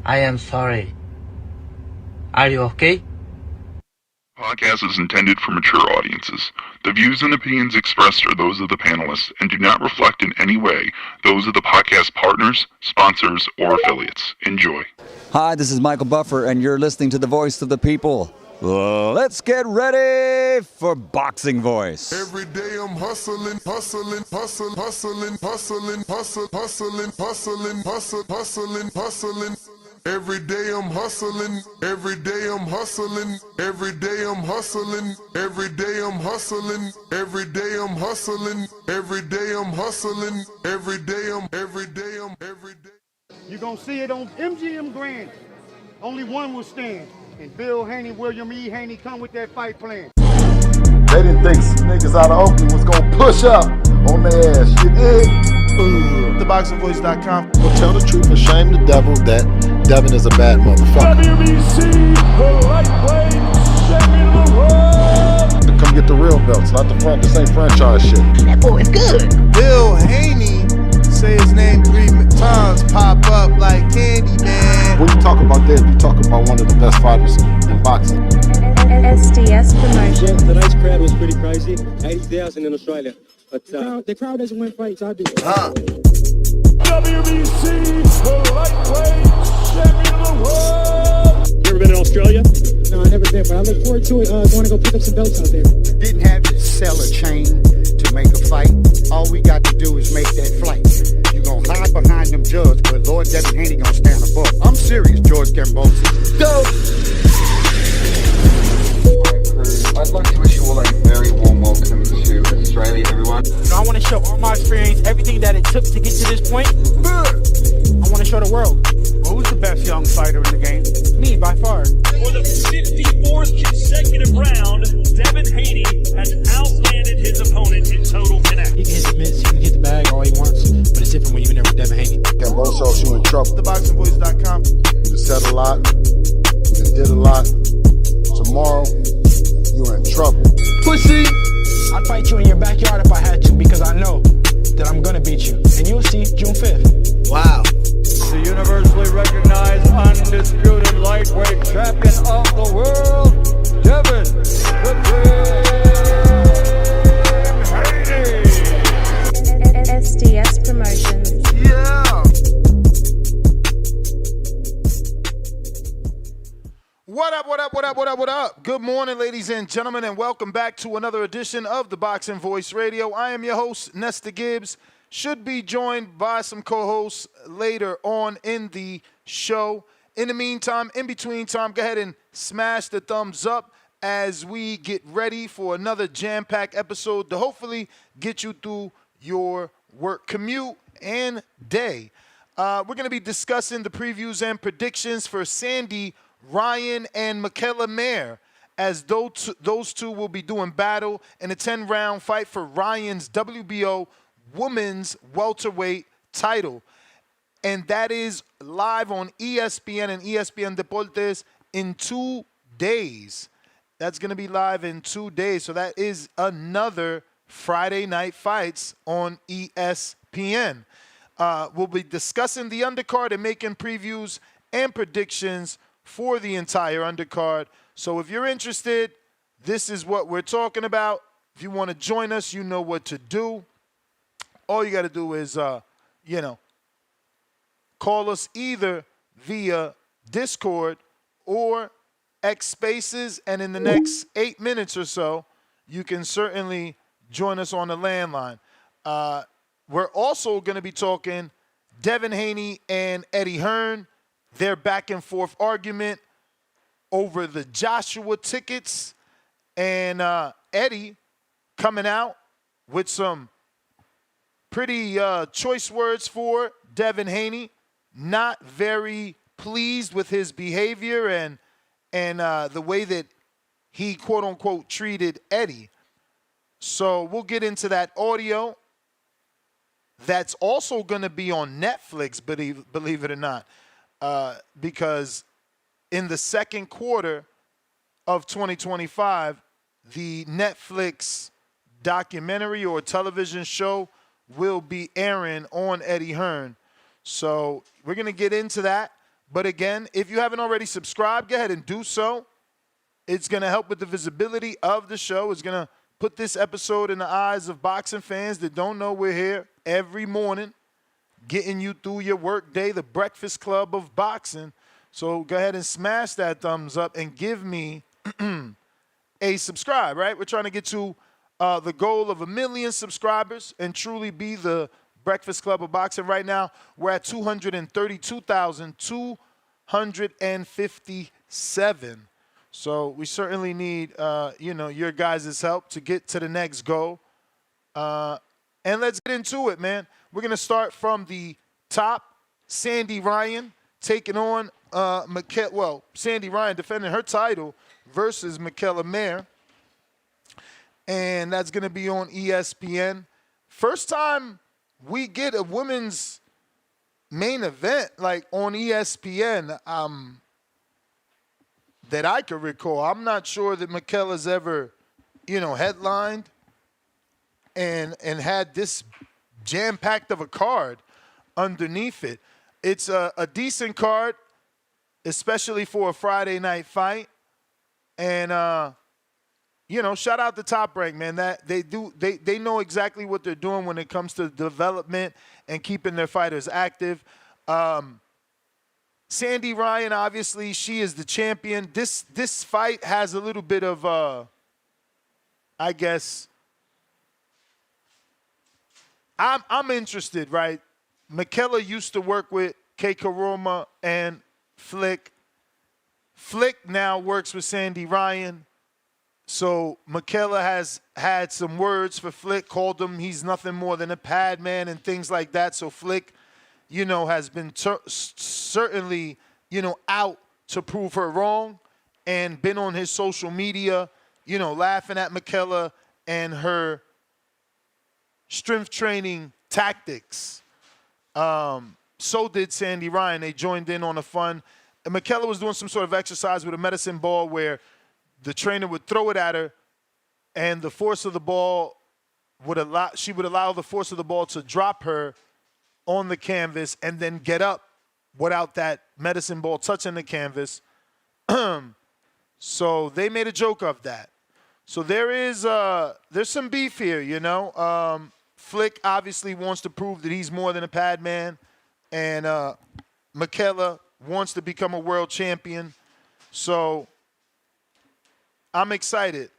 I am sorry. Are you okay? Podcast is intended for mature audiences. The views and opinions expressed are those of the panelists and do not reflect in any way those of the podcast partners, sponsors, or affiliates. Enjoy. Hi, this is Michael Buffer, and you're listening to The Voice of the People. Let's get ready for Boxing Voice. Every day I'm hustling, hustling, hustling, hustling, hustling, hustling, hustling, hustling, hustling, hustling, hustling. Every day I'm hustling, every day I'm hustling, every day I'm hustling, every day I'm hustling, every day I'm hustling, every day I'm hustling, every day I'm, every day I'm, every day. You're gonna see it on MGM Grand. Only one will stand. And Bill Haney, William E. Haney come with that fight plan. They didn't think niggas out of Oakland was gonna push up on their ass. You dig? TheBoxingVoice.com. Well, tell the truth and shame the devil that Devin is a bad motherfucker. WBC, the lightweight champion of the world. Come get the real belts, not the same franchise shit. That boy is good. Bill Haney, say his name 3 times, pop up like candy, man. When you talk about that, you talk about one of the best fighters in boxing. SDS promotion. Tonight's crowd was pretty crazy. 80,000 in Australia. But the crowd doesn't win fights, I do. WBC, the lightweight champion of the world. You ever been to Australia? No, I never been, but I look forward to it. Going to go pick up some belts out there. Didn't have to sell a chain to make a fight. All we got to do is make that flight. You gonna hide behind them judges, but Lord Devin Haney gonna stand above. I'm serious, George Gambosi. Go! I'd like to wish you all a very warm welcome to Australia, everyone. I want to show all my experience, everything that it took to get to this point. I want to show the world. Who's the best young fighter in the game? Me, by far. For the 54th consecutive round, Devin Haney has outlanded his opponent in total connect. He can hit the mitts, he can hit the bag all he wants, but it's different when you're in there with Devin Haney. Gambosi, you in trouble. TheBoxingVoice.com. You said a lot, you did a lot. Tomorrow, you're in trouble. Pussy! I'd fight you in your backyard if I had to, because I know that I'm gonna beat you. And you'll see June 5th. Wow. The universally recognized, undisputed lightweight champion of the world, Devin the Dream Haney. SDS promotions. Yeah. What up, what up, what up, what up, what up? Good morning, ladies and gentlemen, and welcome back to another edition of the Boxing Voice Radio. I am your host, Nesta Gibbs. Should be joined by some co-hosts later on in the show. In the meantime, in between time, go ahead and smash the thumbs up as we get ready for another jam-packed episode to hopefully get you through your work commute and day. We're going to be discussing the previews and predictions for Sandy, Ryan, and Mikaela Mayer, as those two will be doing battle in a 10-round fight for Ryan's WBO Women's Welterweight title. And that is live on ESPN and ESPN Deportes in 2 days. That's going to be live in 2 days. So that is another Friday night fights on ESPN. We'll be discussing the undercard and making previews and predictions for the entire undercard. So if you're interested, this is what we're talking about. If you want to join us, you know what to do. All you got to do is, call us either via Discord or X Spaces, and in the next 8 minutes or so, you can certainly join us on the landline. We're also going to be talking Devin Haney and Eddie Hearn, their back and forth argument over the Joshua tickets, and Eddie coming out with some pretty choice words for Devin Haney. Not very pleased with his behavior and the way that he, quote unquote, treated Eddie. So we'll get into that audio. That's also going to be on Netflix, believe it or not, because in the second quarter of 2025, the Netflix documentary or television show will be airing on Eddie Hearn. So we're going to get into that. But again, if you haven't already subscribed, go ahead and do so. It's going to help with the visibility of the show. It's going to put this episode in the eyes of boxing fans that don't know we're here every morning, getting you through your work day, the breakfast club of boxing. So go ahead and smash that thumbs up and give me a subscribe, right? We're trying to get to the goal of 1 million subscribers and truly be the breakfast club of boxing. Right now, we're at 232,257. So we certainly need, your guys' help to get to the next goal. And let's get into it, man. We're going to start from the top. Sandy Ryan taking on Sandy Ryan defending her title versus Mikaela Mayer. And that's going to be on ESPN. First time we get a women's main event like on ESPN that I could recall. I'm not sure that Mikaela's ever, headlined and had this jam-packed of a card underneath it. It's a decent card, especially for a Friday night fight. And, shout out to Top Rank, man. That they know exactly what they're doing when it comes to development and keeping their fighters active. Sandy Ryan, obviously, she is the champion. This fight has a little bit of, I'm interested, right? Mikaela used to work with Kei Karoma and Flick. Flick now works with Sandy Ryan. So Mikaela has had some words for Flick, called him he's nothing more than a pad man and things like that. So Flick, has been certainly, out to prove her wrong and been on his social media, laughing at Mikaela and her strength training tactics. So did Sandy Ryan. They joined in on the fun. And Mikaela was doing some sort of exercise with a medicine ball where the trainer would throw it at her, and the force of the ball would allow the force of the ball to drop her on the canvas and then get up without that medicine ball touching the canvas. So they made a joke of that. So there's some beef here, Flick obviously wants to prove that he's more than a pad man, and Mikaela wants to become a world champion. So I'm excited.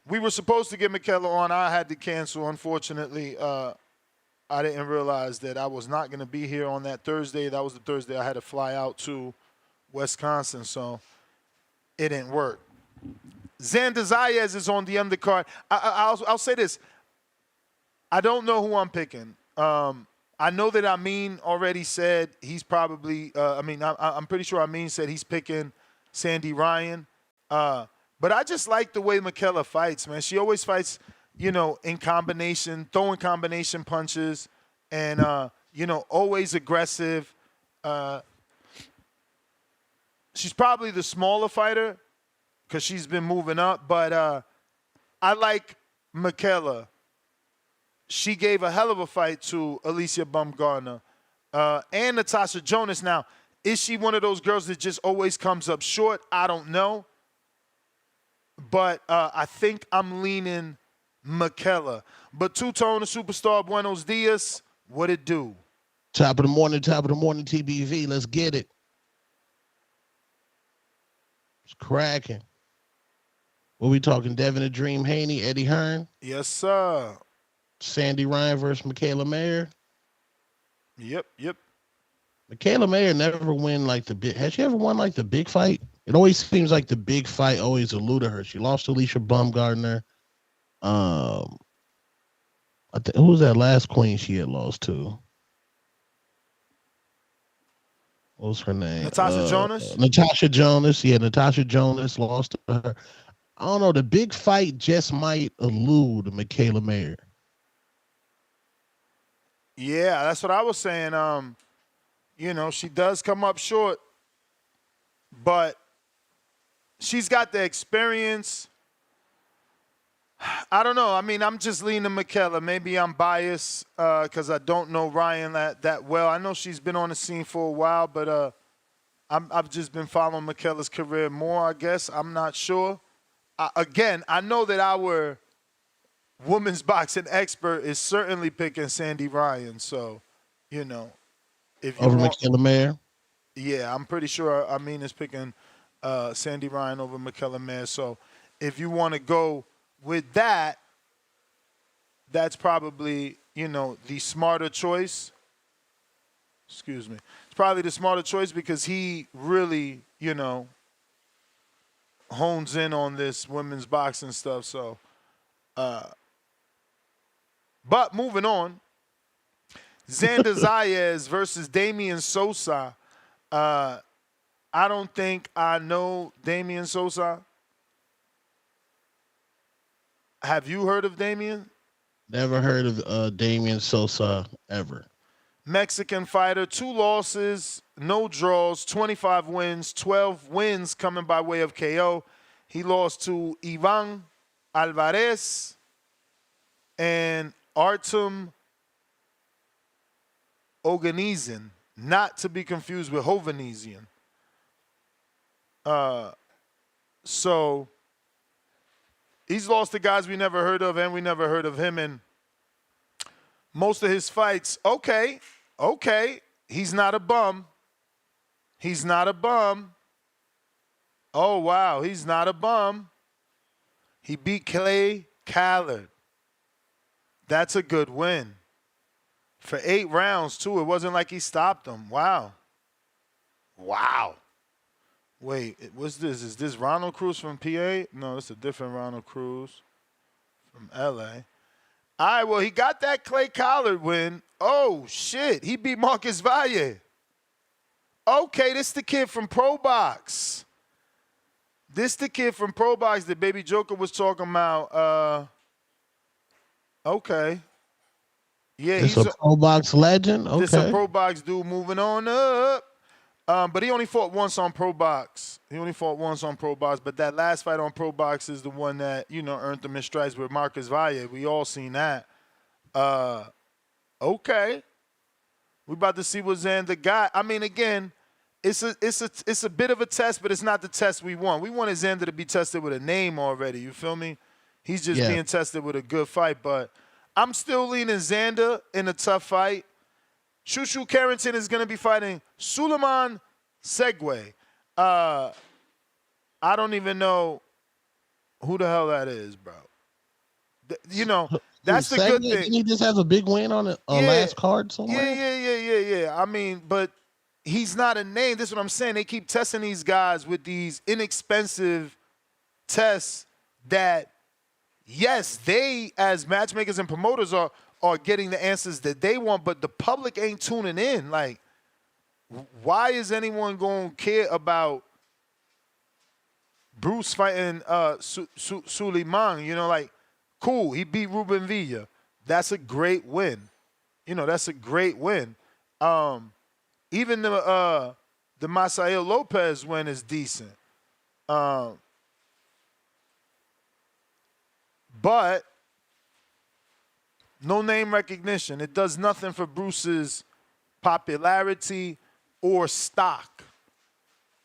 We were supposed to get Mikaela on. I had to cancel, unfortunately. I didn't realize that I was not going to be here on that Thursday. That was the Thursday I had to fly out to Wisconsin, so it didn't work. Xander Zayas is on the undercard. I'll say this. I don't know who I'm picking. I know that Amin already said he's probably I'm pretty sure Amin said he's picking Sandy Ryan. But I just like the way Mikaela fights, man. She always fights, in combination, throwing combination punches and, always aggressive. She's probably the smaller fighter because she's been moving up. But I like Mikaela. She gave a hell of a fight to Alicia Baumgartner and Natasha Jonas. Now, is she one of those girls that just always comes up short? I don't know. But I think I'm leaning Mikaela. But Two-Tone, the superstar, buenos dias. What it do? Top of the morning, TBV. Let's get it. It's cracking. What we talking? Devin the Dream Haney, Eddie Hearn? Yes, sir. Sandy Ryan versus Mikaela Mayer? Yep. Mikaela Mayer never win like the big. Has she ever won like the big fight? It always seems like the big fight always eluded her. She lost to Alicia Baumgartner. Who was that last queen she had lost to? What was her name? Natasha Jonas? Natasha Jonas. Yeah, Natasha Jonas lost to her. I don't know. The big fight just might elude Mikaela Mayer. Yeah, that's what I was saying. She does come up short, but she's got the experience. I don't know. I mean, I'm just leaning Mikaela. Maybe I'm biased because I don't know Ryan that well. I know she's been on the scene for a while, but I've just been following Mikaela's career more, I guess. I'm not sure. Again, I know that our women's boxing expert is certainly picking Sandy Ryan. So, if you over want, Mikaela Mayer. Yeah, I'm pretty sure Amin is picking Sandy Ryan over Mikaela Mayer. So, if you want to go with that, that's probably, the smarter choice. Excuse me. It's probably the smarter choice because he really, hones in on this women's boxing stuff. So, but moving on, Xander Zayas versus Damian Sosa. I don't think I know Damian Sosa. Have you heard of Damian? Never heard of Damian Sosa ever. Mexican fighter, 2 losses, no draws, 25 wins, 12 wins coming by way of KO. He lost to Ivan Alvarez and Artem Oganesian, not to be confused with Hovanesian. So he's lost to guys we never heard of, and we never heard of him. And most of his fights, okay, he's not a bum. He's not a bum. Oh, wow, he's not a bum. He beat Clay Callard. That's a good win. For 8 rounds, too. It wasn't like he stopped him. Wow. Wait, what's this? Is this Ronald Cruz from PA? No, it's a different Ronald Cruz from LA. All right, well, he got that Clay Collard win. Oh, shit. He beat Marcus Valle. Okay, this the kid from Pro Box. This the kid from Pro Box that Baby Joker was talking about. Okay. Yeah, he's a Pro Box legend? Okay. This a Pro Box dude moving on up. But he only fought once on Pro Box. But that last fight on Pro Box is the one that, earned him his stripes with Marcus Valle. We all seen that. Okay. We about to see what Xander got. I mean, again, it's a bit of a test, but it's not the test we want. We wanted Xander to be tested with a name already. You feel me? He's just being tested with a good fight. But I'm still leaning Xander in a tough fight. Shushu Carrington is going to be fighting Suleiman Segwe. I don't even know who the hell that is, bro. That's the good thing. Didn't he just have a big win on a last card somewhere? Yeah. I mean, but he's not a name. This is what I'm saying. They keep testing these guys with these inexpensive tests that, yes, they as matchmakers and promoters are getting the answers that they want, but the public ain't tuning in. Like, why is anyone going to care about Bruce fighting Suleiman? Cool, he beat Ruben Villa. That's a great win. That's a great win. Even the Masael Lopez win is decent. But no name recognition. It does nothing for Bruce's popularity or stock.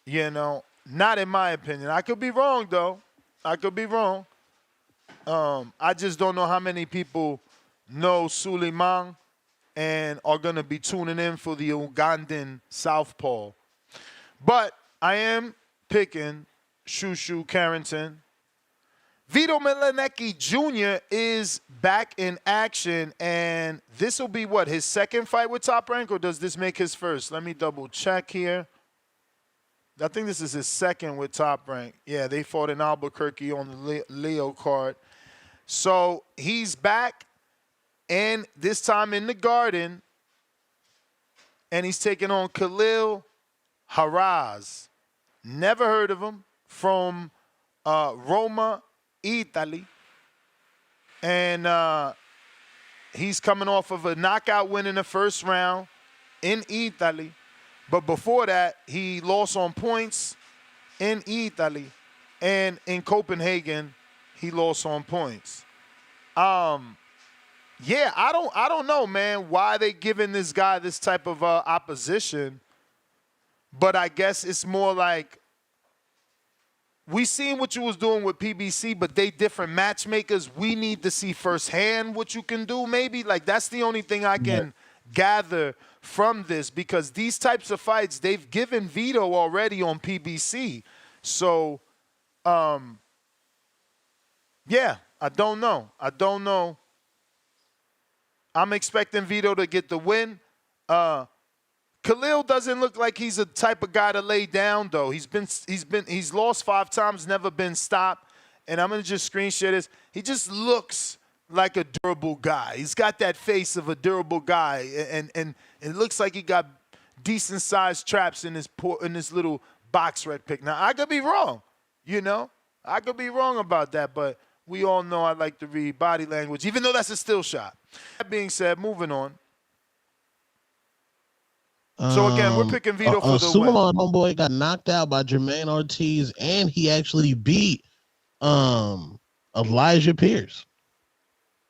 Not in my opinion. I could be wrong, though. I just don't know how many people know Suleiman and are going to be tuning in for the Ugandan Southpaw. But I am picking Shushu Carrington. Vito Milanecki Jr. is back in action, and this will be his second fight with Top Rank, or does this make his first? Let me double check here. I think this is his second with Top Rank. Yeah, they fought in Albuquerque on the Leo card. So he's back, and this time in the Garden, and he's taking on Khalil Haraz. Never heard of him, from Roma, Italy. And he's coming off of a knockout win in the first round in Italy. But before that, he lost on points in Italy. And in Copenhagen, he lost on points. Yeah, I don't know, man, why they giving this guy this type of opposition. But I guess it's more like we seen what you was doing with PBC, but they different matchmakers. We need to see firsthand what you can do, maybe. Like, that's the only thing I can gather from this, because these types of fights, they've given Vito already on PBC. So, yeah, I don't know. I'm expecting Vito to get the win. Khalil doesn't look like he's a type of guy to lay down, though. He's lost 5 times, never been stopped. And I'm gonna just screen share this. He just looks like a durable guy. He's got that face of a durable guy, and it looks like he got decent sized traps in this little box red pick. Now I could be wrong, I could be wrong about that, but we all know I like to read body language, even though that's a still shot. That being said, moving on. So again, we're picking Vito for the win. Suleiman homeboy got knocked out by Jermaine Ortiz, and he actually beat Elijah Pierce.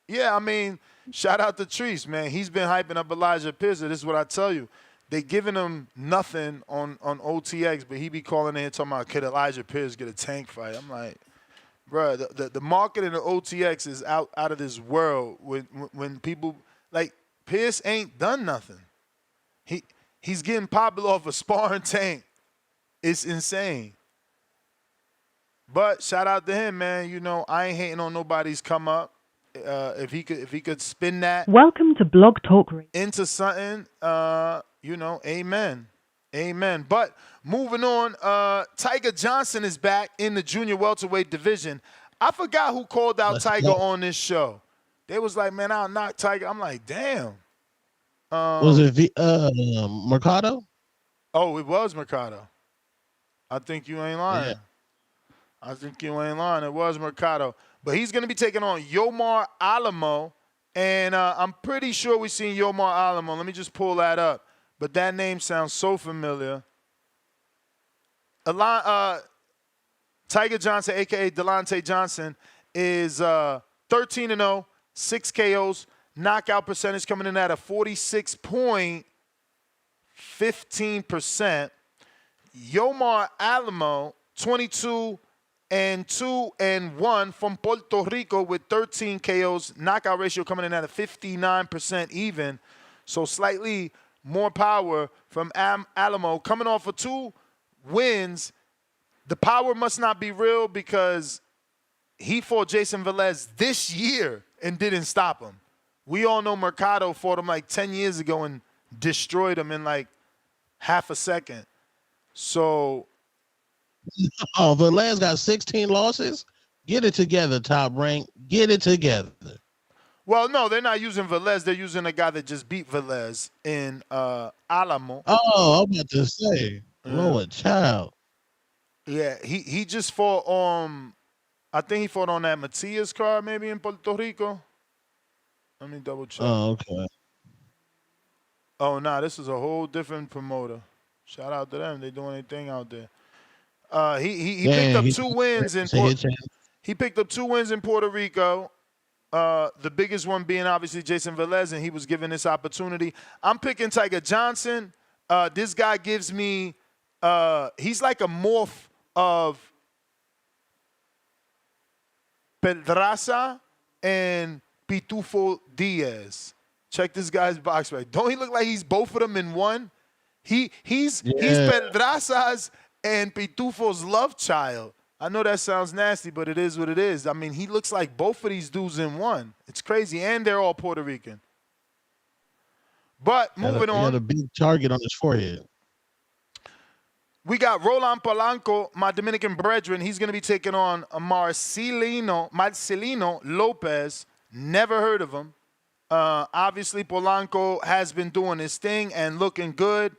Yeah, I mean, shout out to Treese, man. He's been hyping up Elijah Pierce. This is what I tell you. They giving him nothing on OTX, but he be calling in talking about, could Elijah Pierce get a tank fight? I'm like, bro, the marketing of OTX is out of this world. When people, like, Pierce ain't done nothing. He's getting popular off a sparring tank. It's insane. But shout out to him, man. I ain't hating on nobody's come up. If he could spin that. Welcome to Blog Talk Radio. Into something, amen. Amen. But moving on, Tiger Johnson is back in the junior welterweight division. I forgot who called out Tiger on this show. They was like, man, I'll knock Tiger. I'm like, damn. Was it Mercado? Oh, it was Mercado. I think you ain't lying. Yeah. I think you ain't lying. It was Mercado. But he's going to be taking on Yomar Alamo. And I'm pretty sure we've seen Yomar Alamo. Let me just pull that up. But that name sounds so familiar. Tiger Johnson, a.k.a. Delonte Johnson, is 13-0, 6 KOs. Knockout percentage coming in at a 46.15%. Yomar Alamo, 22-2-1 from Puerto Rico with 13 KOs. Knockout ratio coming in at a 59% even. So slightly more power from Alamo. Coming off of 2 wins, the power must not be real because he fought Jason Velez this year and didn't stop him. We all know Mercado fought him like 10 years ago and destroyed him in like half a second. So. Oh, Velez got 16 losses? Get it together, Top Rank. Get it together. Well, no, they're not using Velez. They're using a guy that just beat Velez in Alamo. Oh, I'm about to say. Lord, child. Yeah, he just fought I think he fought on that Matias card maybe in Puerto Rico. Let me double check. Oh, okay. Oh, nah, this is a whole different promoter. Shout out to them. They doing their thing out there. He picked up 2 wins in He picked up 2 wins in Puerto Rico. The biggest one being obviously Jason Velez, and he was given this opportunity. I'm picking Tiger Johnson. This guy gives me he's like a morph of Pedraza and Pitufo Diaz. Check this guy's box right. Don't he look like he's both of them in one? He's Pedraza's and Pitufo's love child. I know that sounds nasty, but it is what it is. I mean, he looks like both of these dudes in one. It's crazy, and they're all Puerto Rican. But moving on. He had a big target on his forehead. We got Roland Polanco, my Dominican brethren. He's going to be taking on Marcelino Lopez. Never heard of him. Obviously, Polanco has been doing his thing and looking good.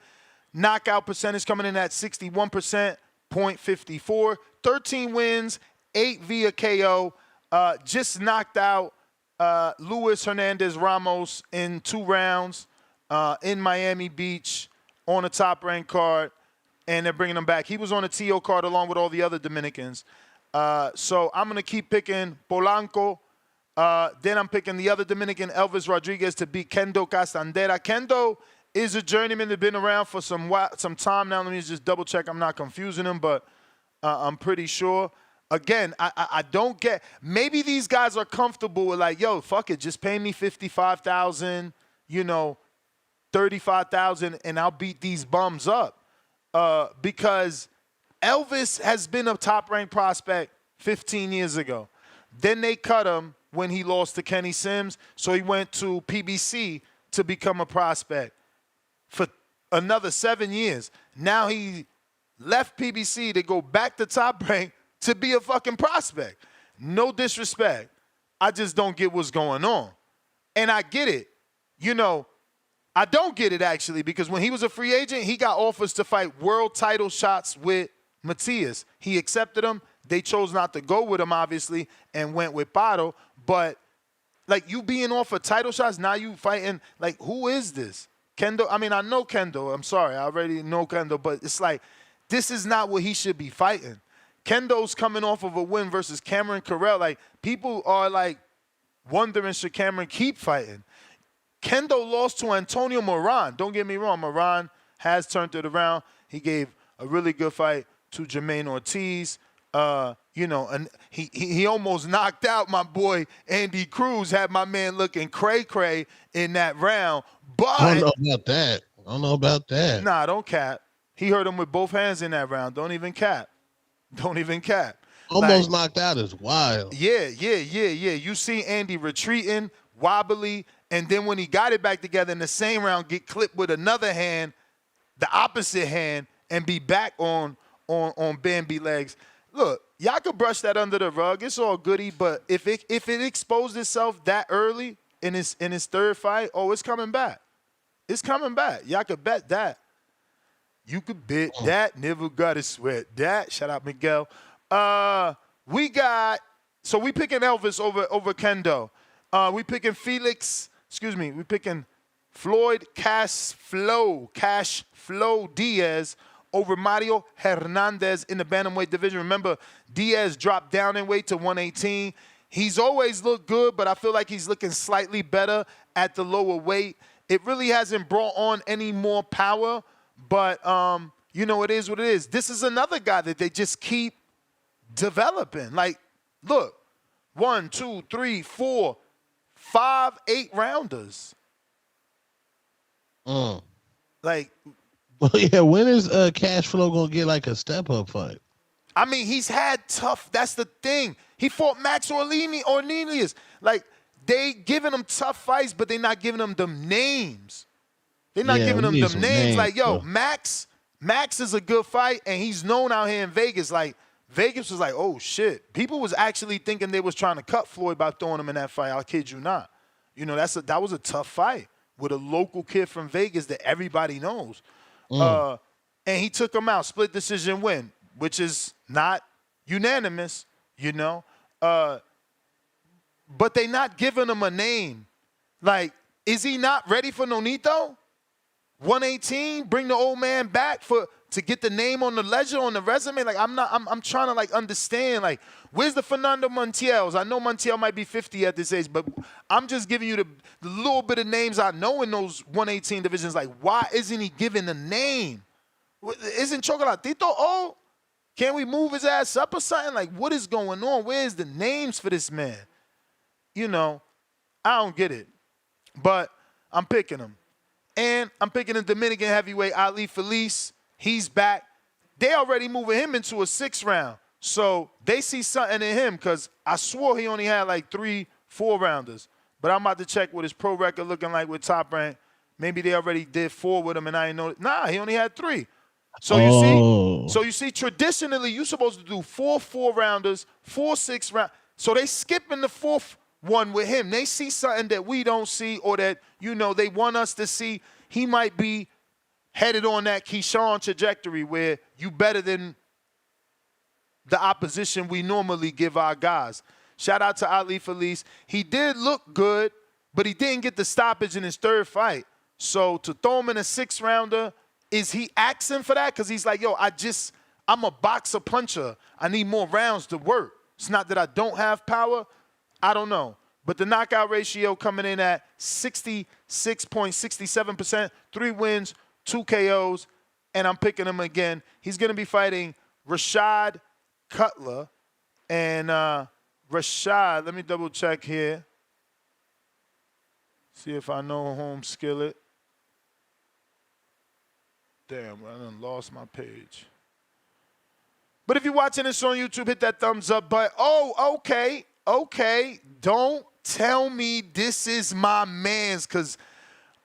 Knockout percentage coming in at 61%, .54. 13 wins, 8 via KO. Just knocked out Luis Hernandez Ramos in 2 rounds in Miami Beach on a top-ranked card, and they're bringing him back. He was on a TO card along with all the other Dominicans. So I'm going to keep picking Polanco. Then I'm picking the other Dominican, Elvis Rodriguez, to beat Kendo Castandera. Kendo is a journeyman that's been around for some time now. Let me just double check. I'm not confusing him, but I'm pretty sure. Again, I don't get. Maybe these guys are comfortable with like, yo, fuck it, just pay me $55,000, $35,000, and I'll beat these bums up. Because Elvis has been a top-ranked prospect 15 years ago. Then they cut him when he lost to Kenny Sims, so he went to PBC to become a prospect for another 7 years. Now he left PBC to go back to Top Rank to be a fucking prospect. No disrespect. I just don't get what's going on. And I get it. I don't get it, actually, because when he was a free agent, he got offers to fight world title shots with Matias. He accepted them. They chose not to go with him, obviously, and went with Pato. But, like, you being offered title shots, now you fighting, like, who is this? Kendo? I mean, I know Kendo. I'm sorry. I already know Kendo. But it's like, this is not what he should be fighting. Kendo's coming off of a win versus Cameron Carell. Like, people are, like, wondering, should Cameron keep fighting? Kendo lost to Antonio Moran. Don't get me wrong. Moran has turned it around. He gave a really good fight to Jermaine Ortiz. And he almost knocked out my boy Andy Cruz, had my man looking cray-cray in that round. But I don't know about that. Nah, don't cap. He hurt him with both hands in that round. Don't even cap. Almost knocked out is wild. Yeah. You see Andy retreating, wobbly, and then when he got it back together in the same round, get clipped with another hand, the opposite hand, and be back on Bambi legs. Look, y'all could brush that under the rug. It's all goody, but if it exposed itself that early in his third fight, it's coming back. It's coming back. Y'all could bet that. You could bet that. Never gotta sweat that. Shout out Miguel. We picking Elvis over Kendo. We picking we picking Floyd Cash Flow Diaz over Mario Hernandez in the bantamweight division. Remember, Diaz dropped down in weight to 118. He's always looked good, but I feel like he's looking slightly better at the lower weight. It really hasn't brought on any more power, but it is what it is. This is another guy that they just keep developing. Like, look, 1, 2, 3, 4, 5 8-rounders. Like, well, yeah, when is Cash Flow gonna get like a step-up fight? I mean, he's had tough. That's the thing. He fought Max Ornelius. Like, they giving him tough fights, but they're not giving him them names. They're not giving him them names. Like, yo, bro. Max is a good fight, and he's known out here in Vegas. Like, Vegas was like, oh, shit. People was actually thinking they was trying to cut Floyd by throwing him in that fight. I'll kid you not. That was a tough fight with a local kid from Vegas that everybody knows. And he took him out, split decision win, which is not unanimous, But they not giving him a name. Like, is he not ready for Nonito? 118, bring the old man back to get the name on the ledger, on the resume. Like, I'm trying to, like, understand, like, where's the Fernando Montiels? I know Montiel might be 50 at this age, but I'm just giving you the little bit of names I know in those 118 divisions. Like, why isn't he giving a name? Isn't Chocolatito old? Can't we move his ass up or something? Like, what is going on? Where's the names for this man? I don't get it. But I'm picking him. And I'm picking the Dominican heavyweight Ali Felice. He's back. They already moving him into a 6th round. So they see something in him because I swore he only had like 3 4-rounders. But I'm about to check what his pro record looking like with Top Rank. Maybe they already did 4 with him and I didn't know. Nah, he only had 3. So you see, traditionally you're supposed to do 4 4-rounders, 4 6-round. So they skipping the 4th one with him. They see something that we don't see or that, they want us to see. He might be headed on that Keyshawn trajectory where you better than the opposition we normally give our guys. Shout out to Ali Felice. He did look good, but he didn't get the stoppage in his 3rd fight. So to throw him in a 6-rounder, is he asking for that? Because he's like, yo, I'm a boxer puncher. I need more rounds to work. It's not that I don't have power. I don't know. But the knockout ratio coming in at 66.67%, 3 wins, 2 KOs, and I'm picking him again. He's going to be fighting Rashad Cutler. And Rashad, let me double check here. See if I know home skillet. Damn, I done lost my page. But if you're watching this on YouTube, hit that thumbs up button. Oh, okay. Don't tell me this is my man's, because,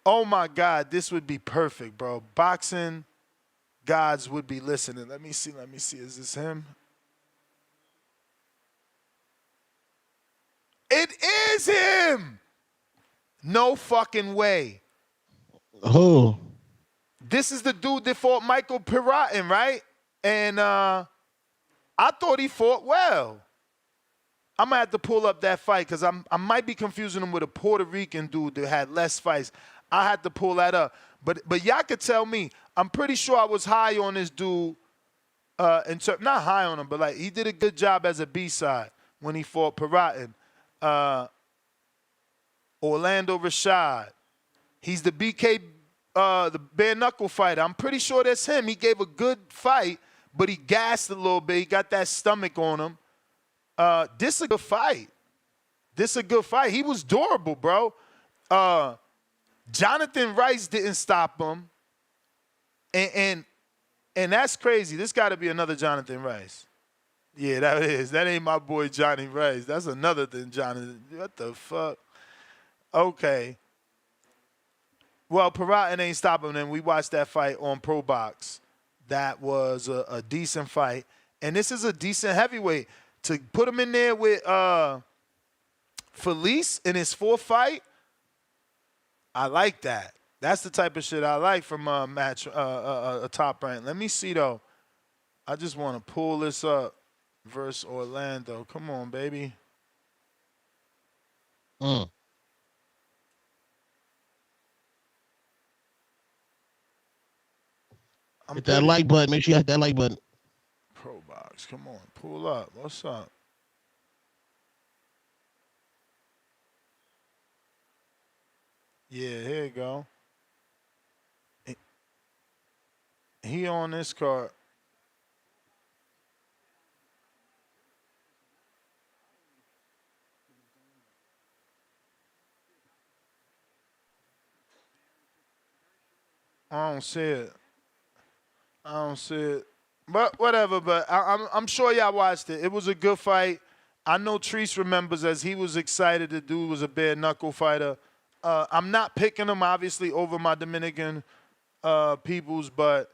oh, my God, this would be perfect, bro. Boxing gods would be listening. Let me see. Is this him? It is him! No fucking way. Oh. This is the dude that fought Michael Piratin, right? And I thought he fought well. I'm going to have to pull up that fight because I might be confusing him with a Puerto Rican dude that had less fights. I had to pull that up. But y'all could tell me. I'm pretty sure I was high on this dude. Not high on him, but like he did a good job as a B-side when he fought Piratin. Orlando Rashad. He's the BK, the bare knuckle fighter. I'm pretty sure that's him. He gave a good fight, but he gassed a little bit. He got that stomach on him. This a good fight. He was durable, bro. Jonathan Rice didn't stop him. And that's crazy. This got to be another Jonathan Rice. Yeah, that is. That ain't my boy Johnny Rice. That's another than Jonathan. What the fuck? Okay. Well, Piratin ain't stopping him. We watched that fight on Pro Box. That was a decent fight. And this is a decent heavyweight. To put him in there with Felice in his 4th fight, I like that. That's the type of shit I like from a top rank. Let me see, though. I just want to pull this up versus Orlando. Come on, baby. Hit that like button. Make sure you hit that like button. Pro Box. Come on. Pull up. What's up? Yeah, here you go. He on this card. I don't see it. But whatever, but I'm sure y'all watched it. It was a good fight. I know Treese remembers as he was excited. The dude was a bare knuckle fighter. I'm not picking him, obviously, over my Dominican peoples, but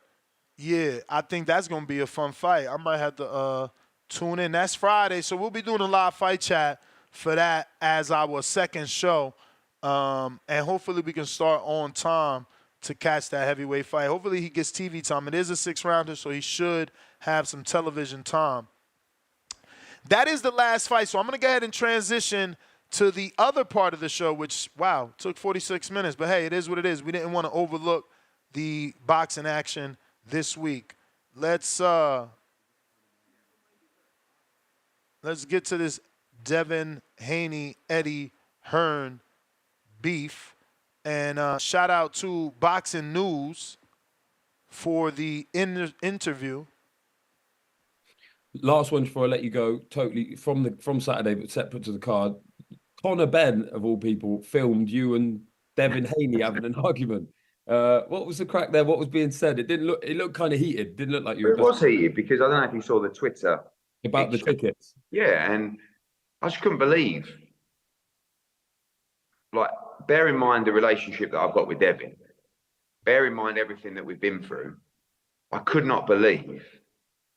yeah, I think that's going to be a fun fight. I might have to tune in. That's Friday, so we'll be doing a live fight chat for that as our second show. And hopefully we can start on time to catch that heavyweight fight. Hopefully he gets TV time. It is a 6-rounder, so he should have some television time. That is the last fight, so I'm going to go ahead and transition to the other part of the show, which, wow, took 46 minutes. But, hey, it is what it is. We didn't want to overlook the boxing action this week. Let's get to this Devin Haney, Eddie Hearn beef. And shout out to Boxing News for the interview. Last one before I let you go, totally from Saturday, but separate to the card. Conor Benn, of all people, filmed you and Devin Haney having an argument. What was the crack there? What was being said? It looked kind of heated. Didn't look like you were. It was heated because I don't know if you saw the Twitter about the tickets. Yeah, and I just couldn't believe. Like, bear in mind the relationship that I've got with Devin. Bear in mind everything that we've been through. I could not believe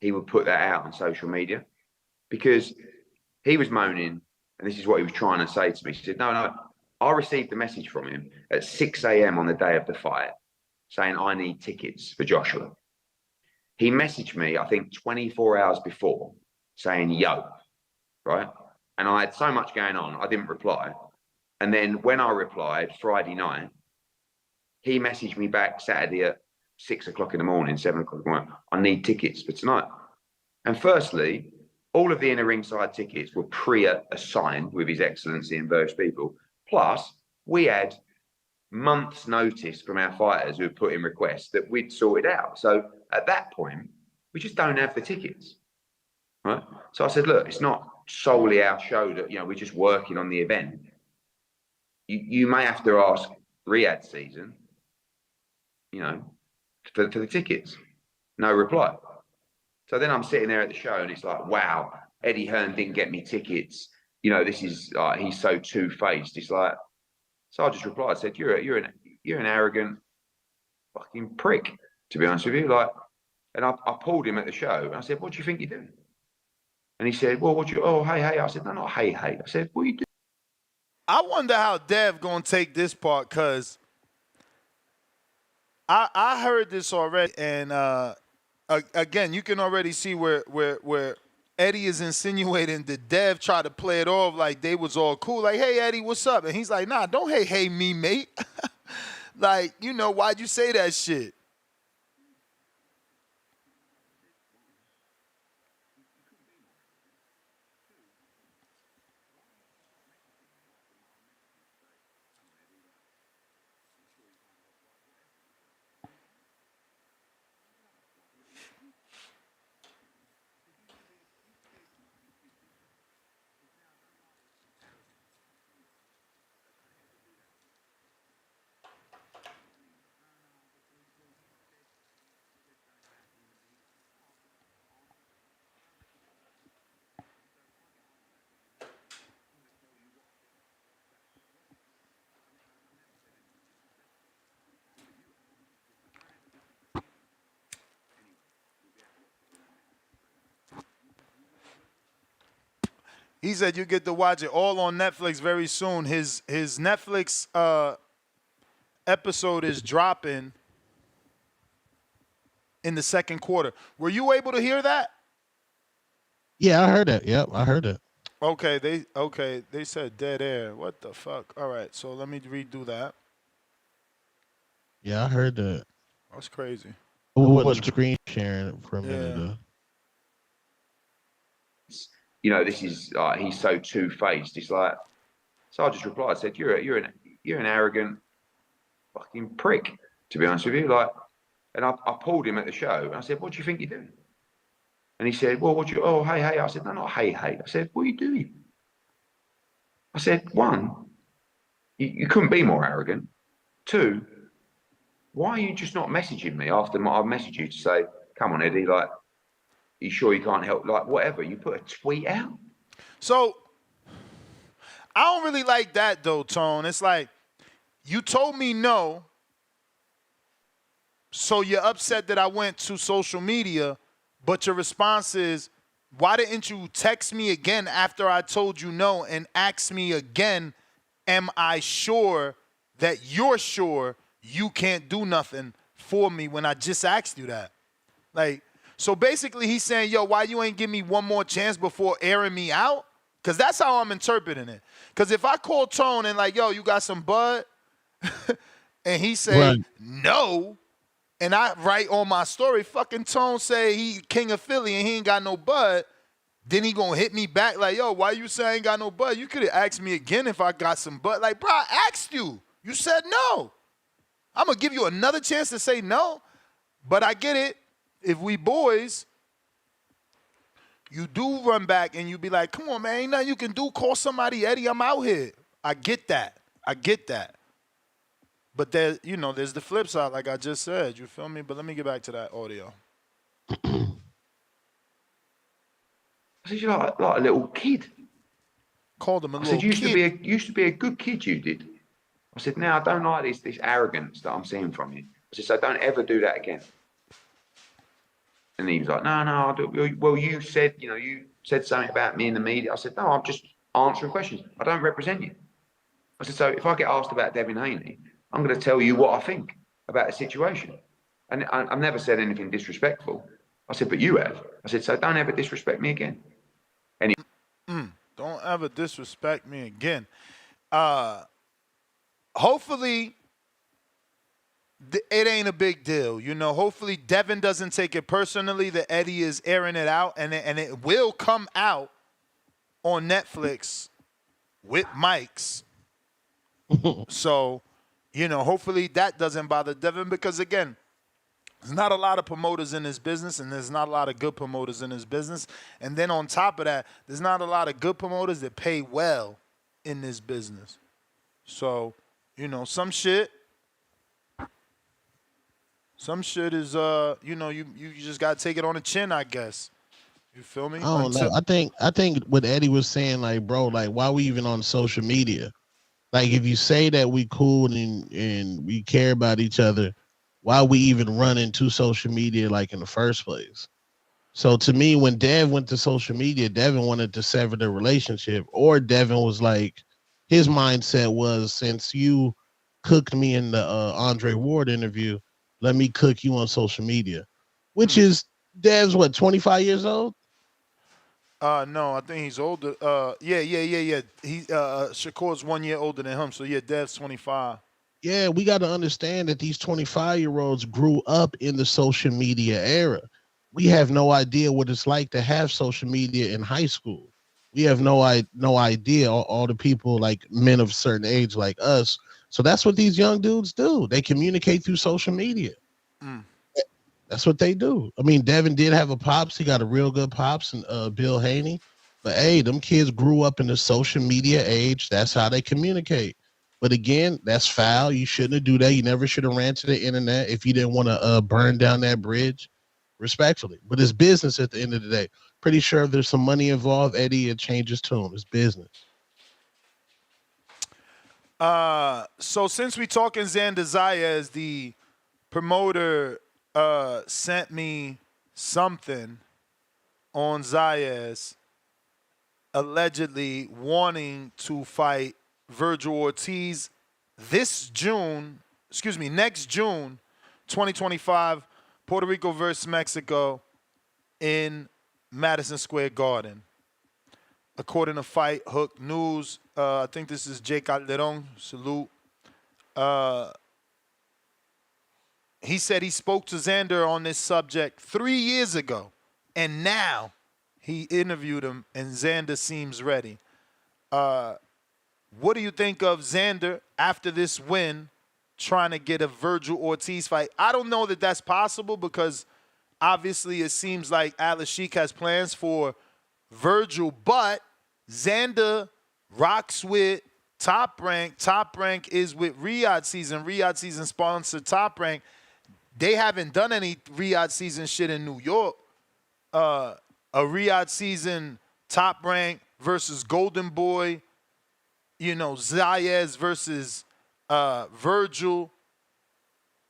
he would put that out on social media because he was moaning, and this is what he was trying to say to me. He said, no, I received a message from him at 6 a.m. on the day of the fight saying, I need tickets for Joshua. He messaged me, I think, 24 hours before saying, yo, right? And I had so much going on, I didn't reply. And then when I replied Friday night, he messaged me back Saturday at 6 o'clock in the morning, 7 o'clock in the morning. I need tickets for tonight. And firstly, all of the inner ringside tickets were pre-assigned with His Excellency and various people. Plus, we had months' notice from our fighters who had put in requests that we'd sorted out. So at that point, we just don't have the tickets, right? So I said, look, it's not solely our show that, we're just working on the event. You may have to ask Riyadh season, for the tickets. No reply. So then I'm sitting there at the show and it's like, wow, Eddie Hearn didn't get me tickets. This is he's so two-faced. It's like, so I just replied, I said, you're an arrogant fucking prick, to be honest with you. And I pulled him at the show and I said, what do you think you're doing? And he said, well, hey. I said, no, not hey. I said, what are you doing? I wonder how Dev gonna take this part, because I heard this already, and again, you can already see where Eddie is insinuating that Dev tried to play it off like they was all cool, like, hey Eddie, what's up? And he's like, nah, don't hey me, mate. Like, why'd you say that shit? He said you get to watch it all on Netflix very soon. His Netflix episode is dropping in the second quarter. Were you able to hear that? Yeah, I heard that. Yep, I heard it. Okay, they said dead air. What the fuck? All right, so let me redo that. Yeah, I heard that. That's crazy. Who was screen sharing for a minute? This is he's so two-faced. It's like, so I just replied, I said, you're an arrogant fucking prick, to be honest with you. And I pulled him at the show and I said, what do you think you're doing? And he said, well, hey. I said, no, not hey. I said, what are you doing? I said, one, you couldn't be more arrogant. Two, why are you just not messaging me after I messaged you to say, come on, Eddie, you sure you can't help? Whatever. You put a tweet out. So I don't really like that though, Tone. It's like, you told me no, so you're upset that I went to social media, but your response is, why didn't you text me again after I told you no and ask me again, am I sure that you're sure you can't do nothing for me when I just asked you that? So basically he's saying, yo, why you ain't give me one more chance before airing me out? Because that's how I'm interpreting it. Because if I call Tone and yo, you got some bud? And he say, no, and I write on my story, fucking Tone say he king of Philly and he ain't got no bud, then he gonna hit me back like, yo, why you say I ain't got no bud? You could have asked me again if I got some bud. Like, bro, I asked you. You said no. I'm gonna give you another chance to say no. But I get it. If we boys, you do run back and you be like, come on, man, ain't nothing you can do. Call somebody, Eddie, I'm out here. I get that. But there's the flip side, like I just said. You feel me? But let me get back to that audio. I said, you're like a little kid. Called him a little kid. I said, you used to be a good kid, you did. I said, now I don't like this arrogance that I'm seeing from you. I said, so don't ever do that again. And he was like, no, I'll do it. Well, you said something about me in the media. I said, no, I'm just answering questions. I don't represent you. I said, so if I get asked about Devin Haney, I'm going to tell you what I think about the situation. And I've never said anything disrespectful. I said, but you have. I said, so don't ever disrespect me again. Don't ever disrespect me again. Hopefully it ain't a big deal. You know, hopefully Devin doesn't take it personally that Eddie is airing it out, and it will come out on Netflix with mics. So, you know, hopefully that doesn't bother Devin because, again, there's not a lot of promoters in this business, and there's not a lot of good promoters in this business. And then on top of that, there's not a lot of good promoters that pay well in this business. So, you know, some shit is, you know, you just got to take it on the chin, I guess. You feel me? I don't know. I think what Eddie was saying, like, bro, like, why we even on social media? Like, if you say that we cool and we care about each other, why we even run into social media, like, in the first place? So to me, when Dev went to social media, Devin wanted to sever the relationship, or Devin was like, his mindset was, since you cooked me in the Andre Ward interview, let me cook you on social media, which is Dev's what, 25 years old? No, I think he's older. Yeah. He Shakur's 1 year older than him, so yeah, Dev's 25. Yeah, we got to understand that these 25-year-olds grew up in the social media era. We have no idea what it's like to have social media in high school. We have no idea all the people, like men of a certain age like us. So that's what these young dudes do. They communicate through social media. That's what they do. I mean, Devin did have a pops. He got a real good pops, and Bill Haney. But hey, them kids grew up in the social media age. That's how they communicate. But again, that's foul. You shouldn't do that. You never should have ran to the internet if you didn't want to burn down that bridge, respectfully. But it's business at the end of the day. Pretty sure if there's some money involved, Eddie, it changes tune. It's business. So since we talking Xander Zayas, the promoter sent me something on Zayas allegedly wanting to fight Virgil Ortiz next June, 2025, Puerto Rico versus Mexico in Madison Square Garden. According to Fight Hook News, I think this is Jake Calderon. Salute. He said he spoke to Xander on this subject 3 years ago, and now he interviewed him, and Xander seems ready. What do you think of Xander after this win trying to get a Virgil Ortiz fight? I don't know that that's possible because obviously it seems like Atlas Sheik has plans for Virgil, but Xander rocks with Top Rank. Top Rank is with Riyadh Season. Riyadh Season sponsored Top Rank. They haven't done any Riyadh Season shit in New York. A Riyadh Season Top Rank versus Golden Boy. You know, Zayas versus Virgil.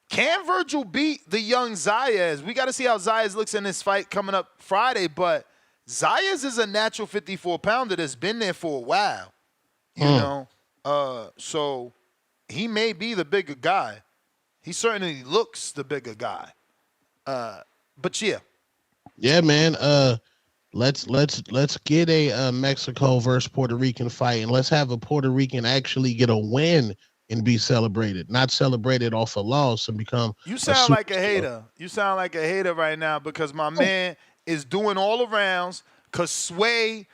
Can Virgil beat the young Zayas? We got to see how Zayas looks in this fight coming up Friday, but Zayas is a natural 54-pounder that's been there for a while. You know? So he may be the bigger guy. He certainly looks the bigger guy. But yeah. Yeah, man. Let's get a Mexico versus Puerto Rican fight, and let's have a Puerto Rican actually get a win and be celebrated, not celebrated off a loss and become. You sound like a hater. You sound like a hater right now because my man is doing all the rounds. Cause Sway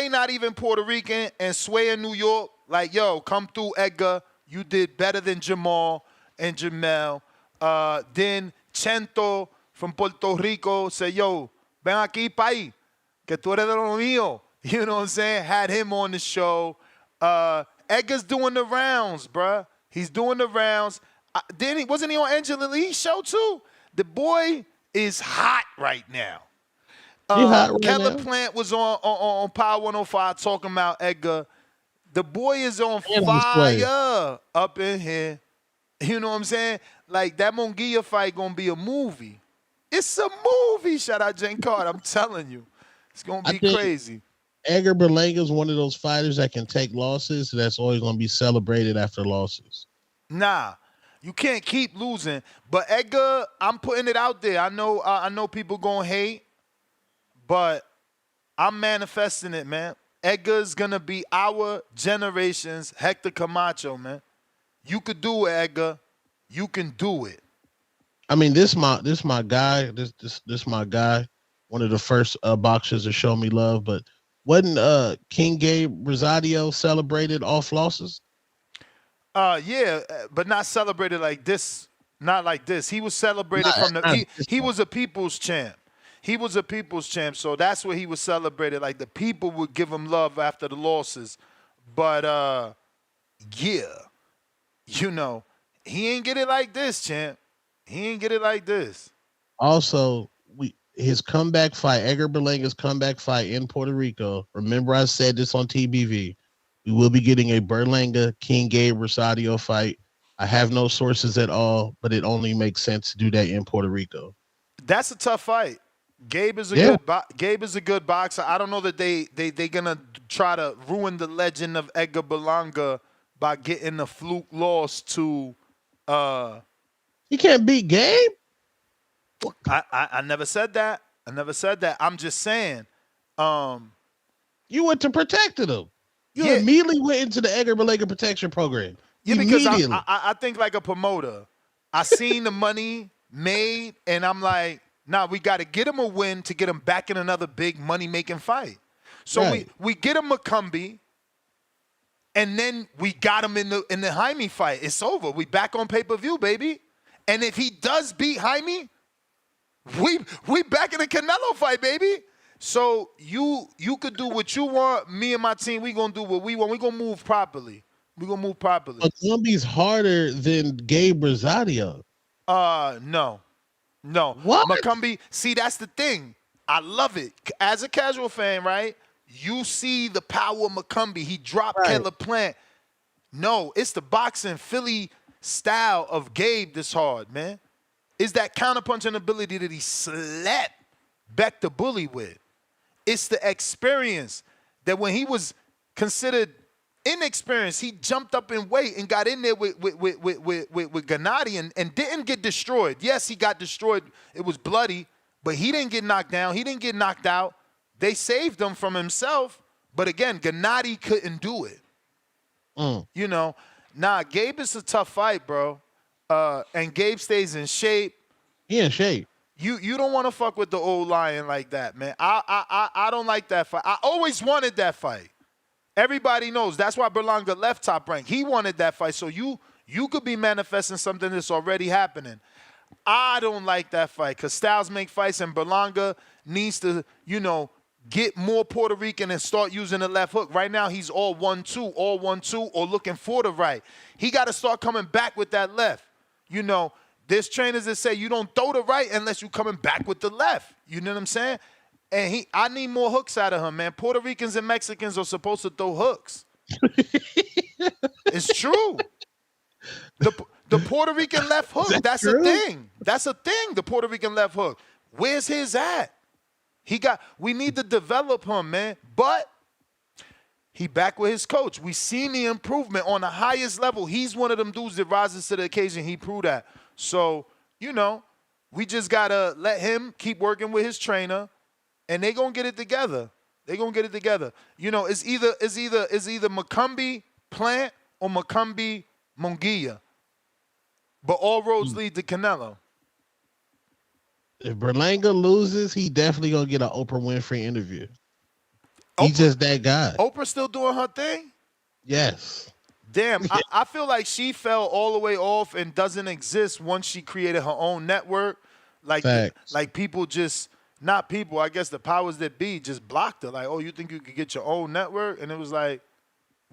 not even Puerto Rican, and Sway in New York. Like, yo, come through, Edgar. You did better than Jamal and Jamel. Then Chento from Puerto Rico say, yo, ven aquí, pai, que tú eres de lo mío. You know what I'm saying? Had him on the show. Edgar's doing the rounds, bruh. He's doing the rounds. Wasn't he on Angela Lee's show too? The boy is hot right now. Keller Plant was on Power 105 talking about Edgar. The boy is on fire up in here. You know what I'm saying? Like, that Monguilla fight gonna be a movie. It's a movie. Shout out Jane Card. I'm telling you. It's gonna be crazy. Edgar Berlanga is one of those fighters that can take losses. That's always gonna be celebrated after losses. Nah. You can't keep losing. But Edgar, I'm putting it out there. I know people gonna hate, but I'm manifesting it, man. Edgar's gonna be our generation's Hector Camacho, man. You could do it, Edgar. you can do it. I mean, this my guy. This my guy. One of the first boxers to show me love. But wasn't King Gabe Rosario celebrated off losses? Yeah, but not celebrated like this. Not like this. He was celebrated from the. He was a people's champ. He was a people's champ, so that's where he was celebrated. Like the people would give him love after the losses. But yeah, you know, he ain't get it like this, champ. He ain't get it like this. Also, his comeback fight, Edgar Berlanga's comeback fight in Puerto Rico. Remember, I said this on TBV. We will be getting a Berlanga King Gabe Rosario fight. I have no sources at all, but it only makes sense to do that in Puerto Rico. That's a tough fight. Gabe is a good boxer. I don't know that they gonna try to ruin the legend of Edgar Berlanga by getting a fluke loss to. He can't beat Gabe. I never said that. I never said that. I'm just saying. You went to protecting him. You immediately went into the Edgar Berlanga protection program. Yeah, because I think like a promoter. I seen the money made, and I'm like, nah, we got to get him a win to get him back in another big money-making fight. So we get him McCumbee, and then we got him in the Jaime fight. It's over. We back on pay-per-view, baby. And if he does beat Jaime, we back in the Canelo fight, baby. So you could do what you want. Me and my team, we gonna do what we want. We gonna move properly. But Colombia's harder than Gabe Rosario. No. What? McCumbee, see, that's the thing. I love it. As a casual fan, right? You see the power of McCumbee. He dropped Caleb Plant. No, it's the boxing Philly style of Gabe that's hard, man. It's that counterpunching ability that he slapped Beck the Bully with. It's the experience that when he was considered inexperienced, he jumped up in weight and got in there with Gennady and didn't get destroyed. Yes, he got destroyed. It was bloody, but he didn't get knocked down. He didn't get knocked out. They saved him from himself. But again, Gennady couldn't do it. You know, Gabe is a tough fight, bro. And Gabe stays in shape. He in shape. You don't want to fuck with the old lion like that, man. I don't like that fight. I always wanted that fight. Everybody knows. That's why Berlanga left Top Rank. He wanted that fight. So you could be manifesting something that's already happening. I don't like that fight because styles make fights, and Berlanga needs to, get more Puerto Rican and start using the left hook. Right now, he's all 1-2, or looking for the right. He got to start coming back with that left. There's trainers that say you don't throw the right unless you're coming back with the left. You know what I'm saying? And I need more hooks out of him, man. Puerto Ricans and Mexicans are supposed to throw hooks. It's true. The Puerto Rican left hook, that's a thing. That's a thing, the Puerto Rican left hook. Where's his at? We need to develop him, man. But he back with his coach. We seen the improvement on the highest level. He's one of them dudes that rises to the occasion. He proved that. So, we just got to let him keep working with his trainer, and they going to get it together. They going to get it together. It's either McCumbee Plant or McCumbee Munguia. But all roads lead to Canelo. If Berlanga loses, he definitely going to get an Oprah Winfrey interview. He's just that guy. Oprah still doing her thing? Yes. Damn, I feel like she fell all the way off and doesn't exist once she created her own network. Like people just, not people, I guess the powers that be just blocked her. Like, oh, you think you could get your own network? And it was like,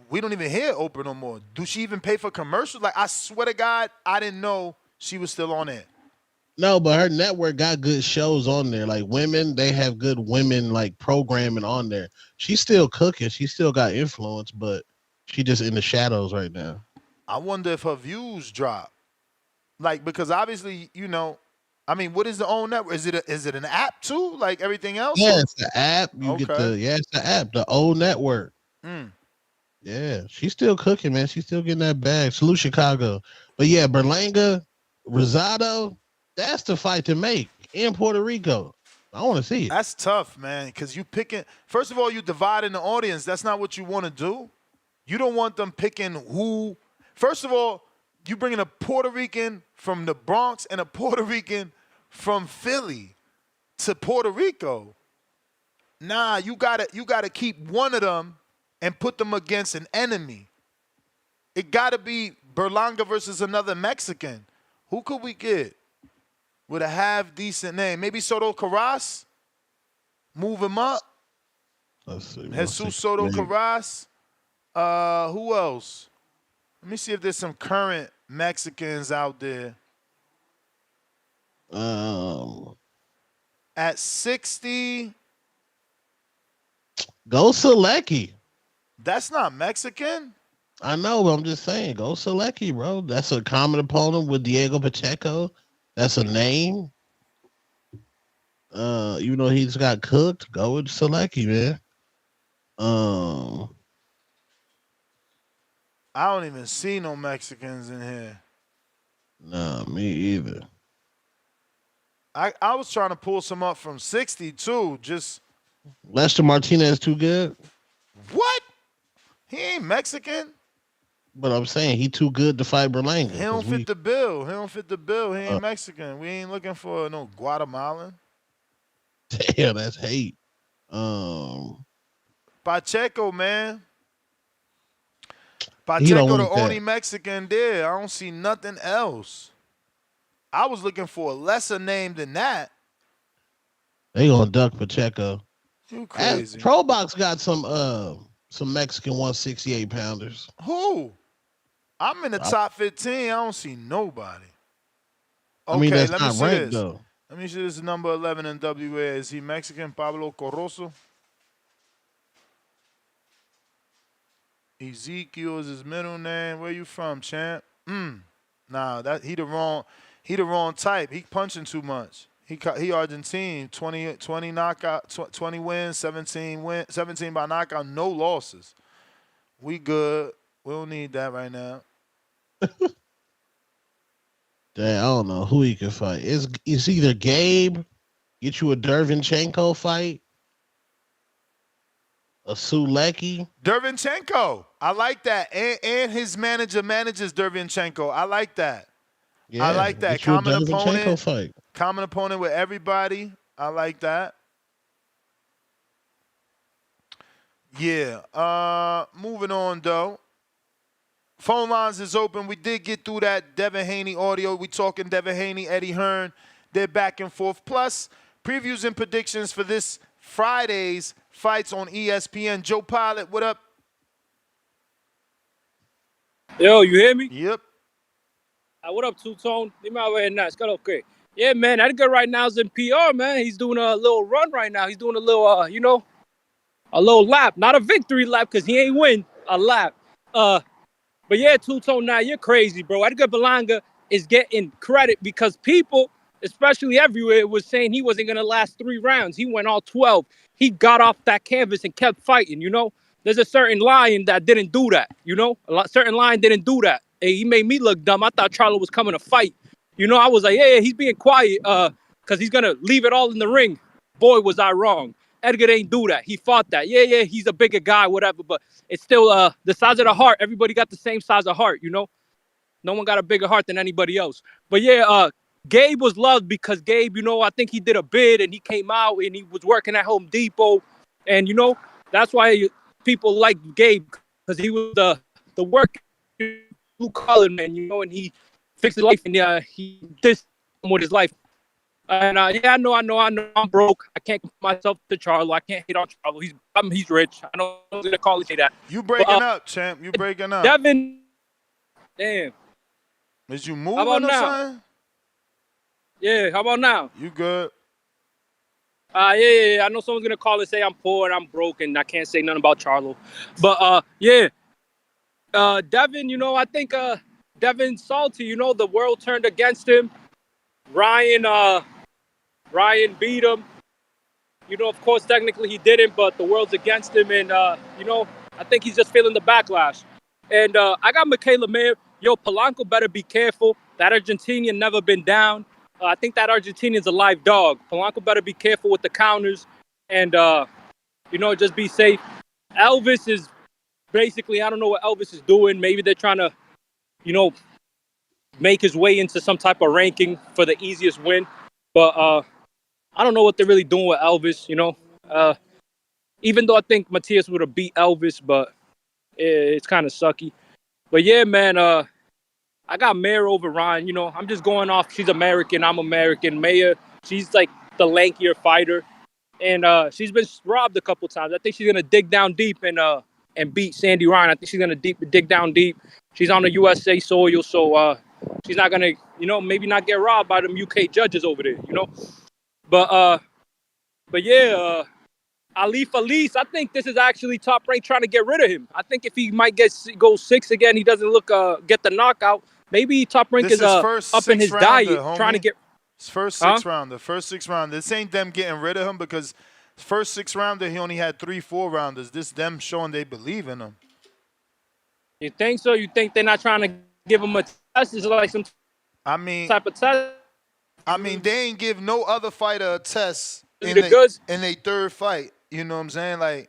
we don't even hear Oprah no more. Do she even pay for commercials? Like, I swear to God, I didn't know she was still on it. No, but her network got good shows on there. Like women, they have good women like programming on there. She's still cooking. She still got influence, but she just in the shadows right now. I wonder if her views drop. Like, because obviously, what is the own network? Is it an app too? Like everything else? Yeah, it's the app. It's the app, the old network. Yeah, she's still cooking, man. She's still getting that bag. Salute Chicago. But yeah, Berlanga, Rosado, that's the fight to make in Puerto Rico. I want to see it. That's tough, man, because you picking. First of all, you dividing the audience. That's not what you want to do. You don't want them picking who. First of all, You bringing a Puerto Rican from the Bronx and a Puerto Rican from Philly to Puerto Rico. Nah, you gotta keep one of them and put them against an enemy. It gotta be Berlanga versus another Mexican. Who could we get with a half-decent name? Maybe Soto Carras? Move him up. Let's see. Jesus Soto Carras. Who else? Let me see if there's some current Mexicans out there. At 60. Go Selecki. That's not Mexican. I know, but I'm just saying, go Selecki, bro. That's a common opponent with Diego Pacheco. That's a name. Even though he just got cooked, go with Selecki, man. I don't even see no Mexicans in here. Nah, me either. I was trying to pull some up from 60 too. Just Lester Martinez too good. What? He ain't Mexican. But I'm saying he too good to fight Berlanga. He don't fit the bill. He ain't Mexican. We ain't looking for no Guatemalan. Damn, that's hate. Pacheco, man. Pacheco, the only Mexican there. I don't see nothing else. I was looking for a lesser name than that. They gonna duck Pacheco. You crazy. Pro Box got some Mexican 168 pounders. Who? I'm in the top 15. I don't see nobody. Okay, I mean, that's let me not see ranked, this. though. Let me see this number 11 in WA. Is he Mexican? Pablo Corroso? Ezekiel is his middle name. Where you from, champ? Nah, that he the wrong type. He punching too much. He Argentine. 20 knockout, 20 wins, 17 by knockout, no losses. We good. We don't need that right now. Damn, I don't know who he can fight. It's either Gabe, get you a Dervinchenko fight, a Sulecki. Dervinchenko. I like that. And his manager manages Dervinchenko. I like that. Yeah, I like that. get you a Dervinchenko fight. Common opponent with everybody. I like that. Yeah. Moving on, though. Phone lines is open. We did get through that Devin Haney audio. We talking Devin Haney, Eddie Hearn. They're back and forth. Plus, previews and predictions for this Friday's fights on ESPN. Joe Pilot, what up? Yo, you hear me? Yep. What up, Two-Tone? Leave me out right now. It's got okay. Yeah, man. Edgar right now is in PR, man. He's doing a little run right now. He's doing a little, a little lap. Not a victory lap because he ain't win. A lap. But yeah, Two-Tone, now you're crazy, bro. Edgar Berlanga is getting credit because people, especially everywhere, was saying he wasn't going to last 3 rounds. He went all 12. He got off that canvas and kept fighting, There's a certain lion that didn't do that, certain lion didn't do that. Hey, he made me look dumb. I thought Charlo was coming to fight. I was like, yeah, he's being quiet because he's going to leave it all in the ring. Boy, was I wrong. Edgar didn't do that. He fought that. Yeah, he's a bigger guy, whatever, but it's still the size of the heart. Everybody got the same size of heart, No one got a bigger heart than anybody else. But yeah, Gabe was loved because Gabe, I think he did a bid and he came out and he was working at Home Depot. And, that's why people like Gabe because he was the work blue collar man, and he fixed his life and he did something with his life. And yeah, I know, I'm broke. I can't compare myself to Charlo. I can't hate on Charlo. He's rich. I know I'm gonna call it that. You breaking up, champ? You breaking up? Devin, damn. Is you moving or something? Yeah. How about now? You good? Yeah. I know someone's gonna call and say I'm poor and I'm broke and I can't say nothing about Charlo. But yeah. Devin, I think Devin's salty. The world turned against him. Ryan beat him. Of course, technically he didn't, but the world's against him. And, I think he's just feeling the backlash. And I got Mikaela Mayer. Yo, Polanco better be careful. That Argentinian never been down. I think that Argentinian's a live dog. Polanco better be careful with the counters and, just be safe. Elvis is basically, I don't know what Elvis is doing. Maybe they're trying to, make his way into some type of ranking for the easiest win. But I don't know what they're really doing with Elvis, you know. Even though I think Matias would have beat Elvis, but it's kind of sucky. But yeah, man, I got Mayor over Ryan. You know, I'm just going off. She's American. I'm American. Mayor, she's like the lankier fighter. And she's been robbed a couple times. I think she's going to dig down deep and beat Sandy Ryan. I think she's going to dig down deep. She's on the USA soil, so she's not going to, you know, maybe not get robbed by them UK judges over there, you know. But yeah, Ali Felice, I think this is actually Top Rank trying to get rid of him. I think if he might go 6 again, he doesn't look get the knockout. Maybe Top Rank is up in his diet, homie. trying to get. His first six rounder. First 6 rounder. This ain't them getting rid of him because first 6 rounder he only had 3 4-rounders. This them showing they believe in him. You think so? You think they're not trying to give him a test? It's like some type of test. I mean, they ain't give no other fighter a test in their third fight. You know what I'm saying? Like,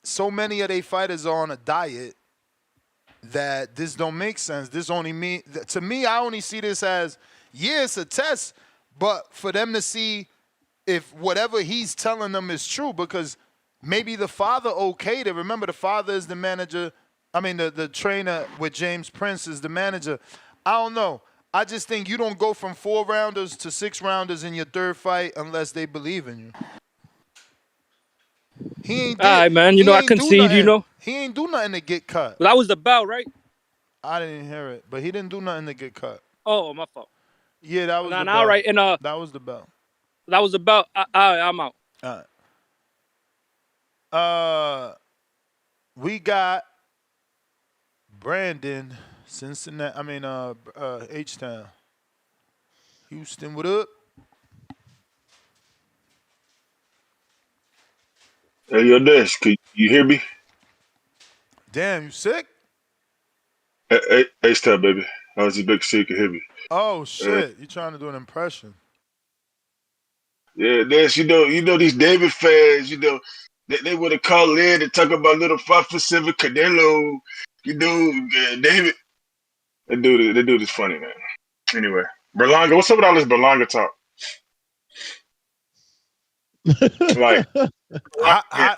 so many of their fighters are on a diet that this don't make sense. This only to me, I only see this as, yeah, it's a test, but for them to see if whatever he's telling them is true, because maybe the father okayed it. Remember, the father is the manager. I mean, the trainer with James Prince is the manager. I don't know. I just think you don't go from 4-rounders to 6-rounders in your third fight unless they believe in you. He ain't. All right, man. You know, I concede. You know, he ain't do nothing to get cut. But that was the bell, right? I didn't hear it, but he didn't do nothing to get cut. Oh, my fault. Yeah, that was the bell. All right, and that was the bell. That was the bell. I'm out. All right. We got Brandon, Cincinnati. I mean, H-Town. Houston, what up? Hey, yo, Dash, can you hear me? Damn, you sick? Hey, H-Town, baby. I was just making sure you can hear me. Oh, shit. You trying to do an impression. Yeah, Dash, you know these David fans, you know, they would have called in and talk about little 5'7" Canelo. You know, David. That dude is funny, man. Anyway, Berlanga, what's up with all this Berlanga talk? Like,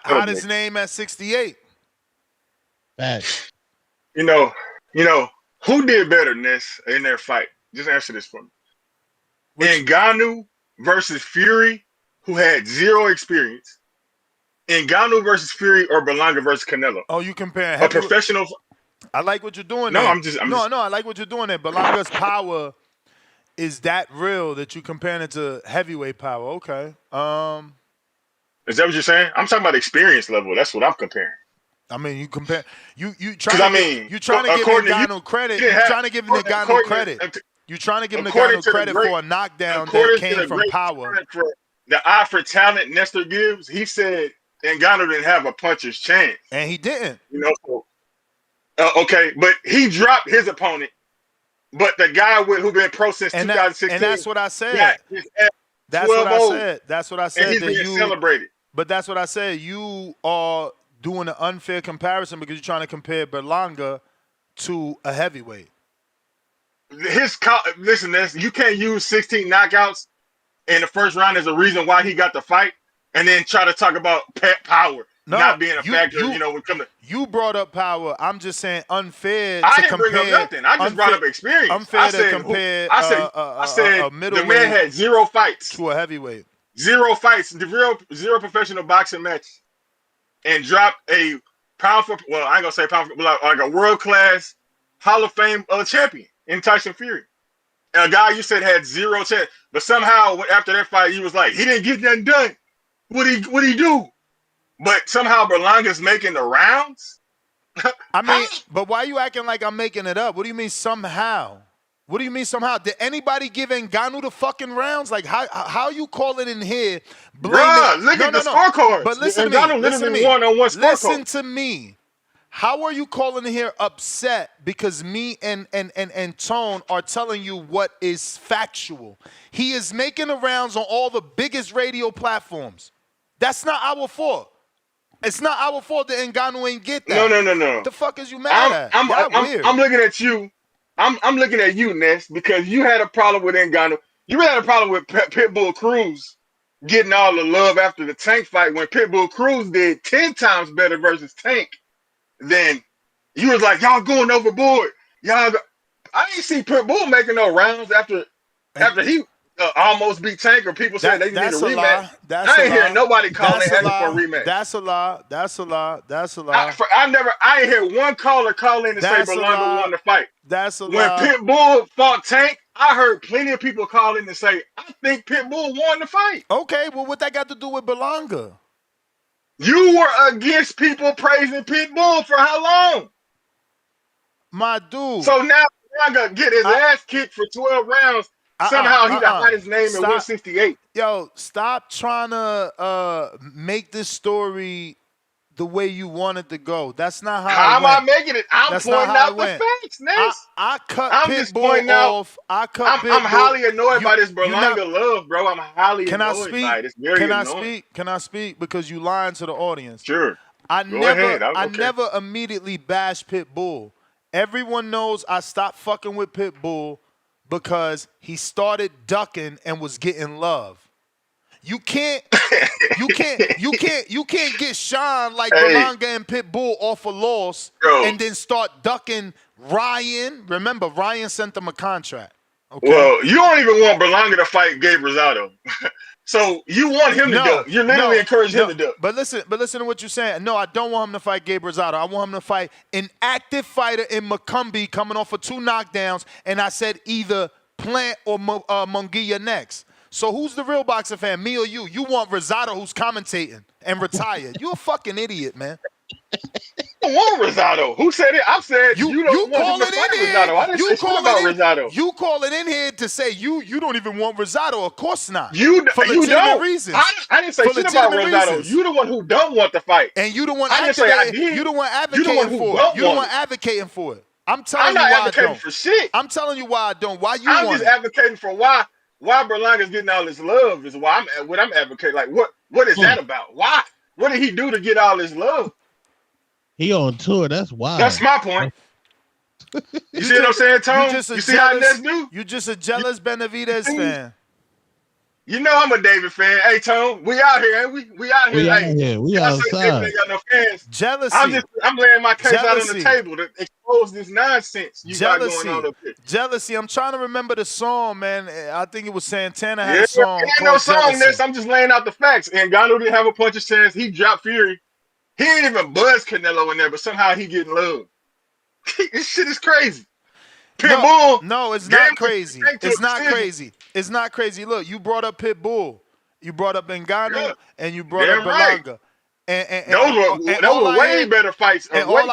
hottest name at 68. Facts. You know, who did better than this in their fight? Just answer this for me. Ngannou versus Fury, who had 0 experience. Ngannou versus Fury or Berlanga versus Canelo. Oh, you comparing a professional. I like what you're doing. No, there. I like what you're doing there. Berlanga's power is that real that you comparing it to heavyweight power. Okay. Is that what you're saying? I'm talking about experience level. That's what I'm comparing. I mean, you compare you trying to give Ngannou credit. You're trying to give Ngannou credit. You're trying to give Ngannou credit for a knockdown that came from power. The eye for talent Nestor gives, he said Ngannou didn't have a puncher's chance, and he didn't. You know, so, okay, but he dropped his opponent. But the guy who been pro since 2016, and that's what I said. That's what I said. That's what I said. And he's being celebrated. But that's what I said. You are doing an unfair comparison because you're trying to compare Berlanga to a heavyweight. Listen, you can't use 16 knockouts in the first round as a reason why he got the fight, and then try to talk about power not being a factor. You brought up power. I'm just saying unfair. I didn't bring up nothing. I just brought up experience. Unfair to compare. I said the man had 0 fights to a heavyweight. 0 fights, zero professional boxing matches, and dropped a powerful. Well, I ain't gonna say powerful, but like a world class Hall of Fame champion in Tyson Fury. And a guy you said had 0 chance, but somehow after that fight, he was like, he didn't get nothing done. What'd he do? But somehow Berlanga's making the rounds. I mean, but why are you acting like I'm making it up? What do you mean somehow? What do you mean somehow? Did anybody give Ngannou the fucking rounds? Like how you calling in here? Bruh, look at the scorecards. But listen to me. Listen to me. How are you calling in here upset because me and Tone are telling you what is factual? He is making the rounds on all the biggest radio platforms. That's not our fault. It's not our fault that Ngannou ain't get that. No. What the fuck is you mad at? I'm looking at you I'm looking at you, Ness, because you had a problem with Ngannou. You had a problem with Pitbull Cruz getting all the love after the Tank fight when Pitbull Cruz did 10 times better versus Tank. Then you was like, y'all going overboard. I didn't see Pitbull making no rounds after he almost beat Tank, or people said they need a rematch. I ain't hear nobody calling asking for a rematch. That's a lie. That's a lie. That's a lie. I ain't hear one caller call in to say Berlanga won the fight. That's a when lie. Pitbull fought Tank, I heard plenty of people call in to say, I think Pitbull won the fight. Okay, well, what that got to do with Berlanga? You were against people praising Pitbull for how long? My dude. So now Berlanga get his ass kicked for 12 rounds. Somehow he the hottest name in 168. Yo, stop trying to make this story the way you want it to go. That's not how am I making it? I'm pointing out the facts, Ness. I cut I'm just pointing off. I'm highly annoyed by this Berlanga love, bro. I'm highly annoyed by it. It's very annoying. Can I speak? Because you lying to the audience. Sure. I never immediately bash Pitbull. Everyone knows I stopped fucking with Pitbull because he started ducking and was getting love. You can't get shine like Berlanga and Pitbull off a loss and then start ducking Ryan. Remember, Ryan sent them a contract. Okay? Well, you don't even want Berlanga to fight Gabe Rosado. So you want him to duck. You literally encourage him to duck. But listen to what you're saying. No, I don't want him to fight Gabe Rosado. I want him to fight an active fighter in Macumbi coming off of 2 knockdowns, and I said either Plant or Munguia next. So who's the real boxing fan, me or you? You want Rosado who's commentating and retired. You a fucking idiot, man. I don't want Rosado. Who said it? I said you don't want him to fight Rosado. I didn't say shit about Rosado. You call it in here to say you don't even want Rosado. Of course not. You don't. Reasons. I didn't say shit about Rosado. You the one who don't want the fight. And you the one You the one advocating for it. You the one advocating for it. I'm telling you why I don't. I'm not advocating for shit. I'm telling you why I don't. Why you want it? I'm just advocating for why Berlanga's getting all this love is why I'm advocating. Like what is that about? Why? What did he do to get all this love? He on tour. That's why. That's my point. You see what I'm saying, Tone? You see how Ness do? You just a jealous Benavidez fan. You know I'm a David fan. Hey, Tone, we out here, ain't we? We out here. We outside. Ain't got no fans. Jealousy. I'm laying my case out on the table to expose this nonsense you got going on up here. Jealousy. I'm trying to remember the song, man. I think it was Santana had a song. Ain't no song, Ness. I'm just laying out the facts. And Ngannou didn't have a punch of chance. He dropped Fury. He ain't even buzzed Canelo in there, but somehow he getting love. This shit is crazy. Pitbull. No, it's not crazy. It's not crazy. It's not crazy. Look, you brought up Pitbull. You brought up Ngannou, and you brought up Berlanga. And those were way better fights. And way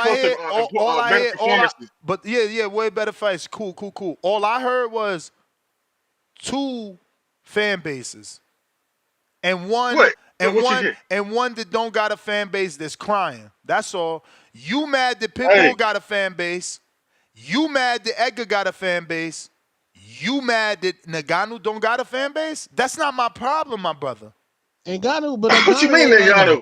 way better fights. Cool. All I heard was 2 fan bases. And one that don't got a fan base that's crying. That's all. You mad that Pitbull got a fan base. You mad that Edgar got a fan base. You mad that Ngannou don't got a fan base? That's not my problem, my brother. Ngannou, but what you mean Ngannou?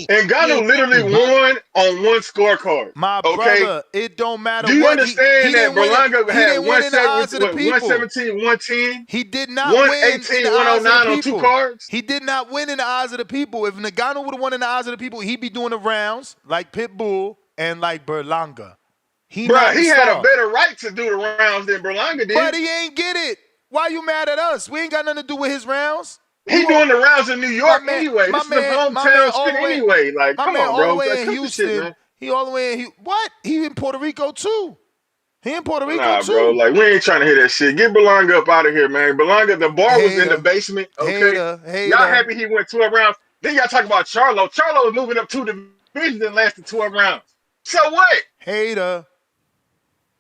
Ngannou literally won on 1 scorecard. My brother, it don't matter. Do you understand that Berlanga had 117, 110? He did not 118, 109 on 2 cards. He did not win in the eyes of the people. If Ngannou would have won in the eyes of the people, he'd be doing the rounds like Pitbull and like Berlanga. He had a better right to do the rounds than Berlanga did. But he ain't get it. Why you mad at us? We ain't got nothing to do with his rounds. He doing the rounds in New York anyway. This is the hometown shit anyway. Like, come on, bro. All the way in Houston. He all the way in What? He in Puerto Rico too. He in Puerto Rico too. Bro. Like, we ain't trying to hear that shit. Get Berlanga up out of here, man. Berlanga, the bar was in the basement. Okay. Y'all happy he went 12 rounds. Then y'all talk about Charlo. Charlo was moving up 2 divisions and lasted 12 rounds. So what? Hater.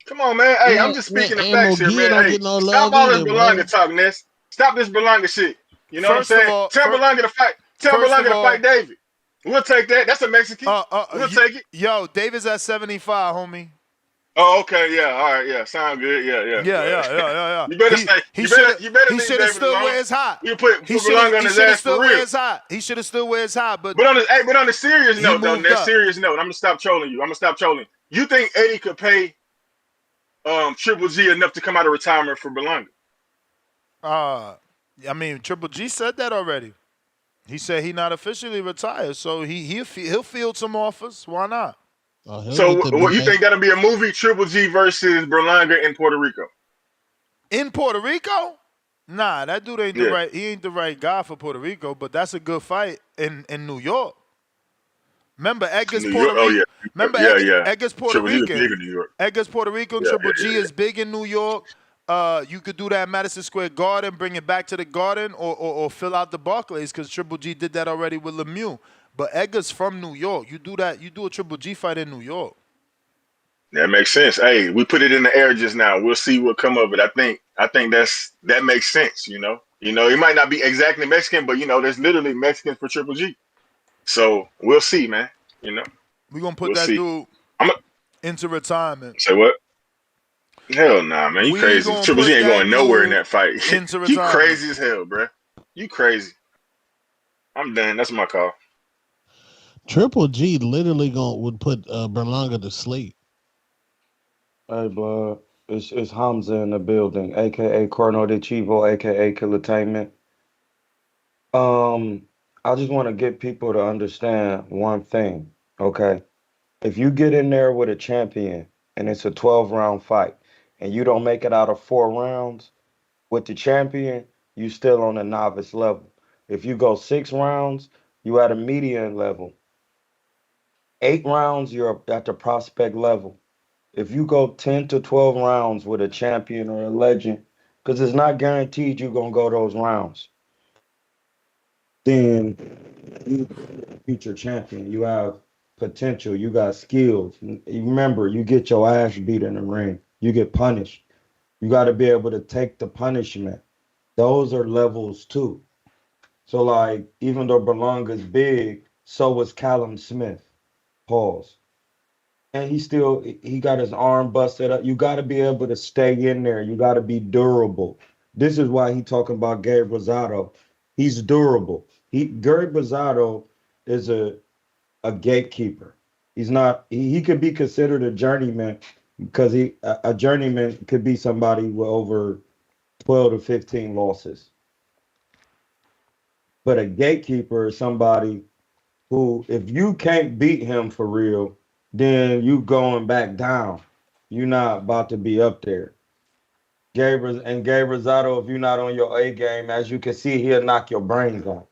Come on, man. Hey, I'm just speaking the facts here, man. Hey, stop all this Berlanga talk, Ness. Stop this Berlanga shit. You know what I'm saying? Tell Berlanga to fight. Tell Berlanga to fight David. We'll take that. That's a Mexican. We'll take it. Yo, David's at 75, homie. Oh, okay, yeah, all right, yeah, sound good, yeah. You better say. He should have stood where it's hot. You put Berlanga on his ass for real. He should have stood where it's hot. But on the serious note, though, that serious note, I'm gonna stop trolling you. You think Eddie could pay Triple G enough to come out of retirement for Berlanga? I mean, Triple G said that already. He said he not officially retired, so he'll field some offers. Why not? So what you think that'll be a movie? Triple G versus Berlanga in Puerto Rico. In Puerto Rico? Nah, that dude ain't he ain't the right guy for Puerto Rico, but that's a good fight in New York. Remember, Edgar's Puerto Rican. Oh, yeah. Remember, Edgar's Puerto Triple G is Rican. big in New York. Edgar's Puerto Rican. Triple G is big in New York. You could do that at Madison Square Garden, bring it back to the Garden, or fill out the Barclays, because Triple G did that already with Lemieux. But Edgar's from New York. You do that. You do a Triple G fight in New York. That makes sense. Hey, we put it in the air just now. We'll see what come of it. I think that makes sense. You know, he might not be exactly Mexican, but there's literally Mexicans for Triple G. So we'll see, man. We're gonna put that dude into retirement. Say what? Hell nah, man. You crazy. Triple G ain't going nowhere in that fight. You crazy as hell, bro. You crazy. I'm done. That's my call. Triple G literally would put Berlanga to sleep. Hey, blood. It's Hamza in the building, aka Corno de Chivo, aka Killertainment. I just want to get people to understand one thing, okay? If you get in there with a champion and it's a 12-round fight and you don't make it out of 4 rounds with the champion, you still on a novice level. If you go 6 rounds, you at a median level. 8 rounds, you're at the prospect level. If you go 10 to 12 rounds with a champion or a legend, because it's not guaranteed you're going to go those rounds, then you future champion. You have potential. You got skills. Remember, you get your ass beat in the ring. You get punished. You got to be able to take the punishment. Those are levels too. So, like, even though Berlanga's big, so was Callum Smith. Pause. And he got his arm busted up. You got to be able to stay in there. You got to be durable. This is why he talking about Gabe Rosado. He's durable. Gabe Rosado is a gatekeeper. He's not. He could be considered a journeyman because a journeyman could be somebody with over 12 to 15 losses. But a gatekeeper is somebody who, if you can't beat him for real, then you going back down. You're not about to be up there. Gabe Rosado, if you're not on your A game, as you can see, he'll knock your brains out.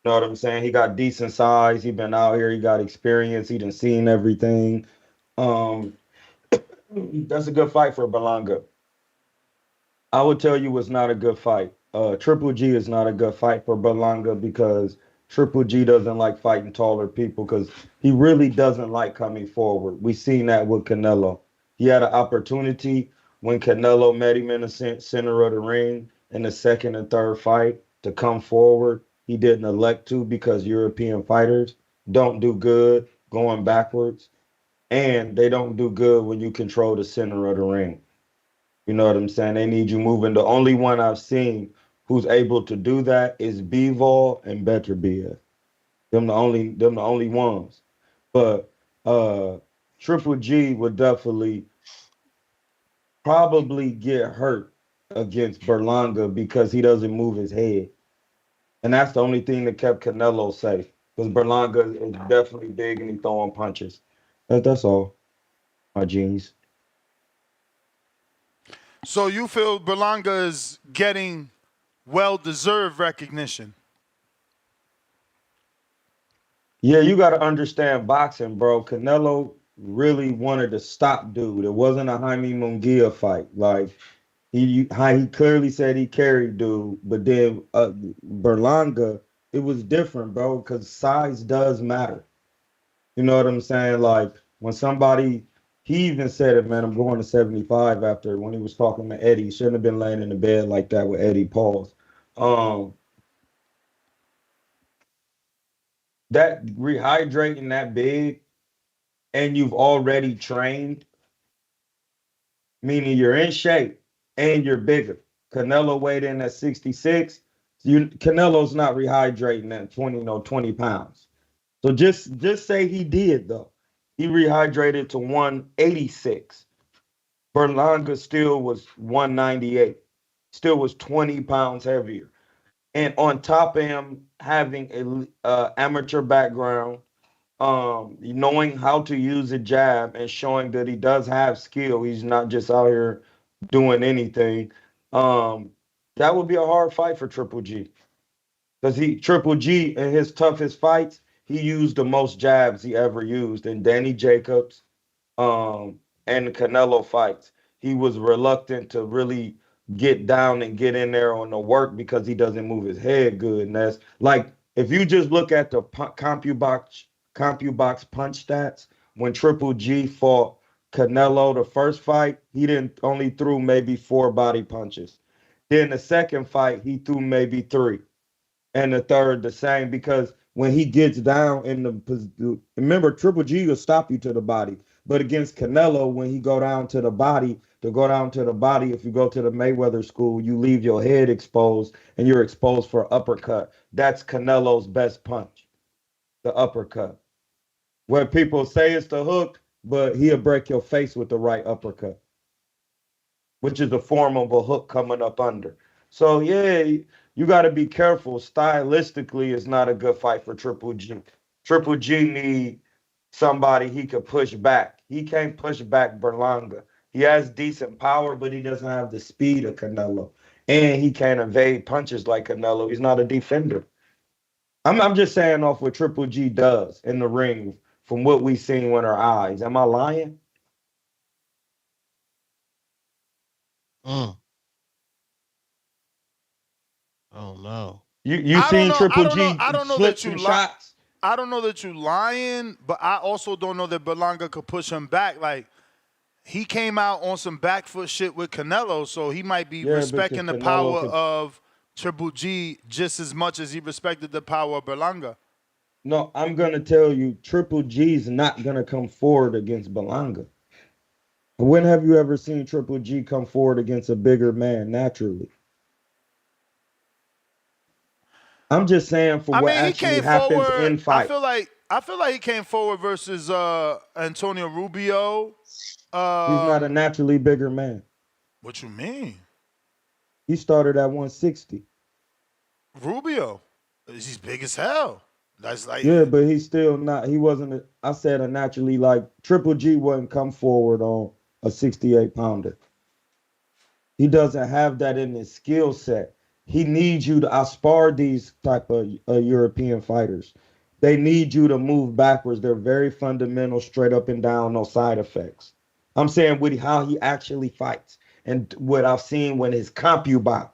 You know what I'm saying? He got decent size. He been out here. He got experience. He done seen everything. That's a good fight for Berlanga. I would tell you it's not a good fight. Triple G is not a good fight for Berlanga because Triple G doesn't like fighting taller people because he really doesn't like coming forward. We seen that with Canelo. He had an opportunity when Canelo met him in the center of the ring in the second and third fight to come forward. He didn't elect to because European fighters don't do good going backwards, and they don't do good when you control the center of the ring. You know what I'm saying? They need you moving. The only one I've seen who's able to do that is Bivol and Beterbiev. Them the only ones. But Triple G would definitely probably get hurt against Berlanga because he doesn't move his head. And that's the only thing that kept Canelo safe. Because Berlanga is definitely big and he's throwing punches. That's all. My genius. So you feel Berlanga is getting well-deserved recognition? Yeah, you got to understand boxing, bro. Canelo really wanted to stop dude. It wasn't a Jaime Munguia fight. Like, he clearly said he carried dude, but then Berlanga, it was different, bro, because size does matter. You know what I'm saying? Like, when somebody, he even said it, man, I'm going to 75 after when he was talking to Eddie. He shouldn't have been laying in the bed like that with Eddie. Pause. That rehydrating that big and you've already trained, meaning you're in shape and you're bigger. Canelo weighed in at 66. Canelo's not rehydrating at 20 pounds. So just say he did, though. He rehydrated to 186. Berlanga still was 198, still was 20 pounds heavier. And on top of him having a amateur background, knowing how to use a jab and showing that he does have skill, he's not just out here doing anything. That would be a hard fight for Triple G. Because Triple G in his toughest fights, he used the most jabs he ever used. In Danny Jacobs, and the Canelo fights, he was reluctant to really get down and get in there on the work because he doesn't move his head good. And that's like if you just look at the CompuBox punch stats, when Triple G fought Canelo the first fight, he didn't only threw maybe 4 body punches. Then the second fight, he threw maybe 3. And the third the same, because when he gets down in the, remember, Triple G will stop you to the body, but against Canelo, when he go down to the body, if you go to the Mayweather school, you leave your head exposed and you're exposed for uppercut. That's Canelo's best punch, the uppercut. Where people say it's the hook, but he'll break your face with the right uppercut, which is a form of a hook coming up under. So yeah, you got to be careful. Stylistically, it's not a good fight for Triple G. Triple G need somebody he could push back. He can't push back Berlanga. He has decent power, but he doesn't have the speed of Canelo. And he can't evade punches like Canelo. He's not a defender. I'm just saying off what Triple G does in the ring from what we've seen with our eyes. Am I lying? Oh no. You seen Triple G slip some shots? I don't know that you lying, but I also don't know that Berlanga could push him back. Like, he came out on some back foot shit with Canelo, so he might be respecting the power of Triple G just as much as he respected the power of Berlanga. No, I'm going to tell you, Triple G's not going to come forward against Berlanga. When have you ever seen Triple G come forward against a bigger man naturally? I'm just saying for what actually happens in fight. I feel like he came forward versus Antonio Rubio. He's not a naturally bigger man. What you mean? He started at 160. Rubio, he's big as hell. That's like, yeah, but he's still not. He wasn't. I said a naturally, like Triple G wouldn't come forward on a 68 pounder. He doesn't have that in his skill set. He needs you to outspar these type of European fighters. They need you to move backwards. They're very fundamental, straight up and down, no side effects. I'm saying with how he actually fights and what I've seen when his CompuBox.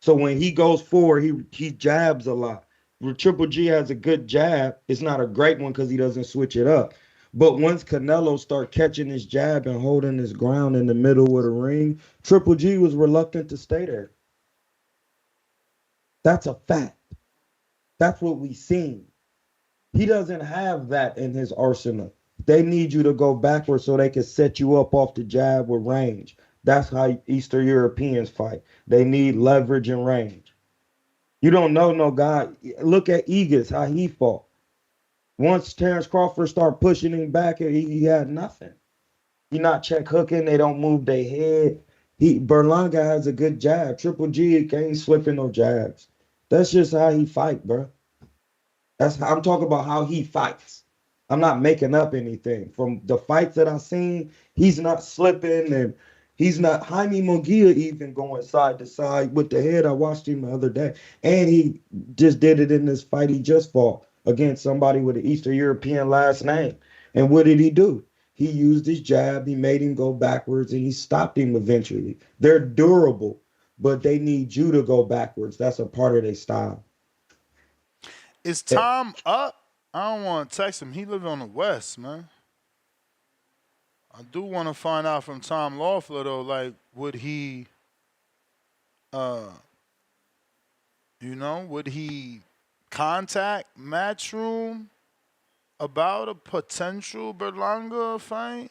So when he goes forward, he jabs a lot. Triple G has a good jab. It's not a great one because he doesn't switch it up. But once Canelo start catching his jab and holding his ground in the middle of the ring, Triple G was reluctant to stay there. That's a fact. That's what we seen. He doesn't have that in his arsenal. They need you to go backwards so they can set you up off the jab with range. That's how Eastern Europeans fight. They need leverage and range. You don't know no guy. Look at Egas, how he fought. Once Terrence Crawford started pushing him back, he had nothing. He not check hooking. They don't move their head. Berlanga has a good jab. Triple G ain't slipping no jabs. That's just how he fight, bro. I'm talking about how he fights. I'm not making up anything. From the fights that I've seen, he's not slipping, and he's not Jaime Munguia even going side to side with the head. I watched him the other day, and he just did it in this fight he just fought against somebody with an Eastern European last name. And what did he do? He used his jab. He made him go backwards, and he stopped him eventually. They're durable, but they need you to go backwards. That's a part of their style. Is Tom up? I don't want to text him. He live on the West, man. I do want to find out from Tom Loeffler, though, like, would he, would he contact Matchroom about a potential Berlanga fight?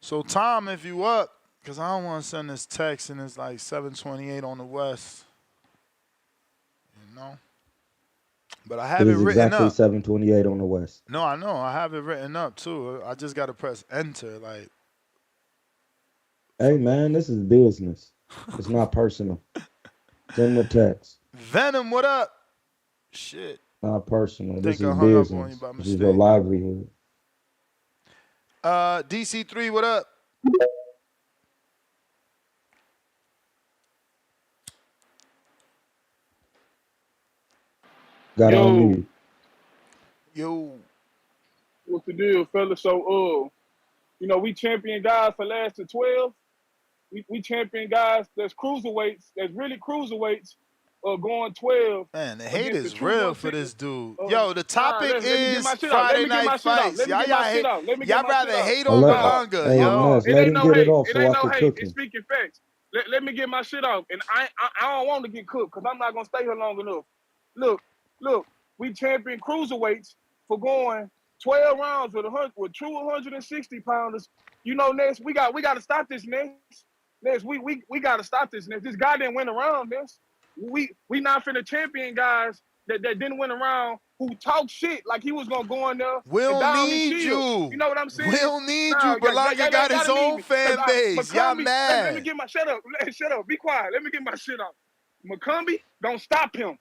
So, Tom, if you up, because I don't want to send this text and it's like 7:28 on the West. You know? But I It have it is written exactly up. 7:28 on the West. No, I know. I have it written up too. I just gotta press enter. Like, Hey man, this is business. It's not personal. Send the text. Venom, what up? Shit. Not personal. This Think I is hung up on you business. by This is your mistake. livelihood. DC3, what up? Got on Yo, mute. Yo. what's the deal, fella? So, we champion guys for last to 12. We champion guys that's cruiserweights, that's really cruiserweights, going 12 Man, the hate against the is true real for 160. this dude. Yo, the topic Let me get is my shit out. Let Friday me get night my shit out. fights. Let me Y'all, get y'all my hate. shit out. Let me get Y'all my shit rather out. hate Oh, on let, Berlanga, hey, yo. Ness, It let ain't him no get it hate. off It so ain't I no could hate. cook It's him. speaking facts. Let me get my shit out. And I don't want to get cooked because I'm not gonna stay here long enough. Look, we champion cruiserweights for going 12 rounds with true 160 pounders. Ness, we got to stop this, Ness. Ness, we got to stop this, Ness. This guy didn't win around, Ness. We not finna champion guys that didn't win around who talk shit like he was gonna go in there We and don't die on his need shield. you. You know what I'm We saying? don't need Nah, you. Berlanga y'all ain't got his gotta need own me. Cause fan base. Y'all McCombie, let me mad. get my shut up. Shut up. Be quiet. Let me get my shit out. McCombie, don't stop him.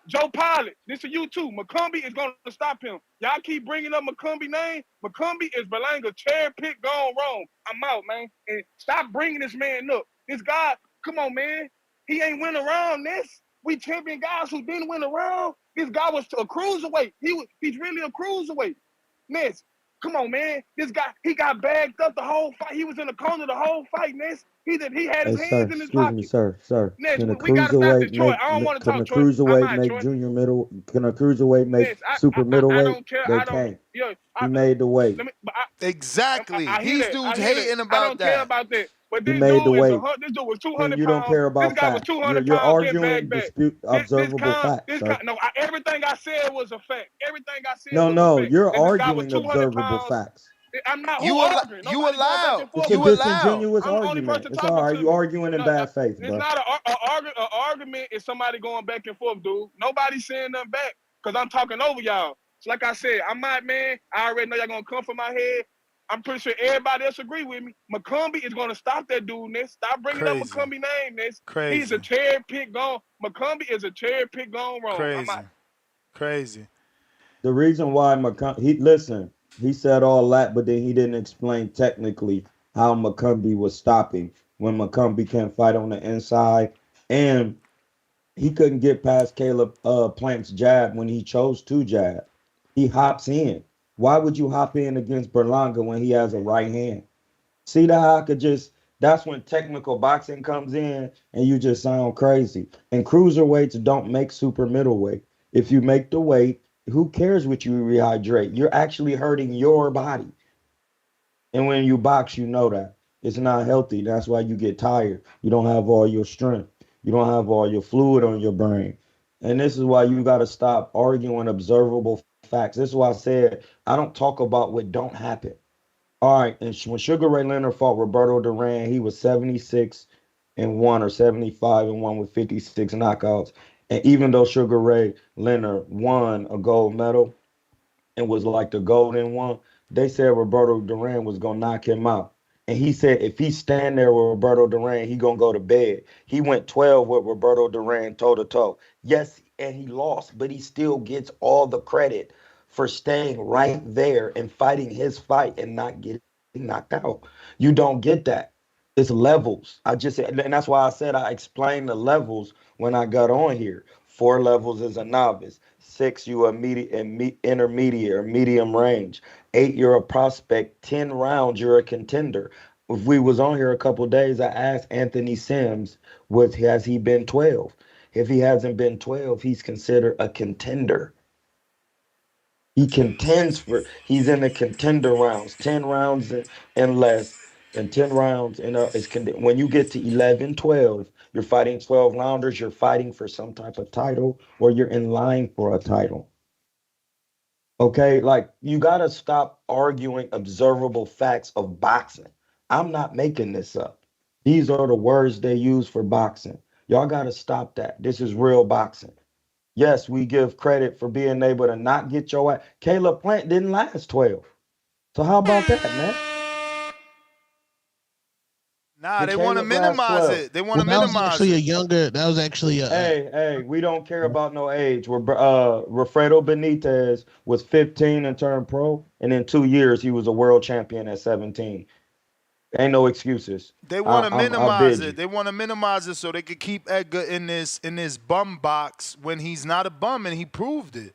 Joe Pilot, this is you too. McCombie is going to stop him. Y'all keep bringing up McCombie name. McCombie is Berlanga cherry pick gone wrong. I'm out, man. And stop bringing this man up. This guy, come on, man. He ain't win around this. We champion guys who didn't win around. This guy was a cruiserweight. He's really a cruiserweight. Ness, come on, man. This guy, he got bagged up the whole fight. He was in the corner the whole fight, Ness. He had Hey, his sir, hands in his excuse me, pocket. sir. Ness, Can a we got to stop this. cruiserweight Troy, I don't want to can a talk, Troy. I'm cruiserweight out, make Troy. junior middle? Can a cruiserweight make Ness, super I middleweight? don't care. They I don't. can't. Yo, He made the weight. let me. But Exactly. I hear These that. I dudes hear that. hating I about don't care that. about that. But He this made the dude weight. this dude was And 200 you don't pounds. care This about guy was facts. 200 You're pounds getting arguing back. dispute observable facts, sir. Everything I said was a fact. Everything I said was a No, fact. you're That this guy was arguing 200 observable pounds. facts. I'm not. Who You arguing? you Nobody going back allowed. and It's forth a You with me. allowed. disingenuous I'm the only argument. person It's all talking right. to You me. arguing in No, bad faith, it's bro. not an argument. Is somebody going back and forth, dude. Nobody's saying nothing back because I'm talking over y'all. So like I said, I'm not, man. I already know y'all gonna come for my head. I'm pretty sure everybody else agree with me. McCombie is gonna stop that dude, Ness. Stop bringing up Crazy. McCombie name, Ness. He's a Crazy. cherry pick gone. McCombie is a cherry pick gone wrong. I'm Crazy. out. Crazy. The reason why he said all that, but then he didn't explain technically how McCombie was stopping when McCombie can't fight on the inside, and he couldn't get past Caleb Plant's jab when he chose to jab. He hops in. Why would you hop in against Berlanga when he has a right hand? See that I could just that's when technical boxing comes in and you just sound crazy. And cruiserweights don't make super middleweight. If you make the weight, who cares what you rehydrate? You're actually hurting your body. And when you box, you know that. It's not healthy. That's why you get tired. You don't have all your strength. You don't have all your fluid on your brain. And this is why you got to stop arguing observable facts. This is why I said I don't talk about what don't happen. All right, and when Sugar Ray Leonard fought Roberto Duran, he was 76 and 1 or 75 and 1 with 56 knockouts. And even though Sugar Ray Leonard won a gold medal and was like the golden one, they said Roberto Duran was gonna knock him out. And he said if he stand there with Roberto Duran, he gonna go to bed. He went 12 with Roberto Duran toe to toe. Yes, and he lost, but he still gets all the credit for staying right there and fighting his fight and not getting knocked out. You don't get that. It's levels. And that's why I said I explained the levels when I got on here. 4 levels is a novice. 6, you a intermediate or medium range. 8, you're a prospect. 10 rounds, you're a contender. If we was on here a couple days, I asked Anthony Sims, has he been 12? If he hasn't been 12, he's considered a contender. He contends he's in the contender rounds, 10 rounds and less, and 10 rounds when you get to 11, 12, you're fighting 12 rounders, you're fighting for some type of title or you're in line for a title. Okay, like you got to stop arguing observable facts of boxing. I'm not making this up. These are the words they use for boxing. Y'all got to stop that. This is real boxing. Yes, we give credit for being able to not get your ass. Caleb Plant didn't last 12. So how about that, man? Nah, Did they want to Caleb last minimize 12? it. They want to That was minimize actually it. a younger. That was actually a. Hey, we don't care about no age. Wilfredo Benitez was 15 and turned pro, and in 2 years he was a world champion at 17. Ain't no excuses. They want to I minimize bid it. you. They want to minimize it so they could keep Edgar in this bum box when he's not a bum, and he proved it.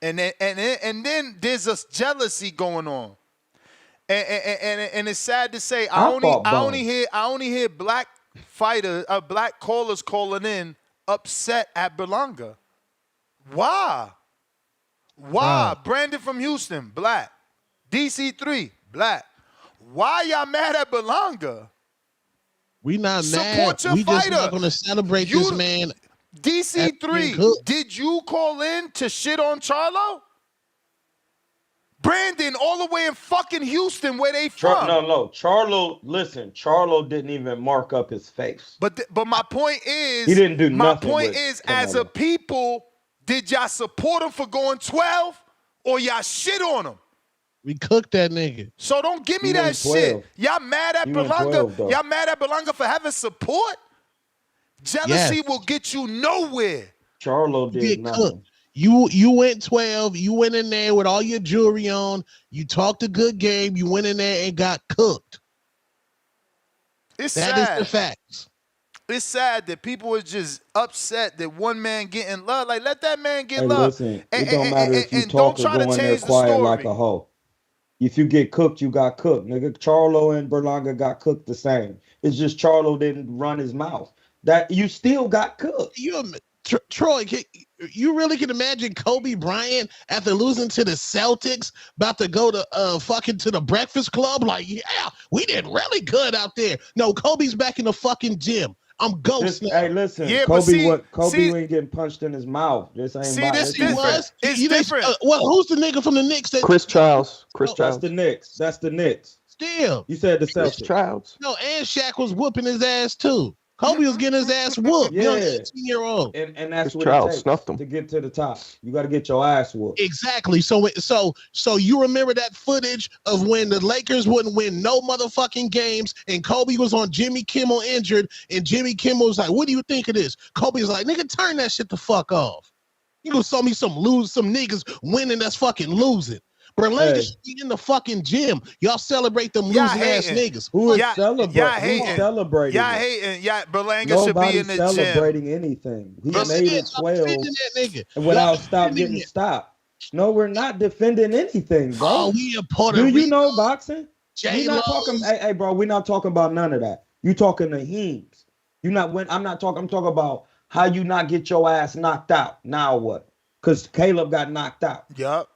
And then there's a jealousy going on. And it's sad to say, I only hear black fighters, black callers calling in upset at Berlanga. Why? Brandon from Houston, black. DC3, black. Why y'all mad at Berlanga? We not Support mad. your We fighter. just not gonna celebrate this man. DC3, did you call in to shit on Charlo? Brandon, all the way in fucking Houston, where they from? No. Charlo didn't even mark up his face. But my point is, He didn't do my nothing point with is, as a people, did y'all support him for going 12, or y'all shit on him? We cooked that nigga. So don't give me He that went shit. 12. Y'all mad at He went Berlanga? 12 though. Y'all mad at Berlanga for having support? Jealousy will get you nowhere. Charlo did nothing. Cooked. You went 12. You went in there with all your jewelry on. You talked a good game. You went in there and got cooked. It's That sad. is the facts. It's sad that people are just upset that one man getting love. Like, let that man get Hey, love. listen, it don't matter if you talk or don't try go to in there change the quiet story. like a hoe. If you get cooked, you got cooked. Nigga, Charlo and Berlanga got cooked the same. It's just Charlo didn't run his mouth. That you still got cooked. Troy, you really can imagine Kobe Bryant after losing to the Celtics about to go to fucking to the Breakfast Club? Like, yeah, we did really good out there. No, Kobe's back in the fucking gym. I'm ghost now. Hey, listen, Yeah, Kobe but ain't getting punched in his mouth. This ain't See, about this this. different. It's different. Well, who's the nigga from the Knicks? Chris Childs. That's the Knicks. That's the Knicks. Still. You said the Chris Celtics. Childs. No, and Shaq was whooping his ass too. Kobe was getting his ass whooped. Yeah. Young 18-year-old. And that's Chris what Childs it takes snuffed him. to get to the top. You got to get your ass whooped. Exactly. So you remember that footage of when the Lakers wouldn't win no motherfucking games and Kobe was on Jimmy Kimmel injured and Jimmy Kimmel was like, "What do you think of this?" Kobe was like, "Nigga, turn that shit the fuck off. You gonna show me some niggas winning that's fucking losing." Berlanga should be in the fucking gym. Y'all celebrate them losing ass niggas. Who is celebrating? Who's celebrating? Y'all hating. Berlanga should Nobody's be in the gym. celebrating anything. He made it 12 that nigga. and without getting stopped. No, we're not defending anything, bro. Oh, we in Puerto Do Rico. you know boxing? J-Lo. We're not talking. Hey, bro, we're not talking about none of that. You talking to Heems. I'm talking about how you not get your ass knocked out. Now what? Because Caleb got knocked out. Yup.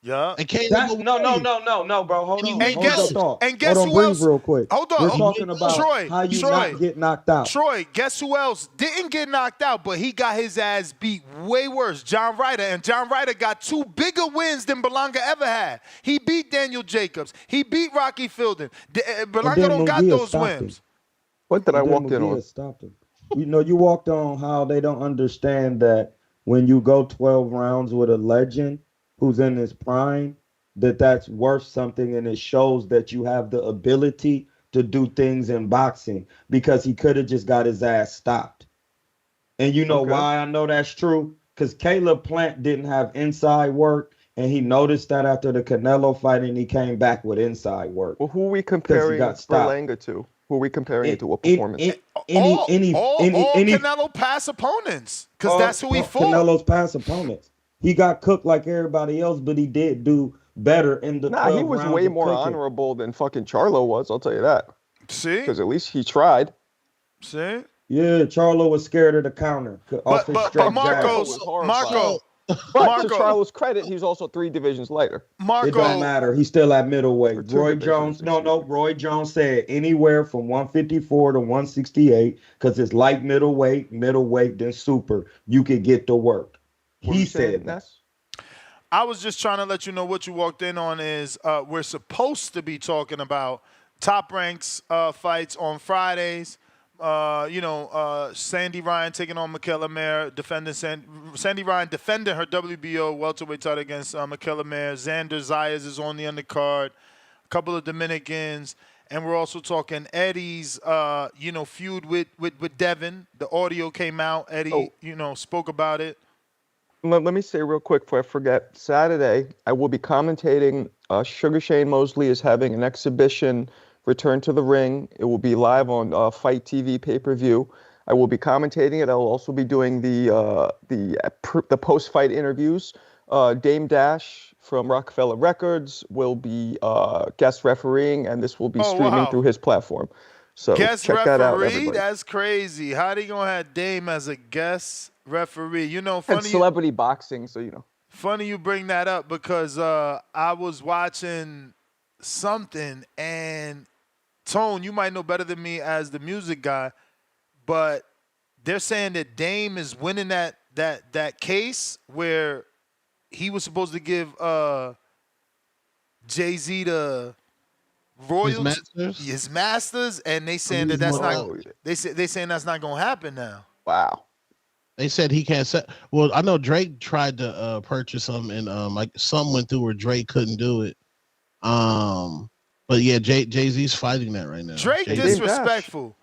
And Caleb No, bro. Hold on. And guess Hold on, who breathe else? real quick. Hold on. We're talking about how you not get knocked out. Troy, guess who else didn't get knocked out, but he got his ass beat way worse? John Ryder. And John Ryder got 2 bigger wins than Berlanga ever had. He beat Daniel Jacobs. He beat Rocky Fielding. Berlanga don't got those wins. What did I walk in on? Stopped him. You walked on how they don't understand that when you go 12 rounds with a legend who's in his prime, that's worth something, and it shows that you have the ability to do things in boxing, because he could have just got his ass stopped. And you know why I know that's true? Because Caleb Plant didn't have inside work, and he noticed that after the Canelo fight, and he came back with inside work. Well, who are we comparing Berlanga to? Who are we comparing it to? What performance? All Canelo pass opponents, because that's who he fought. Canelo's pass opponents. He got cooked like everybody else, but he did do better in the 12 he was rounds way of more cooking. honorable than fucking Charlo was. I'll tell you that. See? Because at least he tried. See? Yeah, Charlo was scared of the counter. But Marco, But to Charlo's credit, he's also 3 divisions lighter. It don't matter. He's still at middleweight. Roy Jones said anywhere from 154 to 168, because it's light middleweight, then super. You could get to work. He said that. I was just trying to let you know what you walked in on is we're supposed to be talking about Top Ranks fights on Fridays. Sandy Ryan taking on Mikaela Mayer, Sandy Ryan defending her WBO welterweight title against Mikaela Mayer. Xander Zayas is on the undercard. A couple of Dominicans. And we're also talking Eddie's, feud with Devin. The audio came out. Eddie, spoke about it. Let me say real quick before I forget. Saturday, I will be commentating. Sugar Shane Mosley is having an exhibition, Return to the Ring. It will be live on Fight TV pay-per-view. I will be commentating it. I will also be doing the post-fight interviews. Dame Dash from Rockefeller Records will be guest refereeing, and this will be streaming through his platform. So guest check referee? that out, everybody. That's crazy. How they gonna have Dame as a guest referee? Funny. And celebrity boxing, so Funny you bring that up because I was watching something, and Tone, you might know better than me as the music guy, but they're saying that Dame is winning that case where he was supposed to give Jay-Z the royalties, his masters, and they saying that's not. They saying that's not gonna happen now. Wow. They said he can't set. Well, I know Drake tried to purchase them, and some went through where Drake couldn't do it. But yeah, Jay-Z's fighting that right now. Drake disrespectful.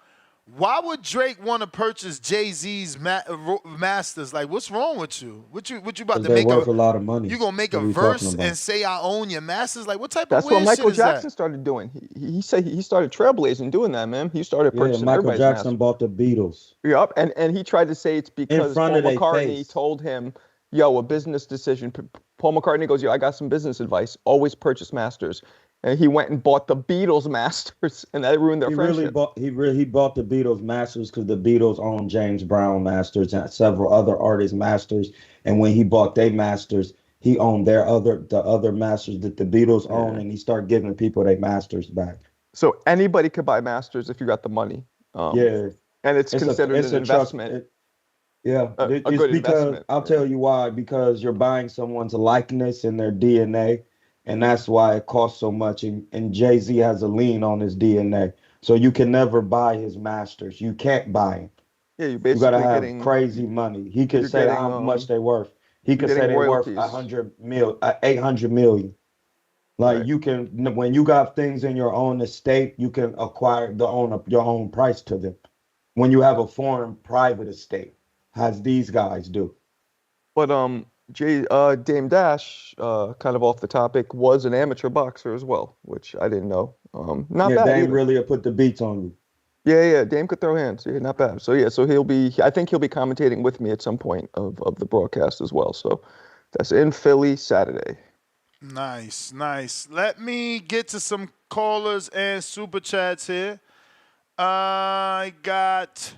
Why would Drake want to purchase Jay-Z's masters? Like, what's wrong with you? What you about to make worth a lot of money? You gonna make a verse and say I own your masters? Like, what type That's of weird what Michael shit is Jackson that? started doing. He said he started trailblazing doing that, man. He started purchasing Michael everybody's Jackson masters. bought the Beatles. Yep, and he tried to say it's because front Paul of their McCartney face. told him, "Yo, a business decision." Paul McCartney goes, "Yo, I got some business advice. Always purchase masters." And he went and bought the Beatles masters, and that ruined their friendship. He bought the Beatles masters because the Beatles owned James Brown masters and several other artists masters. And when he bought their masters, he owned the other masters that the Beatles owned, and he started giving people their masters back. So anybody could buy masters if you got the money. And it's considered an investment. It's a good because investment. I'll tell you why. Because you're buying someone's likeness and their DNA. And that's why it costs so much. And Jay-Z has a lien on his DNA. So you can never buy his masters. You can't buy them. Yeah, you basically got to have crazy money. He could say how much they're worth. He could say they're worth 800 million. Like you can, when you got things in your own estate, you can acquire your own price to them. When you have a foreign private estate, as these guys do. But Dame Dash, kind of off the topic, was an amateur boxer as well, which I didn't know. Not bad. Dame either. really put the beats on you. Yeah, Dame could throw hands. Yeah, not bad. So I think he'll be commentating with me at some point of the broadcast as well. So that's in Philly Saturday. Nice. Let me get to some callers and super chats here. I got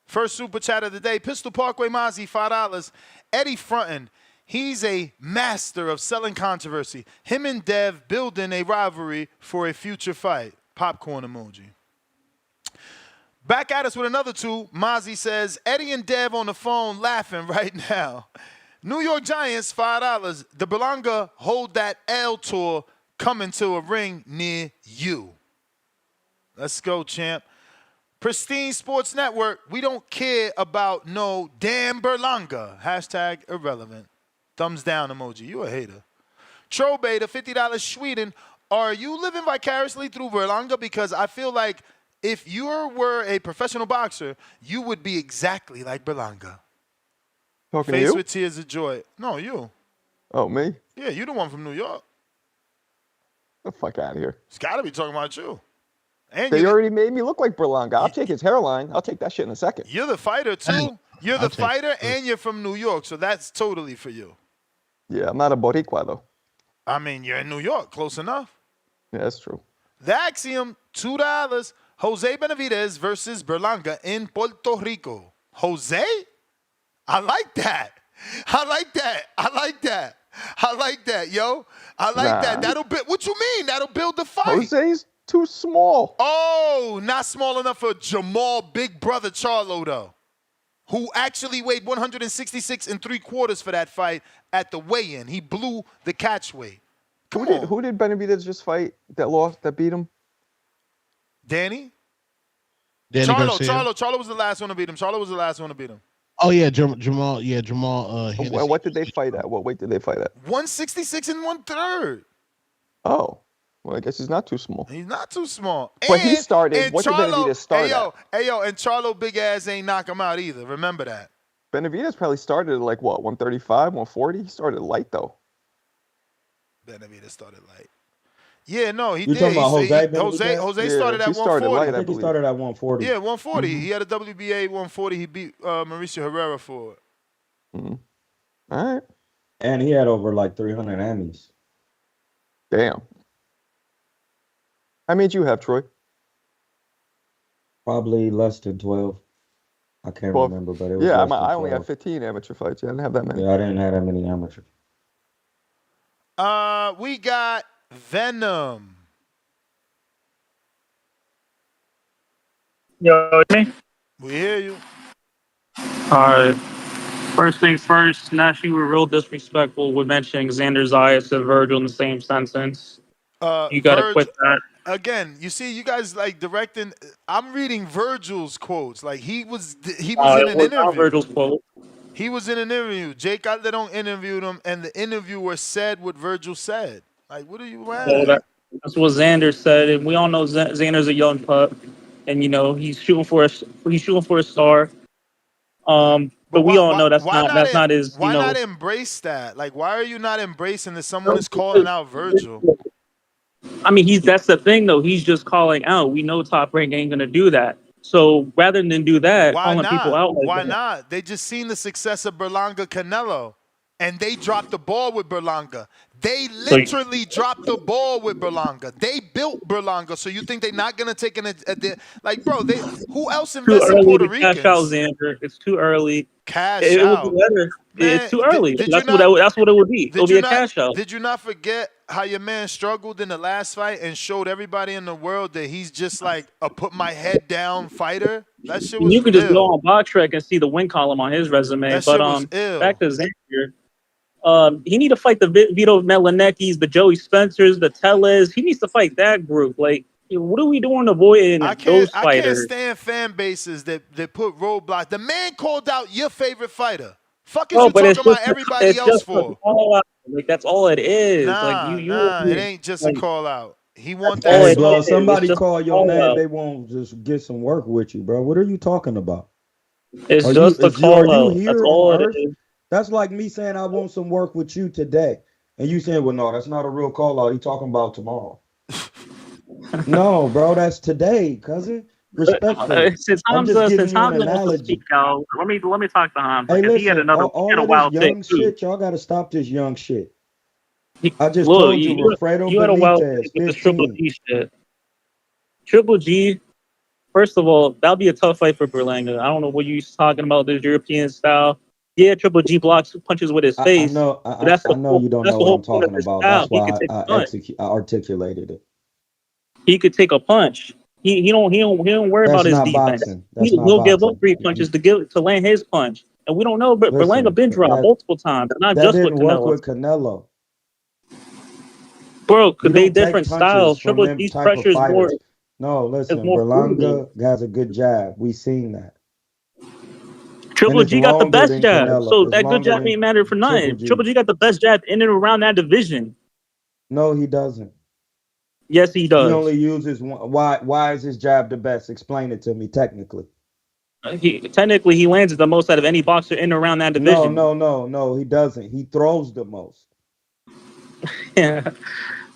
first super chat of the day. Pistol Parkway Mozzie, $5. Eddie Frontin. He's a master of selling controversy. Him and Dev building a rivalry for a future fight. Popcorn emoji. Back at us with another two. Mozzie says, Eddie and Dev on the phone laughing right now. New York Giants, $5. The Berlanga Hold That L tour coming to a ring near you. Let's go, champ. Pristine Sports Network, we don't care about no damn Berlanga. Hashtag irrelevant. Thumbs down emoji. You a hater. Trobeta, $50 Sweden. Are you living vicariously through Berlanga? Because I feel like if you were a professional boxer, you would be exactly like Berlanga. Talking Face to you? with tears of joy. No, you. Oh, me? Yeah, you the one from New York. Get the fuck out of here. It's got to be talking about you. And They already made me look like Berlanga. I'll take his hairline. I'll take that shit in a second. You're the fighter, too. You're the fighter, and you're from New York, so that's totally for you. Yeah, I'm not a Boricua, though. I mean, you're in New York. Close enough. Yeah, that's true. The Axiom, $2. Jose Benavidez versus Berlanga in Puerto Rico. Jose? I like that. I like that, yo. I like that. That'll build. What you mean? That'll build the fight. Jose's too small. Oh, not small enough for Jamal Big Brother Charlo, though, who actually weighed 166 3/4 for that fight at the weigh-in. He blew the catch weight. Who did Benavidez just fight that beat him? Danny? Charlo was the last one to beat him. Oh yeah, Jamal. Yeah, Jamal. What did they fight at? What weight did they fight at? 166 and 1/3. Oh, well, I guess he's not too small. He's not too small. But he started. What did Benavidez start at? Hey yo, and Charlo big ass ain't knock him out either. Remember that. Benavidez probably started at like what, 135, 140? He started light though. Benavidez started light. Yeah, no, he You did. talking about Jose started at 140. Light, I think he started at 140. Yeah, 140. Mm-hmm. He had a WBA 140. He beat Mauricio Herrera for it. Mm-hmm. All right. And he had over like 300 Emmys. Damn. How many did you have, Troy? Probably less than 12. I can't remember, but it was I only had 15 amateur fights. Yeah, I didn't have that many. Yeah, I didn't have that many amateur. We got Venom. Yo, me? We hear you. Alright. First things first, Nash, you were real disrespectful with mentioning Xander Zayas and Virgil in the same sentence. You gotta quit that. Again, you see, you guys like directing. I'm reading Virgil's quotes. Like he was in an interview. Virgil's quote. He was in an interview. Jake Calderon interviewed him, and the interviewer said what Virgil said. Like, what are you mad at? That's what Xander said, and we all know Xander's a young pup, and you know he's shooting for a star. But we all know that's not his. Why not embrace that? Like, why are you not embracing that someone is calling out Virgil? I mean, that's the thing though. He's just calling out. We know Top Rank ain't gonna do that. So rather than do that, calling people out. Why not? They just seen the success of Berlanga Canelo, and they dropped the ball with Berlanga. They literally dropped the ball with Berlanga. They built Berlanga. So you think they're not gonna take like, bro? Who else invests in Puerto Ricans? Cash out, Xander. It's too early. Cash out. Would be better. Man, it's too early. That's what it would be. It'll be a cash out. Did you not forget how your man struggled in the last fight and showed everybody in the world that he's just like a put my head down fighter? That shit was. You can just go on BoxRec and see the win column on his resume. That shit was ill. Back to Xander. He need to fight the Vito Melaneckis, the Joey Spencers, the Tellez. He needs to fight that group. Like, what are we doing avoiding those fighters? I can't stand fan bases that put roadblocks. The man called out your favorite fighter. Fuck is you talking about everybody else for? Like, that's all it is. Nah, it ain't just a call out. He wants that. Hey, bro, somebody call your name. They won't just get some work with you, bro. What are you talking about? It's just a call out. That's all it is. That's like me saying I want some work with you today, and you saying, "Well, no, that's not a real call out. He talking about tomorrow." No, bro, that's today, cousin. Respectfully. Since Hamza wants to speak out, let me talk to Hamza. Hey, listen, he had a wild young take shit. Y'all got to stop this young shit. I just told you, Wilfredo you had a wild Benitez, take with this Triple G shit. Triple G. First of all, that'll be a tough fight for Berlanga. I don't know what you're talking about, this European style. Yeah, Triple G blocks punches with his face. I know you don't know what I'm talking about. That's why I articulated it. He could take a punch. He don't worry about his defense. He'll give up 3 punches to land his punch. And we don't know, but Berlanga been dropped multiple times. Not that just didn't with Canelo. work with Canelo. Bro, could they different styles? Triple G's pressure is more. No, listen, Berlanga has a good jab. We seen that. Triple G got the best jab, so that good jab ain't matter for nothing. Triple G got the best jab in and around that division. No, he doesn't. Yes, he does. He only uses one. Why is his jab the best? Explain it to me technically. Technically, he lands the most out of any boxer in and around that division. No, he doesn't. He throws the most. Yeah.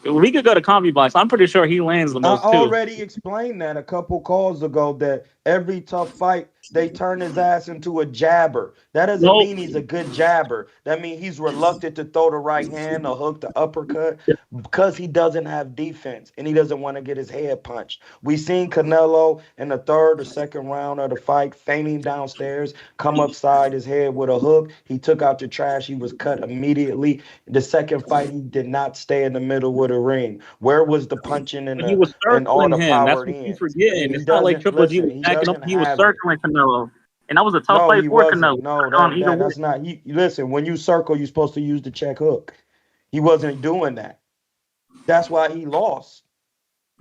We could go to Combi Box. I'm pretty sure he lands the most, I already explained that a couple calls ago, that every tough fight, they turn his ass into a jabber. That doesn't mean he's a good jabber. That means he's reluctant to throw the right hand or hook the uppercut because he doesn't have defense and he doesn't want to get his head punched. We seen Canelo in the third or second round of the fight feigning downstairs, come upside his head with a hook. He took out the trash. He was cut immediately. The second fight, he did not stay in the middle with a ring. Where was the punching and he was circling all the him. power? That's what you forgetting. It's not like Triple G was backing up. He was circling Canelo. And that was a tough fight for Canelo. No, that's not. Listen, when you circle, you're supposed to use the check hook. He wasn't doing that. That's why he lost.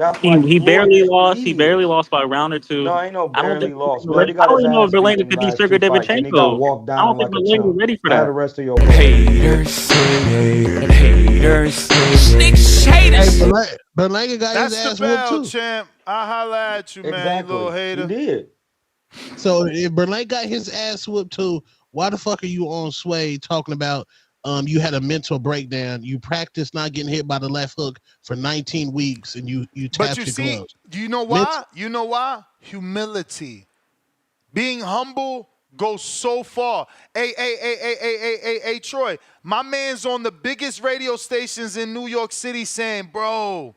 That's He like he 4 barely lost. He years. barely lost by a round or two. No, ain't no I don't barely think lost. Berlanga Bloody ready. I got don't his even know if ass beat Berlanga in the could beat last 2 Sugar David fights, and he got Chancellor. walked I don't down think like a Berlanga chump. ready for How that. the rest of your co-hosts? Haters. Hey, Berlanga got That's his the ass whooped bell, too. champ. I holla at you, man, you little Exactly. He hater. did. So if Berlanga got his ass whooped too, why the fuck are you on Sway talking about you had a mental breakdown? You practiced not getting hit by the left hook for 19 weeks and you But tapped you your see, gloves. do you know why? You know why? Humility. Being humble goes so far. Hey, Troy, my man's on the biggest radio stations in New York City saying, bro,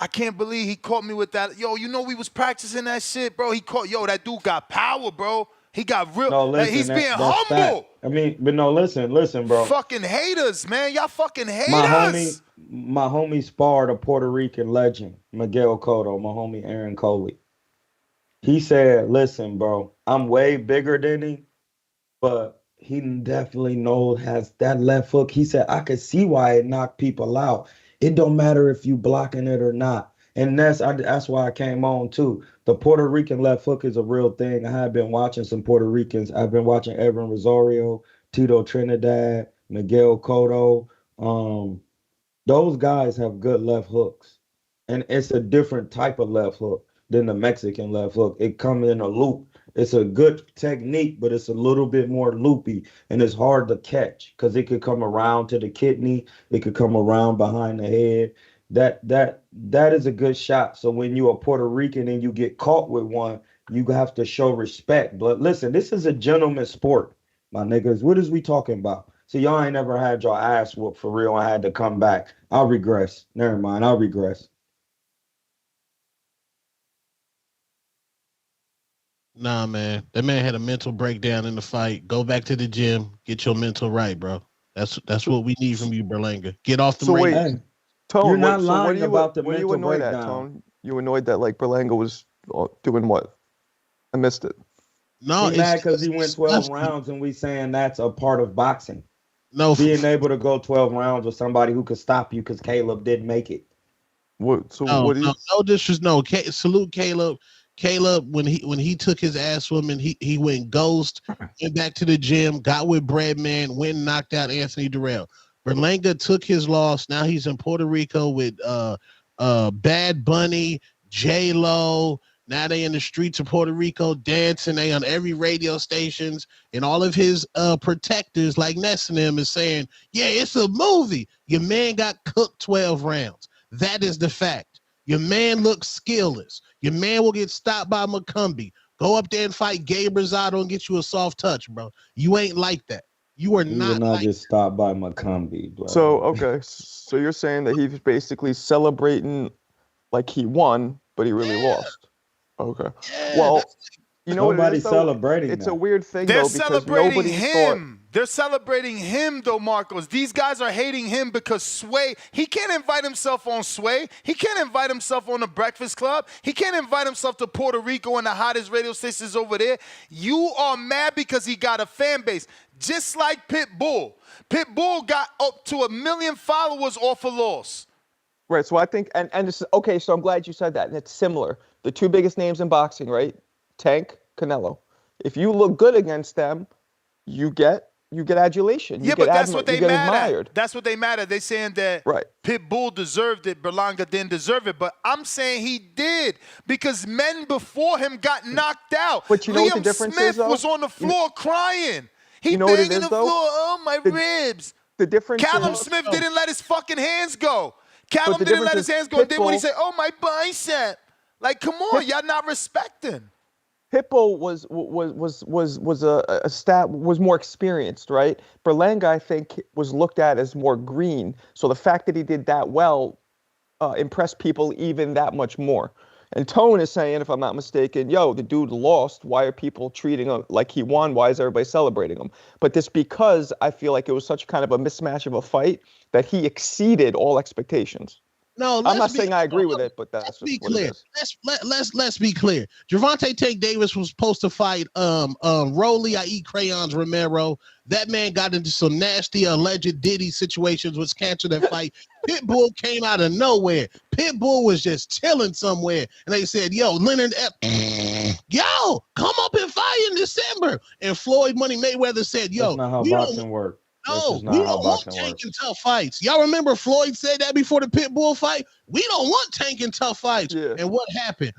I can't believe he caught me with that. Yo, you know we was practicing that shit, bro. That dude got power, bro. He got real. No, listen, He's being that's humble. fact. I mean, but no, listen, bro. Fucking haters, man. Y'all fucking My haters. homie sparred a Puerto Rican legend, Miguel Cotto, my homie Aaron Coley. He said, listen, bro, I'm way bigger than him, but he definitely has that left hook. He said, I could see why it knocked people out. It don't matter if you blocking it or not. And that's why I came on too. The Puerto Rican left hook is a real thing. I have been watching some Puerto Ricans. I've been watching Evan Rosario, Tito Trinidad, Miguel Cotto. Those guys have good left hooks. And it's a different type of left hook than the Mexican left hook. It comes in a loop. It's a good technique, but it's a little bit more loopy and it's hard to catch because it could come around to the kidney. It could come around behind the head. That is a good shot. So when you're a Puerto Rican and you get caught with one, you have to show respect. But listen, this is a gentleman's sport, my niggas. What is we talking about? So y'all ain't never had your ass whooped for real. I had to come back. I'll regress. Never mind. I'll regress. Nah, man. That man had a mental breakdown in the fight. Go back to the gym. Get your mental right, bro. That's what we need from you, Berlanga. Get off the ring. Hey, Tone, you're not so what lying are you, about the what are you mental annoyed at, breakdown. Tone? You annoyed that like Berlanga was doing what? I missed it. No, He mad because he went 12 rounds and we saying that's a part of boxing. No, being able to go 12 rounds with somebody who could stop you because Caleb didn't make it. What? So no, what do you? No disrespect. No, salute Caleb. Caleb, when he took his ass woman, he went ghost, went back to the gym, got with Breadman, went and knocked out Anthony Durrell. Berlanga took his loss. Now he's in Puerto Rico with Bad Bunny, J-Lo. Now they in the streets of Puerto Rico dancing. They on every radio stations, and all of his protectors like Ness and them is saying, yeah, it's a movie. Your man got cooked 12 rounds. That is the fact. Your man looks skillless. Your man will get stopped by McCumbee. Go up there and fight Gabe Rosado and get you a soft touch, bro. You ain't like that. You are He not would not like just stop by McCumbee. Bro. So okay, so you're saying that he's basically celebrating like he won, but he really lost. Okay. Well, you know what it Nobody's is, though? celebrating It's that. a weird thing They're though because celebrating nobody him. They're celebrating him, though, Marcos. These guys are hating him because Sway, he can't invite himself on Sway. He can't invite himself on the Breakfast Club. He can't invite himself to Puerto Rico and the hottest radio stations over there. You are mad because he got a fan base, just like Pitbull. Pitbull got up to 1 million followers off a loss. Right. So I think, and it's okay. So I'm glad you said that. And it's similar. The two biggest names in boxing, right? Tank, Canelo. If you look good against them, you get adulation. You Yeah, get but that's what they you get mad admired. at. That's what they mad at. They saying that Right. Pitbull deserved it, Berlanga didn't deserve it. But I'm saying he did because men before him got knocked out. But you know what the Liam difference Smith is, though? was on the floor crying. He You know what it banging is, the though? floor. Oh, my ribs. The difference Callum is, Smith didn't let his fucking hands go. Callum the didn't let difference his is hands go. And then when he Pitbull- said, oh, my bicep. Like, come on, y'all not respecting. Pitbull was more experienced, right? Berlanga, I think, was looked at as more green. So the fact that he did that well impressed people even that much more. And Tone is saying, if I'm not mistaken, yo, the dude lost. Why are people treating him like he won? Why is everybody celebrating him? But this because I feel like it was such kind of a mismatch of a fight that he exceeded all expectations. No, I'm not saying I agree with it, but that's just what it is. Let's be clear. Gervonta Tank Davis was supposed to fight Rolly I Eat Crayons Romero. That man got into some nasty alleged Diddy situations, was canceled that fight. Pitbull came out of nowhere. Pitbull was just chilling somewhere, and they said, "Yo, Leonard, yo, come up and fight in December." And Floyd Money Mayweather said, "Yo, That's not how we don't boxing works. no, we don't want tanking tough fights." Y'all remember Floyd said that before the Pitbull fight? We don't want tanking tough fights. Yeah. And what happened?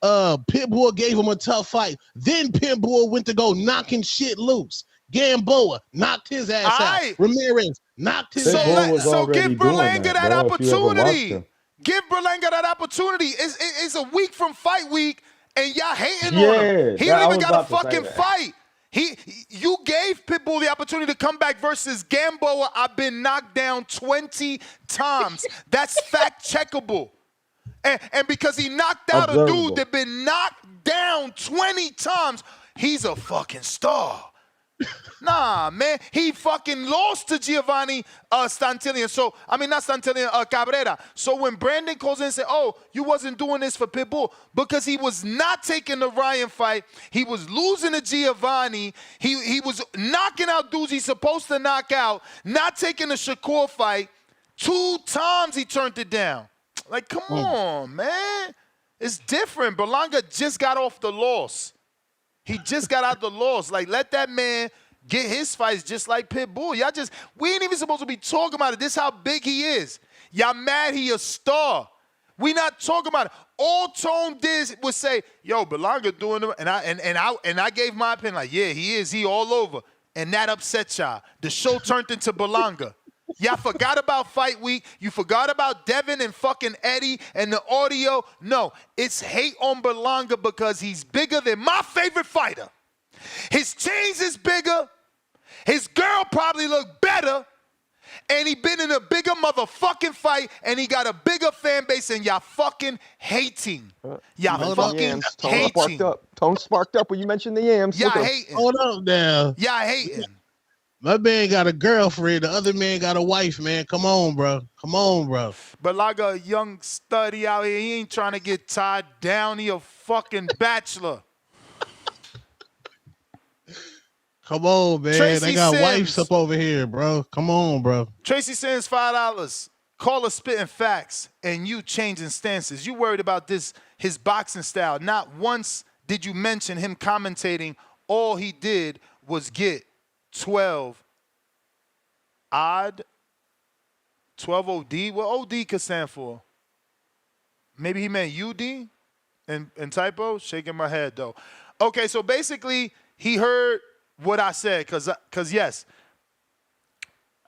Pitbull gave him a tough fight. Then Pitbull went to go knocking shit loose. Gamboa knocked his ass out. Ramirez knocked his ass out. So give Berlanga that opportunity. Give Berlanga that opportunity. It's a week from fight week, and y'all hating on him. He don't even got a fucking fight. You gave Pitbull the opportunity to come back versus Gamboa. I've been knocked down 20 times. That's fact checkable. And because he knocked out a dude that been knocked down 20 times, he's a fucking star. Nah, man, he fucking lost to Giovanni Stantillion. So, I mean, not Stantillion, Cabrera. So when Brandon calls in and says, "Oh, you wasn't doing this for Pitbull," because he was not taking the Ryan fight. He was losing to Giovanni. He was knocking out dudes he's supposed to knock out, not taking the Shakur fight. 2 times he turned it down. Like, come on, man. It's different. Berlanga just got off the loss. He just got out the loss. Like, let that man get his fights just like Pitbull. We ain't even supposed to be talking about it. This is how big he is. Y'all mad he a star. We not talking about it. All Tone did was say, "Yo, Berlanga doing it," and I gave my opinion, like, yeah, he is. He all over. And that upset y'all. The show turned into Berlanga. Y'all forgot about fight week. You forgot about Devin and fucking Eddie and the audio. No, it's hate on Berlanga because he's bigger than my favorite fighter. His chains is bigger. His girl probably look better. And he been in a bigger motherfucking fight. And he got a bigger fan base. And y'all fucking hating. Y'all fucking hating. Tone sparked up when you mentioned the yams. Y'all hating. Hold up now. Y'all hating. My man got a girlfriend. The other man got a wife, man. Come on, bro. Come on, bro. But like a young study out here, he ain't trying to get tied down. He a fucking bachelor. Come on, man. Tracy they got Sims. wives up over here, bro. Come on, bro. Tracy sends $5. Call us spitting facts and you changing stances. You worried about his boxing style. Not once did you mention him commentating. All he did was get 12 OD. What OD could stand for? Maybe he meant UD and typo? Shaking my head, though. Okay, so basically, he heard what I said, because yes,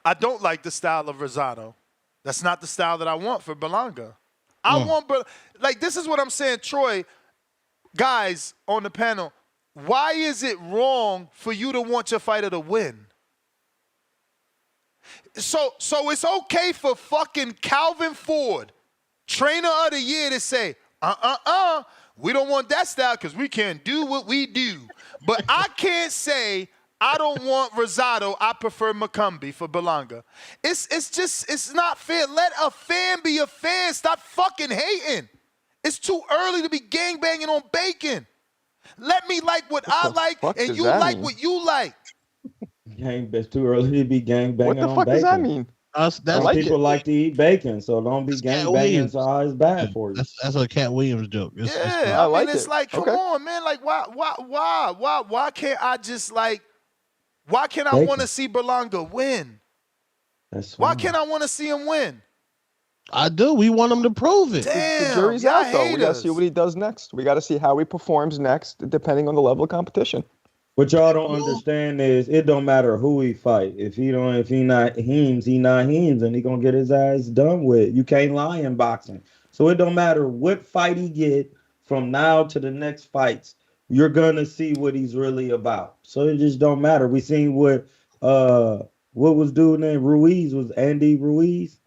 I don't like the style of Rosado. That's not the style that I want for Berlanga. This is what I'm saying, Troy, guys on the panel, why is it wrong for you to want your fighter to win? So it's okay for fucking Calvin Ford, trainer of the year, to say, we don't want that style because we can't do what we do. But I can't say I don't want Rosado. I prefer Macumbi for Berlanga. It's not fair. Let a fan be a fan. Stop fucking hating. It's too early to be gangbanging on bacon. Let me like what I like and you like what you like. It's too early to be gang banging on bacon. What the fuck does that mean? Some people like to eat bacon, so don't be gang banging. So it's bad for you. That's a Cat Williams joke. I mean, it's like, come on, man. Like, why can't I just like? Why can't I want to see Berlanga win? Why can't I want to see him win? I do. We want him to prove it. Damn, the jury's out, though. We got to see what he does next. We got to see how he performs next, depending on the level of competition. What y'all don't understand is it don't matter who he fight. If he not Heems, he not Heems, and he gonna get his ass done with. You can't lie in boxing. So it don't matter what fight he get from now to the next fights. You're gonna see what he's really about. So it just don't matter. We seen what was dude named Ruiz, was Andy Ruiz.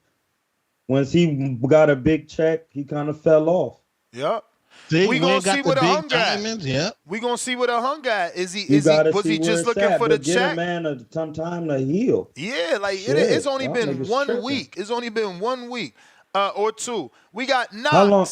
Once he got a big check, he kind of fell off. Yep. We gonna see what a hunger at. Yeah. We gonna see what a hunger at. Was he just looking at, for the get check? A man some time to heal. Yeah, like it's only been 1 week. It's only been 1 week or two. We got Knox. How long?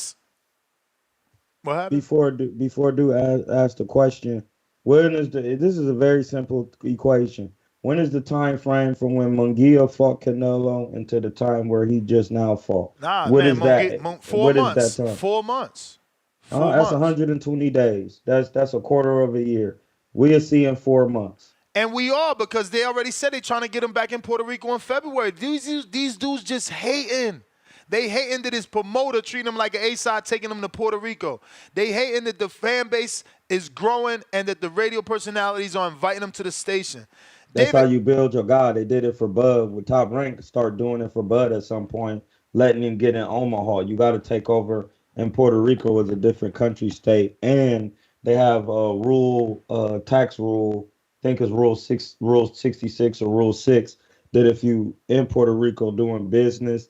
What happened? Before do ask the question, this is a very simple equation. When is the time frame from when Munguia fought Canelo into the time where he just now fought? Nah, What man, is that? 4 What is that months. time? 4 months. 4 That's months. 120 days. That's a quarter of a year. We'll see in 4 months. And we are, because they already said they're trying to get him back in Puerto Rico in February. These dudes just hating. They hating that his promoter treating him like an A-side, taking him to Puerto Rico. They hating that the fan base is growing and that the radio personalities are inviting him to the station. That's how you build your guy. They did it for Bud. With Top Rank, start doing it for Bud at some point, letting him get in Omaha. You got to take over. And Puerto Rico is a different country state, and they have a tax rule. I think it's Rule 66 or Rule 6, that if you in Puerto Rico doing business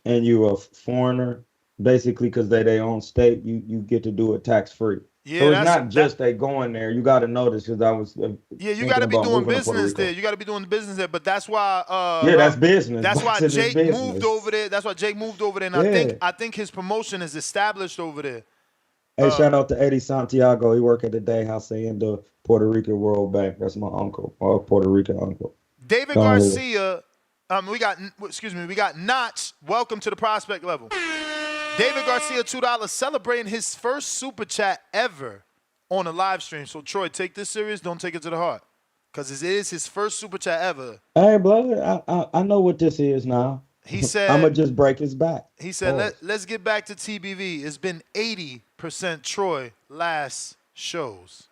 and you're a foreigner, basically because they their own state, you get to do it tax free. Yeah, so it's not just they going there. You got to know this, because I was you got to be doing business there. You got to be doing business there. But that's why that's business. That's why Boxing is Jake business. moved over there. That's why Jake moved over there. And I think his promotion is established over there. Hey, shout out to Eddie Santiago. He work at the Day House in the Puerto Rican World Bank. That's my uncle, or Puerto Rican uncle. David Garcia. We got Notch. Welcome to the prospect level. David Garcia, $2, celebrating his first super chat ever on a live stream. So Troy, take this serious. Don't take it to the heart, because it is his first super chat ever. Hey, brother, I know what this is now. He said, I'm gonna just break his back. He said, let's get back to TBV. It's been 80% Troy last shows.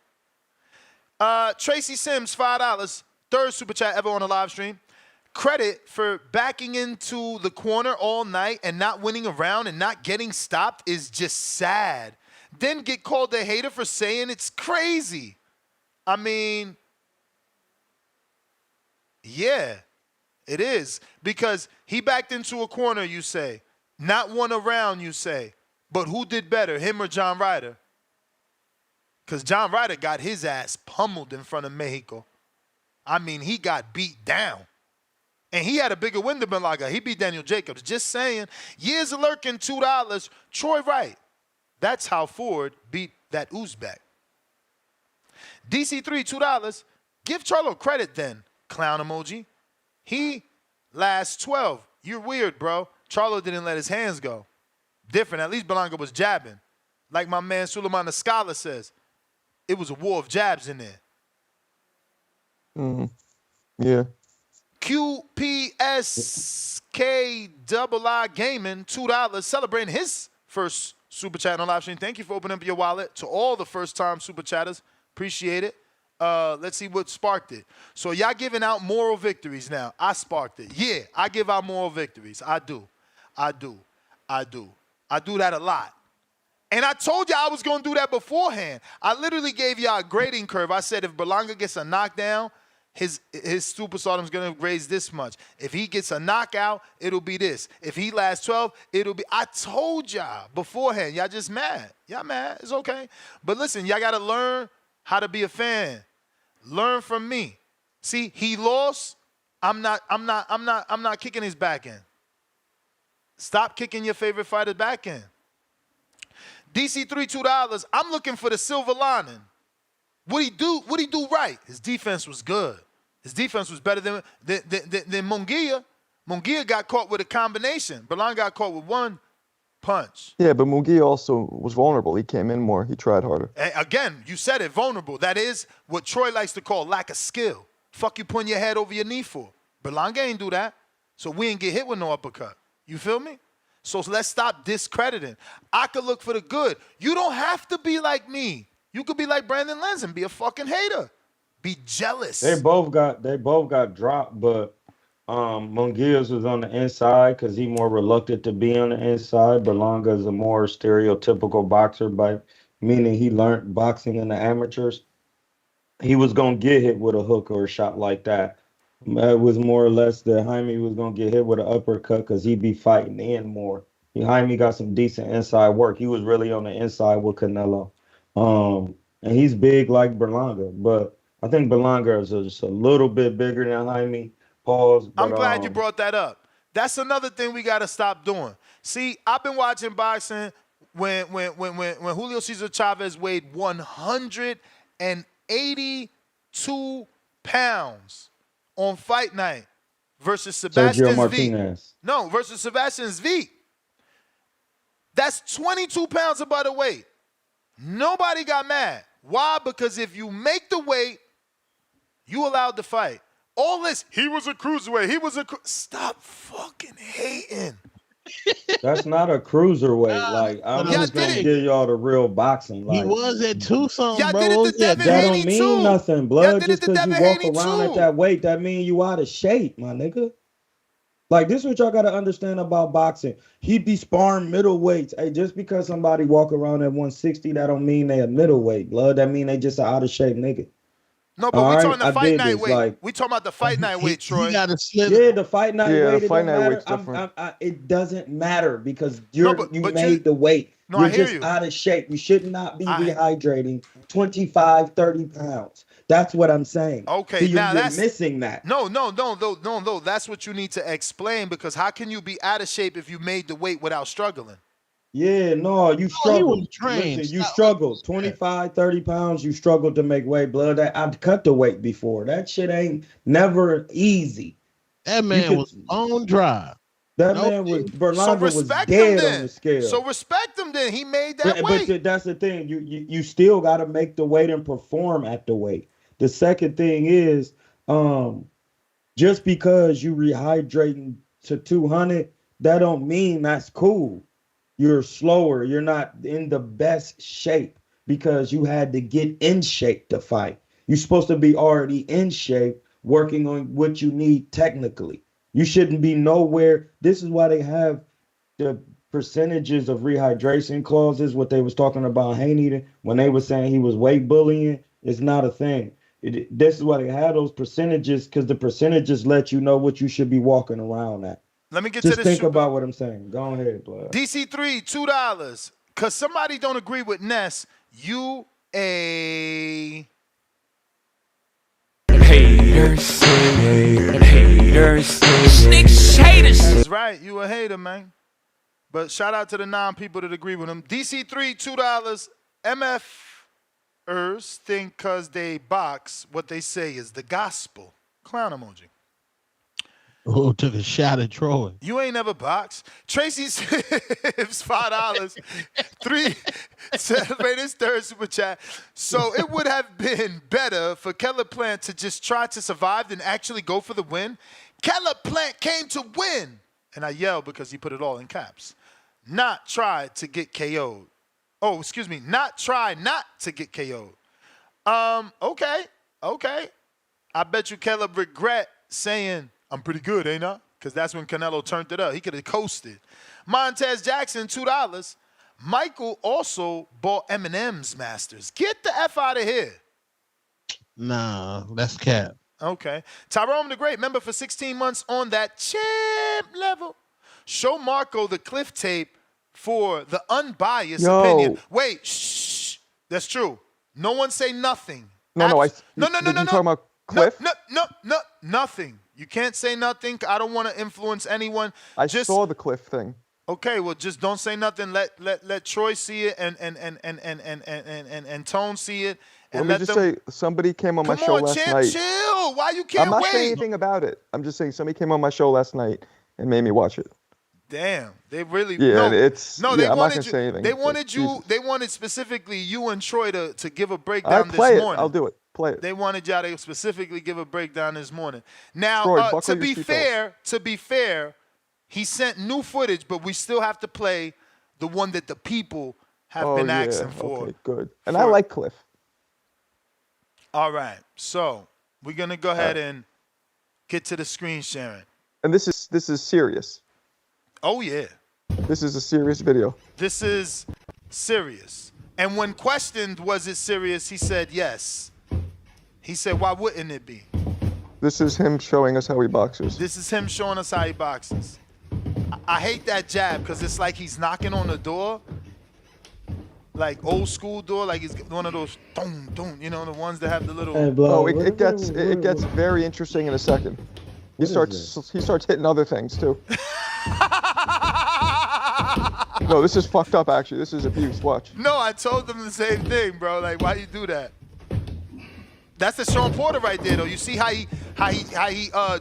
Tracy Sims, $5, third super chat ever on a live stream. Credit for backing into the corner all night and not winning a round and not getting stopped is just sad. Then get called a hater for saying it's crazy. I mean, yeah, it is. Because he backed into a corner, you say. Not won a round, you say. But who did better, him or John Ryder? Because John Ryder got his ass pummeled in front of Mexico. I mean, he got beat down. And he had a bigger win than Berlanga. He beat Daniel Jacobs. Just saying. Years of lurking, $2. Troy Wright. That's how Ford beat that Uzbek. DC3, $2. Give Charlo credit then, clown emoji. He last 12. You're weird, bro. Charlo didn't let his hands go. Different. At least Berlanga was jabbing. Like my man Suleiman the Scholar says, it was a war of jabs in there. Mm-hmm. Yeah. QPSKII Gaming, $2, celebrating his first super chat on live stream. Thank you for opening up your wallet to all the first-time super chatters. Appreciate it. Let's see what sparked it. So y'all giving out moral victories now. I sparked it. Yeah, I give out moral victories. I do that a lot. And I told you I was going to do that beforehand. I literally gave y'all a grading curve. I said if Berlanga gets a knockdown, his superstardom's going to raise this much. If he gets a knockout, it'll be this. If he lasts 12, it'll be... I told y'all beforehand. Y'all just mad. Y'all mad. It's okay. But listen, y'all got to learn how to be a fan. Learn from me. See, he lost. I'm not kicking his back end. Stop kicking your favorite fighter's back end. DC3, $2. I'm looking for the silver lining. What'd he do right? His defense was good. His defense was better than Munguia. Munguia got caught with a combination. Berlanga got caught with one punch. Yeah, but Munguia also was vulnerable. He came in more. He tried harder. And again, you said it, vulnerable. That is what Troy likes to call lack of skill. Fuck you putting your head over your knee for? Berlanga ain't do that. So we ain't get hit with no uppercut. You feel me? So let's stop discrediting. I could look for the good. You don't have to be like me. You could be like Brandon Lenz and be a fucking hater. Be jealous. They both got dropped, but Munguia's was on the inside because he more reluctant to be on the inside. Berlanga is a more stereotypical boxer, meaning he learned boxing in the amateurs. He was gonna get hit with a hook or a shot like that. It was more or less that Jaime was gonna get hit with an uppercut because he'd be fighting in more. Jaime got some decent inside work. He was really on the inside with Canelo. And he's big like Berlanga, but I think Berlanga is just a little bit bigger than Jaime. Pause. But, I'm glad you brought that up. That's another thing we got to stop doing. See, I've been watching boxing when Julio Cesar Chavez weighed 182 pounds. on fight night versus Sebastian Sergio V. Martinez. No, versus Sebastian V. That's 22 pounds above the weight. Nobody got mad. Why? Because if you make the weight, you allowed to fight. All this, he was a cruiserweight. He was a stop fucking hating. That's not a cruiserweight. Like, I'm just going to give y'all the real boxing. Like, He was at 2-something, Y'all bro. did it What was to that? Devin that Haney don't mean too. nothing, Y'all blood. did Just it to because you Devin walk Haney around too. at that weight, that mean you out of shape, my nigga. Like, this is what y'all got to understand about boxing. He be sparring middleweights. Hey, just because somebody walk around at 160, that don't mean they a middleweight, blood. That mean they just an out of shape nigga. No, but All we right, talking the I fight did night this, weight. like- We talking about the fight night weight, Troy. He got a slip. Yeah, the fight night Yeah, weight, the it fight don't night matter. weight's different. It doesn't matter because you but you- made the weight. No, You're I hear just you. out of shape. You should not be rehydrating 25, 30 pounds. That's what I'm saying. Okay, See, now you're that's missing that. No. That's what you need to explain because how can you be out of shape if you made the weight without struggling? Yeah, no, you struggled. was trained. Listen, you Stop. struggled. 25, 30 pounds, you struggled to make weight, blood. I've cut the weight before. That shit ain't never easy. That man was on dry. That man was, So Berlanga was respect him dead then. on the scale. So respect him then. He made that But weight. that's the thing. You still got to make the weight and perform at the weight. The second thing is, just because you rehydrating to 200, that don't mean that's cool. You're slower. You're not in the best shape because you had to get in shape to fight. You're supposed to be already in shape, working on what you need technically. You shouldn't be nowhere. This is why they have the percentages of rehydration clauses, what they was talking about Haney when they were saying he was weight bullying. It's not a thing. This is why they have those percentages because the percentages let you know what you should be walking around at. Let me get Just to this. think about what I'm saying. Go ahead, blood. DC3, $2. Because somebody don't agree with Ness. You a... Haters, haters, snitch haters. That's right. You a hater, man. But shout out to the 9 people that agree with him. DC3, $2. MFers think because they box, what they say is the gospel. Clown emoji. Oh, took a shot at Troy. You ain't never boxed. Tracy Sims, $5. 3 celebrate his third super chat. So it would have been better for Keller Plant to just try to survive than actually go for the win. Keller Plant came to win. And I yelled because he put it all in caps. Not try to get KO'd. Oh, excuse me. Not try not to get KO'd. Okay. I bet you Keller regret saying, I'm pretty good, ain't I? Because that's when Canelo turned it up. He could have coasted. Montez Jackson, $2. Michael also bought Eminem's Masters. Get the F out of here. Nah, that's cap. Okay. Tyrone the Great, member for 16 months on that champ level. Show Marco the cliff tape for the unbiased opinion. Wait, shh. That's true. No one say nothing. No. No. You talking about Cliff? No, nothing. You can't say nothing. I don't want to influence anyone. I saw the Cliff thing. Okay, well, just don't say nothing. Let Troy see it and Tone see it. And Let me just say, somebody came on my show last night. Chill. Why you can't I'm not wait? saying anything about it. I'm just saying somebody came on my show last night and made me watch it. Damn, they really. Yeah, They I'm not gonna wanted say anything. They wanted you. Jesus. They wanted specifically you and Troy to give a breakdown this play it. morning. I'll do it. Play it. They wanted y'all to specifically give a breakdown this morning. Now, Troy, buckle to your be seatbelt. fair, he sent new footage, but we still have to play the one that the people have been asking for. Okay, good. And I like Cliff. All right, so we're gonna go ahead and get to the screen sharing. And this is serious. Oh yeah. This is a serious video. This is serious. And when questioned, was it serious? He said yes. He said, why wouldn't it be? This is him showing us how he boxes. This is him showing us how he boxes. I hate that jab because it's like he's knocking on the door. Like old school door, like he's one of those boom, boom, you know, the ones that have the little. It gets very interesting in a second. He starts hitting other things too. No, this is fucked up actually. This is abuse. Watch. No, I told them the same thing, bro. Like, why you do that? That's the Sean Porter right there, though. You see how he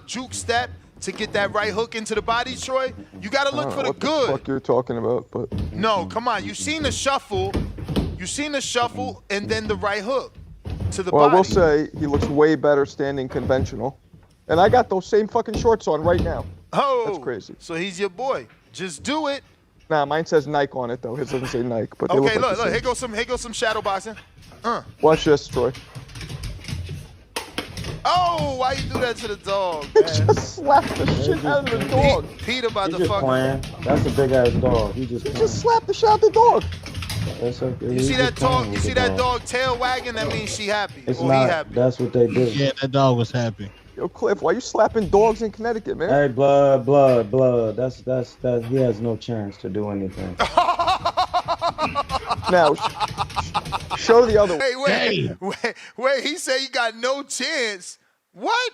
juke step to get that right hook into the body, Troy? You got to look for the good. What the fuck you're talking about, but no, come on. You seen the shuffle, and then the right hook to the body. I will say he looks way better standing conventional, and I got those same fucking shorts on right now. Oh, that's crazy. So he's your boy. Just do it. Nah, mine says Nike on it though. His doesn't say Nike, but they okay. look. Look. Here goes some shadow boxing. Watch this, Troy. Oh, why you do that to the dog, man? Just slap the shit out of the dog. Pete about He to just fuck. playing. That's a big ass dog. He just slapped the shit out the dog. That's okay. You see that dog? You see that dog tail wagging? That means she happy. It's or not. He happy. That's what they do. Yeah, that dog was happy. Yo, Cliff, why you slapping dogs in Connecticut, man? Hey, blood. That he has no chance to do anything. Now, show the other way. Wait. He said he got no chance. What?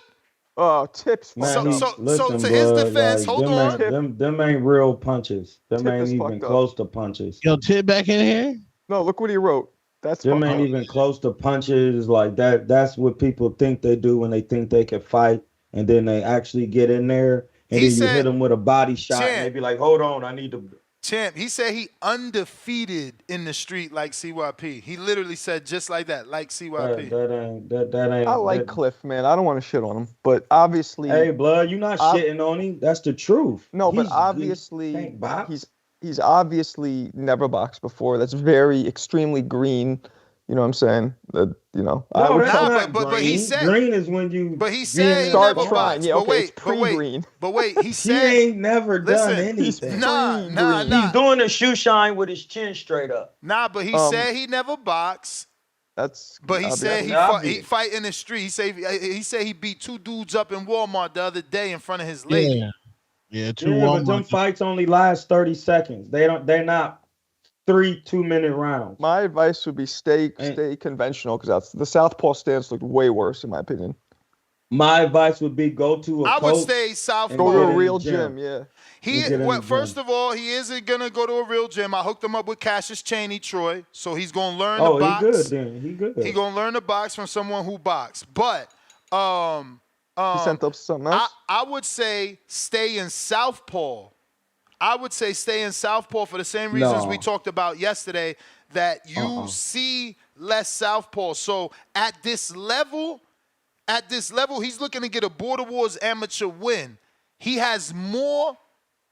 Tips. Man, so to his defense, like, hold on. Them ain't real punches. Them Tip ain't is even fucked up. close to punches. Yo, Tip back in here? No, look what he wrote. That's them ain't even close to punches like that. That's what people think they do when they think they can fight, and then they actually get in there, and then you hit them with a body shot, and they be like, "Hold on, I need to." Champ, he said he undefeated in the street like CYP. He literally said just like that, like CYP. That ain't. I like Cliff, man. I don't want to shit on him, but obviously. Hey, blood, you're not shitting on him. That's the truth. No, but obviously, he's obviously never boxed before. That's very extremely green. You know what I'm saying? But he said green is when you. But he said he never boxed. Yeah, okay, it's pre-green. But wait, he said he ain't never done anything. Nah. He's doing a shoe shine with his chin straight up. Nah, but he said he never boxed. But he said he fight in the street. He said he beat 2 dudes up in Walmart the other day in front of his lady. Yeah, but them fights only last 30 seconds. They're not 3 2-minute rounds. My advice would be stay conventional because the southpaw stance looked way worse in my opinion. My advice would be go to a I coach. would stay southpaw. Go to a real gym, yeah. First of all, he isn't gonna go to a real gym. I hooked him up with Cassius Chaney, Troy, so he's gonna learn to box. He good then. He good. He gonna learn to box from someone who boxed. But he sent up something else. I would say stay in southpaw. I would say stay in southpaw for the same reasons we talked about yesterday, that you see less southpaw. So at this level, he's looking to get a Border Wars amateur win. He has more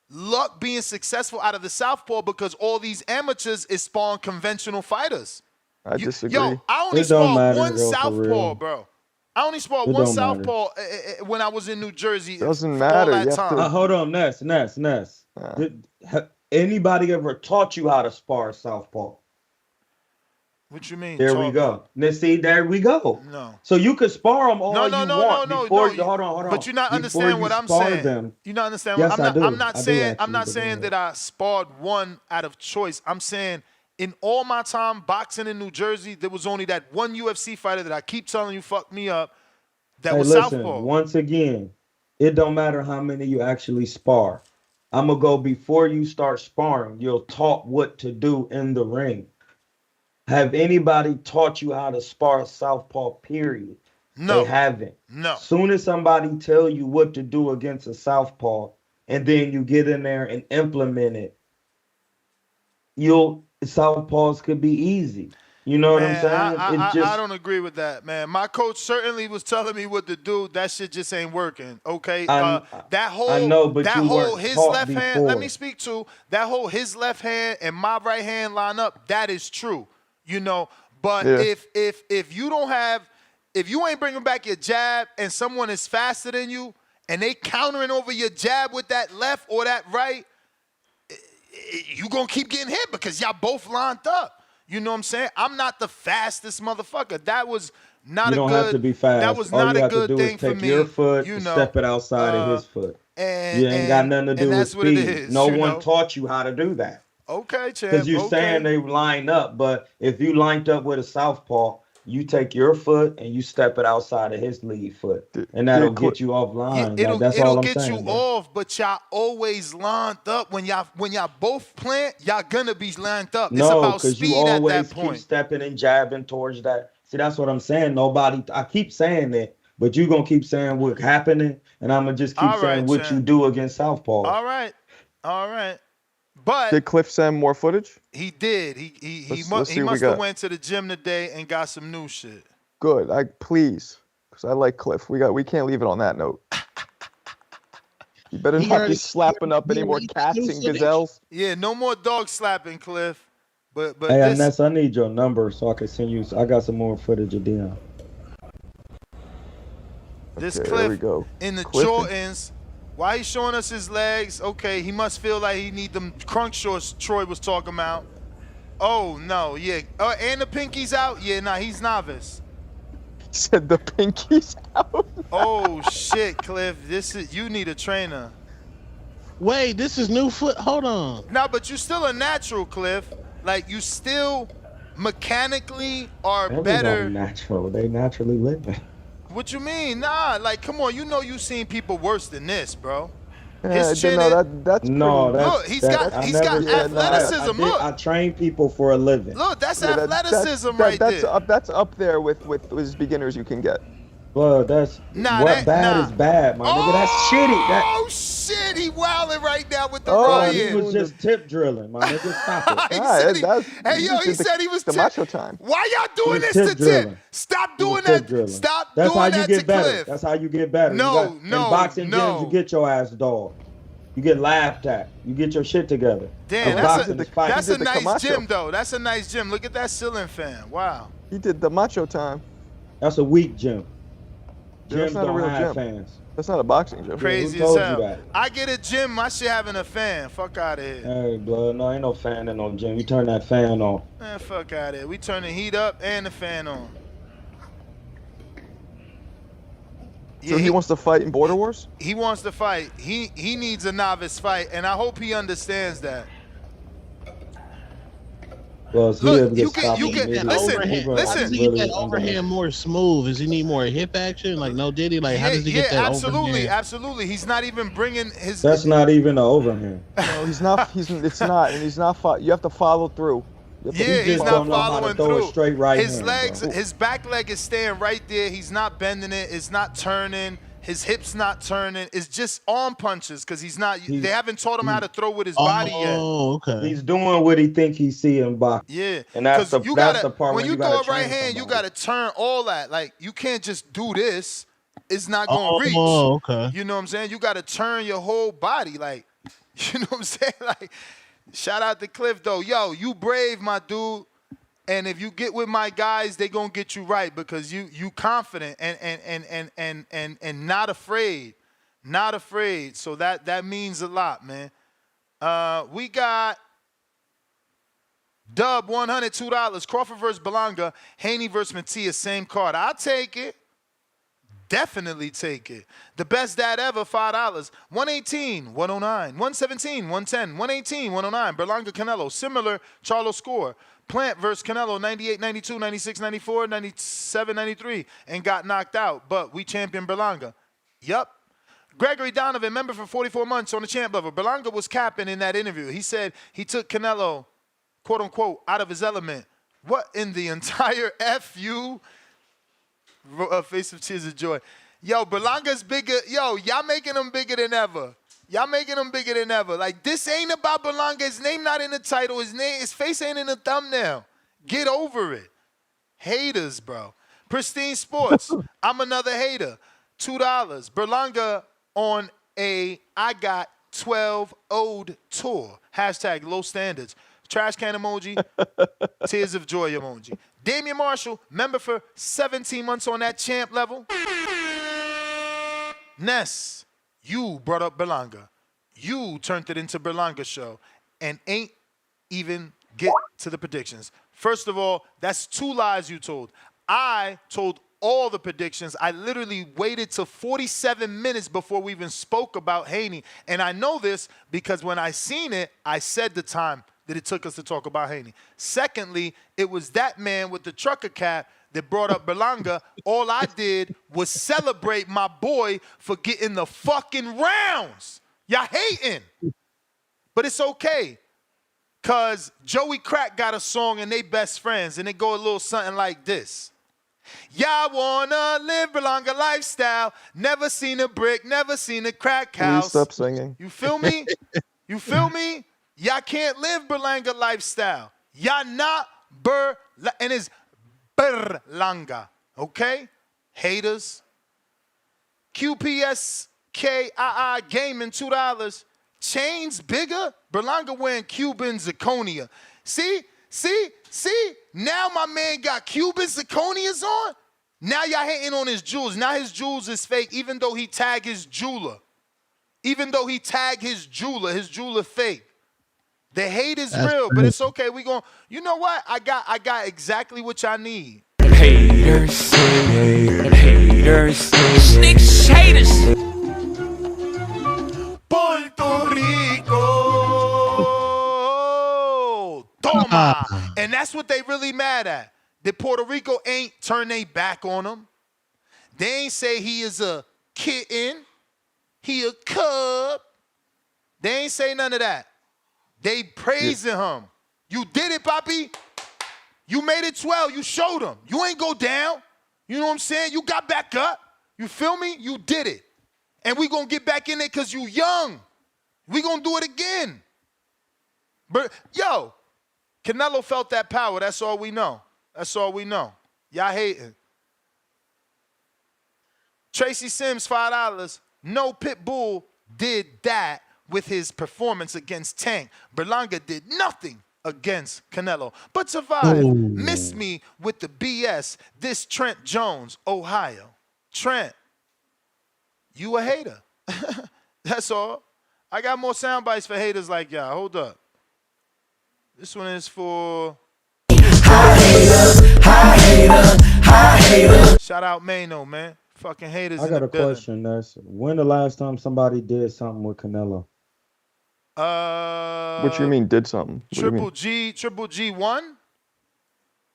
luck being successful out of the southpaw because all these amateurs is sparring conventional fighters. I disagree. Yo, I only sparred one southpaw, bro. I only sparred one southpaw when I was in New Jersey. Doesn't matter. All that time. Hold on, Ness. Anybody ever taught you how to spar southpaw? What you mean? There we go. Now see, there we go. No. So you could spar them all you want. No. Hold on. But you're not understanding what I'm saying. You're not understanding. Yes, I do. I'm not saying that I sparred one out of choice. I'm saying in all my time boxing in New Jersey, there was only that one UFC fighter that I keep telling you fucked me up. That was southpaw. Once again, it don't matter how many you actually spar. I'm gonna go before you start sparring. You're taught what to do in the ring. Have anybody taught you how to spar southpaw? Period. No, they haven't. No. Soon as somebody tell you what to do against a southpaw, and then you get in there and implement it, southpaws could be easy. You know what I'm saying? I don't agree with that, man. My coach certainly was telling me what to do. That shit just ain't working. Okay, I know, but you weren't his taught left hand. before. Let me speak to that whole his left hand and my right hand line up. That is true, you know. But if you don't have, if you ain't bringing back your jab and someone is faster than you and they countering over your jab with that left or that right, you gonna keep getting hit because y'all both lined up. You know what I'm saying? I'm not the fastest motherfucker. That was not a good. You don't have to be fast. That was All not you a have good to do thing is for take me. your foot you and know, step it outside of his foot. And, you ain't got nothing to do with that's speed. what it is, No you one know? taught you how to do that. Okay, champ. Because you're saying they line up, but if you lined up with a southpaw, you take your foot and you step it outside of his lead foot, and that'll get you off line. That's all I'm saying. It'll get you off, but y'all always lined up. When y'all both plant, y'all gonna be lined up. It's about because speed you always at that point. keep stepping and jabbing towards that See, that's what I'm saying. Nobody, I keep saying that, but you gonna keep saying what's happening, and I'm gonna just keep saying what you do against Southpaw. All right. But Did Cliff send more footage? he did. He Let's see what we must have got. went to the gym today and got some new shit. Good. Please, because I like Cliff. We can't leave it on that note. You better not be slapping up any more cats and gazelles. Yeah, no more dog slapping, Cliff. But Hey, Ness, I need your number so I can send you. I got some more footage of Dion. This Okay, Cliff there we go. in the Cliff. Jordans. Why he showing us his legs? Okay, he must feel like he need them crunk shorts Troy was talking about. Oh no, yeah. Oh, and the pinkies out? Yeah, nah, he's novice. Said the pinkies out. Oh shit, Cliff. You need a trainer. Wait, this is new foot. Hold on. No, but you still a natural, Cliff. Like you still mechanically are better. Natural. They naturally living. What you mean? Nah, like come on. You know you seen people worse than this, bro. Yeah, His chin that's look, he's got athleticism. Look, I train people for a living. Look, that's athleticism right there. That's up there with as beginners you can get. Well, that's is bad, my nigga. That's shitty. Oh shit, he wilding right now with the He was just tip drilling, my nigga. Stop it. He said he was the macho time. Why y'all doing this to Tip? Stop doing that. Stop That's doing how that you get to better. Cliff. That's how you get better. In boxing gyms, you get your ass dog. You get laughed at. You get your shit together. Damn, that's a nice gym though. That's a nice gym. Look at that ceiling fan. Wow. He did the macho time. That's a weak gym. That's Gyms not a don't real have gym. fans. That's not a boxing gym. Crazy Who as told hell. you that? I get a gym, my shit having a fan. Fuck out of here. Hey, blood, no, ain't no fan in no gym. You turn that fan on. Man, fuck out of here. We turn the heat up and the fan on. So he wants to fight in Border Wars? He wants to fight. He needs a novice fight, and I hope he understands that. Well, Look, you can listen. How does he get that overhand more smooth? Does he need more hip action? Like no Diddy? Like how does he get that overhand? Absolutely. He's not even bringing his. That's not even an overhand. No, he's not. It's not, and he's not. You have to follow through. He's not following through. Straight right his hand, legs, bro. his back leg is staying right there. He's not bending it. It's not turning. His hips not turning. It's just arm punches because they haven't taught him how to throw with his body yet. Oh, okay. He's doing what he think he see in boxing. Yeah, and that's the part when you gotta throw a right train hand, you somebody. got to turn all that. Like you can't just do this. It's not gonna reach. Oh, okay. You know what I'm saying? You got to turn your whole body. Like, you know what I'm saying? Like, shout out to Cliff though. Yo, you brave, my dude. And if you get with my guys, they gonna get you right because you confident and not afraid. Not afraid. So that means a lot, man. We got Dub $102. Crawford versus Berlanga. Haney versus Matias. Same card. I'll take it. Definitely take it. The best dad ever, $5. 118, 109, 117, 110, 118, 109. Berlanga Canelo. Similar Charlo score. Plant versus Canelo, 98, 92, 96, 94, 97, 93, and got knocked out. But we champion Berlanga. Yup. Gregory Donovan, member for 44 months on the champ level. Berlanga was capping in that interview. He said he took Canelo, quote unquote, out of his element. What in the entire FU? Face of tears of joy. Yo, Berlanga's bigger. Yo, y'all making him bigger than ever. Y'all making him bigger than ever. Like, this ain't about Berlanga. His name not in the title. His face ain't in the thumbnail. Get over it. Haters, bro. Pristine Sports. I'm another hater. $2. Berlanga on a I got 12 owed tour. Hashtag low standards. Trash can emoji. Tears of joy emoji. Damian Marshall, member for 17 months on that champ level. Ness, you brought up Berlanga. You turned it into Berlanga show and ain't even get to the predictions. First of all, that's 2 lies you told. I told all the predictions. I literally waited till 47 minutes before we even spoke about Haney. And I know this because when I seen it, I said the time that it took us to talk about Haney. Secondly, it was that man with the trucker cap that brought up Berlanga. All I did was celebrate my boy for getting the fucking rounds. Y'all hating. But it's okay. Because Joey Crack got a song and they best friends, and it go a little something like this. Y'all wanna live Berlanga lifestyle. Never seen a brick, never seen a crack house. Please stop singing. You feel me? You feel me? Y'all can't live Berlanga lifestyle. Y'all not and it's Berlanga. Okay? Haters. QPSKII Gaming, $2. Chains bigger. Berlanga wearing Cuban zirconia. See? Now my man got Cuban zirconias on. Now y'all hating on his jewels. Now his jewels is fake, even though he tagged his jeweler. Even though he tagged his jeweler fake. The hate is real, but it's okay. We gon' you know what? I got exactly what y'all need. Haters, haters, snitch haters. Puerto Rico, toma, and that's what they really mad at. That Puerto Rico ain't turn their back on him. They ain't say he is a kitten, he a cub. They ain't say none of that. They praising him. You did it, Papi. You made it 12. You showed them. You ain't go down. You know what I'm saying? You got back up. You feel me? You did it. And we going to get back in there because you young. We going to do it again. But, yo, Canelo felt that power. That's all we know. That's all we know. Y'all hating. Tracy Sims, $5. No Pitbull did that with his performance against Tank. Berlanga did nothing against Canelo, but survived. Miss me with the BS. This Trent Jones, Ohio. Trent, you a hater. That's all. I got more sound bites for haters like y'all. Hold up. This one is for... Hi hater. Shout out Mano, man. Fucking haters I got in the a building. question, Ness. When the last time somebody did something with Canelo? What you mean did something? What do you mean? Triple G won?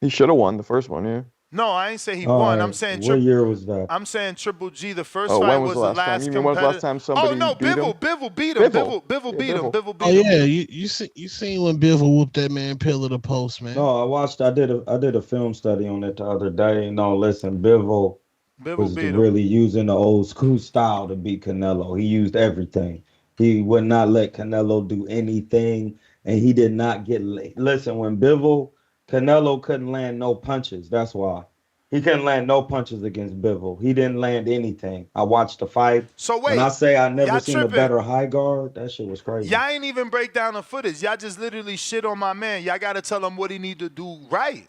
He should have won the first one, yeah. No, I ain't say he All won. right. I'm saying What year was that? I'm saying Triple G. The first Oh, fight when was was the last time? You mean when was the last time somebody Oh no, beat him? Bivol beat him. Bivol beat him. Bivol beat Oh him. yeah, you seen when Bivol whooped that man pillar to post, man. No, I did a film study on it the other day. No, listen, Bivol was beat him. really using the old school style to beat Canelo. He used everything. He would not let Canelo do anything, and he did not get listen, when Canelo couldn't land no punches. That's why. He couldn't land no punches against Bivol. He didn't land anything. I watched the fight. So wait, when I say I never y'all seen a tripping. better high guard, that shit was crazy. Y'all ain't even break down the footage. Y'all just literally shit on my man. Y'all got to tell him what he need to do right.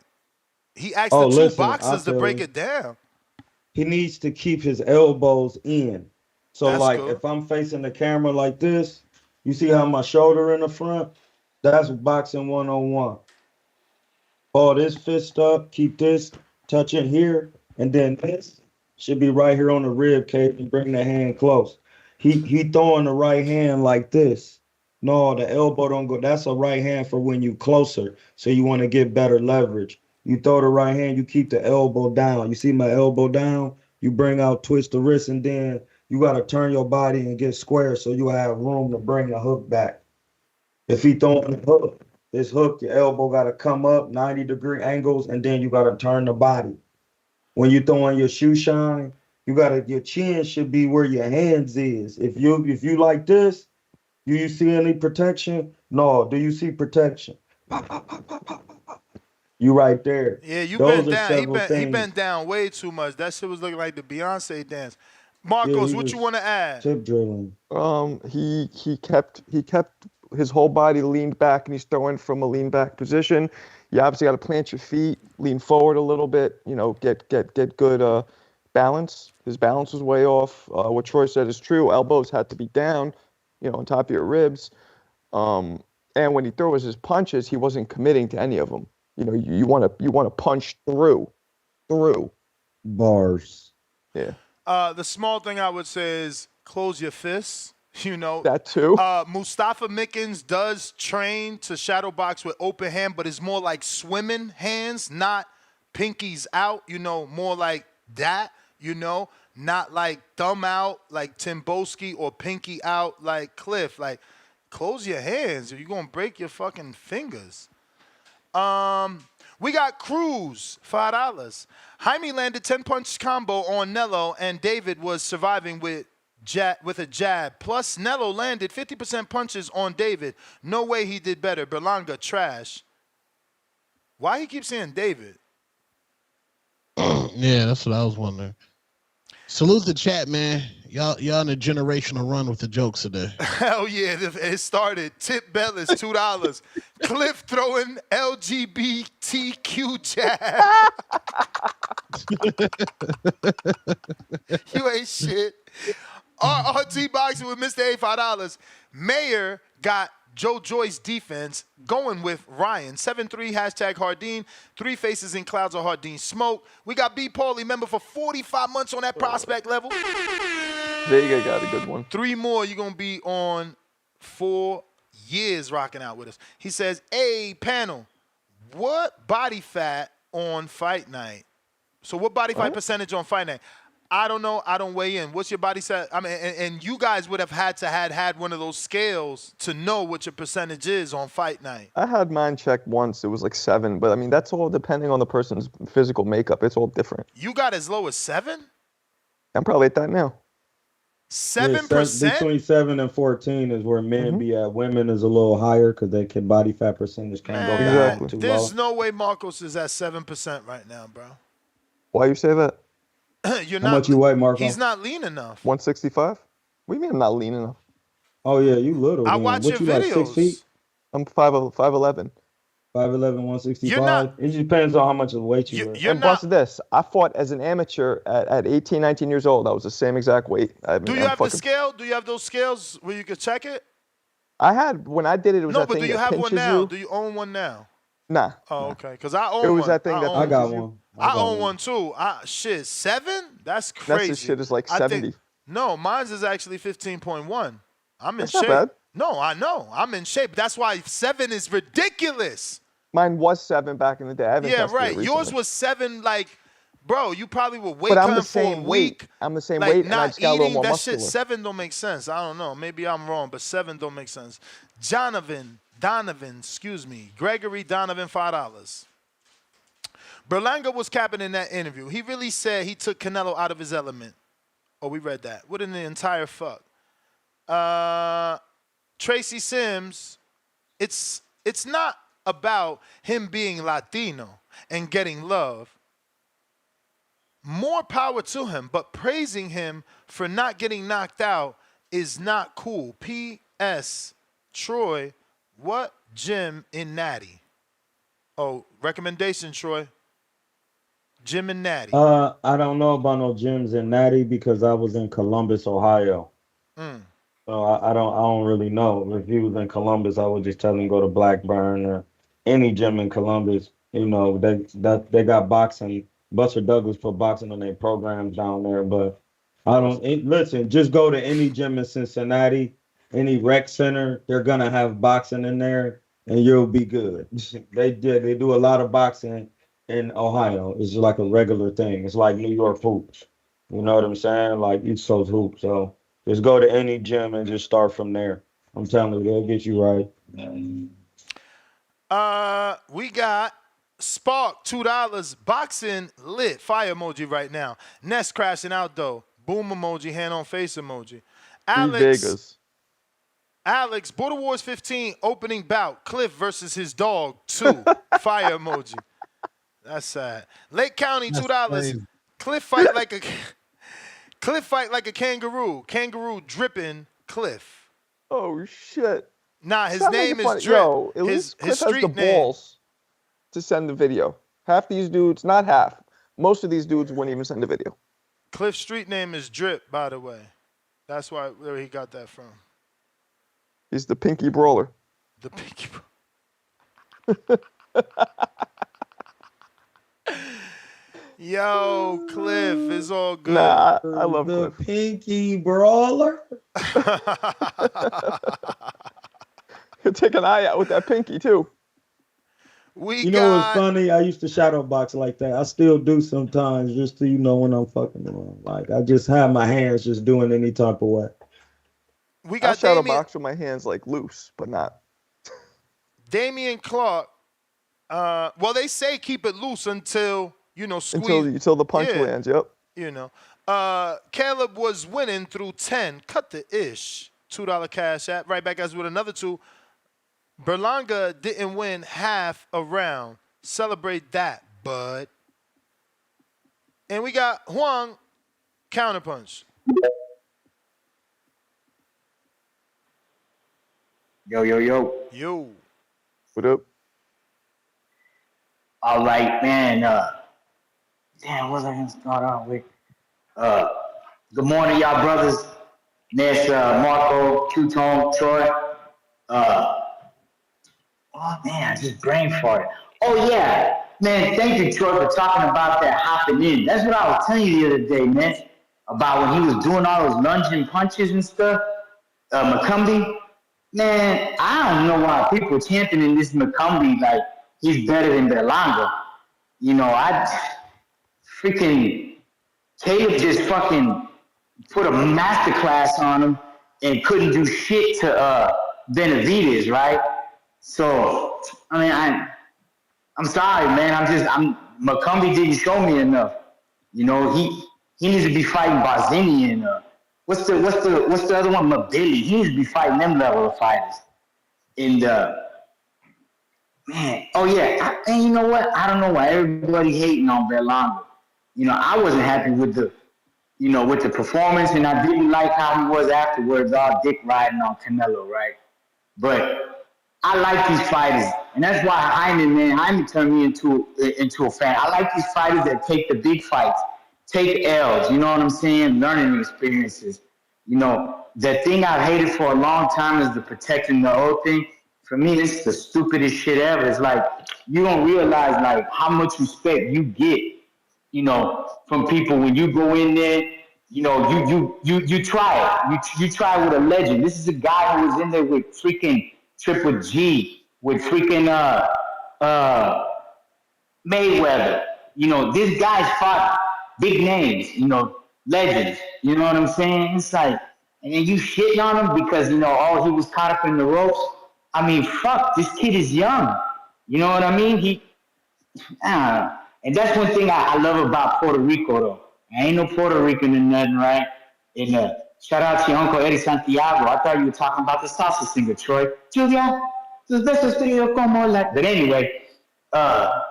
He asked the two boxers to break it down. He needs to keep his elbows in. So That's like good. if I'm facing the camera like this, you see how my shoulder in the front? That's boxing 101. Hold this fist up, keep this touching here, and then this should be right here on the rib cage and bring the hand close. He throwing the right hand like this. No, the elbow don't go. That's a right hand for when you closer. So you want to get better leverage. You throw the right hand, you keep the elbow down. You see my elbow down? You bring out, twist the wrist, and then you got to turn your body and get square so you have room to bring the hook back. If he throwing the hook, this hook, your elbow got to come up 90-degree angles, and then you got to turn the body. When you throwing your shoe shine, your chin should be where your hands is. If you like this, do you see any protection? No. Do you see protection? You right there. Yeah, you Those been are down. several He things. been down way too much. That shit was looking like the Beyonce dance. Marcos, he what you was want to add? Tip drilling. He kept his whole body leaned back, and he's throwing from a lean back position. You obviously got to plant your feet, lean forward a little bit, get good balance. His balance was way off. What Troy said is true. Elbows had to be down, on top of your ribs. And when he throws his punches, he wasn't committing to any of them. You want to punch through. Bars. Yeah. The small thing I would say is close your fists. That too. Mustafa Mickens does train to shadow box with open hand, but it's more like swimming hands, not pinkies out. More like that. Not like thumb out like Timboski or pinky out like Cliff. Like, close your hands or you're gonna break your fucking fingers. We got Cruz, $5. Jaime landed 10-punch combo on Nello, and David was surviving with a jab. Plus, Nello landed 50% punches on David. No way he did better. Berlanga, trash. Why he keep saying David? Yeah, that's what I was wondering. Salute the chat, man. Y'all in a generational run with the jokes today. Hell yeah, it started. Tip Bellis, $2. Cliff throwing LGBTQ jab. You ain't shit. RT Boxing with Mr. A, $5. Mayor got Joe Joyce defense going with Ryan. 7-3, #Hardin. 3 faces in clouds of Hardin smoke. We got B. Paulie, member for 45 months on that prospect level. Vega got a good one. 3 more, you're going to be on 4 years rocking out with us. He says, hey, panel, what body fat on fight night? So what body fat percentage on fight night? I don't know. I don't weigh in. What's your body fat? I mean, and you guys would have had to had one of those scales to know what your percentage is on fight night. I had mine checked once. It was like 7, but I mean, that's all depending on the person's physical makeup. It's all different. You got as low as 7? I'm probably at that now. 7%? Between 7 and 14 is where men be at. Women is a little higher because they can body fat percentage can't go down too There's low. no way Marcos is at 7% right now, bro. Why you say that? You're How not, much you weigh, Marco? He's not lean enough. 165? What do you mean I'm not lean enough? Oh, yeah, you little. I then. watch What your you like, videos. 6 feet? I'm 5'11". 5'11", 165. You're not- It just depends on how much of weight you weigh. And plus this, I fought as an amateur at 18, 19 years old. I was the same exact weight. I mean, Do you have the scale? Do you have those scales where you could check it? I had, when I did it, it was No, that but thing do you that have one pinches now? you. Do you own one now? Nah. Oh, okay. Because I own It was one. that thing that I got pinches you. one. I own one too. Shit, 7? That's crazy. That's shit is like I 70. think, no, mine's is actually 15.1. I'm in That's shape. not bad. No, I know. I'm in shape. That's why 7 is ridiculous. Mine was 7 back in the day. I haven't Yeah, tested it right. Yours recently. was 7, like, bro, you probably were weight But I'm cutting the for a same week. weight. I'm the same Like, weight, and I not just got a little eating, more that muscular. shit, 7 don't make sense. I don't know. Maybe I'm wrong, but 7 don't make sense. Donovan, excuse me. Gregory Donovan, $5. Berlanga was capping in that interview. He really said he took Canelo out of his element. Oh, we read that. What in the entire fuck? Tracy Sims, it's not about him being Latino and getting love. More power to him, but praising him for not getting knocked out is not cool. P.S. Troy, what gym in Natty? Oh, recommendation, Troy. Gym in Natty. I don't know about no gyms in Natty because I was in Columbus, Ohio. So I don't really know. If he was in Columbus, I would just tell him go to Blackburn or any gym in Columbus. You know, they got boxing. Buster Douglas put boxing on their programs down there, but listen, just go to any gym in Cincinnati, any rec center, they're gonna have boxing in there and you'll be good. They do a lot of boxing in Ohio. It's just like a regular thing. It's like New York hoops. You know what I'm saying? Like East Coast hoops. So just go to any gym and just start from there. I'm telling you, they'll get you right. We got Spark, $2. Boxing lit. Fire emoji right now. Nest crashing out though. Boom emoji, hand on face emoji. Alex, Border Wars 15, opening bout. Cliff versus his dog, 2. Fire emoji. That's sad. Lake County, $2. Cliff fight like a kangaroo. Kangaroo dripping Cliff. Oh shit. Nah, his Stop name making is fun. Drip. Yo, at least Cliff has the balls to send the video. Half these dudes, not half, most of these dudes wouldn't even send a video. Cliff's street name is Drip, by the way. That's where he got that from. He's the Pinky Brawler. The Pinky Yo, Cliff, it's all good. Nah, I love the Cliff. Pinky Brawler. He'll take an eye out with that pinky too. You know what's funny? I used to shadow box like that. I still do sometimes, just to when I'm fucking around. Like I just have my hands just doing any type of way. We got I shadow Damian, box with my hands like loose, but not. Damian Clark Well, they say keep it loose until, squeeze. Until the punch Yeah. lands, yep. Caleb was winning through 10. Cut the ish. $2 cash app. Right back as with another 2. Berlanga didn't win half a round. Celebrate that, bud. And we got Huang counterpunch. Yo. Yo. What up? All right, man. Damn, what was I going to start out with? Good morning, y'all brothers. There's Marco, Q-Tone, Troy. Oh, man, I just brain farted. Oh, yeah. Man, thank you, Troy, for talking about that hopping in. That's what I was telling you the other day, man, about when he was doing all those lunging punches and stuff. McCumbee. Man, I don't know why people championing this McCumbee like he's better than Berlanga. Freaking Caleb just fucking put a masterclass on him and couldn't do shit to Benavidez, right? So, I mean, I'm sorry, man. McCumbee didn't show me enough. He needs to be fighting Barzini and what's the other one? Mabili. He needs to be fighting them level of fighters. And man, oh yeah, and you know what? I don't know why everybody hating on Berlanga. I wasn't happy with the performance, and I didn't like how he was afterwards, all dick riding on Canelo, right? But I like these fighters, and that's why Hyman turned me into a fan. I like these fighters that take the big fights, take L's, you know what I'm saying? Learning experiences. The thing I've hated for a long time is the protecting the old thing. For me, this is the stupidest shit ever. It's like you don't realize like how much respect you get, from people when you go in there. You try it. You try with a legend. This is a guy who was in there with freaking Triple G, with freaking Mayweather. This guy's fought big names, legends. You know what I'm saying? It's like, and then you shitting on him because, he was caught up in the ropes. I mean, fuck, this kid is young. You know what I mean? And that's one thing I love about Puerto Rico, though. I ain't no Puerto Rican or nothing, right? And shout out to your Uncle Eddie Santiago. I thought you were talking about the salsa singer, Troy. Julia, tus besos fríos como la... But anyway, shout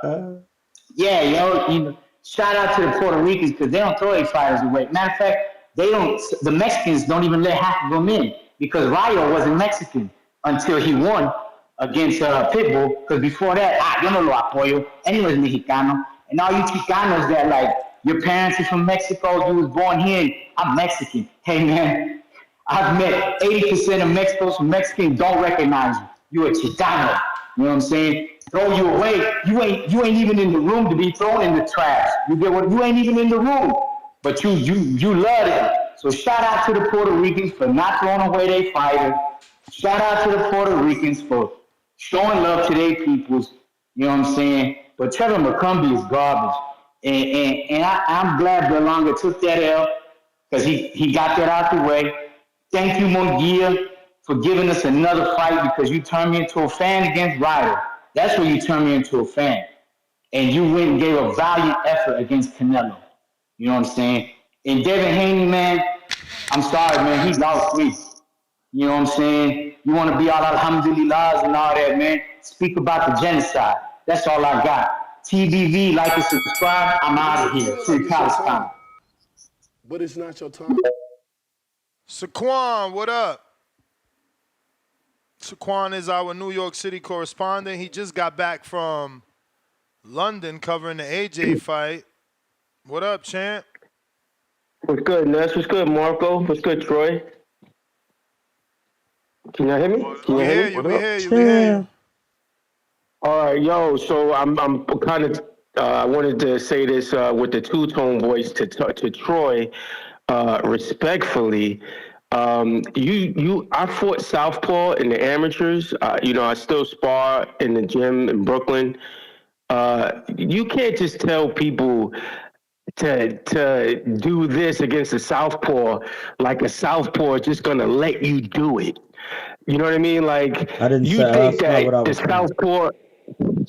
out to the Puerto Ricans because they don't throw their fighters away. Matter of fact, the Mexicans don't even let half of them in because Rayo wasn't Mexican until he won against Pitbull, because before that, yo no lo apoyo, and he was Mexicano. And all you Chicanos that, like, your parents are from Mexico, you was born here, and I'm Mexican. Hey, man, I've met 80% of Mexicans from Mexicans don't recognize you. You're a Chicano. You know what I'm saying? Throw you away. You ain't even in the room to be thrown in the trash. You get what? You ain't even in the room. But you love them. So shout out to the Puerto Ricans for not throwing away their fighter. Shout out to the Puerto Ricans for showing love to their peoples. You know what I'm saying? But Trevor McCumbee is garbage. And I'm glad Berlanga took that L because he got that out the way. Thank you, Munguia, for giving us another fight because you turned me into a fan against Ryder. That's where you turned me into a fan. And you went and gave a valiant effort against Canelo. You know what I'm saying? And Devin Haney, man, I'm sorry, man, he lost me. You know what I'm saying? You want to be all alhamdulillahs and all that, man. Speak about the genocide. That's all I got. TBV, like and subscribe. I'm out of here. Free Palestine. But it's not your time. Saquon, what up? Saquon is our New York City correspondent. He just got back from London covering the AJ fight. What up, champ? What's good, Ness? What's good, Marco? What's good, Troy? Can y'all hear me? Can you hear me? We hear you. All right, yo. So I'm kind of. I wanted to say this with the two-tone voice to Troy, respectfully. I fought southpaw in the amateurs. I still spar in the gym in Brooklyn. You can't just tell people to do this against a southpaw like a southpaw is just gonna let you do it. You know what I mean? Like I didn't you say think that's not what I that the was saying. southpaw.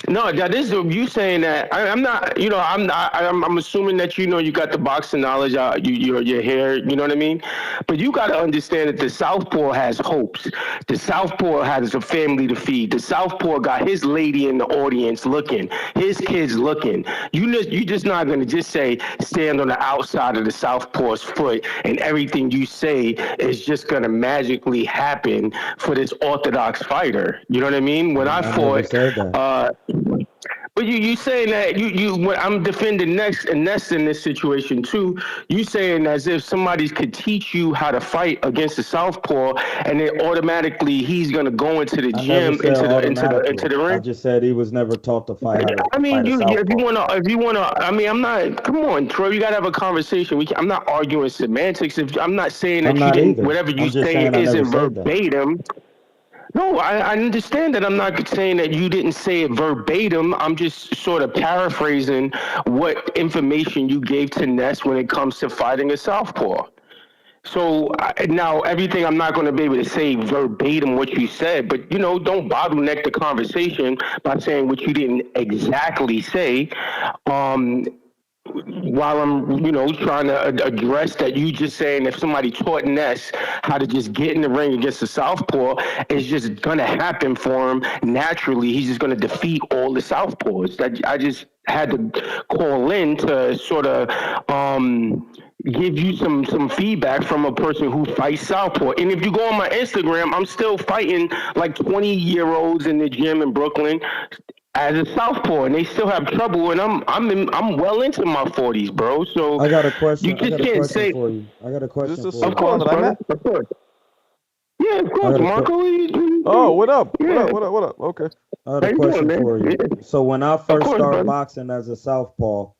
No, that is you saying that. I'm not. You know, I'm assuming that you got the boxing knowledge. Your hair. You know what I mean. But you got to understand that the Southpaw has hopes. The Southpaw has a family to feed. The Southpaw got his lady in the audience looking, his kids looking. You just not gonna just say stand on the outside of the Southpaw's foot and everything you say is just gonna magically happen for this orthodox fighter. You know what I mean? When I never fought. said that. But you saying that when I'm defending Ness in this situation too. You saying as if somebody could teach you how to fight against the southpaw, and then automatically he's gonna go into the I never gym, said automatically. into the I ring. just said he was never taught to fight how to I mean, fight a if you southpaw. wanna, I mean, I'm not. Come on, Troy, you gotta have a conversation. I'm not arguing semantics. I'm not saying that I'm you not didn't. either. Whatever you I'm just saying saying I never isn't said that. verbatim. No, I understand that. I'm not saying that you didn't say it verbatim. I'm just sort of paraphrasing what information you gave to Ness when it comes to fighting a southpaw. So now everything I'm not going to be able to say verbatim what you said, but don't bottleneck the conversation by saying what you didn't exactly say. While I'm, trying to address that, you just saying if somebody taught Ness how to just get in the ring against the southpaw, it's just gonna happen for him naturally. He's just gonna defeat all the southpaws. That I just had to call in to sort of give you some feedback from a person who fights southpaw. And if you go on my Instagram, I'm still fighting like 20-year-olds in the gym in Brooklyn as a southpaw, and they still have trouble. And I'm well into my 40s, bro. So I got a question. you just can't say. For you. I got a question This is for you. Of course, brother. Of course. Yeah, of course, Marco. Oh, what up? Yeah. What up? Okay. I got How a you question doing, for man? you. Yeah. So when I Of first course, started brother. boxing as a southpaw,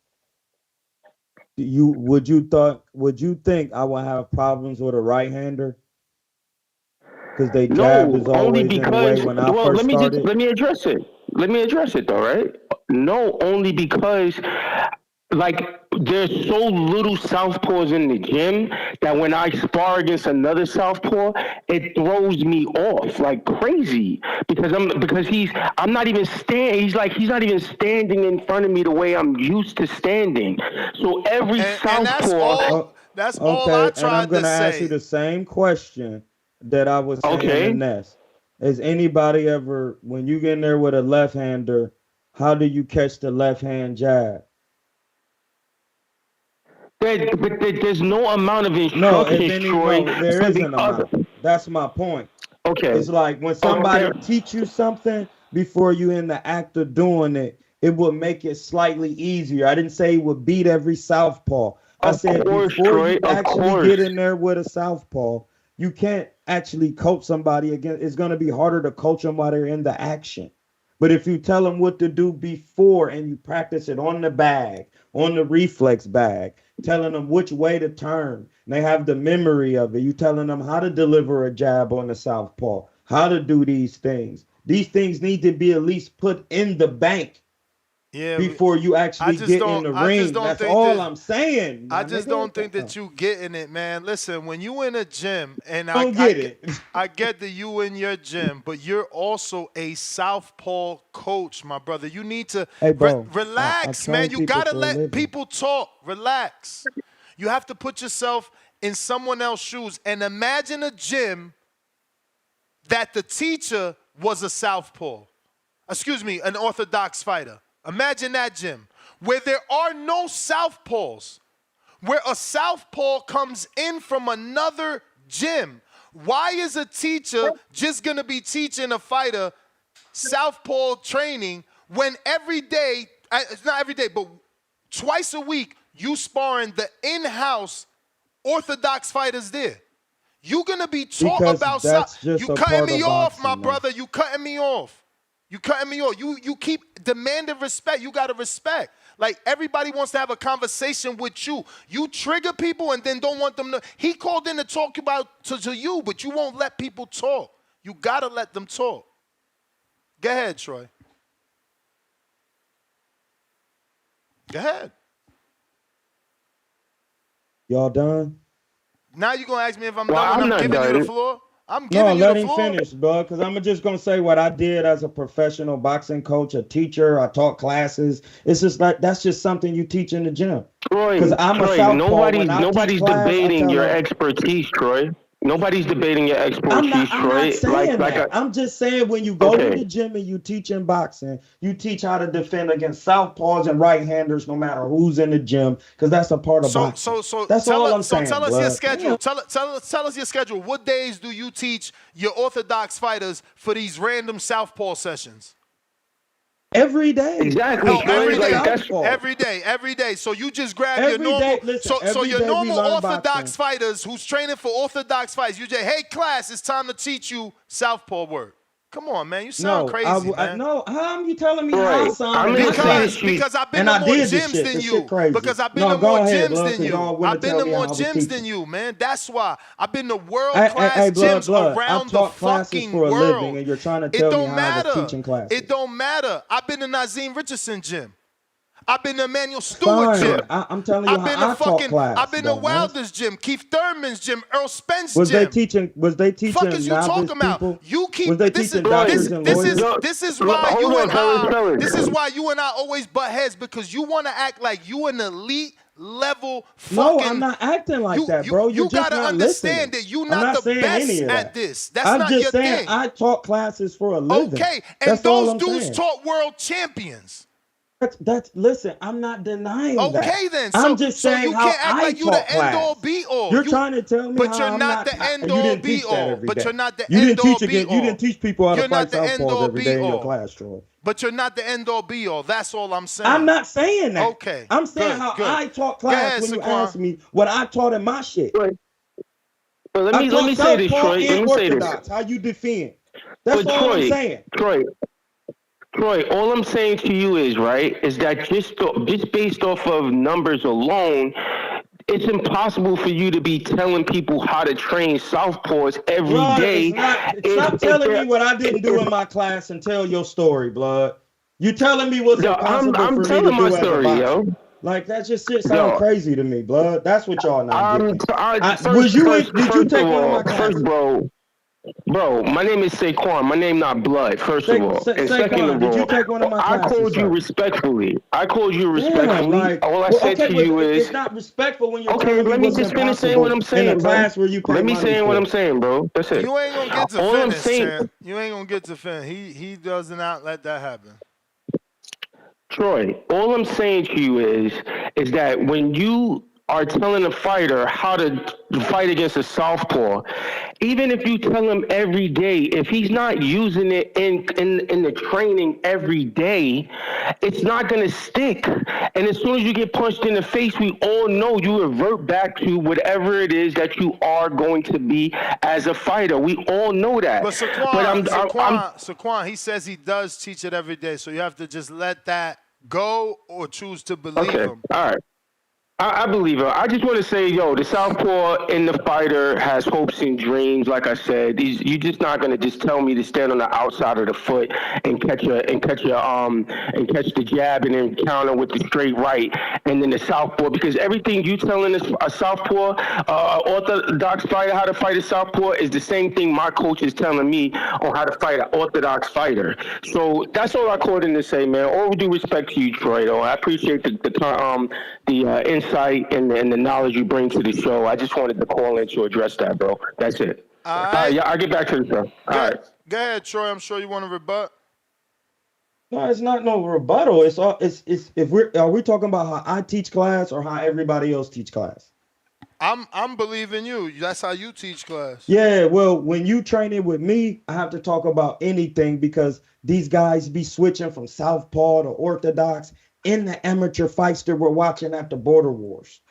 would you think I would have problems with a right-hander? Because they jab No, is only always in the way because. when I Well, first started. let me address it. Let me address it though, right? No, only because like there's so little southpaws in the gym that when I spar against another southpaw, it throws me off like crazy because I'm not even he's not even standing in front of me the way I'm used to standing. So every And that's southpaw. all I Okay, and I'm tried to gonna ask you say. the same question that I was saying to Okay. Ness. Has anybody ever, when you get in there with a left-hander, how do you catch the left-hand jab? But there's no amount of No, if instructions, any, Troy, no, there for is the an other. amount. That's my point. Okay. It's like when somebody teach you something before you in the act of doing it, it would make it slightly easier. I didn't say it would beat every southpaw. I said before Troy, you of actually course. get in there with a southpaw, you can't actually coach somebody again. It's going to be harder to coach them while they're in the action. But if you tell them what to do before and you practice it on the bag, on the reflex bag, telling them which way to turn, and they have the memory of it. You telling them how to deliver a jab on the southpaw, how to do these things. These things need to be at least put in the bank before you actually get in the ring. That's all I'm saying. I just don't think that you getting it, man. Listen, when you in a gym, and I get that you in your gym, but you're also a southpaw coach, my brother. You need to relax, man. You gotta let people talk. Relax. You have to put yourself in someone else's shoes and imagine a gym that the teacher was a southpaw. Excuse me, an orthodox fighter. Imagine that gym where there are no southpaws, where a southpaw comes in from another gym. Why is a teacher just going to be teaching a fighter southpaw training when every day, it's not every day, but twice a week, you sparring the in-house orthodox fighters there? You're going to be taught about you cutting me off, my brother. You cutting me off. You cutting me off. You keep demanding respect. You got to respect. Like, everybody wants to have a conversation with you. You trigger people and then don't want them to. He called in to talk about to you, but you won't let people talk. You got to let them talk. Go ahead, Troy. Go ahead. Y'all done? Now you're going to ask me if I'm done when I'm giving you the floor? I'm giving let you him the floor. finish, bro. Because I'm just gonna say what I did as a professional boxing coach, a teacher. I taught classes. It's just like that's just something you teach in the gym. Because I'm a southpaw. Nobody's debating your expertise, Troy. Nobody's debating your expertise, I'm Troy. not saying that. I'm just saying when you go to the gym and you teach in boxing, you teach how to defend against southpaws and right-handers, no matter who's in the gym, because that's a part of boxing. That's all I'm saying. Tell us your schedule. Tell us your schedule. What days do you teach your orthodox fighters for these random southpaw sessions? Every day. Exactly. No, every day. So you just grab your normal. So your normal orthodox fighters who's training for orthodox fights, you say, "Hey class, it's time to teach you southpaw work." Come on, man. You sound crazy, man. No, how are you telling me how I sound? Because I've been to more gyms than you. Because I've been to more gyms than you. I've been to more gyms than you, man. That's why. I've been to world-class gyms around the fucking world. And you're trying to tell me how I was teaching classes. It don't matter. I've been to Nazim Richardson gym. I've been to Emmanuel Stewart gym. I'm telling you how I taught class. I've been to Wilder's gym, Keith Thurman's gym, Earl Spence's was gym. Was they teaching? Fuck is you talking about? People? You keep. Was they teaching doctors and lawyers? This is why you and I always butt heads, because you want to act like you an elite level fucking. No, I'm not acting like that, bro. You gotta understand that you're not the best at this. That's not your thing. I taught classes for a living. Okay, and those dudes taught world champions. Listen, I'm not denying that. Okay, then. I'm just saying you can't act like you the end all be all. You're trying to tell me, but you're not the end all be all. But you're not the you end didn't all teach be all. You didn't teach people how to You're fight not the end southpaws all every be day in your all. class, Troy. But you're not the end all be all. That's all I'm saying. I'm not saying that. Okay. I'm saying how I taught class when you asked me what I taught in my shit. But let me say this, Troy. Let me say this. How you defend? That's all I'm saying. Troy, all I'm saying to you is that just based off of numbers alone, it's impossible for you to be telling people how to train southpaws every day. Stop telling me what I didn't do in my class and tell your story, blood. You telling me what's impossible I'm for me telling to do my as a story, boxer. yo. Like that just shit sound crazy to me, blood. That's what y'all not getting. Did you take one of my classes? Bro, my name is Saquon. My name not Blood, first of all. And second of all, did you take one of my classes? I called you respectfully. All I said to you is... It's not respectful when you're okay, let me just finish saying what I'm saying, in a class where you pay Let me money say for what it. I'm saying, bro. That's it. You ain't gonna get to all I'm finish, saying, Chan. You ain't gonna get to finish. He does not let that happen. Troy, all I'm saying to you is that when you are telling a fighter how to fight against a southpaw, even if you tell him every day, if he's not using it in the training every day, it's not going to stick. And as soon as you get punched in the face, we all know you revert back to whatever it is that you are going to be as a fighter. We all know that. But Saquon, he says he does teach it every day, so you have to just let that go or choose to believe him. All right. I believe it. I just want to say, the southpaw in the fighter has hopes and dreams. Like I said, you're just not going to just tell me to stand on the outside of the foot and catch the jab and then counter with the straight right, and then the southpaw. Because everything you telling a southpaw, orthodox fighter how to fight a southpaw is the same thing my coach is telling me on how to fight an orthodox fighter. So that's all I called in to say, man. All due respect to you, Troy. Though I appreciate the insight and the knowledge you bring to the show. I just wanted to call in to address that, bro. That's it. All right, yeah, I'll get back to the show. All right. Go ahead, Troy. I'm sure you want to rebut. No, it's not no rebuttal. Are we talking about how I teach class or how everybody else teach class? I'm believing you. That's how you teach class. Yeah, well, when you training with me, I have to talk about anything because these guys be switching from southpaw to orthodox in the amateur fights that we're watching at the Border Wars.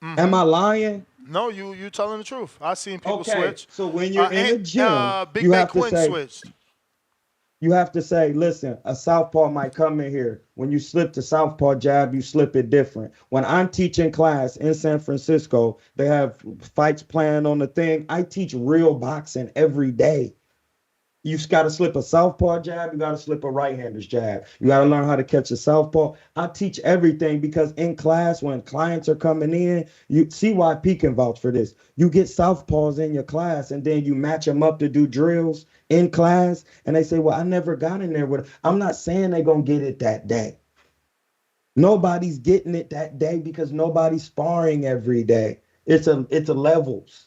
Mm-hmm. Am I lying? No, you telling the truth. I've seen people switch. So when you're in a gym, you have to say, switched. You have to say, listen, a southpaw might come in here. When you slip the southpaw jab, you slip it different. When I'm teaching class in San Francisco, they have fights planned on the thing. I teach real boxing every day. You got to slip a southpaw jab. You got to slip a right-hander's jab. You got to learn how to catch a southpaw. I teach everything because in class, when clients are coming in, you see why P can vouch for this. You get southpaws in your class, and then you match them up to do drills in class, and they say, "Well, I never got in there with." I'm not saying they're gonna get it that day. Nobody's getting it that day because nobody's sparring every day. It's a levels.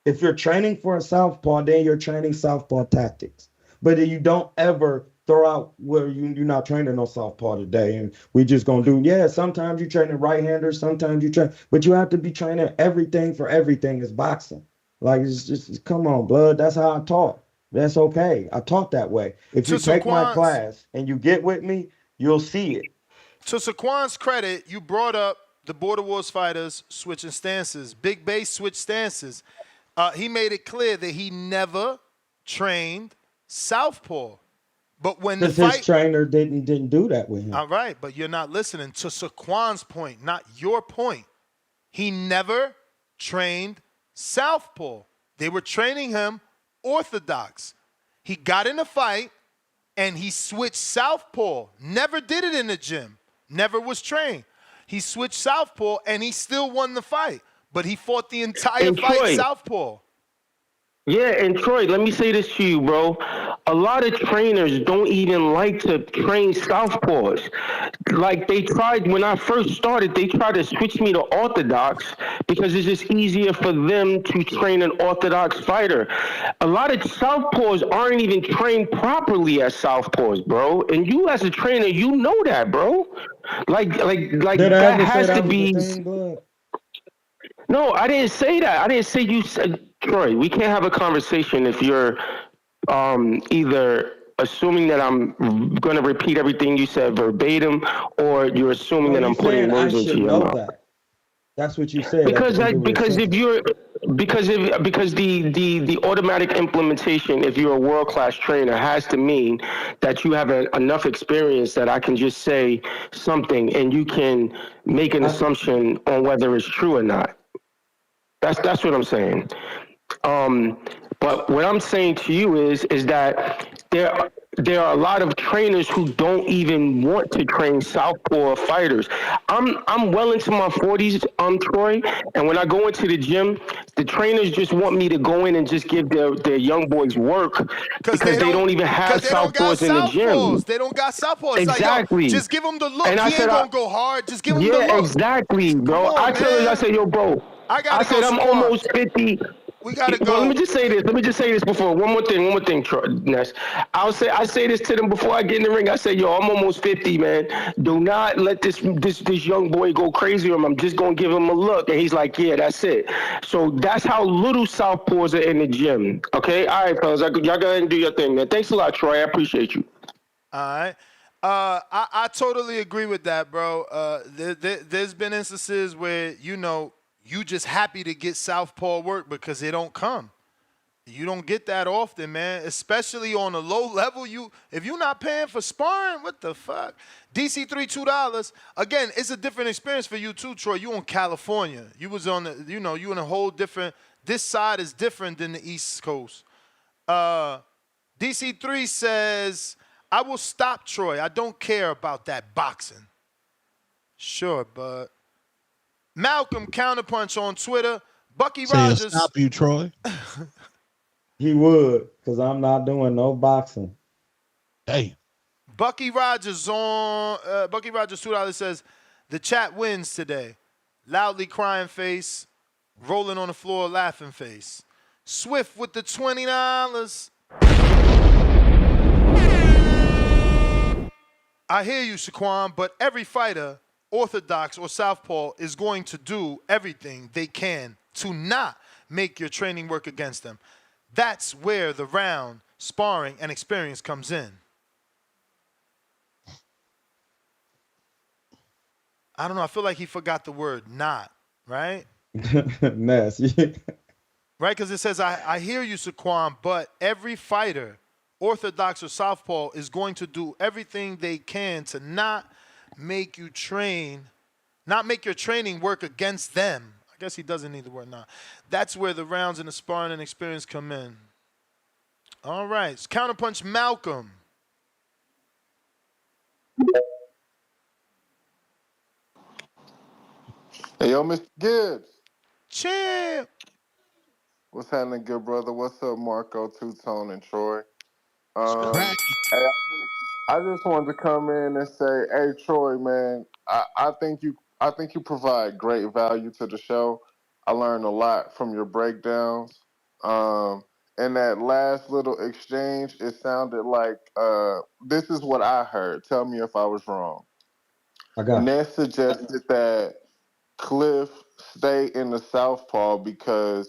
If you're training for a southpaw, then you're training southpaw tactics. But you don't ever throw out where you're not training no southpaw today, and we just gonna do. Yeah, sometimes you train a right-hander, sometimes you train, but you have to be training everything for everything is boxing. Like it's just come on, blood. That's how I taught. That's okay. I taught that way. If you take my class and you get with me, you'll see it. To Saquon's credit, you brought up the Border Wars fighters switching stances. Big Bass switched stances. He made it clear that he never trained southpaw. But when the fight, his trainer didn't do that with him. All right, but you're not listening to Saquon's point, not your point. He never trained southpaw. They were training him orthodox. He got in a fight and he switched southpaw. Never did it in the gym. Never was trained. He switched southpaw and he still won the fight. But he fought the entire fight southpaw. Yeah, and Troy, let me say this to you, bro. A lot of trainers don't even like to train southpaws. Like they tried, when I first started, they tried to switch me to orthodox because it's just easier for them to train an orthodox fighter. A lot of southpaws aren't even trained properly as southpaws, bro. And you as a trainer, you know that, bro. Like that has to be. No, I didn't say that. I didn't say you said, Troy, we can't have a conversation if you're either assuming that I'm going to repeat everything you said verbatim or you're assuming that I'm putting words into your mouth. That. That's what you said. Because the automatic implementation, if you're a world-class trainer, has to mean that you have enough experience that I can just say something and you can make an assumption on whether it's true or not. That's what I'm saying. But what I'm saying to you is that there are a lot of trainers who don't even want to train southpaw fighters. I'm well into my 40s, Troy, and when I go into the gym, the trainers just want me to go in and just give their young boys work because they don't even have southpaws in the gym. They don't got southpaws. Exactly. Like, yo, just give them the look. And he ain't gonna go hard. Just give him the look. Yeah, exactly, bro. I said, yo, bro. I said I'm almost 50. We gotta go. Well, let me just say this before. One more thing, Ness. I say this to them before I get in the ring. I say, yo, I'm almost 50, man. Do not let this young boy go crazy on him. I'm just gonna give him a look. And he's like, yeah, that's it. So that's how little southpaws are in the gym. Okay? All right, fellas. Y'all go ahead and do your thing, man. Thanks a lot, Troy. I appreciate you. All right. I totally agree with that, bro. There's been instances where, you just happy to get southpaw work because it don't come. You don't get that often, man, especially on a low level. If you're not paying for sparring, what the fuck? DC3 $2. Again, it's a different experience for you too, Troy. You in California. You was on the, you in a whole different, this side is different than the East Coast. DC3 says, I will stop Troy. I don't care about that boxing. Sure, but Malcolm Counterpunch on Twitter. Bucky Rogers. Stop you, Troy. He would, because I'm not doing no boxing. Hey. Bucky Rogers $2 says, the chat wins today. Loudly crying face, rolling on the floor, laughing face. Swift with the $20. I hear you, Shaquan, but every fighter, orthodox or southpaw, is going to do everything they can to not make your training work against them. That's where the round, sparring, and experience comes in. I don't know. I feel like he forgot the word not, right? Mess. Right? Because it says, I hear you, Saquon, but every fighter, orthodox or southpaw, is going to do everything they can to not make your training work against them. I guess he doesn't need the word not. That's where the rounds and the sparring and experience come in. All right. Counterpunch Malcolm. Hey, yo, Mr. Gibbs. Champ. What's happening, good brother? What's up, Marco, Two-Tone, and Troy? Right. Hey, I just wanted to come in and say, hey, Troy, man, I think you provide great value to the show. I learned a lot from your breakdowns. In that last little exchange, it sounded like this is what I heard. Tell me if I was wrong. I got you. Ness suggested that Cliff stay in the Southpaw because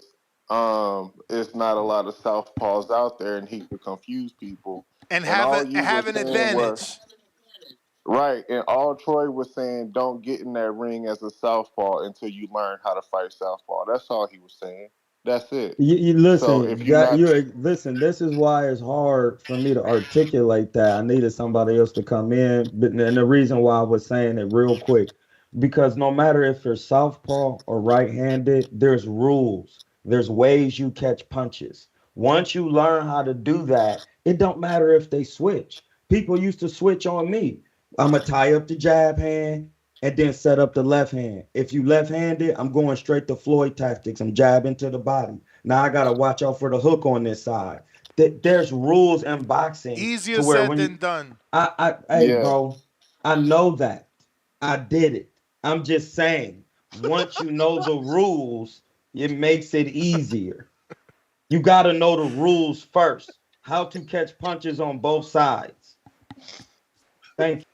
it's not a lot of Southpaws out there and he could confuse people. And all have you an were saying advantage. Right, and all Troy was saying, don't get in that ring as a Southpaw until you learn how to fight Southpaw. That's all he was saying. That's it. You So listen, if you're not listen. This is why it's hard for me to articulate that. I needed somebody else to come in, but and the reason why I was saying it real quick, because no matter if you're southpaw or right-handed, there's rules. There's ways you catch punches. Once you learn how to do that, it don't matter if they switch. People used to switch on me. I'm gonna tie up the jab hand and then set up the left hand. If you left-handed, I'm going straight to Floyd tactics. I'm jabbing to the body. Now I gotta watch out for the hook on this side. There's rules in boxing. Easier to where said when than you, done. hey, bro, I know that. I did it. I'm just saying, once you know the rules, it makes it easier. You gotta know the rules first. How to catch punches on both sides. Thank you.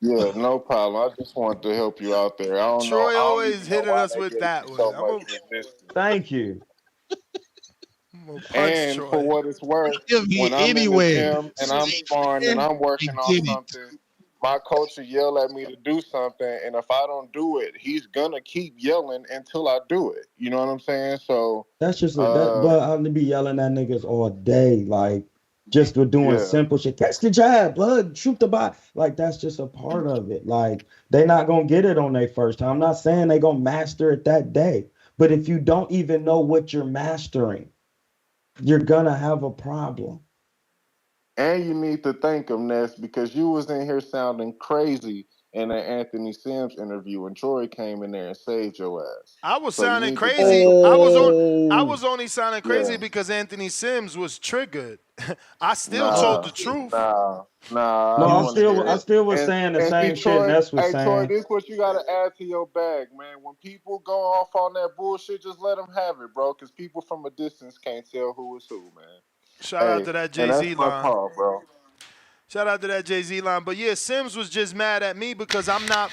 Yeah, no problem. I just wanted to help you out there. I don't know. Troy I don't always even know hitting why us they with gave that you one. so I'm much gonna resistance. Thank you. punch And Troy. for what it's worth, Give me when I'm in the anyway. gym and I'm sparring and I'm working on Get it. something, my coach will yell at me to do something, and if I don't do it, he's gonna keep yelling until I do it. You know what I'm saying? So That's just but I'll be yelling at niggas all day, like just for doing yeah. simple shit. Catch the jab, blood, shoot the bot. Like that's just a part of it. Like they not gonna get it on their first time. I'm not saying they gonna master it that day, but if you don't even know what you're mastering, you're gonna have a problem. And you need to thank him, Ness, because you was in here sounding crazy in an Anthony Sims interview, and Troy came in there and saved your ass. I was So you sounding need to crazy. thank him for I that. was only sounding crazy because Anthony Sims was triggered. I still told the truth. No, No, I don't want to hear I it. still was saying the And see, same shit Troy, Ness was hey, Troy, saying. this what you got to add to your bag, man. When people go off on that bullshit, just let them have it, bro, because people from a distance can't tell who is who, man. Shout out to that And that's Jay-Z my line. call, bro. Shout out to that Jay-Z line. But yeah, Sims was just mad at me because I'm not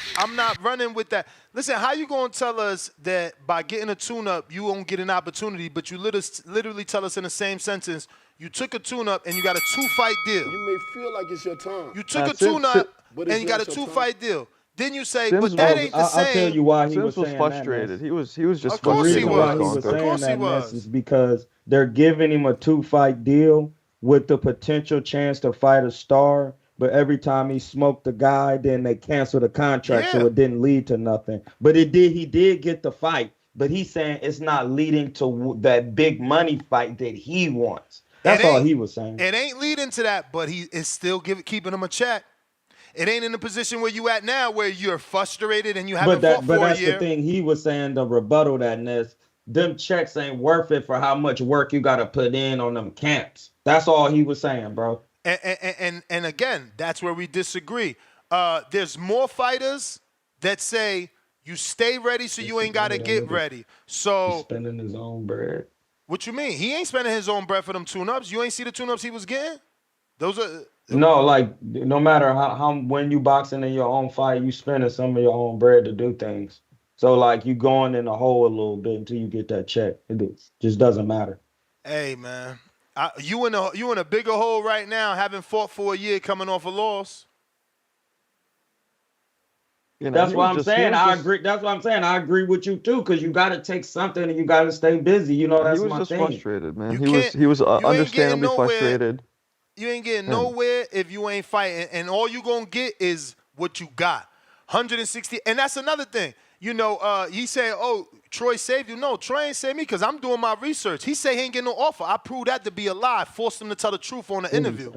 running with that. Listen, how you gonna tell us that by getting a tune-up you won't get an opportunity, but you literally tell us in the same sentence you took a tune-up and you got a 2-fight deal. You may feel like it's your turn. You took a tune-up but and it's you got a not your 2-fight deal. Then you say, Sims but that was- ain't the same. I'll tell you why he Sims was was saying frustrated. that. He was just Of course The frustrated. he reason why he was. was Of saying course he that mess was. is because they're giving him a 2-fight deal with the potential chance to fight a star. But every time he smoked the guy, then they canceled the contract, so it didn't lead to nothing. But it did. He did get the fight. But he's saying it's not leading to that big money fight that he wants. That's all he was saying. It ain't leading to that, but he is still keeping him a check. It ain't in the position where you at now, where you're frustrated and you haven't fought for a That's year. the thing he was saying, the rebuttal that Ness, them checks ain't worth it for how much work you got to put in on them camps. That's all he was saying, bro. And again, that's where we disagree. There's more fighters that say you stay ready so you ain't got to get ready. So He's spending his own bread. what you mean? He ain't spending his own bread for them tune-ups. You ain't see the tune-ups he was getting? Those are No, like no matter how when you boxing in your own fight, you spending some of your own bread to do things. So like you going in the hole a little bit until you get that check. Just doesn't matter. Hey man, you in a bigger hole right now, having fought for a year, coming off a loss. That's what I'm saying. I agree. That's what I'm saying. I agree with you too, because you got to take something and you got to stay busy. You know, that's He was my just thing. frustrated, man. He was understandably frustrated. You ain't getting nowhere if you ain't fighting, and all you gonna get is what you got. 160, and that's another thing. he said, "Oh, Troy saved you." No, Troy ain't saved me because I'm doing my research. He said he ain't getting no offer. I proved that to be a lie. Forced him to tell the truth on the interview.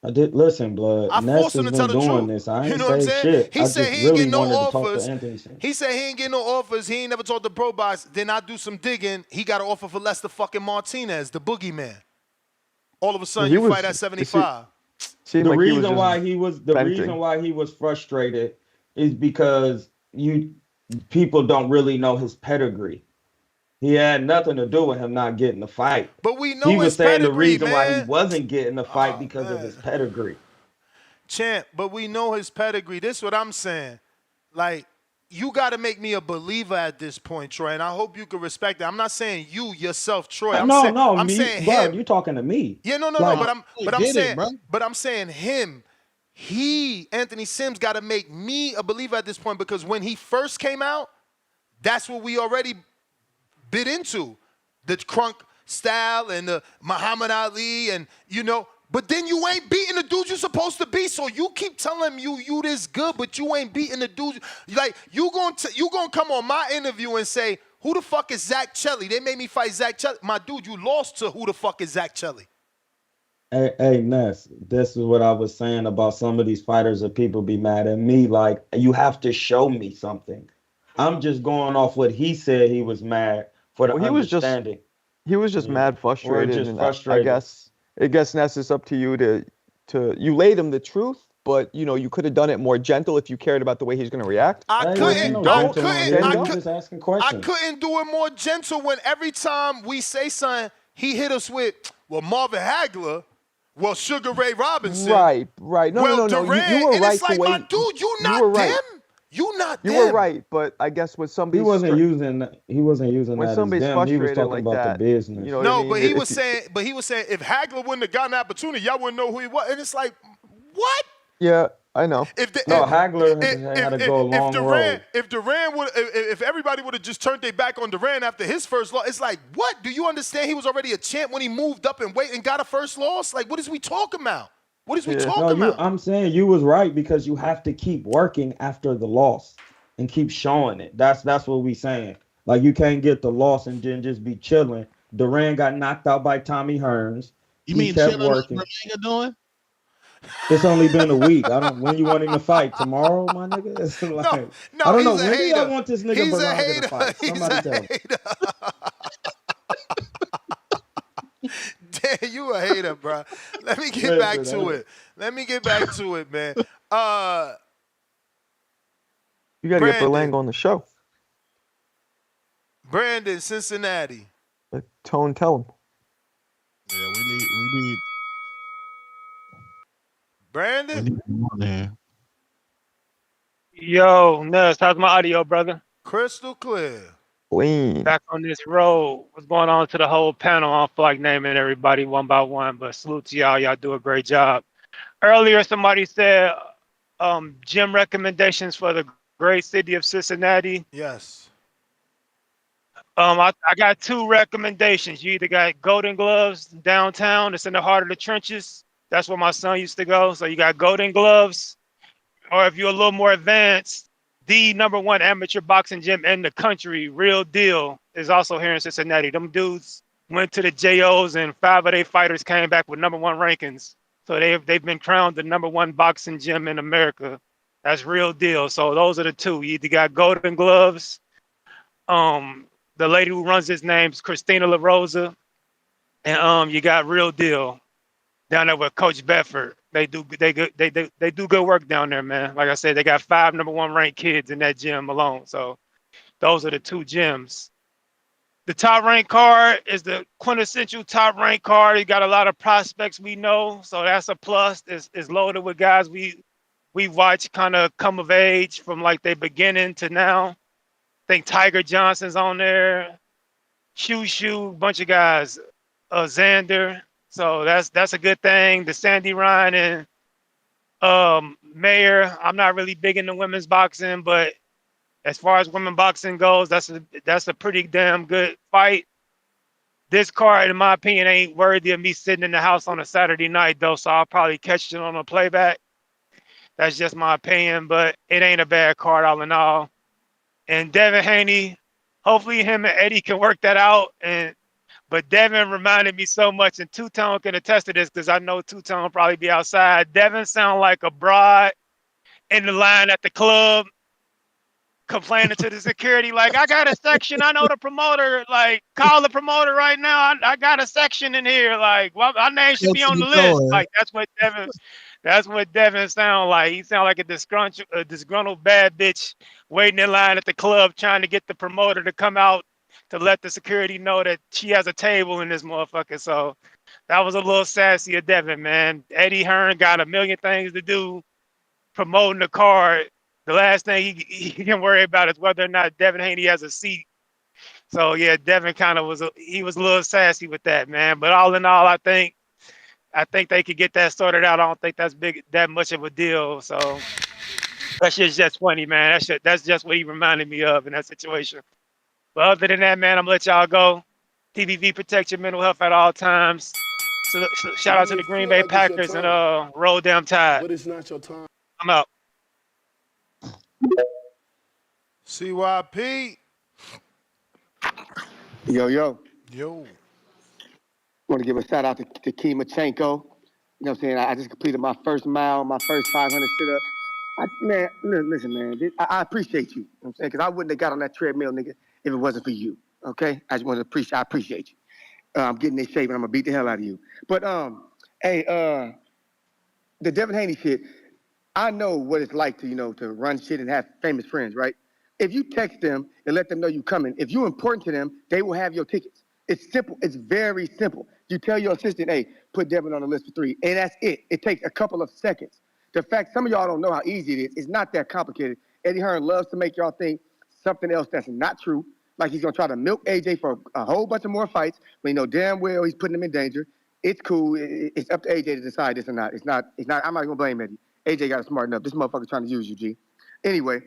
I did listen, blood. I Ness forced him has to tell been the doing truth. this. I You ain't know what I'm say saying? shit. He I said just he ain't really getting no wanted to talk offers. to Anthony Sims. He said he ain't getting no offers. He ain't never talked to Pro Box. Then I do some digging. He got an offer for Lester fucking Martinez, the boogeyman. All of a sudden, you fight at 75. Seemed The like he was reason just why he was frustrated is because people don't really know his pedigree. He had nothing to do with him not getting the fight. But we know He was his saying the pedigree, reason why he man. wasn't getting the fight because of his pedigree. Champ, but we know his pedigree. This is what I'm saying. Like, you got to make me a believer at this point, Troy, and I hope you can respect that. I'm not saying you yourself, Troy. I'm saying bro, him. you talking to me? Yeah, no, Like, but I'm saying him. Anthony Sims, got to make me a believer at this point because when he first came out, that's what we already bit into, the crunk style and the Muhammad Ali and But then you ain't beating the dudes you're supposed to beat. So you keep telling me you this good, but you ain't beating the dudes. Like, you gonna come on my interview and say, who the fuck is Zach Chelly? They made me fight Zach Chelly. My dude, you lost to who the fuck is Zach Chelly? Hey, Ness, this is what I was saying about some of these fighters that people be mad at me. Like, you have to show me something. I'm just going off what he said. He was mad for the understanding. He was just mad, frustrated. Or just and frustrated. I guess Ness, it's up to you to you laid him the truth, but you could have done it more gentle if you cared about the way he's going to react. I couldn't do it more gentle when every time we say something, he hit us with, well, Marvin Hagler, well, Sugar Ray Robinson. Right. No. Durant, you were and right. it's like, my dude, you not them. You not them. You were right, but I guess when somebody's he wasn't using when that somebody's as them. He was frustrated talking like about that, the business. You know what No, I mean? but he was saying if Hagler wouldn't have gotten the opportunity, y'all wouldn't know who he was. And it's like, what? Yeah, I know. Hagler had to go a long road. If everybody would have just turned their back on Durant after his first loss, it's like, what? Do you understand? He was already a champ when he moved up and weight and got a first loss. Like, what is we talking about? What is we talking about? I'm saying you was right because you have to keep working after the loss and keep showing it. That's what we saying. Like, you can't get the loss and then just be chilling. Durant got knocked out by Tommy Hearns. You he mean kept chilling working. what Berlanga doing? It's only been a week. When you want him to fight tomorrow, my nigga? It's like, I don't know. When do y'all want this nigga Berlanga to fight? Somebody tell me. Damn, you a hater, bro. Let me get back to it, man. You got to get Berlanga on the show. Brandon, Cincinnati. Let Tone tell him. Yeah, we need Brandon? we need him on there. Yo, Nuss, how's my audio, brother? Crystal clear. Clean. Back on this road. What's going on to the whole panel? I don't feel like naming everybody one by one, but salute to y'all. Y'all do a great job. Earlier, somebody said gym recommendations for the great city of Cincinnati. Yes. I got two recommendations. You either got Golden Gloves downtown. It's in the heart of the trenches. That's where my son used to go. So you got Golden Gloves. Or if you're a little more advanced, the #1 amateur boxing gym in the country, Real Deal, is also here in Cincinnati. Them dudes went to the JOs and 5 of their fighters came back with #1 rankings. So they've been crowned the #1 boxing gym in America. That's Real Deal. So those are the two. You either got Golden Gloves. The lady who runs his name's Christina La Rosa. And you got Real Deal down there with Coach Bedford. They do good work down there, man. Like I said, they got 5 #1 ranked kids in that gym alone. So those are the two gyms. The top ranked card is the quintessential top ranked card. You got a lot of prospects we know, so that's a plus. It's loaded with guys we watch kind of come of age from like their beginning to now. I think Tiger Johnson's on there, Shoo, bunch of guys, Xander. So that's a good thing. The Sandy Ryan and Mayer. I'm not really big into women's boxing, but as far as women boxing goes, that's a pretty damn good fight. This card, in my opinion, ain't worthy of me sitting in the house on a Saturday night, though, so I'll probably catch it on a playback. That's just my opinion, but it ain't a bad card all in all. and Devin Haney. Hopefully, him and Eddie can work that out. But Devin reminded me so much, and Two Tone can attest to this because I know Two Tone will probably be outside. Devin sound like a broad in the line at the club, complaining to the security, like, I got a section. I know the promoter. Like, call the promoter right now. I got a section in here. Like, well, my name should be on the list. Like, that's what Devin sound like. He sound like a disgruntled bad bitch waiting in line at the club trying to get the promoter to come out to let the security know that she has a table in this motherfucker. So that was a little sassy of Devin, man. Eddie Hearn got a million things to do promoting the card. The last thing he can worry about is whether or not Devin Haney has a seat. So yeah, Devin kind of was a little sassy with that, man. But all in all, I think they could get that sorted out. I don't think that's that much of a deal. So that shit's just funny, man. That's just what he reminded me of in that situation. But other than that, man, I'm gonna let y'all go. TVV, protect your mental health at all times. So shout out to the Green Bay Packers and roll damn Tide. But it's not your time. I'm out. CYP. Yo. Yo. Want to give a shout out to Kimachenko. You know what I'm saying? I just completed my first mile, my first 500 sit-up. Man, listen, man. I appreciate you. You know what I'm saying? Because I wouldn't have got on that treadmill, nigga, if it wasn't for you. Okay? I just want to I appreciate you. I'm getting in shape and I'm going to beat the hell out of you. But, the Devin Haney shit, I know what it's like to run shit and have famous friends, right? If you text them and let them know you're coming, if you're important to them, they will have your tickets. It's simple. It's very simple. You tell your assistant, hey, put Devin on the list for 3, and that's it. It takes a couple of seconds. The fact some of y'all don't know how easy it is, it's not that complicated. Eddie Hearn loves to make y'all think something else that's not true, like he's going to try to milk AJ for a whole bunch of more fights, but damn well he's putting him in danger. It's cool. It's up to AJ to decide this or not. It's not. I'm not going to blame Eddie. AJ got to smarten up. This motherfucker trying to use you, G. Anyway,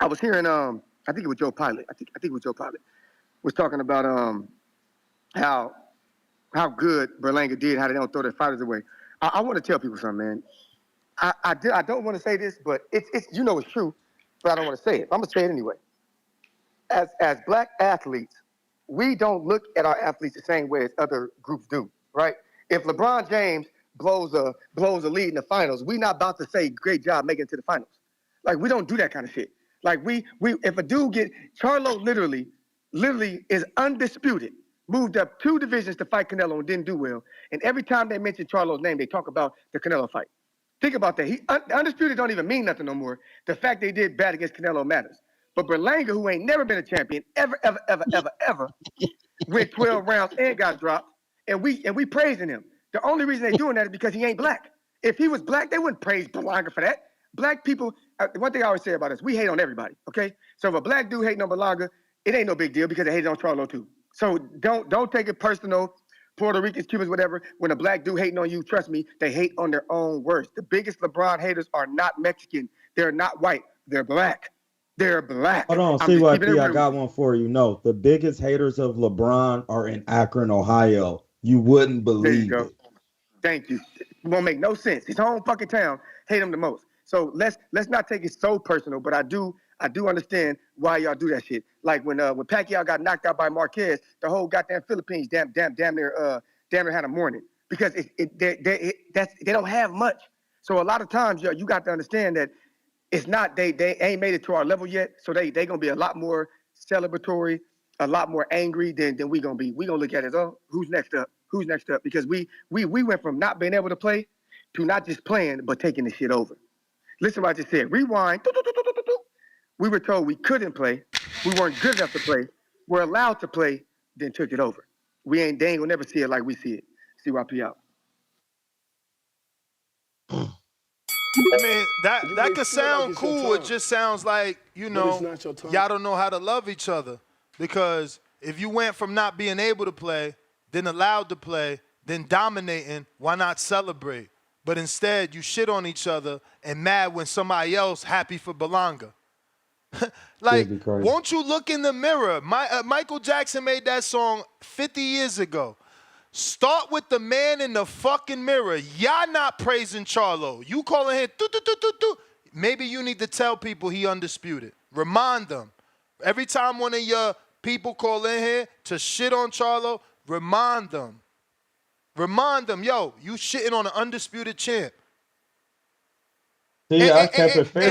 I was hearing, I think it was Joe Pilot. I think it was Joe Pilot. Was talking about how good Berlanga did, how they don't throw their fighters away. I want to tell people something, man. I don't want to say this, but it's it's true, but I don't want to say it. I'm gonna say it anyway. As black athletes, we don't look at our athletes the same way as other groups do, right? If LeBron James blows a lead in the finals, we're not about to say great job making it to the finals. Like, we don't do that kind of shit. Like, we if a dude Charlo literally is undisputed, moved up 2 divisions to fight Canelo and didn't do well. And every time they mention Charlo's name, they talk about the Canelo fight. Think about that. Undisputed don't even mean nothing no more. The fact they did bad against Canelo matters. But Berlanga, who ain't never been a champion, ever, went 12 rounds and got dropped. And we praising him. The only reason they doing that is because he ain't black. If he was black, they wouldn't praise Berlanga for that. Black people, one thing I always say about us, we hate on everybody, okay? So if a black dude hating on Berlanga, it ain't no big deal because they hated on Charlo too. So don't take it personal. Puerto Ricans, Cubans, whatever. When a black dude hating on you, trust me, they hate on their own worst. The biggest LeBron haters are not Mexican. They're not white. They're black. They're black. Hold on, CYP, I got one for you. No, the biggest haters of LeBron are in Akron, Ohio. You wouldn't believe it. Thank you. It won't make no sense. His home fucking town hate him the most. So let's not take it so personal, but I do understand why y'all do that shit. Like when Pacquiao got knocked out by Marquez, the whole goddamn Philippines damn near had a morning because they don't have much. So a lot of times you got to understand that it's not they ain't made it to our level yet. So they gonna be a lot more celebratory, a lot more angry than we gonna be. We gonna look at it. Oh, who's next up? Who's next up? Because we went from not being able to play to not just playing but taking the shit over. Listen to what I just said. Rewind. We were told we couldn't play. We weren't good enough to play. We're allowed to play, then took it over. They ain't gonna never see it like we see it. CYP out. I mean, that could sound cool. It just sounds like, y'all don't know how to love each other. Because if you went from not being able to play, then allowed to play, then dominating, why not celebrate? But instead, you shit on each other and mad when somebody else happy for Berlanga. Like, won't you look in the mirror? Michael Jackson made that song 50 years ago. Start with the man in the fucking mirror. Y'all not praising Charlo. You calling him, maybe you need to tell people he undisputed. Remind them. Every time one of your people call in here to shit on Charlo, remind them, yo, you shitting on an undisputed champ. See, I kept it fair.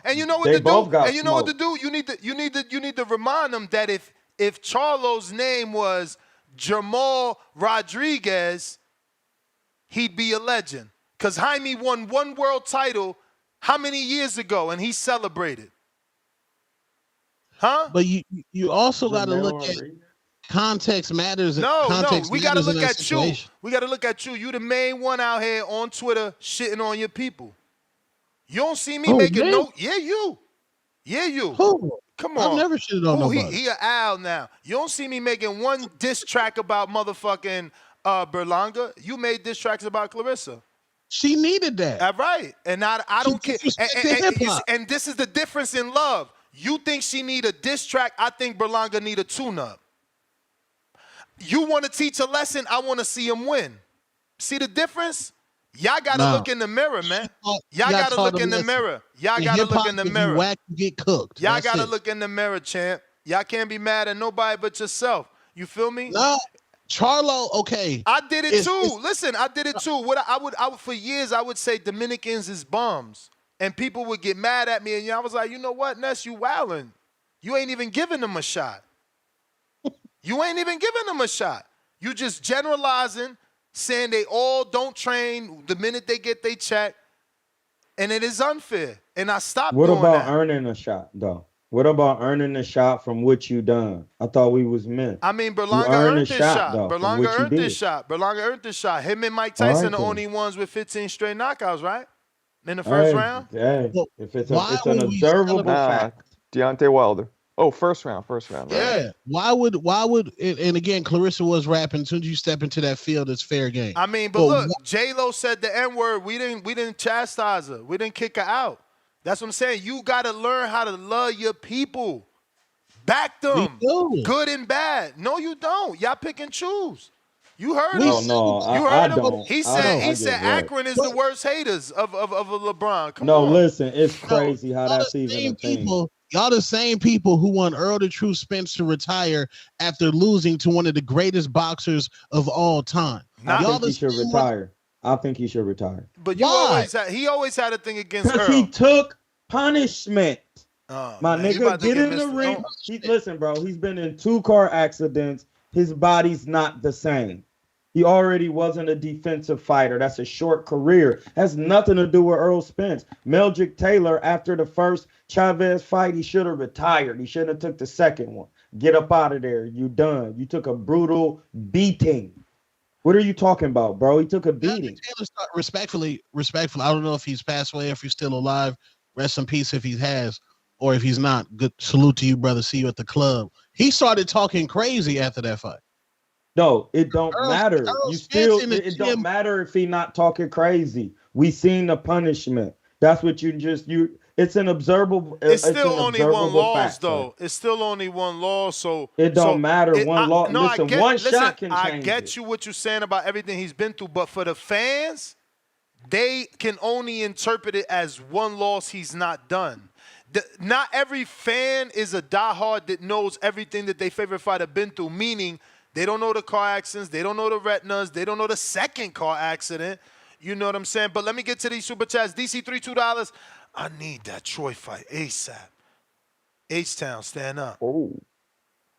And you know what they to both do. got And you know what to smoked. do. You need to remind them that if Charlo's name was Jamal Rodriguez, he'd be a legend. Because Jaime won one world title how many years ago, and he celebrated. Huh? But you also got to look at context matters. No, we got to look at you. We got to look at you. You the main one out here on Twitter shitting on your people. You don't see me making no. Yeah, you. Yeah, you. Who? Come on. I've never shitted on nobody. He an owl now. You don't see me making one diss track about motherfucking Berlanga. You made diss tracks about Clarissa. She needed that. All right. And I don't care. And this is the difference in love. You think she need a diss track. I think Berlanga need a tune-up. You want to teach a lesson. I want to see him win. See the difference? Y'all got to look in the mirror, man. Y'all got to look in the mirror. Y'all got to look in the mirror. Whack, you get cooked. Y'all got to look in the mirror, champ. Y'all can't be mad at nobody but yourself. You feel me? No. Charlo, okay. I did it too. Listen, I did it too. What I would for years I would say Dominicans is bums, and people would get mad at me, and I was like, you know what, Ness, you wildin'. You ain't even giving them a shot. You ain't even giving them a shot. You just generalizing, saying they all don't train the minute they get their check, and it is unfair. And I stopped doing that. What about earning a shot, though? What about earning a shot from what you done? I thought we was men. I mean, Berlanga earned this shot. Though, Berlanga earned this shot. Berlanga earned this shot. Him and Mike Tyson the only ones with 15 straight knockouts, right? In the first round? Yeah. If it's an observable fact. Deontay Wilder. Oh, first round. Right? Yeah. Why would and again, Clarissa was rapping. As soon as you step into that field, it's fair game. I mean, but look, J-Lo said the N-word. We didn't chastise her. We didn't kick her out. That's what I'm saying. You got to learn how to love your people. Back them. Good and bad. No, you don't. Y'all pick and choose. You heard him. You heard him. He said Akron is the worst haters of LeBron. Come on. No, listen, it's crazy how that's even a thing. Y'all the same people who want Earl the True Spence to retire after losing to one of the greatest boxers of all time. I think he should retire. I think he should retire. But he always had a thing against Earl. Because he took punishment. My nigga, get in the ring. Listen, bro, he's been in 2 car accidents. His body's not the same. He already wasn't a defensive fighter. That's a short career. Has nothing to do with Earl Spence. Meldrick Taylor, after the first Chavez fight, he should have retired. He shouldn't have took the second one. Get up out of there. You done. You took a brutal beating. What are you talking about, bro? He took a beating. Respectfully, I don't know if he's passed away, if he's still alive. Rest in peace if he has, or if he's not. Good salute to you, brother. See you at the club. He started talking crazy after that fight. No, it don't matter. It don't matter if he not talking crazy. We seen the punishment. That's what it's an observable. It's still only one loss, though. It's still only one loss, so it don't matter. One loss. Listen, one shot can change. I get you what you're saying about everything he's been through, but for the fans, they can only interpret it as one loss he's not done. Not every fan is a diehard that knows everything that their favorite fighter been through, meaning they don't know the car accidents, they don't know the retinas, they don't know the second car accident. You know what I'm saying? But let me get to these super chats. DC3 $2. I need that Troy fight ASAP. H-Town, stand up. Oh,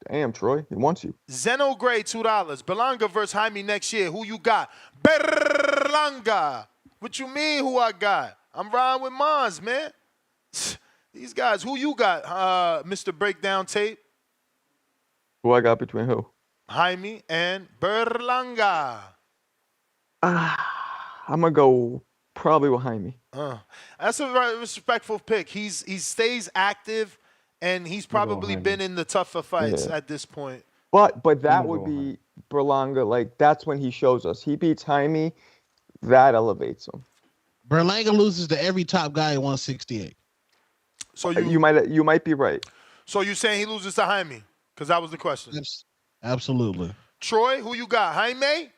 damn, Troy. He wants you. Zeno Gray, $2. Berlanga versus Jaime next year. Who you got? Berlanga. What you mean who I got? I'm riding with Mons, man. These guys, who you got, Mr. Breakdown Tape? Who I got between who? Jaime and Berlanga. I'm going to go probably with Jaime. That's a respectful pick. He stays active, and he's probably been in the tougher fights at this point. But that would be Berlanga. Like, that's when he shows us. He beats Jaime. That elevates him. Berlanga loses to every top guy at 168. So you might be right. So you saying he loses to Jaime? Because that was the question. Absolutely. Troy, who you got? Jaime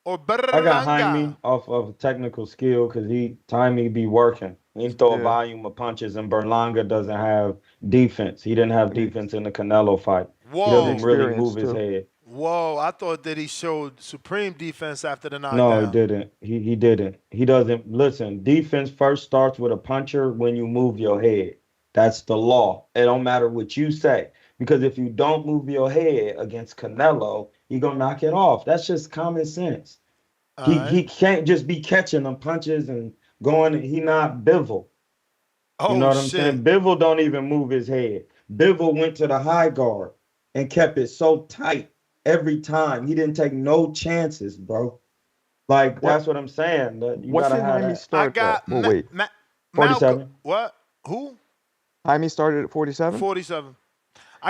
or Berlanga? I got Jaime off of technical skill because Jaime be working. He throw a Yeah. volume of punches, and Berlanga doesn't have defense. He didn't have defense in the Canelo fight. He doesn't really move his head. Whoa, I thought that he showed supreme defense after the No, he knockdown. didn't. He didn't. He doesn't. Listen, defense first starts with a puncher when you move your head. That's the law. It don't matter what you say. Because if you don't move your head against Canelo, he gonna knock it off. That's just common sense. He can't just be catching them punches and going. He not Bivol. You know Oh what I'm saying? shit. Bivol don't even move his head. Bivol went to the high guard and kept it so tight every time. He didn't take no chances, bro. Like that's what I'm saying. That you What gotta did have Jaime that. start at? Well, wait. Malcolm. 47. What? Who? Jaime started at 47? 47.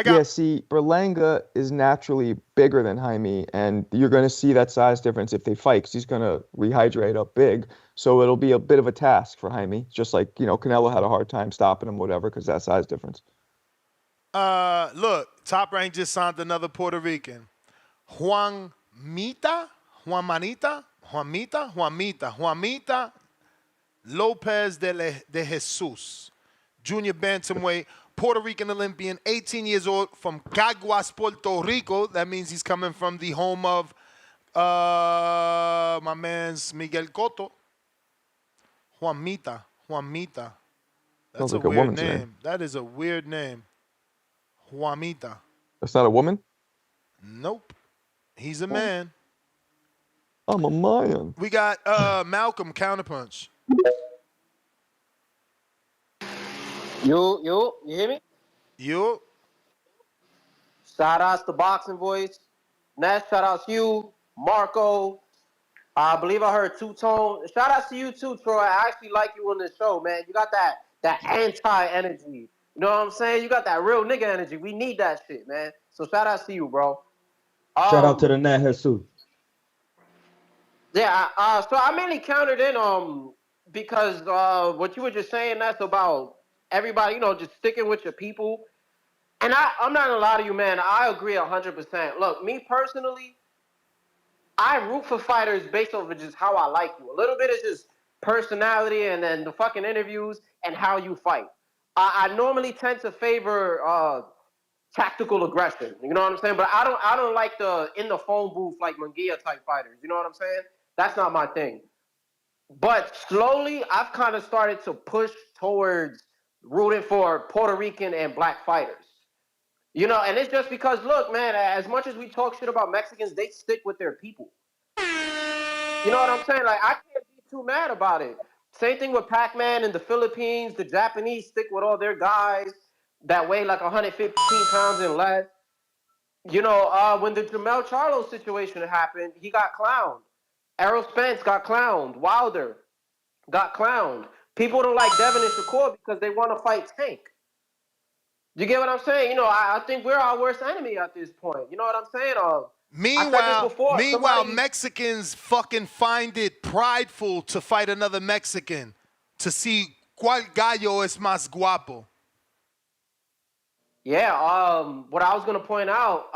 Yeah, see, Berlanga is naturally bigger than Jaime, and you're going to see that size difference if they fight, because he's going to rehydrate up big. So it'll be a bit of a task for Jaime, just like, Canelo had a hard time stopping him, whatever, because that size difference. Look, Top Rank just signed another Puerto Rican. Juanmita Lopez de Jesus. Junior bantamweight, Puerto Rican Olympian, 18 years old, from Caguas, Puerto Rico. That means he's coming from the home of my man's Miguel Cotto. Juanmita. That's Sounds like a a weird woman's name. name. That is a weird name. Juanmita. That's not a woman? Nope. He's a man. I'm a Mayan. We got Malcolm Counterpunch. You hear me? You. Shout outs to Boxing Voice. Nash, shout outs to you, Marco. I believe I heard Two Tone. Shout outs to you too, Troy. I actually like you on this show, man. You got that anti-energy. You know what I'm saying? You got that real nigga energy. We need that shit, man. So shout outs to you, bro. Shout out to the Nat Jesus. Yeah, so I mainly countered in because what you were just saying, that's about everybody, just sticking with your people. And I'm not gonna lie to you, man. I agree 100%. Look, me personally, I root for fighters based off of just how I like you. A little bit is just personality and then the fucking interviews and how you fight. I normally tend to favor tactical aggression. You know what I'm saying? But I don't like the in the phone booth like Munguia type fighters. You know what I'm saying? That's not my thing. But slowly, I've kind of started to push towards rooting for Puerto Rican and black fighters. And it's just because, look, man, as much as we talk shit about Mexicans, they stick with their people. You know what I'm saying? Like, I can't be too mad about it. Same thing with Pac-Man in the Philippines. The Japanese stick with all their guys that weigh like 115 pounds and less. When the Jamel Charlo situation happened, he got clowned. Errol Spence got clowned. Wilder got clowned. People don't like Devin and Shakur because they want to fight Tank. You get what I'm saying? I think we're our worst enemy at this point. You know what I'm saying? Meanwhile, Mexicans fucking find it prideful to fight another Mexican to see cuál gallo es más guapo. Yeah, what I was going to point out,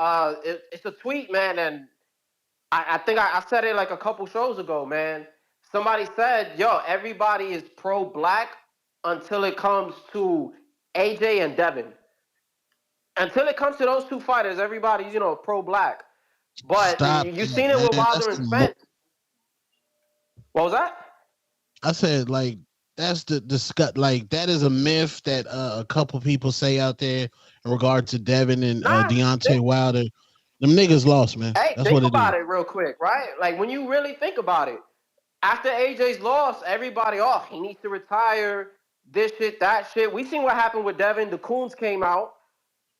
it's a tweet, man, and I think I said it like a couple shows ago, man. Somebody said, yo, everybody is pro-black until it comes to AJ and Devin. Until it comes to those two fighters, everybody's, pro-black. But you've seen it with Wilder and Spence. What was that? I said, like, that's that is a myth that a couple people say out there in regard to Devin and Deontay Wilder. Them niggas lost, man. Hey, that's think what about it real quick, right? Like, when you really think about it, after AJ's loss, everybody, he needs to retire, this shit, that shit. We seen what happened with Devin. The Coons came out.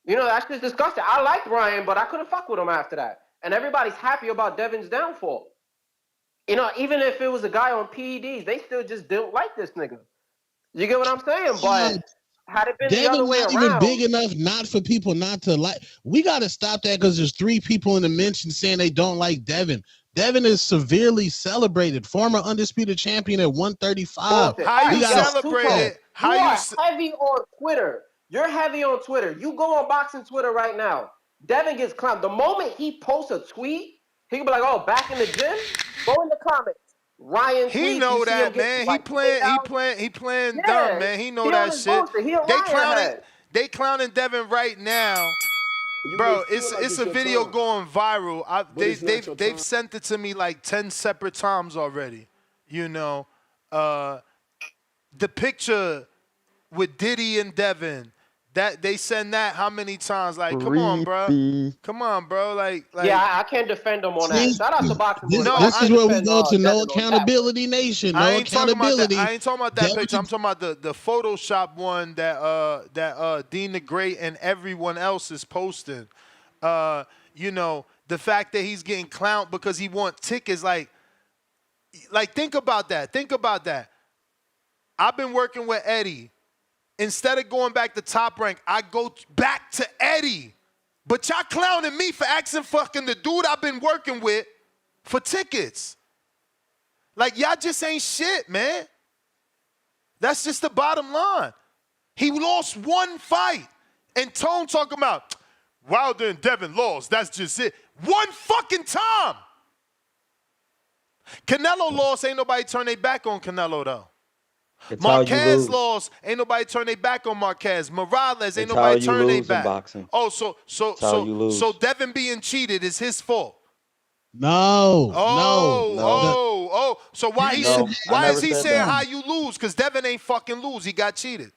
That's just disgusting. I liked Ryan, but I couldn't fuck with him after that. And everybody's happy about Devin's downfall. Even if it was a guy on PEDs, they still just don't like this nigga. You get what I'm saying? But had it been the other way not around, even big enough not for people not to like. We got to stop that because there's 3 people in the mention saying they don't like Devin. Devin is severely celebrated, former undisputed champion at 135. How you celebrate it? You are heavy on Twitter. You're heavy on Twitter. You go on boxing Twitter right now. Devin gets clowned. The moment he posts a tweet, he can be like, back in the gym? Go in the comments. Ryan He tweets. know You see that, him get man. like he playing Yeah, dumb, man. He know he on that his shit. bullshit. He a They Ryan head. clowning Devin right now. You Bro, may feel like it's a your video time, going viral. but it's not your They've time. sent it to me like 10 separate times already. You know, the picture with Diddy and Devin, that they send that how many times? Like, come on, bro. Creepy. Come on, bro. Like Yeah, I can't defend him on that. See, Shout out to Boxing Boys. this, but I this is can't where we defend go to no Devin on that one. accountability nation. I No ain't talking about that. accountability. I ain't talking about that Devin- picture. I'm talking about the Photoshop one that Dean the Great and everyone else is posting. You know, the fact that he's getting clowned because he wants tickets. Like think about that. Think about that. I've been working with Eddie. Instead of going back to Top Rank, I go back to Eddie. But y'all clowning me for asking fucking the dude I've been working with for tickets. Like, y'all just ain't shit, man. That's just the bottom line. He lost one fight. And Tone talking about, Wilder and Devin lost. That's just it. One fucking time. Canelo lost. Ain't nobody turn their back on Canelo, though. It's how you Marquez lose. lost. Ain't nobody turn their back on Marquez. Morales, ain't It's how nobody you turn their lose in back. boxing. Oh, It's how you lose. so Devin being cheated is his fault. No, Oh. So why No, I is never he said saying that. how you lose? Because Devin ain't fucking lose. He got cheated.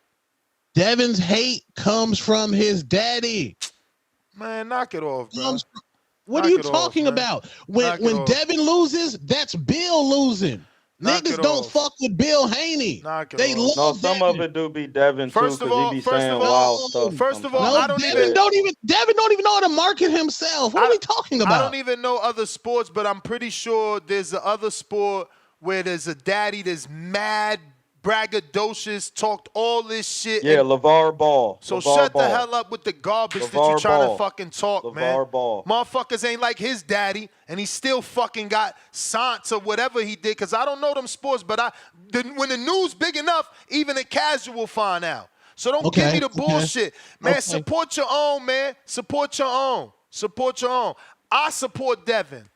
Devin's hate comes from his daddy. Man, knock it off, bro. What are you talking about? When Devin loses, that's Bill losing. Knock Niggas it don't off. fuck with Bill Haney. They love No, some Devin. of it do be Devin too, First of because he all- be first saying of all- wild stuff. first of all, sometimes. I don't Devin don't even know how to market himself. What are we talking about? I don't even know other sports, but I'm pretty sure there's a other sport where there's a daddy that's mad, braggadocious, talked all this shit. Yeah, and- LeVar Ball. So LeVar shut Ball. the hell up with the garbage that you LeVar trying to Ball. fucking talk, man. LeVar Ball. Motherfuckers ain't like his daddy, and he still fucking got Science or whatever he did, because I don't know them sports, but when the news big enough, even a casual find out. So don't give me the bullshit. Man, support your own, man. Support your own. Support your own. I support Devin.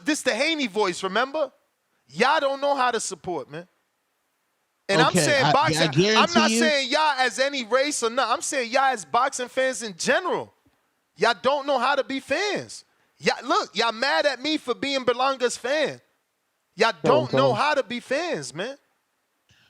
This the Haney voice, remember? Y'all don't know how to support, man. And I'm saying boxing. I'm not saying y'all as any race or not. I'm saying y'all as boxing fans in general. Y'all don't know how to be fans. Y'all mad at me for being Berlanga's fan. Y'all don't know how to be fans, man.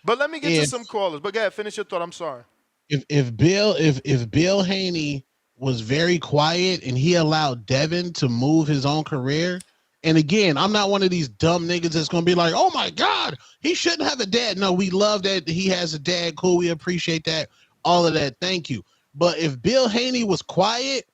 But let me get to some callers. But go ahead, finish your thought. I'm sorry. If Bill Haney was very quiet and he allowed Devin to move his own career, and again, I'm not one of these dumb niggas that's gonna be like, oh my God, he shouldn't have a dad. No, we love that he has a dad. Cool, we appreciate that. All of that. Thank you. But if Bill Haney was quiet,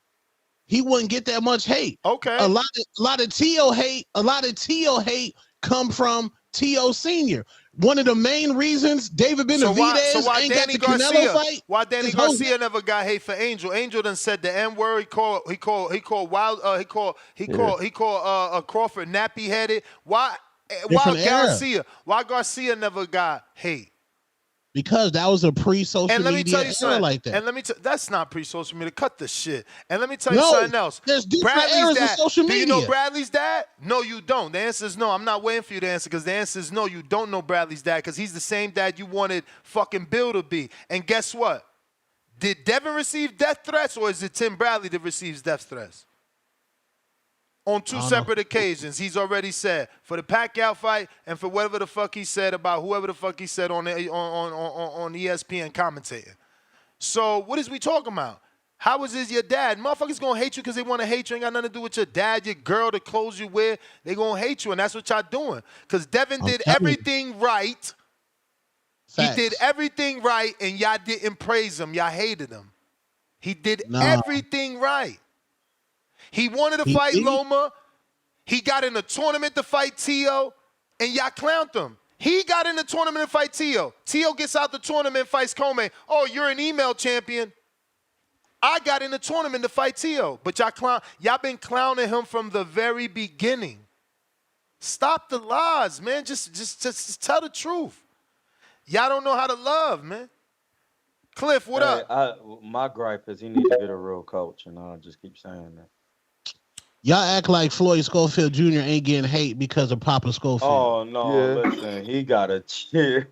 he wouldn't get that much hate. Okay. A lot of T.O. hate come from T.O. Senior. One of the main reasons David Benavidez ain't got the Canelo fight. Why Danny is Garcia never got hate for Angel? Angel done said the N word. He called Crawford nappy headed. Why Different era. Garcia? Why Garcia never got hate? Because that was a pre-social And let me media tell you era something. like that. And that's not pre-social media. Cut the shit. And let me tell you No, something else. there's different Bradley's eras of dad. social Do you know media. Bradley's dad? No, you don't. The answer is no. I'm not waiting for you to answer because the answer is no. You don't know Bradley's dad because he's the same dad you wanted fucking Bill to be. And guess what? Did Devin receive death threats or is it Tim Bradley that receives death threats? On two separate occasions, he's already said for the Pacquiao fight and for whatever the fuck he said about whoever the fuck he said on ESPN commentating. So what is we talking about? How is this your dad? Motherfuckers gonna hate you because they want to hate you. Ain't got nothing to do with your dad, your girl, the clothes you wear. They gonna hate you, and that's what y'all doing. Because Devin did everything right. He did everything right, and y'all didn't praise him. Y'all hated him. He did everything right. He wanted to fight Loma. He got in the tournament to fight Tio, and y'all clowned him. He got in the tournament to fight Tio. Tio gets out the tournament, fights Comey. Oh, you're an email champion. I got in the tournament to fight Tio, but y'all been clowning him from the very beginning. Stop the lies, man. Just tell the truth. Y'all don't know how to love, man. Cliff, what up? My gripe is he needs to get a real coach, and I'll just keep saying that. Y'all act like Floyd Schofield Jr. ain't getting hate because of Papa Schofield. Oh no, listen, he gotta chill.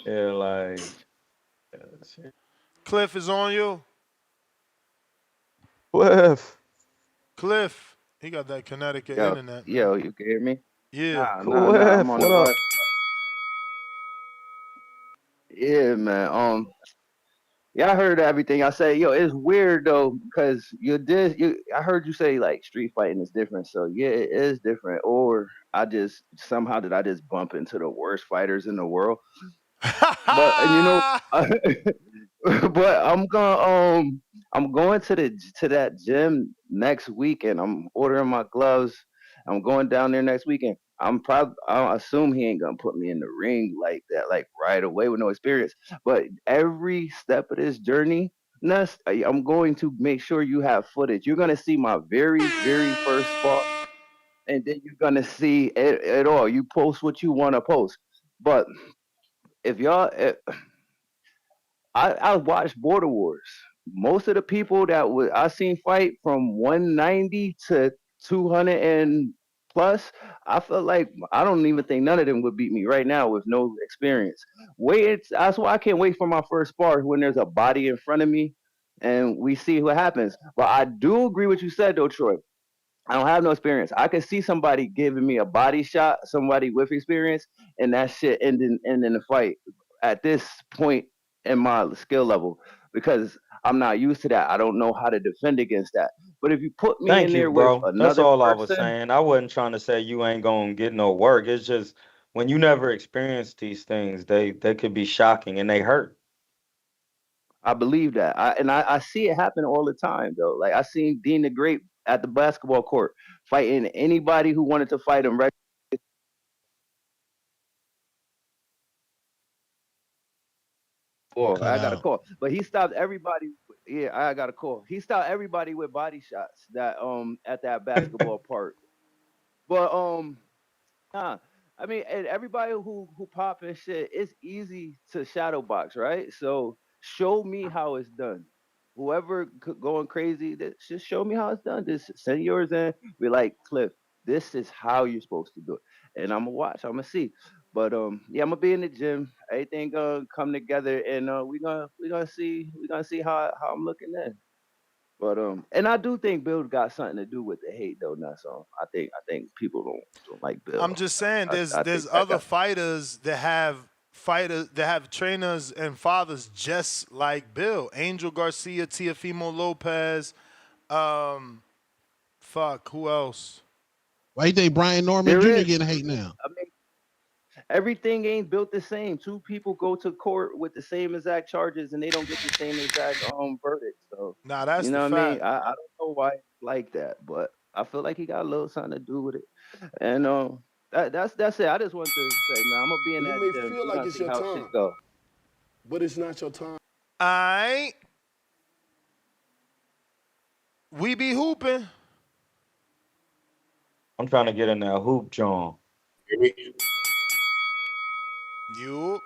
Yeah, like Cliff is on you. Cliff, He got that Connecticut Yo, internet, man. yo, you can hear me? Yeah. Nah, I'm on the what up? Wi-Fi. Yeah, man. Yeah, I heard everything I say. Yo, it's weird though because I heard you say like street fighting is different. So yeah, it is different. Or I just somehow did I just bump into the worst fighters in the world? But and you know, but I'm going to that gym next weekend. I'm ordering my gloves. I'm going down there next weekend. I assume he ain't gonna put me in the ring like that, like right away with no experience. But every step of this journey, Ness, I'm going to make sure you have footage. You're gonna see my very first spot, and then you're gonna see it all. You post what you want to post, but if y'all, I watched Border Wars. Most of the people that I seen fight from 190 to 200 and plus, I feel like I don't even think none of them would beat me right now with no experience. That's why I can't wait for my first spar when there's a body in front of me and we see what happens. But I do agree with you said though, Troy. I don't have no experience. I can see somebody giving me a body shot, somebody with experience, and that shit ending the fight at this point in my skill level because I'm not used to that. I don't know how to defend against that. But if you put me thank in you, there with bro. That's another all I was person, saying. I wasn't trying to say you ain't gonna get no work. It's just when you never experience these things, they could be shocking and they hurt. I believe that. I see it happen all the time though. Like I seen Dean the Great at the basketball court fighting anybody who wanted to fight him. Oh, Cut I got a out. call. But he stopped everybody. Yeah, I got a call. He stopped everybody with body shots that at that basketball park. But nah, I mean, and everybody who pop and shit, it's easy to shadow box, right? So show me how it's done. Whoever going crazy, just show me how it's done. Just send yours in. Be like, Cliff, this is how you're supposed to do it, and I'm gonna watch. I'm gonna see. But yeah, I'm gonna be in the gym. Everything gonna come together, and we gonna see how I'm looking then. But and I do think Bill got something to do with the hate though. Not so. I think people don't like Bill. I'm just saying I there's think that other got. fighters that have trainers and fathers just like Bill. Angel Garcia, Teofimo Lopez, fuck, who else? Why you think Brian Norman There Jr. is. getting hate now? I mean, everything ain't built the same. Two people go to court with the same exact charges and they don't get the same exact verdict. So Nah, that's you the know what I mean? fact. I don't know why it's like that, but I feel like he got a little something to do with it. And that's it. I just wanted to say, man, I'm gonna be in You that may gym. feel We're like gonna it's see your how shit time, go. but it's not your time. Alright. We be hooping. I'm trying to get in that hoop, John. You.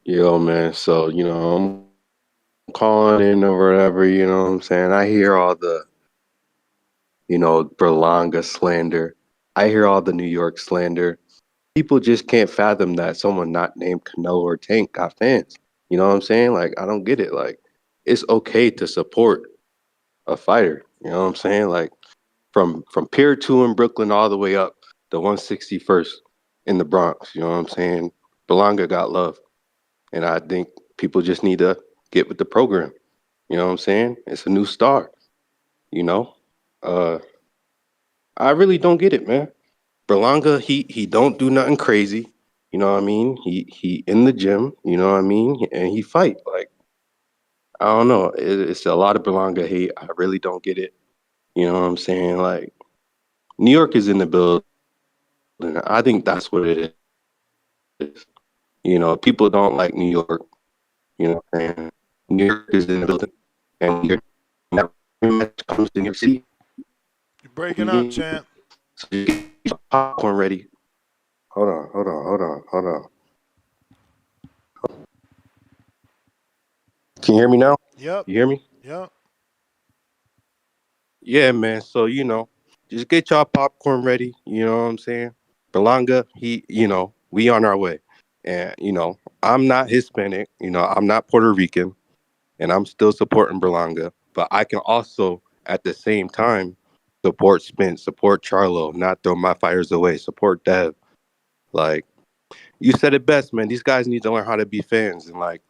Yo, man. So, I'm calling in or whatever, you know what I'm saying? I hear all the, Berlanga slander. I hear all the New York slander. People just can't fathom that someone not named Canelo or Tank got fans. You know what I'm saying? Like, I don't get it. Like, it's okay to support a fighter. You know what I'm saying? Like, from Pier 2 in Brooklyn all the way up to 161st in the Bronx. You know what I'm saying? Berlanga got love. And I think people just need to get with the program. You know what I'm saying? It's a new star, you know? Uh I really don't get it, man. Berlanga, he don't do nothing crazy. You know what I mean? He in the gym, you know what I mean? And he fight. Like, I don't know. It's a lot of Berlanga hate. I really don't get it. You know what I'm saying? Like, New York is in the building. I think that's what it is. People don't like New York. You know what I'm saying? New York is in the building. And your match comes to New York City. You're breaking up, champ. So you get your popcorn ready. Hold on. Can you hear me now? Yep. You hear me? Yep. Yeah, man. So just get y'all popcorn ready. You know what I'm saying? Berlanga, we on our way, and I'm not Hispanic. I'm not Puerto Rican, and I'm still supporting Berlanga. But I can also, at the same time, support Spence, support Charlo, not throw my fires away, support Dev. Like you said it best, man. These guys need to learn how to be fans, and like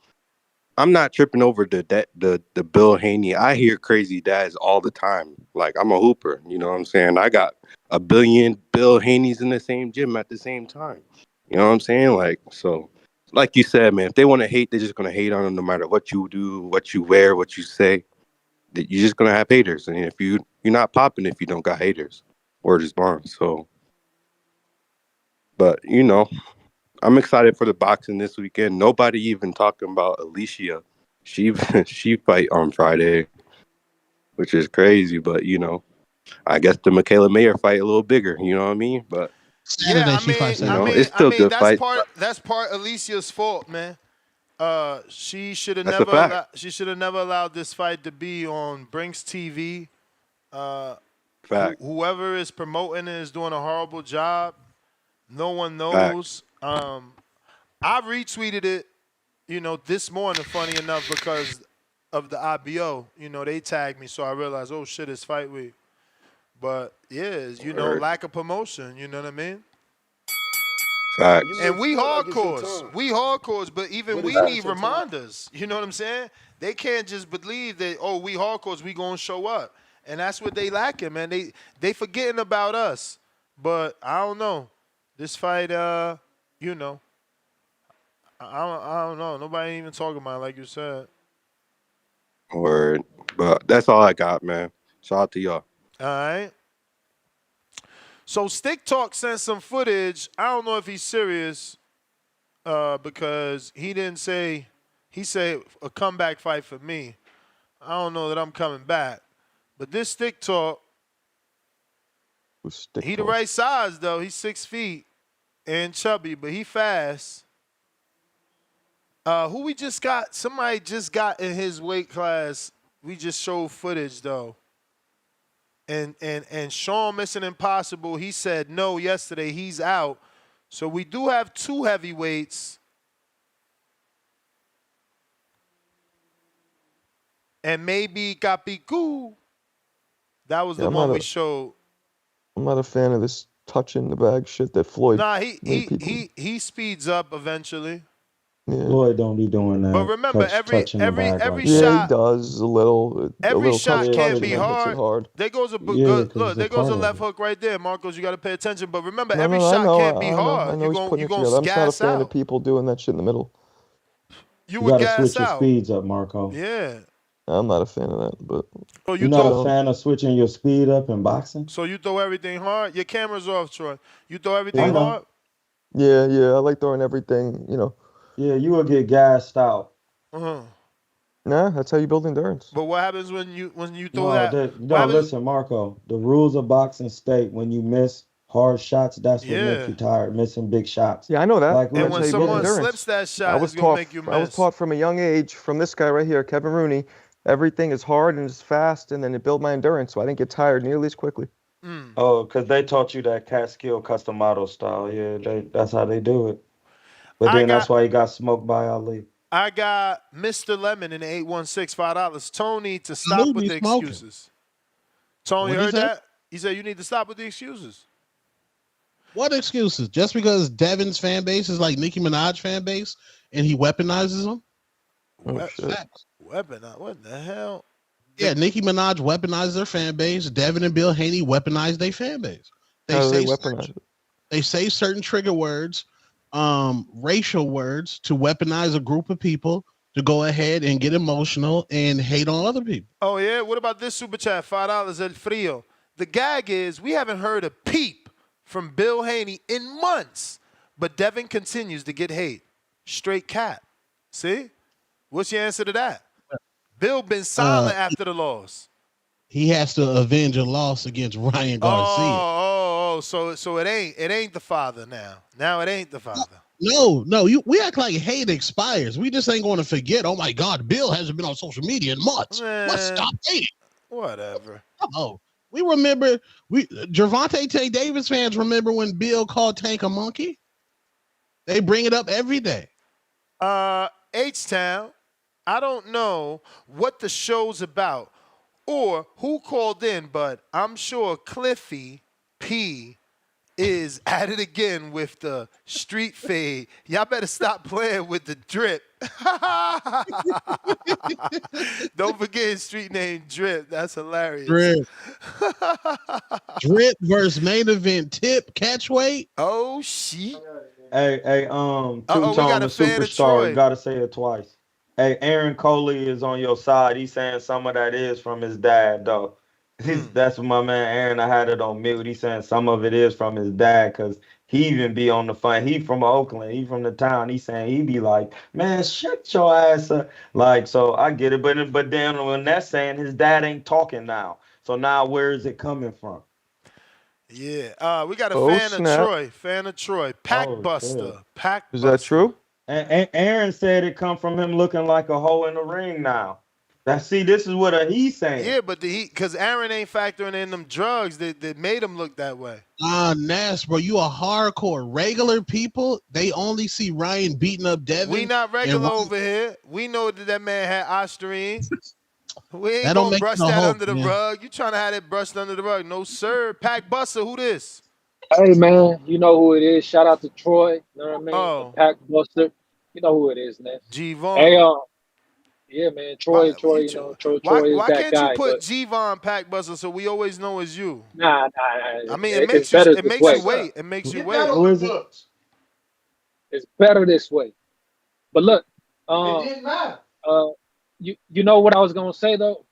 I'm not tripping over the Bill Haney. I hear crazy dads all the time. Like I'm a hooper, you know what I'm saying? I got a billion Bill Haneys in the same gym at the same time. You know what I'm saying? Like so, like you said, man. If they want to hate, they're just gonna hate on them no matter what you do, what you wear, what you say. You're just gonna have haters, and if you're not popping if you don't got haters. Word is bond. So, but I'm excited for the boxing this weekend. Nobody even talking about Alicia. She she fight on Friday, which is crazy. But I guess the Mikaela Mayer fight a little bigger. You know what I mean? But Yeah, it's still a good that's fight. part Alicia's fault, man. She should have That's a fact. never allowed this fight to be on Brinks TV. Fact. Whoever is promoting it is doing a horrible job. No one Fact. knows. I retweeted it, this morning, funny enough, because of the IBO. They tagged me, so I realized, oh shit, it's fight week. But yeah, it's, lack of promotion. You know what I mean? Facts. And we hardcores, but even we need reminders. You know what I'm saying? They can't just believe that, oh, we hardcores, we gonna show up. And that's what they lacking, man. They forgetting about us. But I don't know. This fight, I don't know. Nobody even talking about it, like you said. Word. But that's all I got, man. Shout out to y'all. All right. So Stick Talk sent some footage. I don't know if he's serious because he didn't say. He said a comeback fight for me. I don't know that I'm coming back. But this Stick Talk, he the right size though. He's 6 feet and chubby, but he fast. Who we just got? Somebody just got in his weight class. We just showed footage though. And Sean Mission Impossible, he said no yesterday. He's out. So we do have 2 heavyweights. And maybe Capicu. That was the one we showed. I'm not a fan of this touching the bag shit that Floyd. Nah, he speeds up eventually. Yeah. Floyd don't be doing that. But remember, every shot. Yeah, he does a little. Every shot touch can't be makes it hard. There goes a Yeah, look. There goes a left hook right there, Marcos. You got to pay attention. But remember, every I shot know, can't be I know, hard. I know he's putting You it together. I'm just not a gas fan out. of people doing that shit in the middle. You You would gotta gas switch your out. speeds up, Marco. Yeah. I'm not a fan of that, but So You're not a fan of switching your speed up in boxing? So you throw everything hard. Your camera's off, Troy. You throw I everything know. hard. yeah, I like throwing everything. Yeah, you will get gassed out. Nah, that's how you build endurance. But what happens when you throw No, that? What happens- listen, Marco. The rules of boxing state when you miss hard shots, that's what Yeah. makes you tired. Missing big shots. Yeah, I know that. Like, And That's when how you build someone endurance. slips that shot, I was it's gonna taught. make you I was miss. taught from a young age from this guy right here, Kevin Rooney. Everything is hard and it's fast, and then it built my endurance, so I didn't get tired nearly as quickly. Oh, because they taught you that Catskill custom model style. Yeah, that's how they do it. But then that's why he got smoked by Ali. I got Mr. Lemon in the 816 $5. Tony to stop with the excuses. Tony, What'd he heard say? that? He said you need to stop with the excuses. What excuses? Just because Devin's fan base is like Nicki Minaj fan base and he weaponizes them? Weapon? What the hell? Yeah, Nicki Minaj weaponized their fan base. Devin and Bill Haney weaponized their fan base. How do they weaponize it? They say certain trigger words, racial words to weaponize a group of people to go ahead and get emotional and hate on other people. Oh, yeah? What about this super chat? $5 El Frio. The gag is we haven't heard a peep from Bill Haney in months, but Devin continues to get hate. Straight cat. See? What's your answer to that? Bill been silent after the loss. He has to avenge a loss against Ryan Garcia. So it ain't the father now. Now it ain't the father. No, we act like hate expires. We just ain't going to forget. Oh my God, Bill hasn't been on social media in months. Let's stop hating. Whatever. Oh, we remember. Gervonta Tank Davis fans remember when Bill called Tank a monkey. They bring it up every day. H-Town, I don't know what the show's about or who called in, but I'm sure Cliffy P is at it again with the street fade. Y'all better stop playing with the drip. Don't forget his street name, Drip. That's hilarious. Drip. Drip versus main event Tip Catchweight. Oh, shit. Hey, we Two-Tone, got the a fan of superstar. Troy. Gotta say it twice. Hey, Aaron Coley is on your side. He's saying some of that is from his dad, though. That's what my man Aaron. I had it on mute. He's saying some of it is from his dad because he even be on the fun. He from Oakland. He from the town. He's saying he be like, man, shut your ass up. Like, so I get it. But then when that's saying his dad ain't talking now. So now where is it coming from? Yeah. We got a Oh, fan snap. of Troy. Fan of Troy. Pack Oh, Buster. shit. Pack Is Buster. that true? And Aaron said it come from him looking like a hole in the ring now. See, this is what he's saying. Yeah, but because Aaron ain't factoring in them drugs that made him look that way. Nas, bro, you a hardcore. Regular people, they only see Ryan beating up Devin. We not regular over here. We know that man had Osterine. We ain't That don't gonna make brush no that hope, under the man. rug. You trying to have it brushed under the rug? No, sir. Pack Buster, who this? Hey man, you know who it is. Shout out to Troy. You know what I mean? Oh. The Pack Buster. You know who it is, man. G-Von. Hey, yeah, man. Troy, you know, Troy is Why that can't guy. you put But G-Von Pack Buster so we always know it's you? nah. I mean, it It's makes you better it this makes way. you wait. It makes you Get wait. that Who on is the it? books. It's better this way. But look, It didn't matter. you know what I was gonna say though.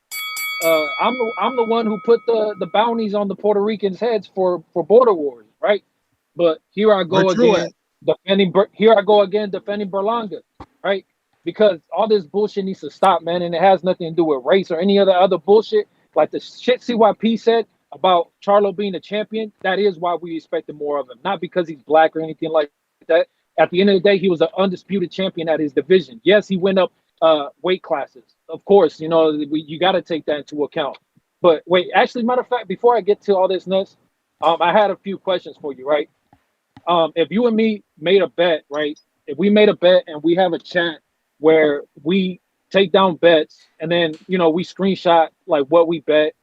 I'm the one who put the bounties on the Puerto Ricans' heads for border wars, right? But here I Where go Drew again defending. Here I go again defending Berlanga, right? Because all this bullshit needs to stop, man, and it has nothing to do with race or any other bullshit. Like the shit CYP said about Charlo being a champion, that is why we expected more of him, not because he's black or anything like that. At the end of the day, he was an undisputed champion at his division. Yes, he went up weight classes. Of course, you know, you got to take that into account. But wait, actually, matter of fact, before I get to all this nuts, I had a few questions for you, right? If you and me made a bet, right? If we made a bet and we have a chat where we take down bets and then, you know, we screenshot like what we bet,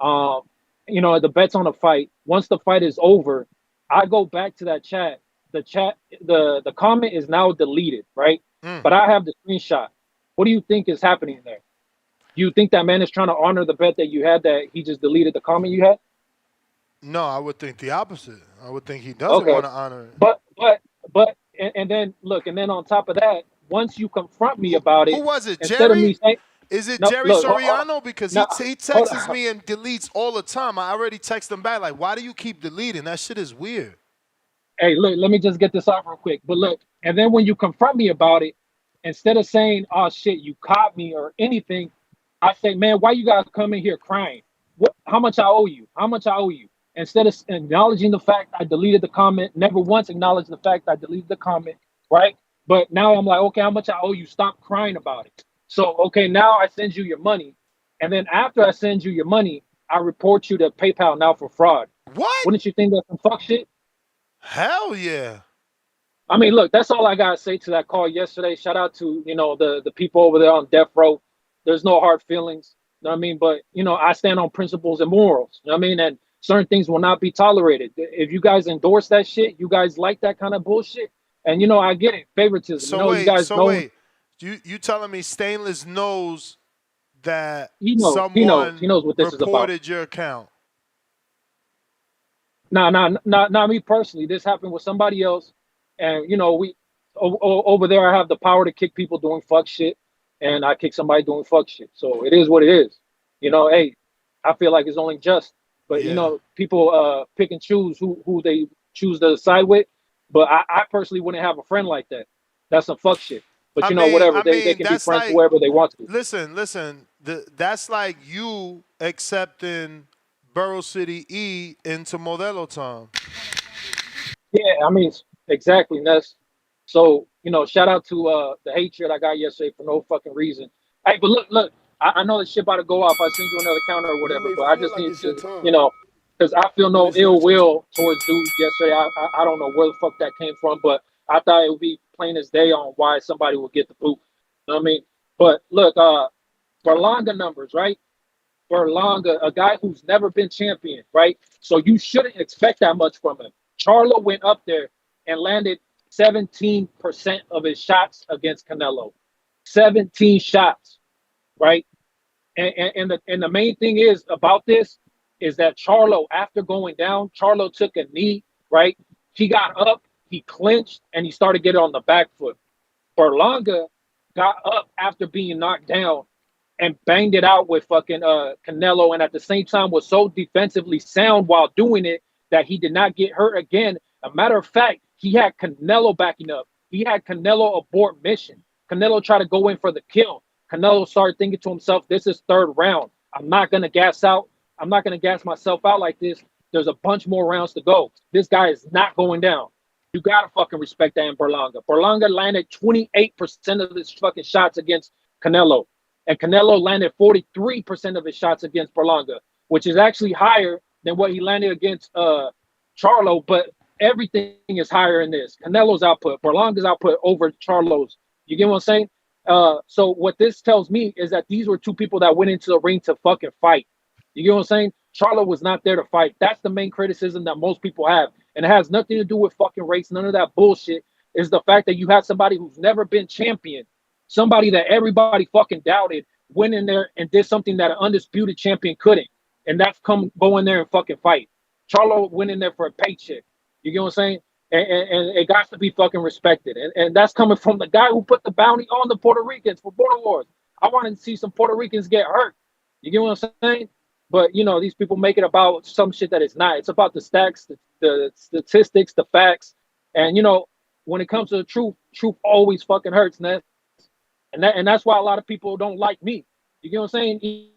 you know, the bets on a fight. Once the fight is over, I go back to that chat. The comment is now deleted, right? But I have the screenshot. What do you think is happening there? Do you think that man is trying to honor the bet that you had that he just deleted the comment you had? No, I would think the opposite. I would think he doesn't want to honor it. But and then look, and then on top of that, once you confront me about it, Who was it, instead of me Jerry? saying, Is it no, Jerry look, Soriano? Because no, he hold texts on. me and deletes all the time. I already text him back like, why do you keep deleting? That shit is weird. Hey, look, let me just get this off real quick. But look, and then when you confront me about it, instead of saying, "Oh shit, you caught me" or anything, I say, "Man, why you guys come in here crying? What? How much I owe you? How much I owe you?" Instead of acknowledging the fact I deleted the comment, never once acknowledged the fact I deleted the comment, right? But now I'm like, okay, how much I owe you? Stop crying about it. So, okay, now I send you your money, and then after I send you your money, I report you to PayPal now for fraud. What? Wouldn't you think that's some fuck shit? Hell yeah. I mean, look, that's all I gotta say to that call yesterday. Shout out to, you know, the people over there on death row. There's no hard feelings. You know what I mean? But, you know, I stand on principles and morals. You know what I mean? And certain things will not be tolerated. If you guys endorse that shit, you guys like that kind of bullshit. And, you know, I get it. Favoritism. So you know, wait, you guys know You telling me Stainless knows that he knows someone what this is about. reported your account? Not me personally. This happened with somebody else. And, you know, over there, I have the power to kick people doing fuck shit. And I kick somebody doing fuck shit. So it is what it is. You know, hey, I feel like it's only just. But, you know, people pick and choose who they choose to side with. But I personally wouldn't have a friend like that. That's some fuck shit. But, you know, whatever. They can be friends whoever they want to. Listen. That's like you accepting Borough City E into Modelo Time. Yeah, I mean, exactly, Ness. So, you know, shout out to the hatred I got yesterday for no fucking reason. Hey, but look, I know the shit about to go off. I send you another counter or You whatever, may but I feel just like need it's your to, time, because I feel but no it's ill not your time. will towards dude yesterday. I don't know where the fuck that came from, but I thought it would be plain as day on why somebody would get the boot. You know what I mean? But look, Berlanga numbers, right? Berlanga, a guy who's never been champion, right? So you shouldn't expect that much from him. Charlo went up there and landed 17% of his shots against Canelo. 17 shots, right? And the main thing is about this is that Charlo, after going down, Charlo took a knee, right? He got up, he clinched, and he started getting on the back foot. Berlanga got up after being knocked down and banged it out with fucking Canelo, and at the same time was so defensively sound while doing it that he did not get hurt again. A matter of fact, he had Canelo backing up. He had Canelo abort mission. Canelo tried to go in for the kill. Canelo started thinking to himself, this is third round. I'm not going to gas out. I'm not going to gas myself out like this. There's a bunch more rounds to go. This guy is not going down. You got to fucking respect that in Berlanga. Berlanga landed 28% of his fucking shots against Canelo. And Canelo landed 43% of his shots against Berlanga, which is actually higher than what he landed against Charlo, but everything is higher in this. Canelo's output, Berlanga's output over Charlo's. You get what I'm saying? So what this tells me is that these were two people that went into the ring to fucking fight. You get what I'm saying? Charlo was not there to fight. That's the main criticism that most people have. And it has nothing to do with fucking race, none of that bullshit. Is the fact that you have somebody who's never been champion, somebody that everybody fucking doubted, went in there and did something that an undisputed champion couldn't. And that's go in there and fucking fight. Charlo went in there for a paycheck. You get what I'm saying? And it got to be fucking respected. And that's coming from the guy who put the bounty on the Puerto Ricans for border wars. I wanted to see some Puerto Ricans get hurt. You get what I'm saying? But, these people make it about some shit that it's not. It's about the stacks, the statistics, the facts. And, when it comes to the truth always fucking hurts, man. And that's why a lot of people don't like me. You get what I'm saying?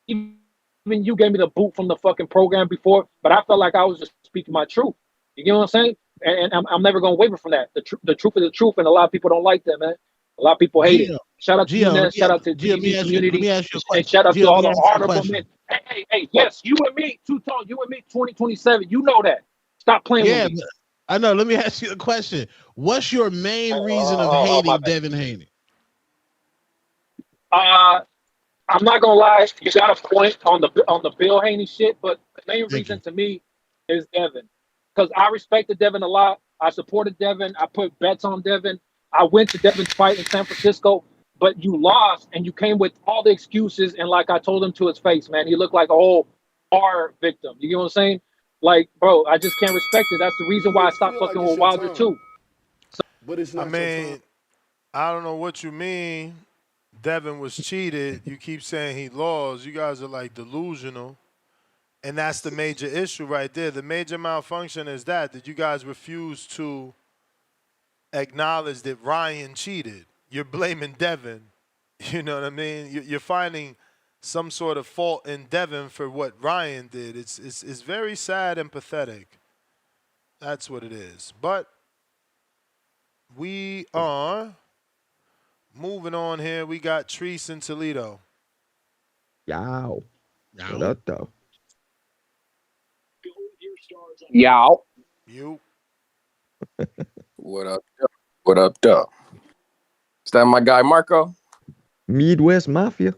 Even you gave me the boot from the fucking program before, but I felt like I was just speaking my truth. You get what I'm saying? And I'm never going to waver from that. The truth is the truth, and a lot of people don't like that, man. A lot of people hate it. Shout out to you, man. Shout out to the TV community. And shout out to all the honorable men. Hey, yes, you and me, Two-Tone, you and me, 2027. You know that. Stop playing with me. I know. Let me ask you a question. What's your main reason of hating Devin Haney? I'm not gonna lie, you got a point on the Bill Haney shit, but the main reason to me is Devin, because I respected Devin a lot. I supported Devin. I put bets on Devin. I went to Devin's fight in San Francisco, but you lost and you came with all the excuses. And like I told him to his face, man, he looked like a whole R victim. You get what I'm saying? Like, bro, I just can't respect it. That's the reason why I stopped fucking with Wilder too. But it's not your time. I don't know what you mean. Devin was cheated. You keep saying he lost. You guys are like delusional. And that's the major issue right there. The major malfunction is that you guys refuse to acknowledge that Ryan cheated. You're blaming Devin. You know what I mean? You're finding some sort of fault in Devin for what Ryan did. It's very sad and pathetic. That's what it is. But we are moving on here. We got Treese in Toledo. Yow. What up, though? Yow. You. What up, though? What up, though? Is that my guy, Marco? Midwest Mafia.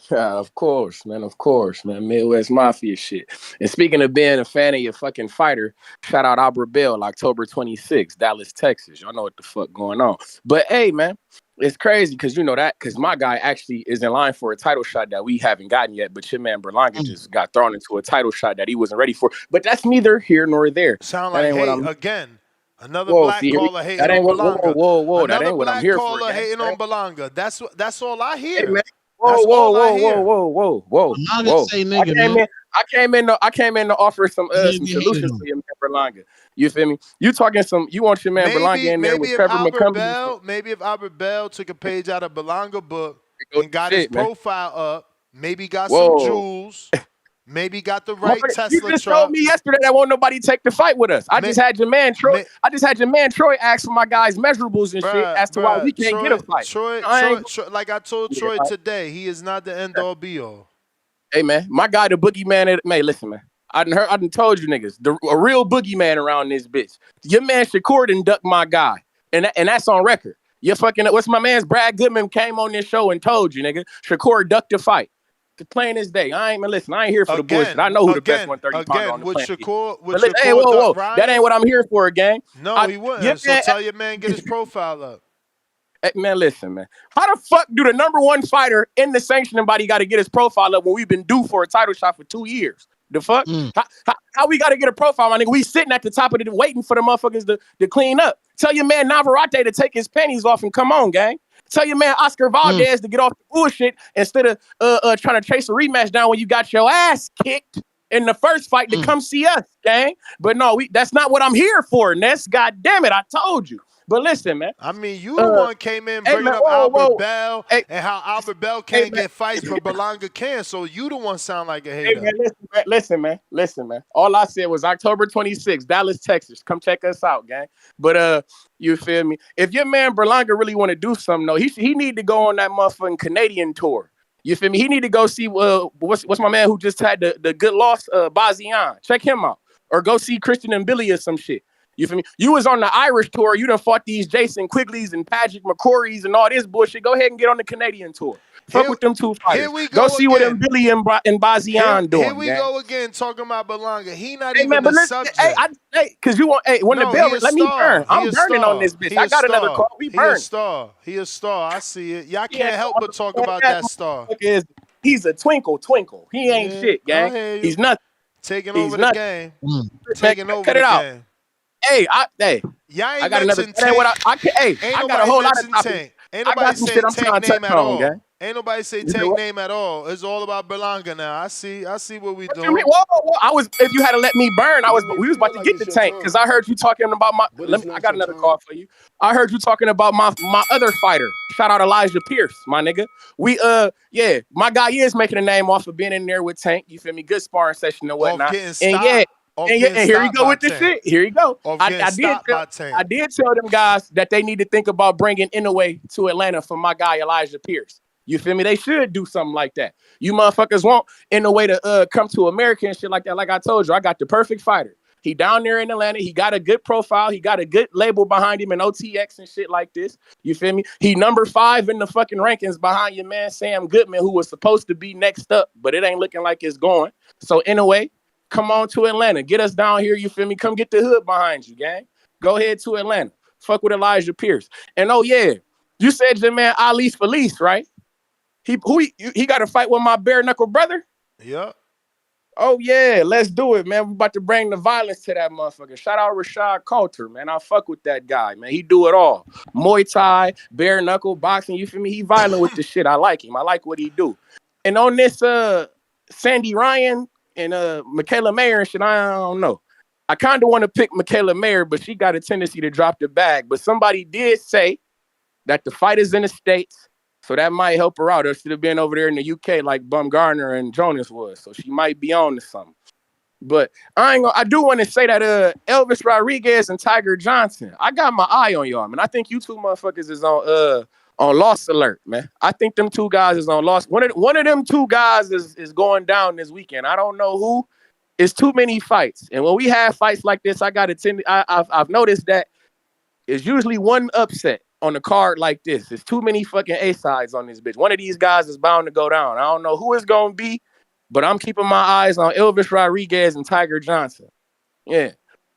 Yeah, of course, man. Of course, man. Midwest Mafia shit. And speaking of being a fan of your fucking fighter, shout out Albert Bell, October 26th, Dallas, Texas. Y'all know what the fuck going on. But hey, man, it's crazy because because my guy actually is in line for a title shot that we haven't gotten yet. But your man Berlanga just got thrown into a title shot that he wasn't ready for. But that's neither here nor there. Sound like hate again. Another black caller hating that ain't on Berlanga. Whoa, that Another ain't what I'm black here caller for. hating on Berlanga. That's all I hear. Hey, man. That's all I hear. Whoa. Say nigga, I came in to offer some solutions for your man Berlanga. You feel me? You want your man Berlanga in there with Trevor McCumbee. Maybe if Albert Bell took a page out of Berlanga book and got his profile up, maybe got some jewels. Maybe got the right You Tesla just truck. told me yesterday that won't nobody take the fight with us. I just had your man Troy ask for my guys' measurables and shit as to why we can't get a fight. Troy, like I told Troy today, he is not the end all be all. Hey man, my guy, the boogeyman. Listen, man. I done told you niggas, a real boogeyman around this bitch. Your man Shakur done ducked my guy, and that's on record. You fucking, what's my man's Brad Goodman came on this show and told you, nigga, Shakur ducked the fight. Plain as day. I ain't here for the bullshit. I know who the best 130 pounder on the planet is. Hey, whoa. That ain't what I'm here for, gang. No, he wouldn't. So tell your man, get his profile up. Hey, man, listen, man. How the fuck do the number one fighter in the sanctioning body got to get his profile up when we've been due for a title shot for 2 years? The fuck? How we got to get a profile, my nigga? We sitting at the top of it waiting for the motherfuckers to clean up. Tell your man Navarrete to take his panties off and come on, gang. Tell your man Oscar Valdez to get off the bullshit instead of trying to chase a rematch down when you got your ass kicked in the first fight to come see us, gang. But no, that's not what I'm here for, Ness. God damn it, I told you. But listen, man. I mean, you the one came in bringing up Albert Bell and how Albert Bell can't get fights, but Berlanga can. So you the one sound like a hater. Hey, man, listen, man. All I said was October 26th, Dallas, Texas. Come check us out, gang. But you feel me? If your man Berlanga really want to do something, though, he need to go on that motherfucking Canadian tour. You feel me? He need to go see what's my man who just had the good loss, Bazian. Check him out. Or go see Christian and Billy or some shit. You feel me? You was on the Irish tour. You done fought these Jason Quigleys and Patrick McCorrys and all this bullshit. Go ahead and get on the Canadian tour. Fuck with them two fighters. Here we go see what them Billy and Bazian doing. Here we go again talking about Berlanga. He not even the subject. Because you want, when the bell, let me burn. I'm burning on this bitch. I got another call. We burn. He a star. I see it. Y'all can't help but talk about that star. He's a twinkle. He ain't shit, gang. He's nothing. Taking over the game. Taking over the game. Hey, y'all ain't I got another. I got a whole lot of topics. Ain't nobody say Tank name at all. Ain't nobody say Tank name at all. It's all about Berlanga now. I see what we doing. Whoa. If you had to let me burn, we was about to get the Tank because I heard you talking about my. I got another call for you. I heard you talking about my other fighter. Shout out Elijah Pierce, my nigga. My guy is making a name off of being in there with Tank. You feel me? Good sparring session and whatnot. And here you go with the shit. Here you go. I did tell them guys that they need to think about bringing Inoue to Atlanta for my guy Elijah Pierce. You feel me? They should do something like that. You motherfuckers want Inoue to come to America and shit like that. Like I told you, I got the perfect fighter. He down there in Atlanta. He got a good profile. He got a good label behind him in OTX and shit like this. You feel me? He number 5 in the fucking rankings behind your man Sam Goodman, who was supposed to be next up, but it ain't looking like it's going. So Inoue, come on to Atlanta. Get us down here, you feel me? Come get the hood behind you, gang. Go ahead to Atlanta. Fuck with Elijah Pierce. And you said your man Ali Felice, right? He got to fight with my bare knuckle brother? Yep. Oh, yeah. Let's do it, man. We're about to bring the violence to that motherfucker. Shout out Rashad Coulter, man. I fuck with that guy, man. He do it all. Muay Thai, bare knuckle, boxing, you feel me? He violent with the shit. I like him. I like what he do. And on this Sandy Ryan and Mikaela Mayer and shit, I don't know. I kind of want to pick Mikaela Mayer, but she got a tendency to drop the bag. But somebody did say that the fight is in the States, so that might help her out. Or should have been over there in the UK like Bumgarner and Jonas was. So she might be on to something. But I do want to say that Elvis Rodriguez and Tiger Johnson, I got my eye on y'all, man. I think you two motherfuckers is on loss alert, man. I think them two guys is on loss. One of them two guys is going down this weekend. I don't know who. It's too many fights. And when we have fights like this, I've noticed that it's usually one upset on a card like this. It's too many fucking A-sides on this bitch. One of these guys is bound to go down. I don't know who it's going to be, but I'm keeping my eyes on Elvis Rodriguez and Tiger Johnson. Yeah.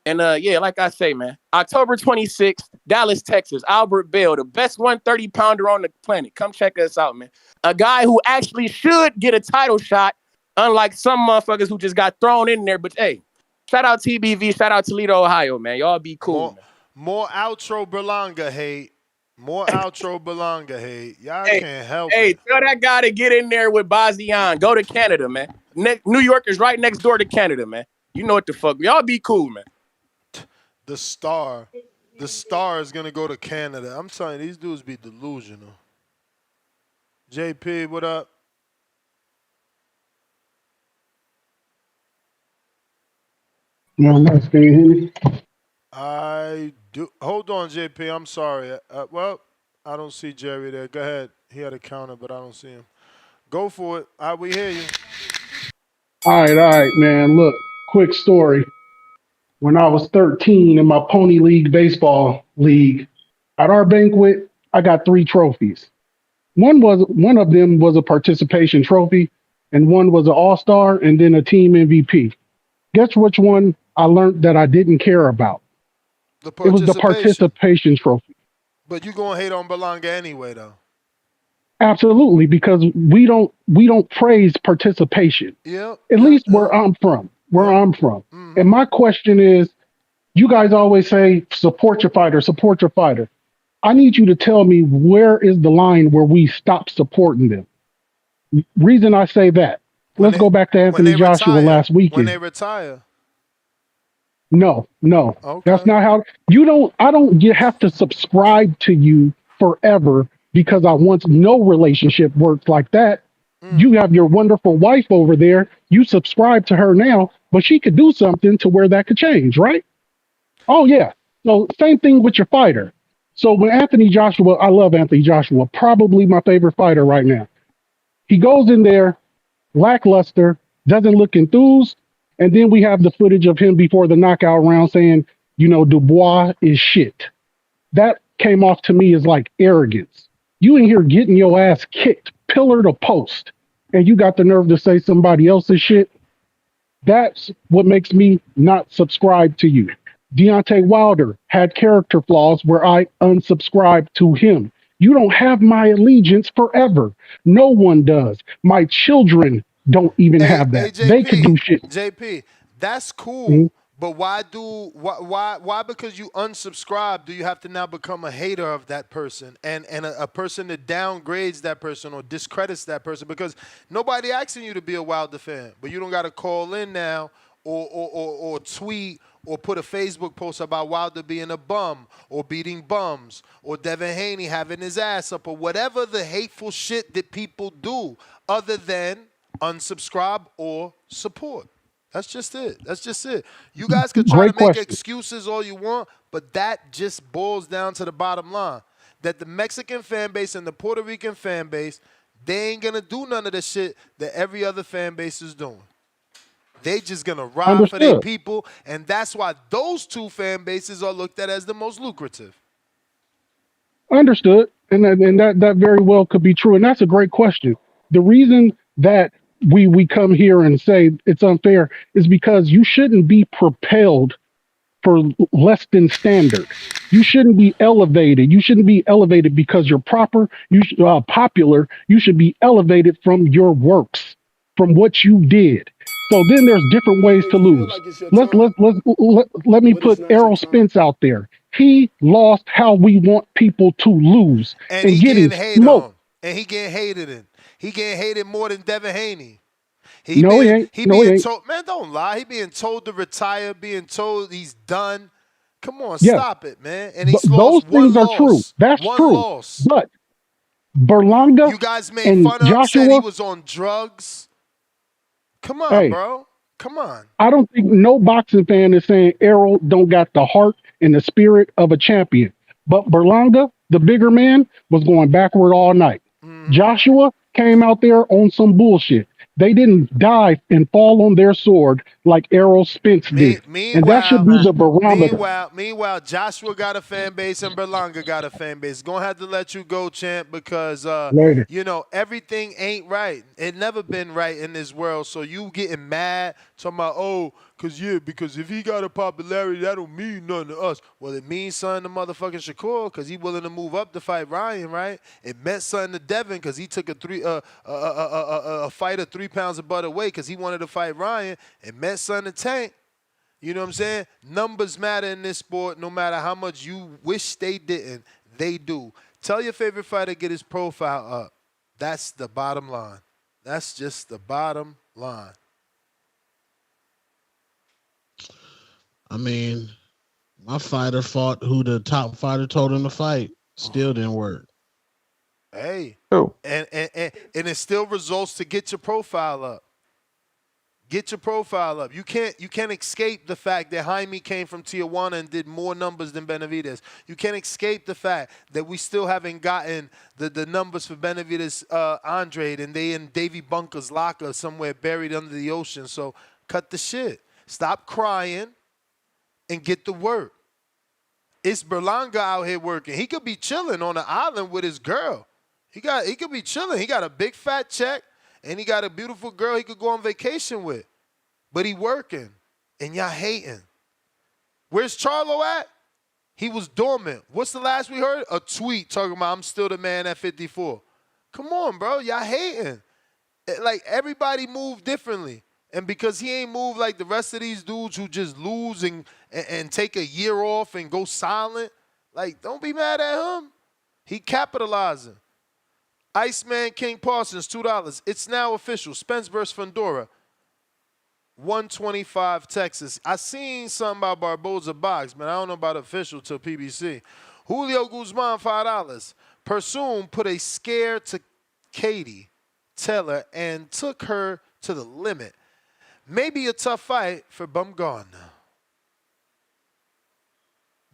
And like I say, man, October 26th, Dallas, Texas, Albert Bell, the best 130-pounder on the planet. Come check us out, man. A guy who actually should get a title shot, unlike some motherfuckers who just got thrown in there. But hey, shout out TBV, shout out Toledo, Ohio, man. Y'all be cool. More outro Berlanga hate. More outro Berlanga hate. Y'all can't help it. Tell that guy to get in there with Bazian. Go to Canada, man. New York is right next door to Canada, man. You know what the fuck. Y'all be cool, man. The star is going to go to Canada. I'm telling you, these dudes be delusional. JP, what up? No, no, can you hear me? I do. Hold on, JP. I'm sorry. Well, I don't see Jerry there. Go ahead. He had a counter, but I don't see him. Go for it. We hear you. All right, man. Look, quick story. When I was 13 in my Pony League baseball league, at our banquet, I got 3 trophies. One of them was a participation trophy, and one was an all-star, and then a team MVP. Guess which one I learned that I didn't care about? The It was the participation. participation trophy. But you gonna hate on Berlanga anyway, though. Absolutely, because we don't praise participation. Yep. At least where I'm from. Mm-hmm. And my question is, you guys always say support your fighter, support your fighter. I need you to tell me where is the line where we stop supporting them. Reason I say that. Let's go back to Anthony Joshua last When weekend. they retire. No. Okay. That's not how I don't have to subscribe to you forever because I once no relationship works like that. You have your wonderful wife over there. You subscribe to her now, but she could do something to where that could change, right? Oh yeah. So same thing with your fighter. So when Anthony Joshua, I love Anthony Joshua, probably my favorite fighter right now. He goes in there, lackluster, doesn't look enthused, and then we have the footage of him before the knockout round saying, Dubois is shit. That came off to me as like arrogance. You in here getting your ass kicked, pillar to post, and you got the nerve to say somebody else's shit. That's what makes me not subscribe to you. Deontay Wilder had character flaws where I unsubscribed to him. You don't have my allegiance forever. No one does. My children don't even have that. They could do shit. JP, that's cool. Mhm. But why because you unsubscribe do you have to now become a hater of that person and a person that downgrades that person or discredits that person? Because nobody asking you to be a Wilder fan, but you don't got to call in now or tweet or put a Facebook post about Wilder being a bum or beating bums or Devin Haney having his ass up or whatever the hateful shit that people do other than unsubscribe or support. That's just it. You guys could try Great to make question. excuses all you want, but that just boils down to the bottom line. That the Mexican fan base and the Puerto Rican fan base, they ain't going to do none of the shit that every other fan base is doing. They just going to ride for their Understood. people, and that's why those two fan bases are looked at as the most lucrative. Understood. And that very well could be true. And that's a great question. The reason that we come here and say it's unfair is because you shouldn't be propelled for less than standard. You shouldn't be elevated. You shouldn't be elevated because you're popular. You should be elevated from your works, from what you did. So then there's different ways to lose. Let me put Errol Spence out there. He lost how we want people to lose And he getting getting hated smoked. on. And he getting hated in. He getting hated more than Devin Haney. No, he ain't. He No, he being ain't. told, man, don't lie. He being told to retire, being told he's done. Come on, Yes. stop it, man. And he's Those lost things one are true. loss. That's One true. loss. But Berlanga You guys made and fun of him, said he Joshua, was on drugs. Come on, hey, bro. Come on. I don't think no boxing fan is saying Errol don't got the heart and the spirit of a champion. But Berlanga, the bigger man, was going backward all night. Joshua came out there on some bullshit. They didn't die and fall on their sword like Errol Spence did. And that should be the barometer. Meanwhile, Joshua got a fan base and Berlanga got a fan base. Gonna have to let you go, champ, because Later. everything ain't right. It never been right in this world. So you getting mad, talking about, because if he got a popularity, that don't mean nothing to us. Well, it means something to motherfucking Shakur because he willing to move up to fight Ryan, right? It meant something to Devin because he took a fighter 3 pounds of butter weight because he wanted to fight Ryan. It meant something to Tank. You know what I'm saying? Numbers matter in this sport no matter how much you wish they didn't. They do. Tell your favorite fighter to get his profile up. That's the bottom line. That's just the bottom line. I mean, my fighter fought who the top fighter told him to fight. Still didn't work. Hey. Oh. And it still results to get your profile up. Get your profile up. You can't escape the fact that Jaime came from Tijuana and did more numbers than Benavidez. You can't escape the fact that we still haven't gotten the numbers for Benavidez Andrade, and they in Davy Bunker's locker somewhere buried under the ocean. So cut the shit. Stop crying and get to work. It's Berlanga out here working. He could be chilling on an island with his girl. He could be chilling. He got a big fat check, and he got a beautiful girl he could go on vacation with. But he working, and y'all hating. Where's Charlo at? He was dormant. What's the last we heard? A tweet talking about I'm still the man at 54. Come on, bro. Y'all hating. Like, everybody moved differently. And because he ain't moved like the rest of these dudes who just lose and take a year off and go silent, like, don't be mad at him. He capitalizing. Iceman King Parsons, $2. It's now official. Spence versus Fundora. 125 Texas. I seen something about Barboza box, man. I don't know about official till PBC. Julio Guzman, $5. Persoon put a scare to Katie Taylor and took her to the limit. Maybe a tough fight for Bumgarner.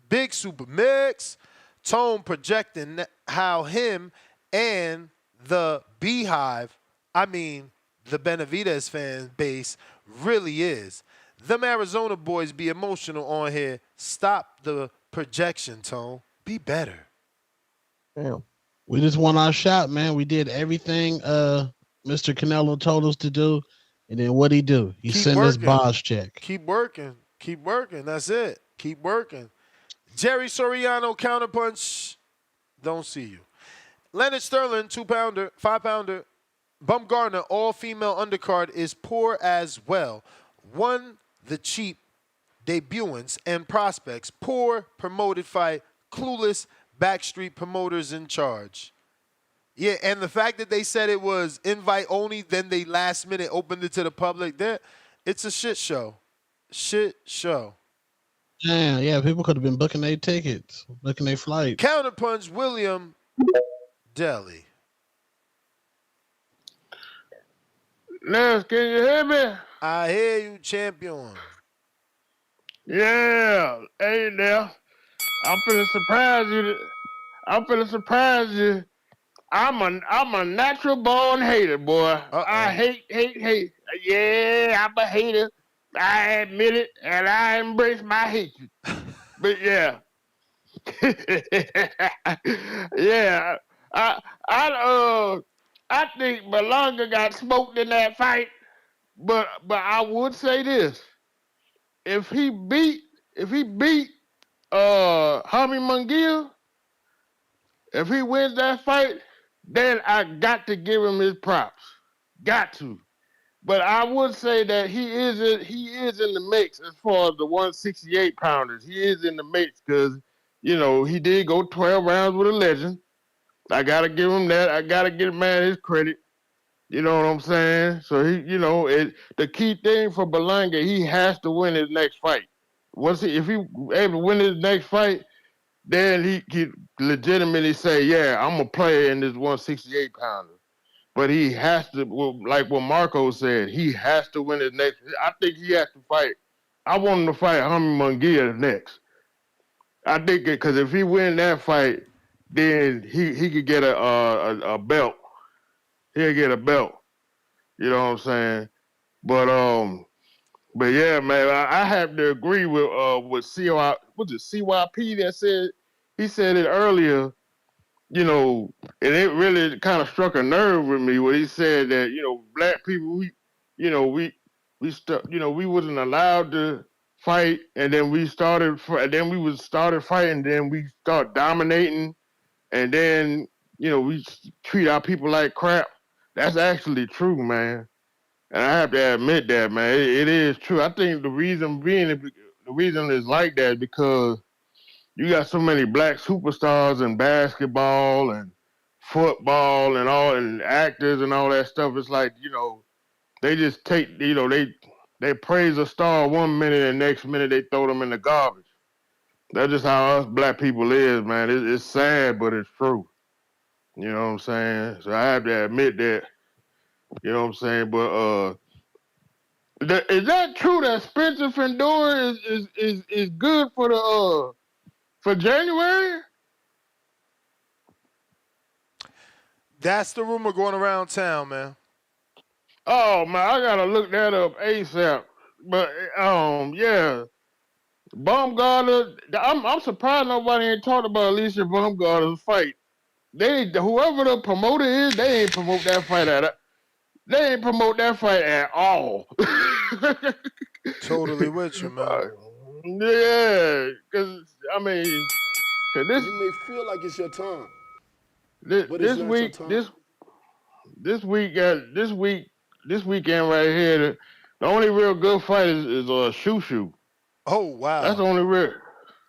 Big Super Mix. Tone projecting how him and the Beehive, I mean the Benavidez fan base, really is. Them Arizona boys be emotional on here. Stop the projection, Tone. Be better. Damn. We just won our shot, man. We did everything Mr. Canelo told us to do. And then what'd he do? He sent us boss check. Keep working. Keep working. That's it. Keep working. Jerry Soriano, counterpunch. Don't see you. Leonard Sterling, 2-pounder, 5-pounder. Bumgarner, all-female undercard is poor as well. One, the cheap debutants and prospects. Poor promoted fight. Clueless backstreet promoters in charge. Yeah, and the fact that they said it was invite only, then they last minute opened it to the public, it's a shit show. Shit show. Yeah, people could have been booking their tickets, booking their flight. Counterpunch, William Deli. Les, can you hear me? I hear you, champion. Yeah. Hey there. I'm finna surprise you. I'm a natural born hater, boy. I hate. Yeah, I'm a hater. I admit it, and I embrace my hatred. But yeah. Yeah. I think Berlanga got smoked in that fight, but I would say this: if he beat Jaime Munguia, if he wins that fight, then I got to give him his props. Got to. But I would say that he is in the mix as far as the 168 pounders. He is in the mix because, he did go 12 rounds with a legend. I gotta give him that. I gotta give him man his credit. You know what I'm saying? So the key thing for Berlanga, he has to win his next fight. If he able to win his next fight, then he legitimately say, yeah, I'm a player in this 168 pounder. But he has to, like what Marco said, he has to win his next. I think he has to fight. I want him to fight Jaime Munguia next. I think because if he win that fight, then he could get a belt. He'll get a belt. You know what I'm saying? But yeah, man, I have to agree with CYP that said, he said it earlier, and it really kind of struck a nerve with me when he said that, black people, we wasn't allowed to fight, and then we started fighting, then we start dominating, and then, we treat our people like crap. That's actually true, man. And I have to admit that, man. It is true. I think the reason it's like that is because you got so many black superstars in basketball and football and actors and all that stuff. It's like, they just take, they praise a star one minute and next minute they throw them in the garbage. That's just how us black people is, man. It's sad, but it's true. You know what I'm saying? So I have to admit that. You know what I'm saying? But Is that true that Spencer Fendora is good for the for January? That's the rumor going around town, man. Oh man, I gotta look that up ASAP. But yeah, Baumgartner. I'm surprised nobody ain't talked about Alicia Baumgartner's fight. Whoever the promoter is, they ain't promote that fight at. They ain't promote that fight at all. Totally with you, man. Yeah, because I mean, cause You may feel like it's your time, this but it's this not your week time. this weekend right here, the only real good fight is Shoo Shoo. Oh wow. That's the only real.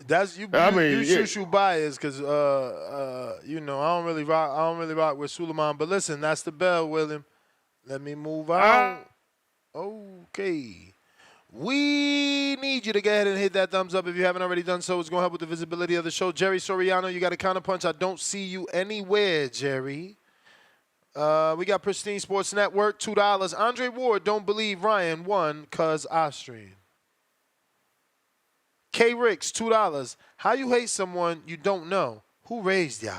That's you. I You mean, yeah. shoo bias because you know I don't really rock with Suleiman. But listen, that's the bell, William. Let me move on. Okay. We need you to go ahead and hit that thumbs up if you haven't already done so. It's going to help with the visibility of the show. Jerry Soriano, you got a counterpunch. I don't see you anywhere, Jerry. We got Pristine Sports Network, $2. Andre Ward, don't believe Ryan won cuz Austrian. K Ricks, $2. How you hate someone you don't know? Who raised ya?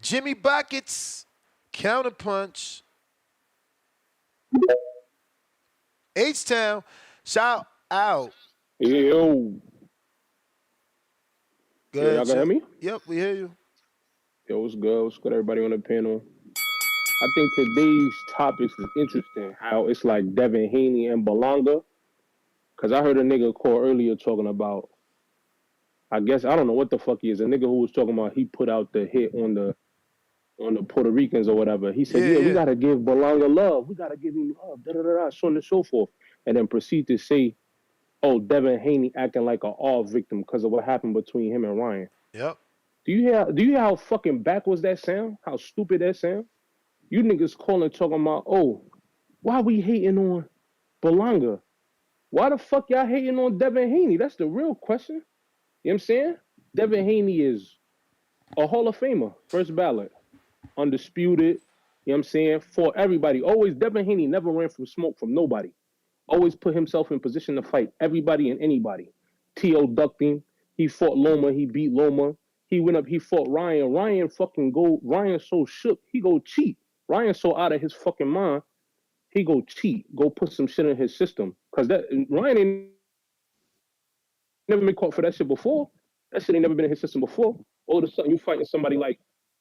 Jimmy Buckets, counterpunch. H-Town, shout out. Yo. Go Yeah, ahead, y'all can hear me? Yep, we hear you. Yo, what's good? What's good, everybody on the panel? I think today's topics is interesting. How it's like Devin Haney and Berlanga. Because I heard a nigga call earlier talking about, I guess, I don't know what the fuck he is. A nigga who was talking about he put out the hit on the Puerto Ricans or whatever. He said, we got to give Berlanga love. We got to give him love, da-da-da-da, so on and so forth. And then proceed to say, oh, Devin Haney acting like an all victim because of what happened between him and Ryan. Yep. Do you hear how fucking backwards that sound? How stupid that sound? You niggas calling talking about, oh, why we hating on Berlanga? Why the fuck y'all hating on Devin Haney? That's the real question. You know what I'm saying? Devin Haney is a Hall of Famer, first ballot, undisputed. You know what I'm saying? For everybody. Always, Devin Haney never ran from smoke from nobody. Always put himself in position to fight everybody and anybody. T.O. ducked him. He fought Loma. He beat Loma. He went up. He fought Ryan. Ryan so shook. He go cheat. Ryan so out of his fucking mind. He go cheat. Go put some shit in his system. Because that Ryan ain't never been caught for that shit before. That shit ain't never been in his system before. All of a sudden, you fighting somebody like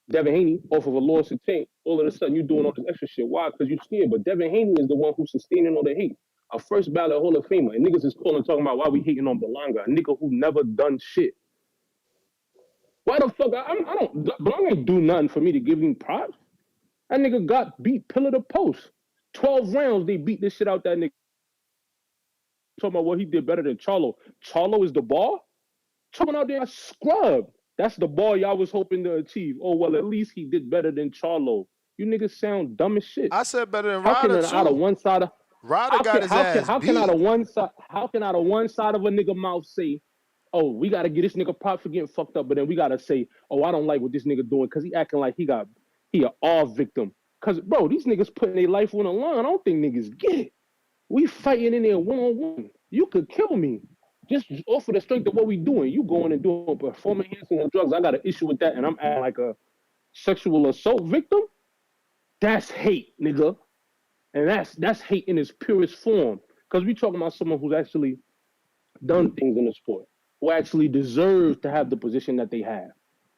Devin Haney off of a loss of tank. All of a sudden, you doing all this extra shit. Why? Because you scared. But Devin Haney is the one who's sustaining all the hate. A first ballot Hall of Famer. And niggas is calling talking about why we hating on Berlanga. A nigga who never done shit. Why the fuck? Berlanga ain't do nothing for me to give him props. That nigga got beat pillar to post. 12 rounds, they beat this shit out that nigga. Talking about what he did better than Charlo. Charlo is the bar? Talking out there, scrub. That's the bar y'all was hoping to achieve. Oh, well, at least he did better than Charlo. You niggas sound dumb as shit. I said better than How Ryder, can too. out of one side of Ryder got his ass how beat. can out of one side of a nigga mouth say, oh, we gotta get this nigga props for getting fucked up, but then we gotta say, oh, I don't like what this nigga doing because he acting like he a all victim. Cause bro, these niggas putting their life on the line. I don't think niggas get it. We fighting in there one-on-one. You could kill me. Just off of the strength of what we doing. You going and doing performance enhancing and drugs. I got an issue with that, and I'm acting like a sexual assault victim. That's hate, nigga. And that's hate in its purest form. Because we talking about someone who's actually done things in the sport, who actually deserves to have the position that they have,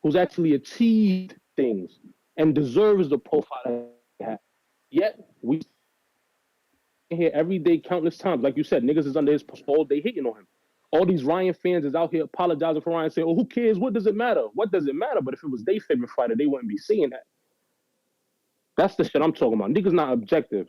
who's actually achieved things and deserves the profile that they have. Yet we here every day, countless times. Like you said, niggas is under his all day hating on him. All these Ryan fans is out here apologizing for Ryan, saying, oh, who cares? What does it matter? What does it matter? But if it was their favorite fighter, they wouldn't be saying that. That's the shit I'm talking about. Niggas not objective.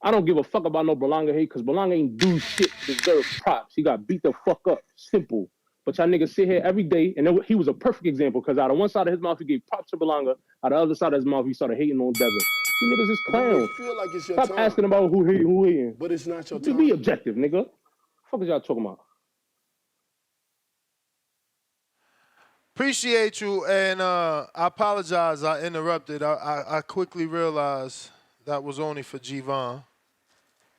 I don't give a fuck about no Berlanga hate because Berlanga ain't do shit to deserve props. He got beat the fuck up. Simple. But y'all niggas sit here every day, and he was a perfect example because out of one side of his mouth, he gave props to Berlanga. Out of the other side of his mouth, he started hating on Devin. You niggas is clowns. Feel like it's your Stop time, asking about who hating. but it's not your time. Be objective, nigga. What the fuck is y'all talking about? Appreciate you, and I apologize. I interrupted. I quickly realized that was only for G-Von.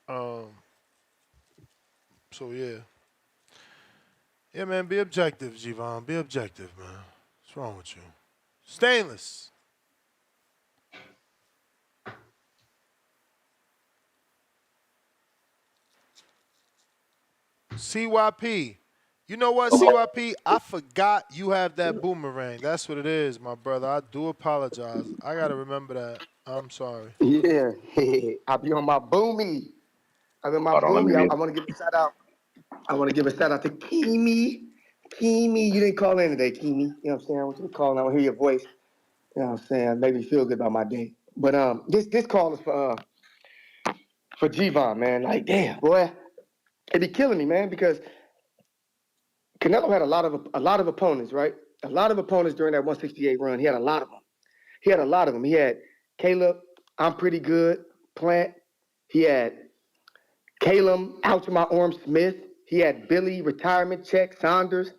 So yeah. Yeah, man, be objective, Javon. Be objective, man. What's wrong with you? Stainless. CYP. You know what, CYP? I forgot you have that boomerang. That's what it is, my brother. I do apologize. I gotta remember that. I'm sorry. Yeah, I be on my boomy. I'm in my Hold on, let me boomy. I mute. want to give a shout out. I want to give a shout out to Kimi. Kimi, you didn't call in today, Kimi. You know what I'm saying? I want you to call and I want to hear your voice. You know what I'm saying? Made me feel good about my day. But this call is for G-Von, man. Like, damn, boy, it be killing me, man, because Canelo had a lot of opponents, right? A lot of opponents during that 168 run. He had a lot of them. He had Caleb, I'm pretty good, Plant. He had Caleb, out to my arm, Smith. He had Billy, retirement check, Saunders.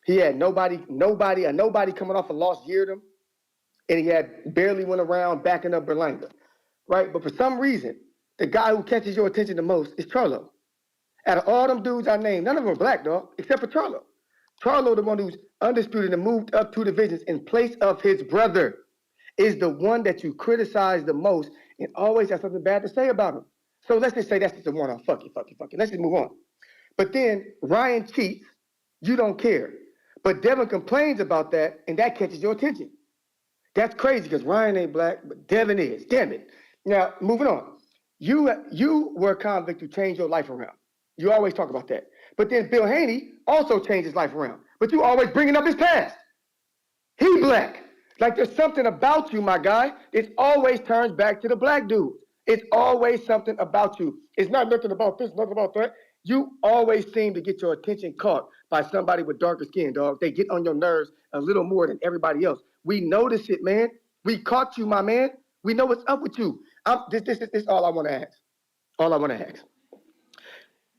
He had nobody coming off a loss year to him. And he had barely went around backing up Berlanga, right? But for some reason, the guy who catches your attention the most is Charlo. Out of all them dudes I named, none of them are black, dog, except for Charlo. Charlo, the one who's undisputed and moved up 2 divisions in place of his brother, is the one that you criticize the most and always have something bad to say about him. So let's just say that's just a one-off. Fuck it. Let's just move on. But then Ryan cheats, you don't care. But Devin complains about that, and that catches your attention. That's crazy because Ryan ain't black, but Devin is. Damn it. Now, moving on. You were a convict who changed your life around. You always talk about that. But then Bill Haney also changed his life around. But you always bringing up his past. He black. Like there's something about you, my guy. It always turns back to the black dude. It's always something about you. It's not nothing about this, nothing about that. You always seem to get your attention caught by somebody with darker skin, dog. They get on your nerves a little more than everybody else. We notice it, man. We caught you, my man. We know what's up with you. This is all I want to ask. All I want to ask.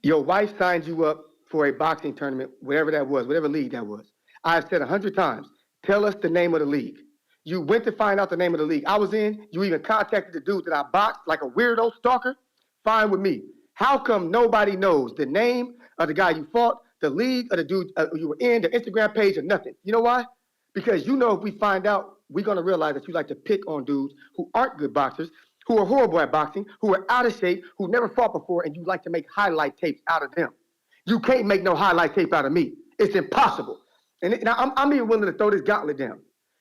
Your wife signed you up for a boxing tournament, whatever that was, whatever league that was. I've said 100 times, tell us the name of the league. You went to find out the name of the league I was in. You even contacted the dude that I boxed like a weirdo stalker. Fine with me. How come nobody knows the name of the guy you fought, the league, or the dude you were in, the Instagram page, or nothing? You know why? Because you know if we find out, we're going to realize that you like to pick on dudes who aren't good boxers, who are horrible at boxing, who are out of shape, who never fought before, and you like to make highlight tapes out of them. You can't make no highlight tape out of me. It's impossible. And now I'm even willing to throw this gauntlet down.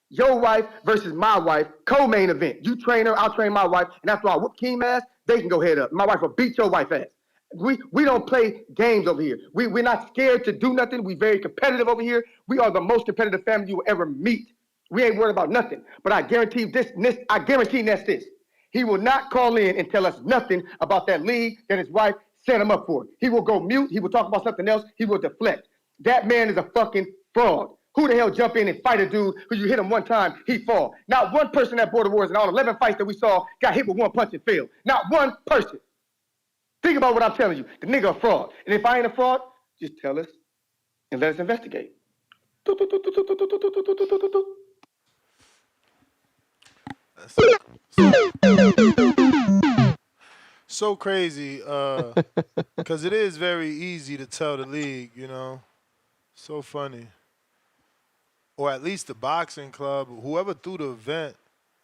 Your wife versus my wife, co-main event. You train her, I'll train my wife, and after I whoop Keem ass, they can go head up. My wife will beat your wife ass. We don't play games over here. We're not scared to do nothing. We very competitive over here. We are the most competitive family you will ever meet. We ain't worried about nothing. But I guarantee this. He will not call in and tell us nothing about that league that his wife set him up for. He will go mute. He will talk about something else. He will deflect. That man is a fucking fraud. Who the hell jump in and fight a dude who you hit him one time, he fall? Not one person at Border Wars in all 11 fights that we saw got hit with one punch and failed. Not one person. Think about what I'm telling you. The nigga a fraud. And if I ain't a fraud, just tell us and let us investigate. So crazy, because it is very easy to tell the league, you know. So funny. Or at least the boxing club, whoever threw the event,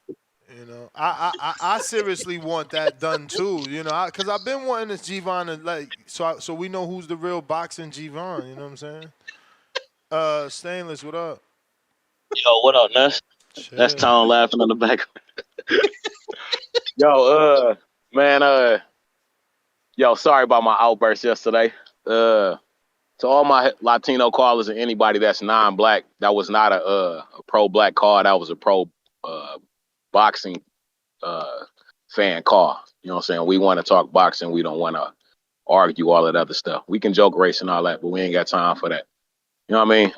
you know. I seriously want that done too, you know, because I've been wanting this G-Von to like, so we know who's the real boxing G-Von, you know what I'm saying? Stainless, what up? Yo, what up, Ness? That's Tom laughing in the back. Yo, man, yo, sorry about my outburst yesterday. To all my Latino callers and anybody that's non-black, that was not a pro-black call. That was a pro boxing fan call. You know what I'm saying? We want to talk boxing. We don't want to argue all that other stuff. We can joke race and all that, but we ain't got time for that. You know what I mean?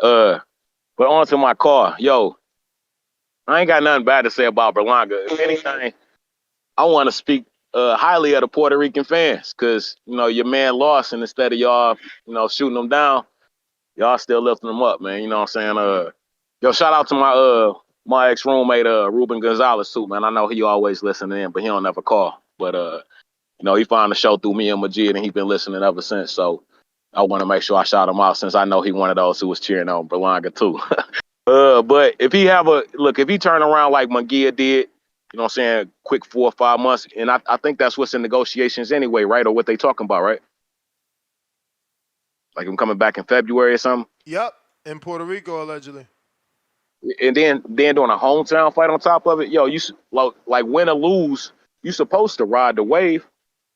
But on to my call. Yo, I ain't got nothing bad to say about Berlanga. If anything, I want to speak highly of the Puerto Rican fans because, you know, your man lost, and instead of y'all, you know, shooting them down, y'all still lifting them up, man. You know what I'm saying? Yo, shout out to my ex-roommate, Ruben Gonzalez, too, man. I know he always listening in, but he don't never call. But, You know, he found the show through me and Majid, and he's been listening ever since. So I want to make sure I shout him out since I know he one of those who was cheering on Berlanga too. But if he turn around like Munguia did, you know what I'm saying, quick 4 or 5 months, and I think that's what's in negotiations anyway, right? Or what they talking about, right? Like him coming back in February or something. Yep, in Puerto Rico allegedly. And then doing a hometown fight on top of it. Yo, like win or lose, you supposed to ride the wave.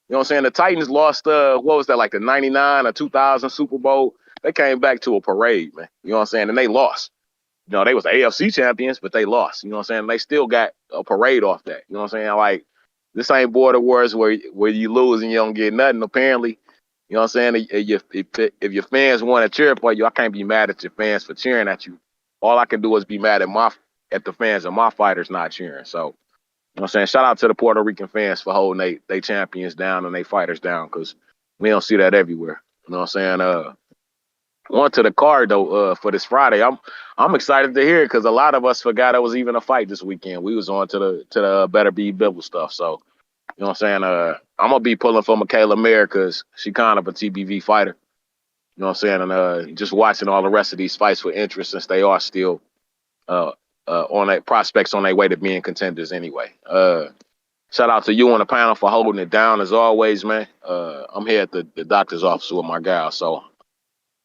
You know what I'm saying? The Titans lost, what was that, like the 99 or 2000 Super Bowl? They came back to a parade, man. You know what I'm saying? And they lost. You know, they was the AFC champions, but they lost. You know what I'm saying? They still got a parade off that. You know what I'm saying? Like, this ain't Border Wars where you lose and you don't get nothing, apparently. You know what I'm saying? If your fans want to cheer for you, I can't be mad at your fans for cheering at you. All I can do is be mad at the fans and my fighters not cheering. So, you know what I'm saying? Shout out to the Puerto Rican fans for holding they champions down and they fighters down, because we don't see that everywhere. You know what I'm saying? On to the card though, for this Friday. I'm excited to hear it because a lot of us forgot it was even a fight this weekend. We was on to the Better Be Bibble stuff. So, you know what I'm saying? I'm gonna be pulling for Mikaela Mayer because she kind of a TBV fighter. You know what I'm saying? And just watching all the rest of these fights with interest, since they are still on their prospects on their way to being contenders anyway. Shout out to you on the panel for holding it down as always, man. I'm here at the doctor's office with my gal, so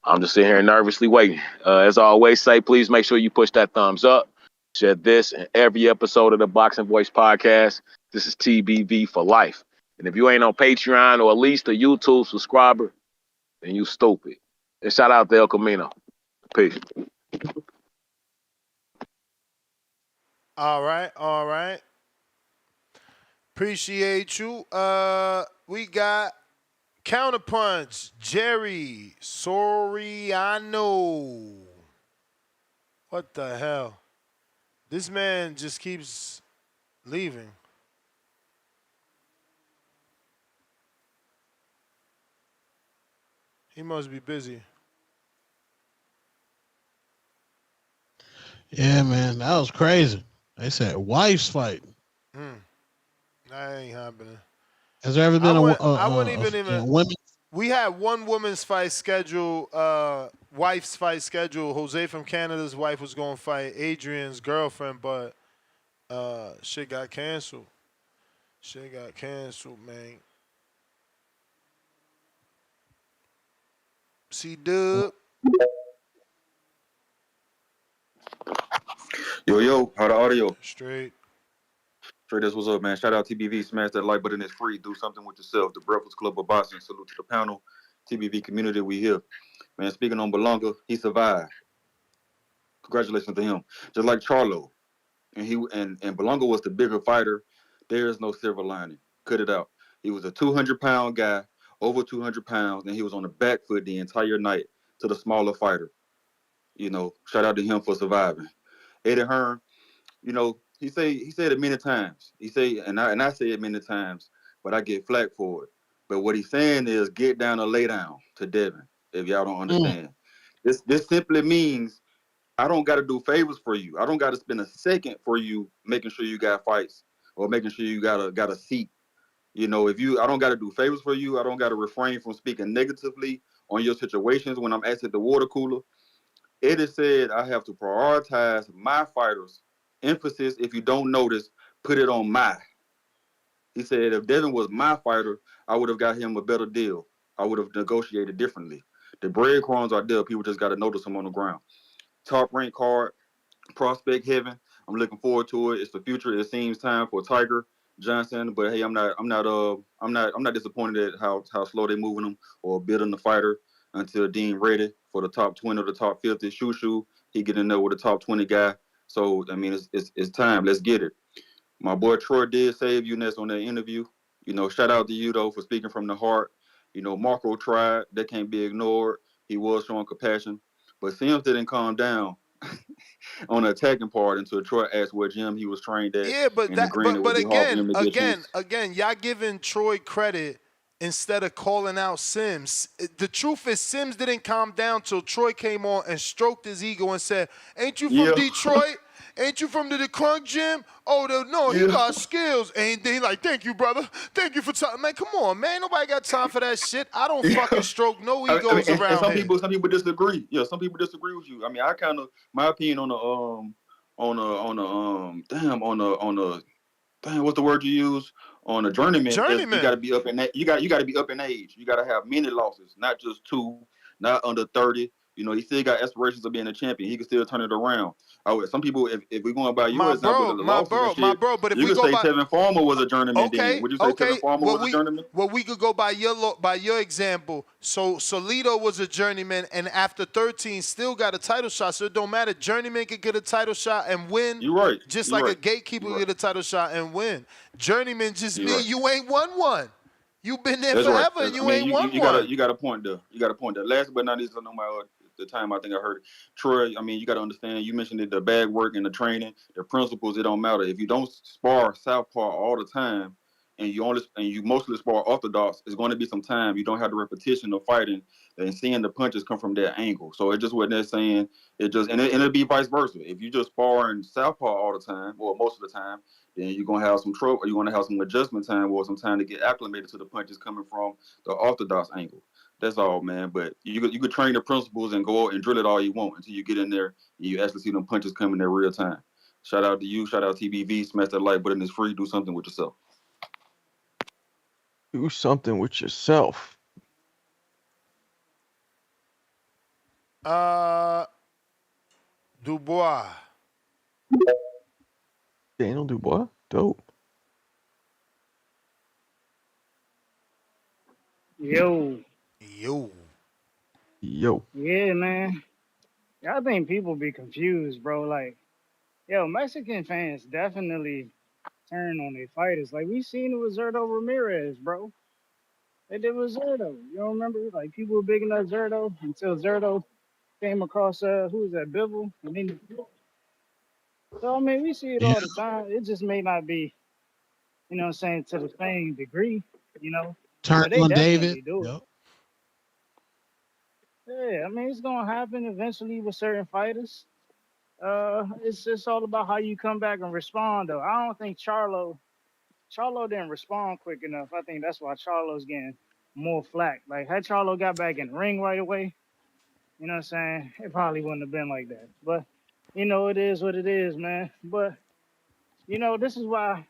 I'm just sitting here nervously waiting. As I always say, please make sure you push that thumbs up. Share this and every episode of the Boxing Voice podcast. This is TBV for life. And if you ain't on Patreon or at least a YouTube subscriber, then you stupid. And shout out to El Camino. Peace. All right. Appreciate you. We got Counterpunch, Jerry Soriano. What the hell? This man just keeps leaving. He must be busy. Yeah, man, that was crazy. They said wives fight. That ain't happening. Has there ever been I wouldn't even. women? We had one woman's fight scheduled, wife's fight scheduled. Jose from Canada's wife was going to fight Adrian's girlfriend, but shit got canceled. Man. C-Dub. Yo, how the audio? Straight. That's what's up, man. Shout out TBV. Smash that like button. It's free. Do something with yourself. The Breakfast Club of Boxing. Salute to the panel. TBV community, we here. Man, speaking on Berlanga, he survived. Congratulations to him. Just like Charlo. And Berlanga was the bigger fighter. There is no silver lining. Cut it out. He was a 200-pound guy, over 200 pounds, and he was on the back foot the entire night to the smaller fighter. You know, shout out to him for surviving. Eddie Hearn, you know, he said it many times. He say, and I say it many times, but I get flack for it. But what he's saying is get down or lay down to Devin, if y'all don't understand. This simply means I don't got to do favors for you. I don't got to spend a second for you making sure you got fights or making sure you got a seat. You know, I don't got to do favors for you. I don't got to refrain from speaking negatively on your situations when I'm at the water cooler. It is said I have to prioritize my fighters. Emphasis, if you don't notice, put it on my. He said if Devin was my fighter, I would have got him a better deal. I would have negotiated differently. The breadcrumbs are there. People just got to notice them on the ground. Top rank card, prospect heaven. I'm looking forward to it. It's the future. It seems time for Tiger Johnson, but hey, I'm not disappointed at how slow they're moving them or building the fighter until Dean ready for the top 20 or the top 50. Shoo, he get in there with the top 20 guy. So I mean, it's time. Let's get it. My boy Troy did save you Ness on that interview. You know, shout out to you though for speaking from the heart. You know, Marco tried. That can't be ignored. He was showing compassion, but Sims didn't calm down on the attacking part until Troy asked what gym he was trained at. Yeah, but and agreeing it would be hard for him to get a chance. again, y'all giving Troy credit instead of calling out Sims. The truth is Sims didn't calm down till Troy came on and stroked his ego and said, "Ain't you from Detroit?" Ain't you from the Crunk gym? Oh, no, he got skills. And then he like, thank you, brother. Thank you for talking. Man, come on, man. Nobody got time for that shit. I don't fucking stroke no egos and around some here. people disagree. Yeah, some people disagree with you. I mean, I kind of my opinion on the damn, what's the word you use on a journeyman? Is you got to be up in that. You got to be up in age. You got to have many losses, not just 2, not under 30. You know, he still got aspirations of being a champion. He can still turn it around. Some people, if we're going by your example of the losses and shit, but if you we could go say by Tevin Farmer was a journeyman. Then would you say Tevin Farmer was a journeyman? Well, we could go by your example. So Solito was a journeyman, and after 13, still got a title shot. So it don't matter. Journeyman could get a title shot and win. You're right. Just like a gatekeeper could get a title shot and win. Journeyman just mean you ain't won one. You've been there forever, and you ain't won one. You got a point there. You got a point there. Last but not least, no matter the time I think I heard it, Troy. I mean, you got to understand. You mentioned it, the bag work and the training, the principles. It don't matter if you don't spar southpaw all the time, and you mostly spar orthodox. It's going to be some time you don't have the repetition of fighting and seeing the punches come from that angle. So it just what they're saying. And it'll be vice versa. If you just sparring southpaw all the time, or most of the time, then you're gonna have some trouble. You're gonna have some adjustment time or some time to get acclimated to the punches coming from the orthodox angle. That's all, man. But you could train the principles and go out and drill it all you want until you get in there and you actually see them punches coming in real time. Shout out to you. Shout out TBV. Smash that like button. It's free. Do something with yourself. Do something with yourself. Dubois. Daniel Dubois? Dope. Yo. Yeah, man. I think people be confused, bro. Like, Mexican fans definitely turn on their fighters. Like, we seen it with Zerto Ramirez, bro. They did with Zerto. You don't remember? Like, people were bigging up Zerto until Zerto came across, who was that, Bivol? And then, so, I mean, we see it all the time. It just may not be, you know what I'm saying, to the same degree, you know. Turn But they on definitely David. do it. Yep. Yeah, I mean, it's going to happen eventually with certain fighters. It's just all about how you come back and respond, though. I don't think Charlo didn't respond quick enough. I think that's why Charlo's getting more flack. Like, had Charlo got back in the ring right away, you know what I'm saying? It probably wouldn't have been like that. But, it is what it is, man. But, this is why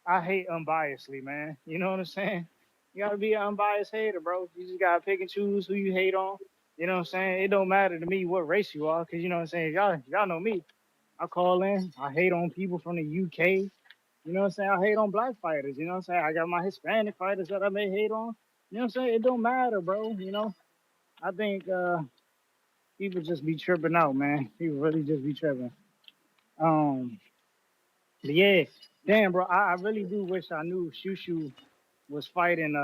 I hate unbiasedly, man. You know what I'm saying? You gotta be an unbiased hater, bro. You just gotta pick and choose who you hate on. You know what I'm saying? It don't matter to me what race you are, cause you know what I'm saying. Y'all know me. I call in. I hate on people from the UK. You know what I'm saying? I hate on black fighters. You know what I'm saying? I got my Hispanic fighters that I may hate on. You know what I'm saying? It don't matter, bro. I think people just be tripping out, man. People really just be tripping. But yeah, damn, bro. I really do wish I knew Shushu was fighting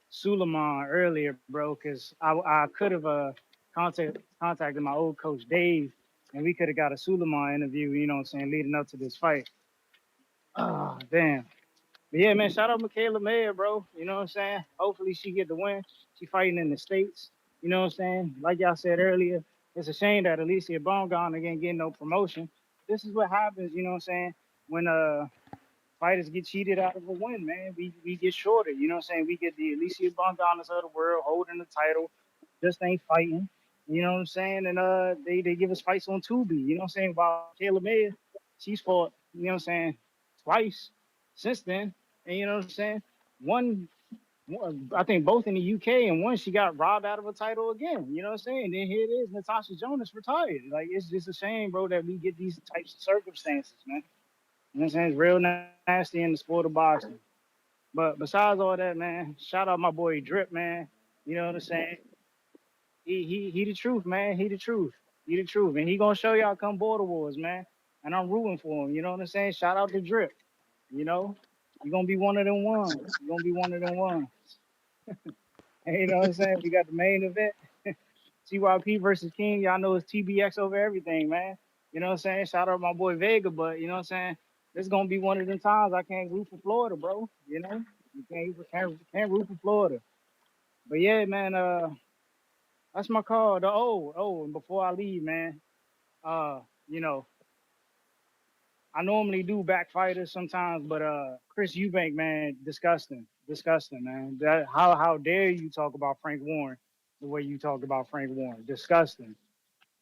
Suleiman earlier, bro, because I could have contacted my old coach Dave, and we could have got a Suleiman interview, you know what I'm saying, leading up to this fight. Oh, damn. But yeah, man, shout out Mikaela Mayer, bro. You know what I'm saying? Hopefully she get the win. She fighting in the States. You know what I'm saying? Like y'all said earlier, it's a shame that Alicia Baumgartner again getting no promotion. This is what happens, you know what I'm saying, when fighters get cheated out of a win, man. We get shorter, you know what I'm saying? We get the Alicia Baumgartners of the world holding the title, just ain't fighting. You know what I'm saying? And they give us fights on Tubi, you know what I'm saying? While Kayla Mayer, she's fought, you know what I'm saying, twice since then. And you know what I'm saying? One I think both in the UK, and one she got robbed out of a title again. You know what I'm saying? And then here it is, Natasha Jonas retired. Like, it's just a shame, bro, that we get these types of circumstances, man. You know what I'm saying? It's real nasty in the sport of boxing. But besides all that, man, shout out my boy Drip, man. You know what I'm saying? He the truth, man. He the truth. He the truth. And he gonna show y'all come Border Wars, man. And I'm rooting for him. You know what I'm saying? Shout out to Drip. You know? You're gonna be one of them ones. You're gonna be one of them ones. And you know what I'm saying? We got the main event. CYP versus King. Y'all know it's TBX over everything, man. You know what I'm saying? Shout out my boy Vega, but you know what I'm saying? This gonna be one of them times I can't root for Florida, bro. You know? You can't root for Florida. But yeah, man, that's my call. And before I leave, man, you know, I normally do back fighters sometimes, but Chris Eubank, man, disgusting, man. How dare you talk about Frank Warren the way you talked about Frank Warren? Disgusting.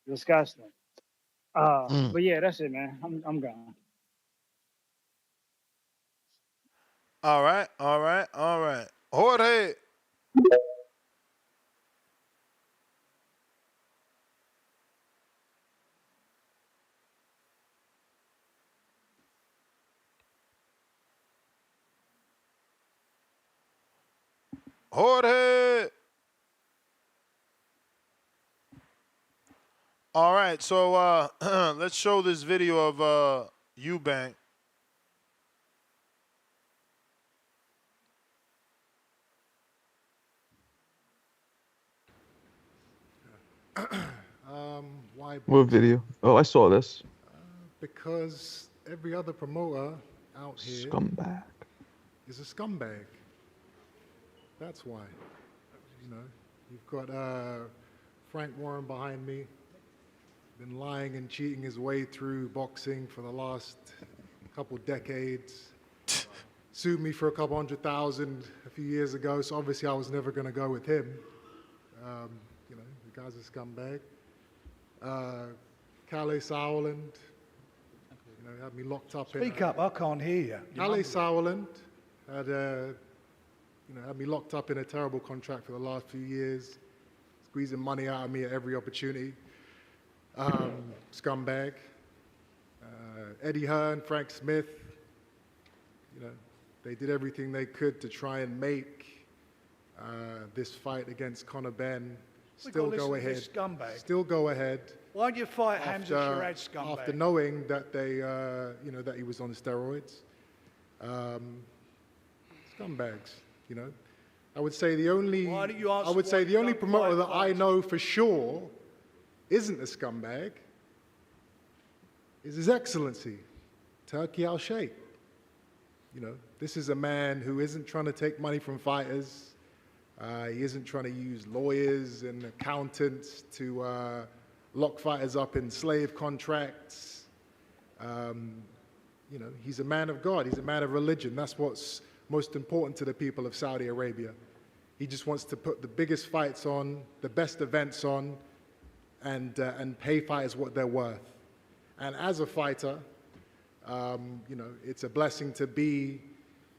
But yeah, that's it, man. I'm gone. All right. Jorge. Jorge. All right, so let's show this video of Eubank. Why What boxing? video? Oh, I saw this. Because every other promoter out here Scumbag. is a scumbag. That's why. You know, you've got Frank Warren behind me, been lying and cheating his way through boxing for the last couple decades. Sued me for a couple $100,000 a few years ago, so obviously I was never going to go with him. You know, the guy's a scumbag. Calais Sauerland, you know, had me locked up. Speak up, I can't hear you. Calais Sauerland had, you know, had me locked up in a terrible contract for the last few years, squeezing money out of me at every opportunity. Scumbag. Eddie Hearn, Frank Smith, you know, they did everything they could to try and make this fight against Conor Benn still go ahead. Still go ahead. Why don't you fight Hamza Sharad, scumbag? After knowing that they, you know, that he was on steroids. Scumbags, you know. I would say the only, promoter that I know for sure isn't a scumbag is His Excellency, Turki Al-Sheikh. You know, this is a man who isn't trying to take money from fighters. He isn't trying to use lawyers and accountants to lock fighters up in slave contracts. You know, he's a man of God. He's a man of religion. That's what's most important to the people of Saudi Arabia. He just wants to put the biggest fights on, the best events on, and pay fighters what they're worth. And as a fighter, you know, it's a blessing to be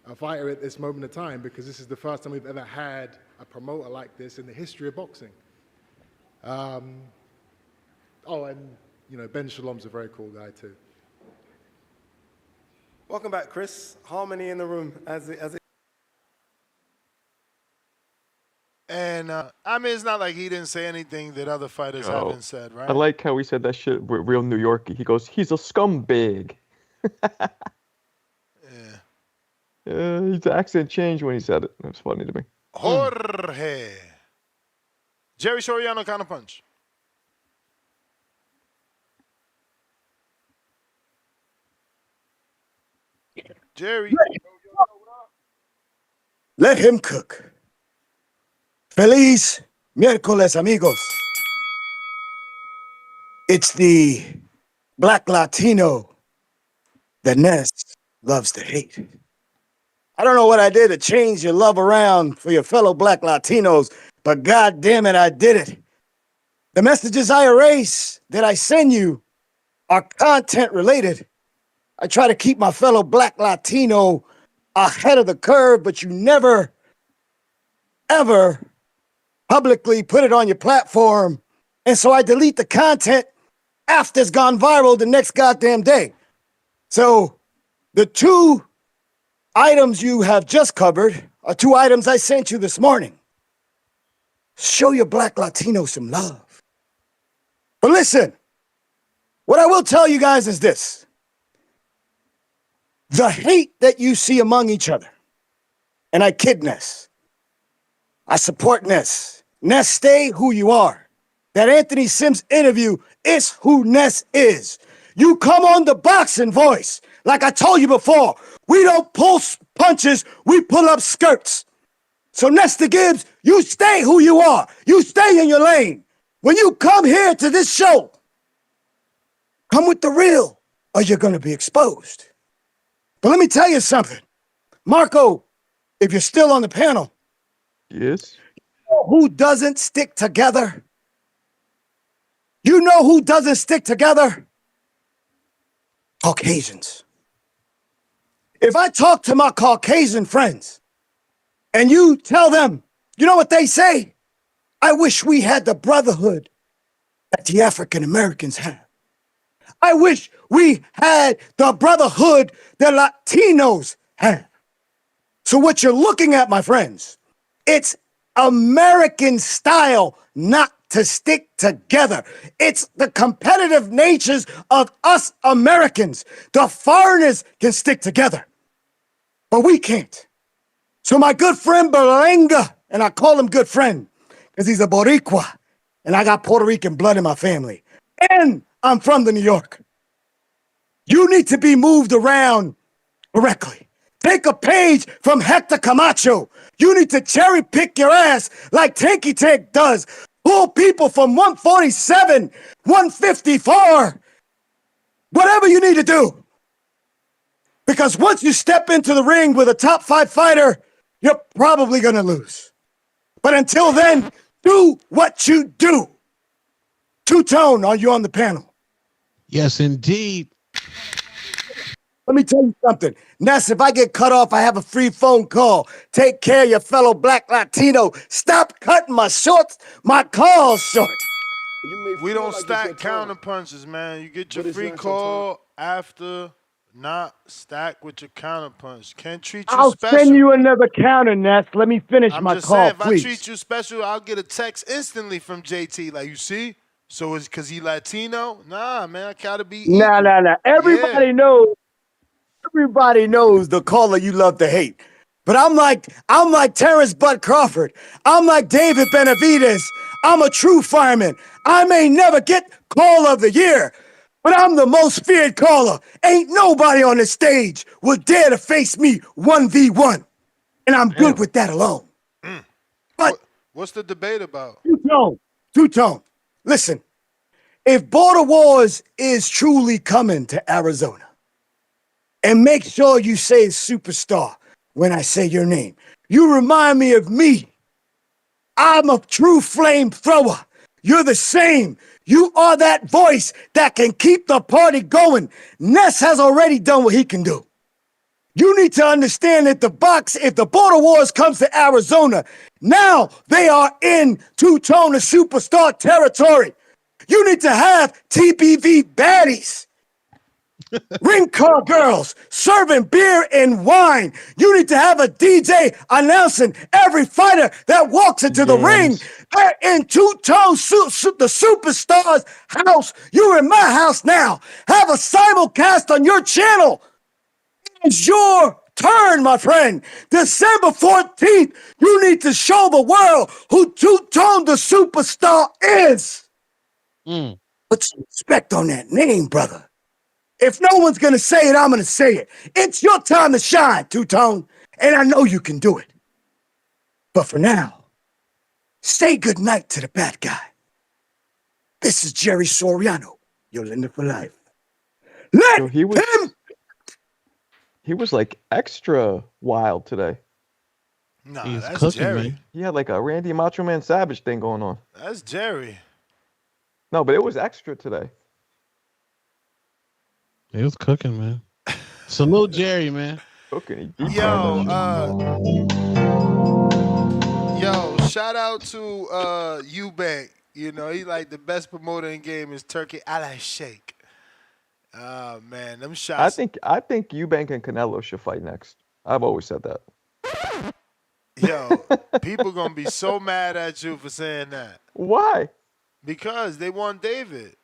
a fighter at this moment in time, because this is the first time we've ever had a promoter like this in the history of boxing. Oh, and you know, Ben Shalom's a very cool guy too. Welcome back, Chris. Harmony in the room as it. And I mean, it's not like he didn't say anything that other fighters haven't said, right? I like how he said that shit real New Yorkie. He goes, he's a scumbag. Yeah, his accent changed when he said it. That's funny to me. Jorge. Jerry Soriano counter punch. Jerry. Let him cook. Feliz miércoles, amigos. It's the Black Latino that Ness loves to hate. I don't know what I did to change your love around for your fellow Black Latinos, but God damn it, I did it. The messages I erase that I send you are content related. I try to keep my fellow Black Latino ahead of the curve, but you never, ever publicly put it on your platform. And so I delete the content after it's gone viral the next goddamn day. So the two items you have just covered are two items I sent you this morning. Show your Black Latino some love. But listen, what I will tell you guys is this. The hate that you see among each other, and I kid Ness. I support Ness. Ness, stay who you are. That Anthony Sims interview is who Ness is. You come on the Boxing Voice. Like I told you before, we don't pull punches, we pull up skirts. So Nesta Gibbs, you stay who you are. You stay in your lane. When you come here to this show, come with the real or you're going to be exposed. But let me tell you something. Marco, if you're still on the panel. Yes. You know who doesn't stick together? You know who doesn't stick together? Caucasians. If I talk to my Caucasian friends and you tell them, you know what they say? I wish we had the brotherhood that the African Americans have. I wish we had the brotherhood that Latinos have. So what you're looking at, my friends, it's American style not to stick together. It's the competitive natures of us Americans. The foreigners can stick together, but we can't. So my good friend Berlanga, and I call him good friend because he's a Boricua, and I got Puerto Rican blood in my family, and I'm from the New York. You need to be moved around correctly. Take a page from Hector Camacho. You need to cherry pick your ass like Tanky Tank does. Pull people from 147, 154, whatever you need to do. Because once you step into the ring with a top 5 fighter, you're probably going to lose. But until then, do what you do. Two-Tone, are you on the panel? Yes, indeed. Let me tell you something. Ness, if I get cut off, I have a free phone call. Take care of your fellow black Latino. Stop cutting my calls short. We don't stack counter punches, man. You get your free call after, not stack with your counter punch. Can't treat you I'll special. send you another counter, Ness. Let me finish I'm my just call, saying, if please. I treat you special, I'll get a text instantly from JT. Like, you see? So it's because he Latino? Nah, man, I gotta be equal. Nah. Everybody knows. Everybody knows the caller you love to hate. But I'm like Terrence Bud Crawford. I'm like David Benavidez. I'm a true fireman. I may never get Call of the Year, but I'm the most feared caller. Ain't nobody on the stage would dare to face me 1v1. And I'm good with that alone. But what's the debate about? Two-Tone. Listen, if Border Wars is truly coming to Arizona, and make sure you say superstar when I say your name. You remind me of me. I'm a true flamethrower. You're the same. You are that voice that can keep the party going. Ness has already done what he can do. You need to understand that if the Border Wars comes to Arizona, now they are in Two-Tone the superstar territory. You need to have TBV baddies. Ring car girls serving beer and wine. You need to have a DJ announcing every fighter that walks into the ring. They're in Two-Tone, the superstars' house. You're in my house now. Have a simulcast on your channel. It's your turn, my friend. December 14th, you need to show the world who Two-Tone the superstar is. Put some respect on that name, brother. If no one's going to say it, I'm going to say it. It's your time to shine, Two-Tone, and I know you can do it. But for now, say goodnight to the bad guy. This is Jerry Soriano, your Linda for life. Let him! He was like extra wild today. Nah, that's cooking, Jerry. Man. He had like a Randy Macho Man Savage thing going on. That's Jerry. No, but it was extra today. He was cooking, man. Salute Jerry, man. Cooking. Yo, shout out to Eubank. You know, he like the best promoter in game is Turkey Ala Sheikh. Oh man, them shots. I think Eubank and Canelo should fight next. I've always said that. Yo, people gonna be so mad at you for saying that. Why? Because they want David.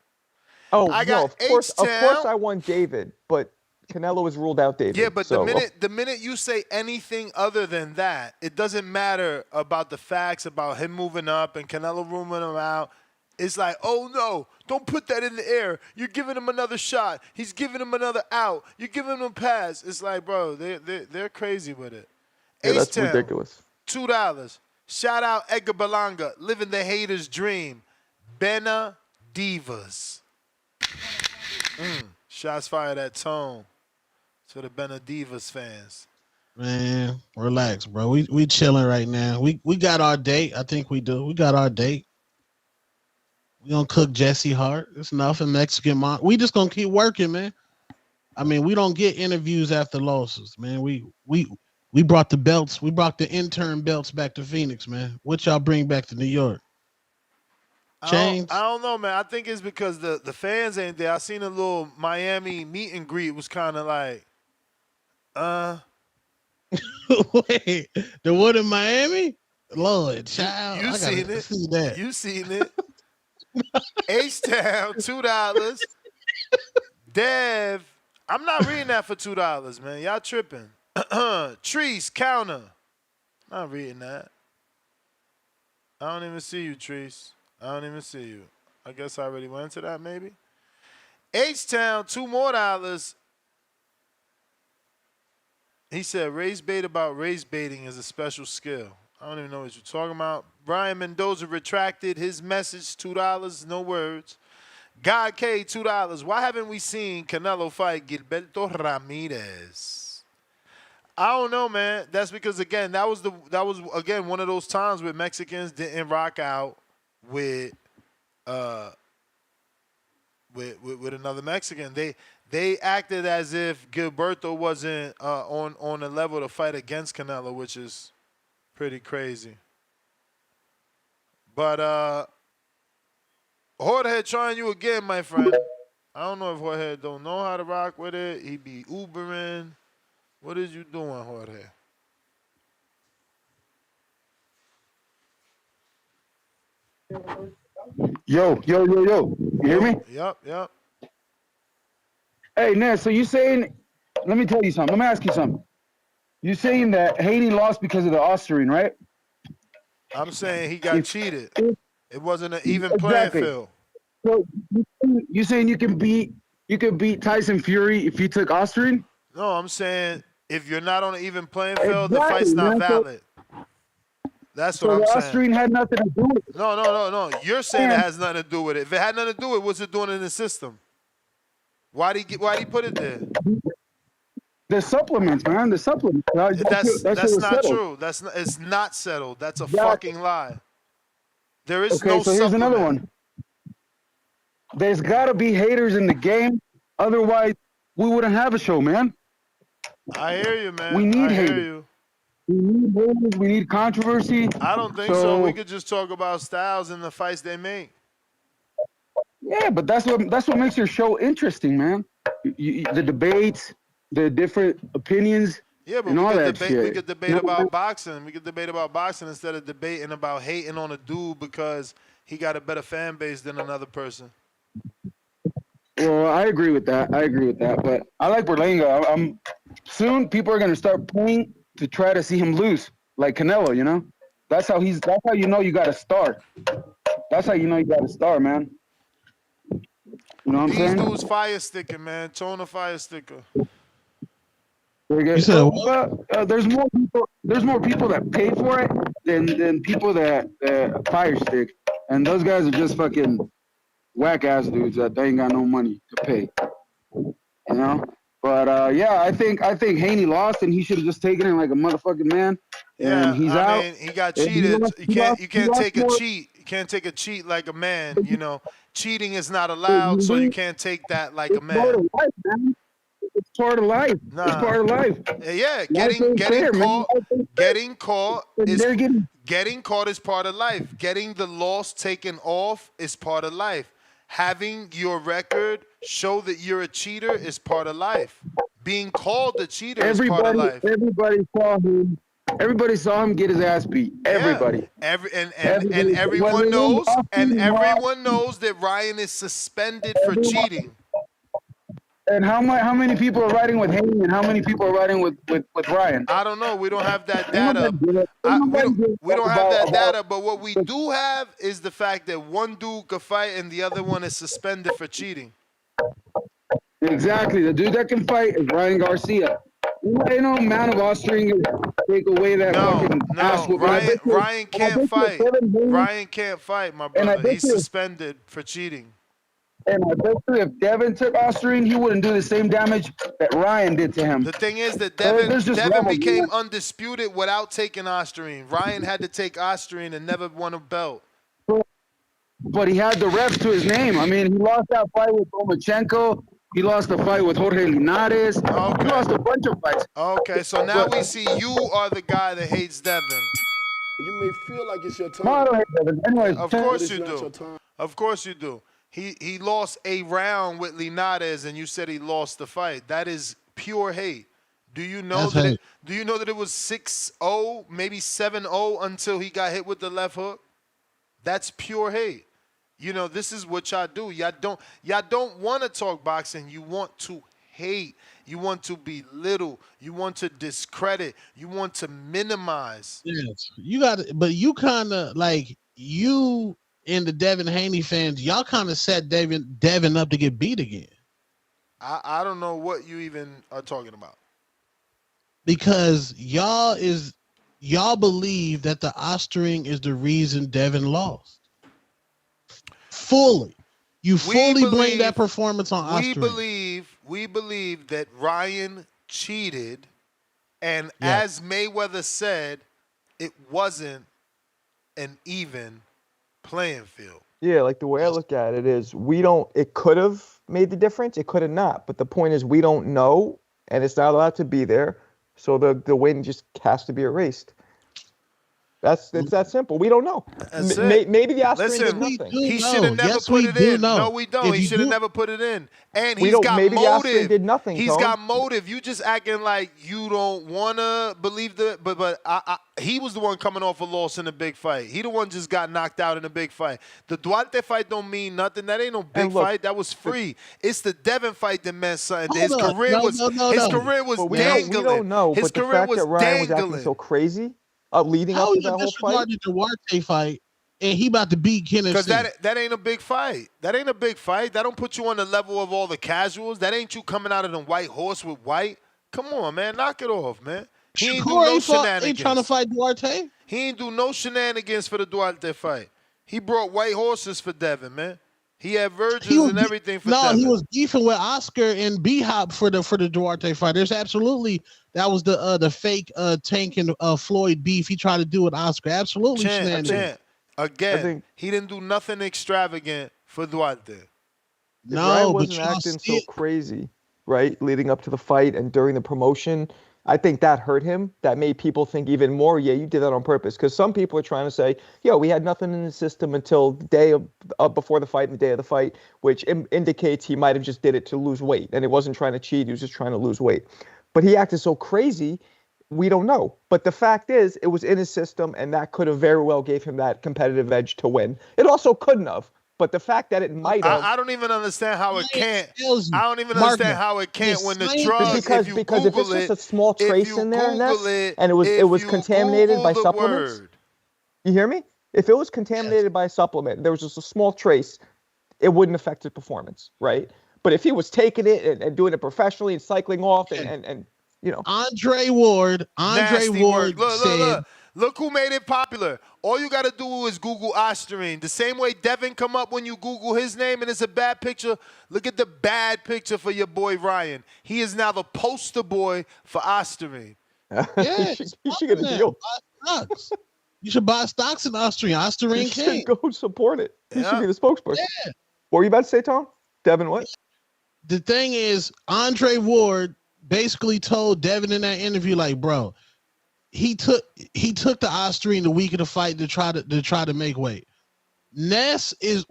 Oh, I got of course I want David, but Canelo has ruled out David. Yeah, but so. the minute you say anything other than that, it doesn't matter about the facts about him moving up and Canelo ruling him out. It's like, oh no, don't put that in the air. You're giving him another shot. He's giving him another out. You're giving him a pass. It's like, bro, they're crazy with it. Yeah, that's ridiculous. $2. Shout out Edgar Berlanga, living the hater's dream. Bena Divas. Shots fired at Tone to the Benedivas fans. Man, relax, bro. We chilling right now. We got our date. I think we do. We got our date. We gonna cook Jesse Hart. It's nothing Mexican mom. We just gonna keep working, man. I mean, we don't get interviews after losses, man. We brought the belts. We brought the intern belts back to Phoenix, man. What y'all bring back to New York? Chains. I don't know, man. I think it's because the fans ain't there. I seen a little Miami meet and greet. It was kind of like, Wait, the one in Miami? Lord, child. You seen it. See that. You seen it. H-Town, $2. Dev, I'm not reading that for $2, man. Y'all tripping. Trees, counter. Not reading that. I don't even see you, Trees. I don't even see you. I guess I already went to that, maybe. H-Town, $2 more. He said, race bait about race baiting is a special skill. I don't even know what you're talking about. Brian Mendoza retracted his message, $2, no words. God K, $2. Why haven't we seen Canelo fight Gilberto Ramirez? I don't know, man. That's because, again, that was again one of those times where Mexicans didn't rock out with another Mexican. They acted as if Gilberto wasn't on the level to fight against Canelo, which is pretty crazy. But Jorge trying you again, my friend. I don't know if Jorge don't know how to rock with it. He be Ubering. What is you doing, Jorge? Yo. You hear me? Yep. Hey, Ness, so you saying, let me tell you something. Let me ask you something. You saying that Haney lost because of the Austrian, right? I'm saying he got cheated. It wasn't an even playing field. So you saying you can beat Tyson Fury if you took Austrian? No, I'm saying if you're not on an even playing field, the fight's not valid. That's what I'm saying. So the Austrian had nothing to do with it. No. You're saying it has nothing to do with it. If it had nothing to do with it, what's it doing in the system? Why'd he put it there? The supplements, man. The supplements. That's not true. It's not settled. That's a fucking lie. There is no so here's another one. There's got to be haters in the game. Otherwise, we wouldn't have a show, man. I hear you, man. We need haters. Hear you. We need haters. We need controversy. I don't think so. We could just talk about styles and the fights they make. Yeah, but that's what makes your show interesting, man. The debates, the different opinions, yeah, but and all that shit. We could debate about boxing. We could debate about boxing instead of debating about hating on a dude because he got a better fan base than another person. Well, I agree with that. But I like Berlanga. Soon people are gonna start paying to try to see him lose, like Canelo. You know, that's how you know you got a star. That's how you know you got a star, man. You know what I'm saying? These dudes fire sticking, man. Tone a fire sticker. You said what? There's more people that pay for it than people that fire stick, and those guys are just fucking whack ass dudes that they ain't got no money to pay. You know? But yeah, I think Haney lost, and he should have just taken it like a motherfucking man. And he's out. I mean, he got cheated. You can't take a cheat. You can't take a cheat like a man. You know, cheating is not allowed, so you can't take that like a man. It's part of life. Nah. It's part of life. Yeah, getting caught is part of life. Getting the loss taken off is part of life. Having your record show that you're a cheater is part of life. Being called a cheater is part of life. Everybody saw him get his ass beat. Everybody. Yeah. Everyone knows that Ryan is suspended for cheating. And how many people are riding with Haney and how many people are riding with Ryan? I don't know. We don't have that data. We don't have that data, but what we do have is the fact that one dude could fight and the other one is suspended for cheating. Exactly. The dude that can fight is Ryan Garcia. Ain't no amount of Austrian take away that fucking ass whooping. Ryan can't fight. Ryan can't fight, my brother. He's suspended for cheating. And I bet you if Devin took Osterine, he wouldn't do the same damage that Ryan did to him. The thing is that There's just Devin levels, became man. undisputed without taking Osterine. Ryan had to take Osterine and never won a belt. But he had the reps to his name. I mean, he lost that fight with Lomachenko. He lost the fight with Jorge Linares. Okay. He lost a bunch of fights. Okay, so now we see you are the guy that hates Devin. You may feel like it's your time. No, I don't hate Devin. Anyways, Of course you do. Of course you do. He lost a round with Linares, and you said he lost the fight. That is pure hate. Do you know Do you know that it was 6-0, maybe 7-0 until he got hit with the left hook? That's pure hate. You know, this is what y'all do. Y'all don't want to talk boxing. You want to hate. You want to belittle. You want to discredit. You want to minimize. Yes, you got it. But you kind of like you and the Devin Haney fans. Y'all kind of set Devin up to get beat again. I don't know what you even are talking about. Because y'all believe that the Osterring is the reason Devin lost. Fully. You fully blame that performance on Osterring. We believe that Ryan cheated, and as Mayweather said, it wasn't an even playing field. Yeah, like the way I look at it is it could have made the difference, it could have not. But the point is we don't know, and it's not allowed to be there. So the win just has to be erased. It's that simple. We don't know. Maybe the Osterring did nothing. He should have never put it in. No, we don't. He should have never put it in. And he's got maybe motive. The Osterring did nothing. He's got motive. You just acting like you don't wanna believe but he was the one coming off a loss in a big fight. He the one just got knocked out in a big fight. The Duarte fight don't mean nothing. That ain't no big fight. That was free. It's the Devin fight that meant something. His career was dangling. We don't know. His but the career fact was that Ryan was dangling. acting so crazy. Leading How up to that whole fight? The Duarte fight, and he about to beat Kenneth. Because that ain't a big fight. That ain't a big fight. That don't put you on the level of all the casuals. That ain't you coming out of the white horse with white. Come on, man. Knock it off, man. He ain't do no shenanigans. He trying to fight Duarte? He ain't do no shenanigans for the Duarte fight. He brought white horses for Devin, man. He had virgins and everything for Devin. No, he was beefing with Oscar and B-Hop for the Duarte fight. There's absolutely that was the fake Tank and Floyd beef he tried to do with Oscar. Absolutely shenanigans. Again, he didn't do nothing extravagant for Duarte. No, Ryan wasn't acting so crazy, right? Leading up to the fight and during the promotion. I think that hurt him. That made people think even more, yeah, you did that on purpose. Because some people are trying to say, yo, we had nothing in the system until the day before the fight and the day of the fight, which indicates he might have just did it to lose weight. And it wasn't trying to cheat. He was just trying to lose weight. But he acted so crazy, we don't know. But the fact is, it was in his system, and that could have very well gave him that competitive edge to win. It also couldn't have. But the fact that it might have. I don't even understand how it can't. I don't even understand how it can't when the drugs, because if it's just a small trace in there, and it was contaminated by supplements. You hear me? If it was contaminated by a supplement, there was just a small trace, it wouldn't affect his performance, right? But if he was taking it and doing it professionally and cycling off and you know. Andre Ward said. Look who made it popular. All you got to do is Google Osterine. The same way Devin come up when you Google his name and it's a bad picture. Look at the bad picture for your boy Ryan. He is now the poster boy for Osterine. Yeah, you should get a deal. You should buy stocks in Osterine. Osterine King. Go support it. He should be the spokesperson. Yeah. What were you about to say, Tom? Devin, what? The thing is, Andre Ward basically told Devin in that interview, like, bro, he took the Osterine the week of the fight to try to make weight. Ness is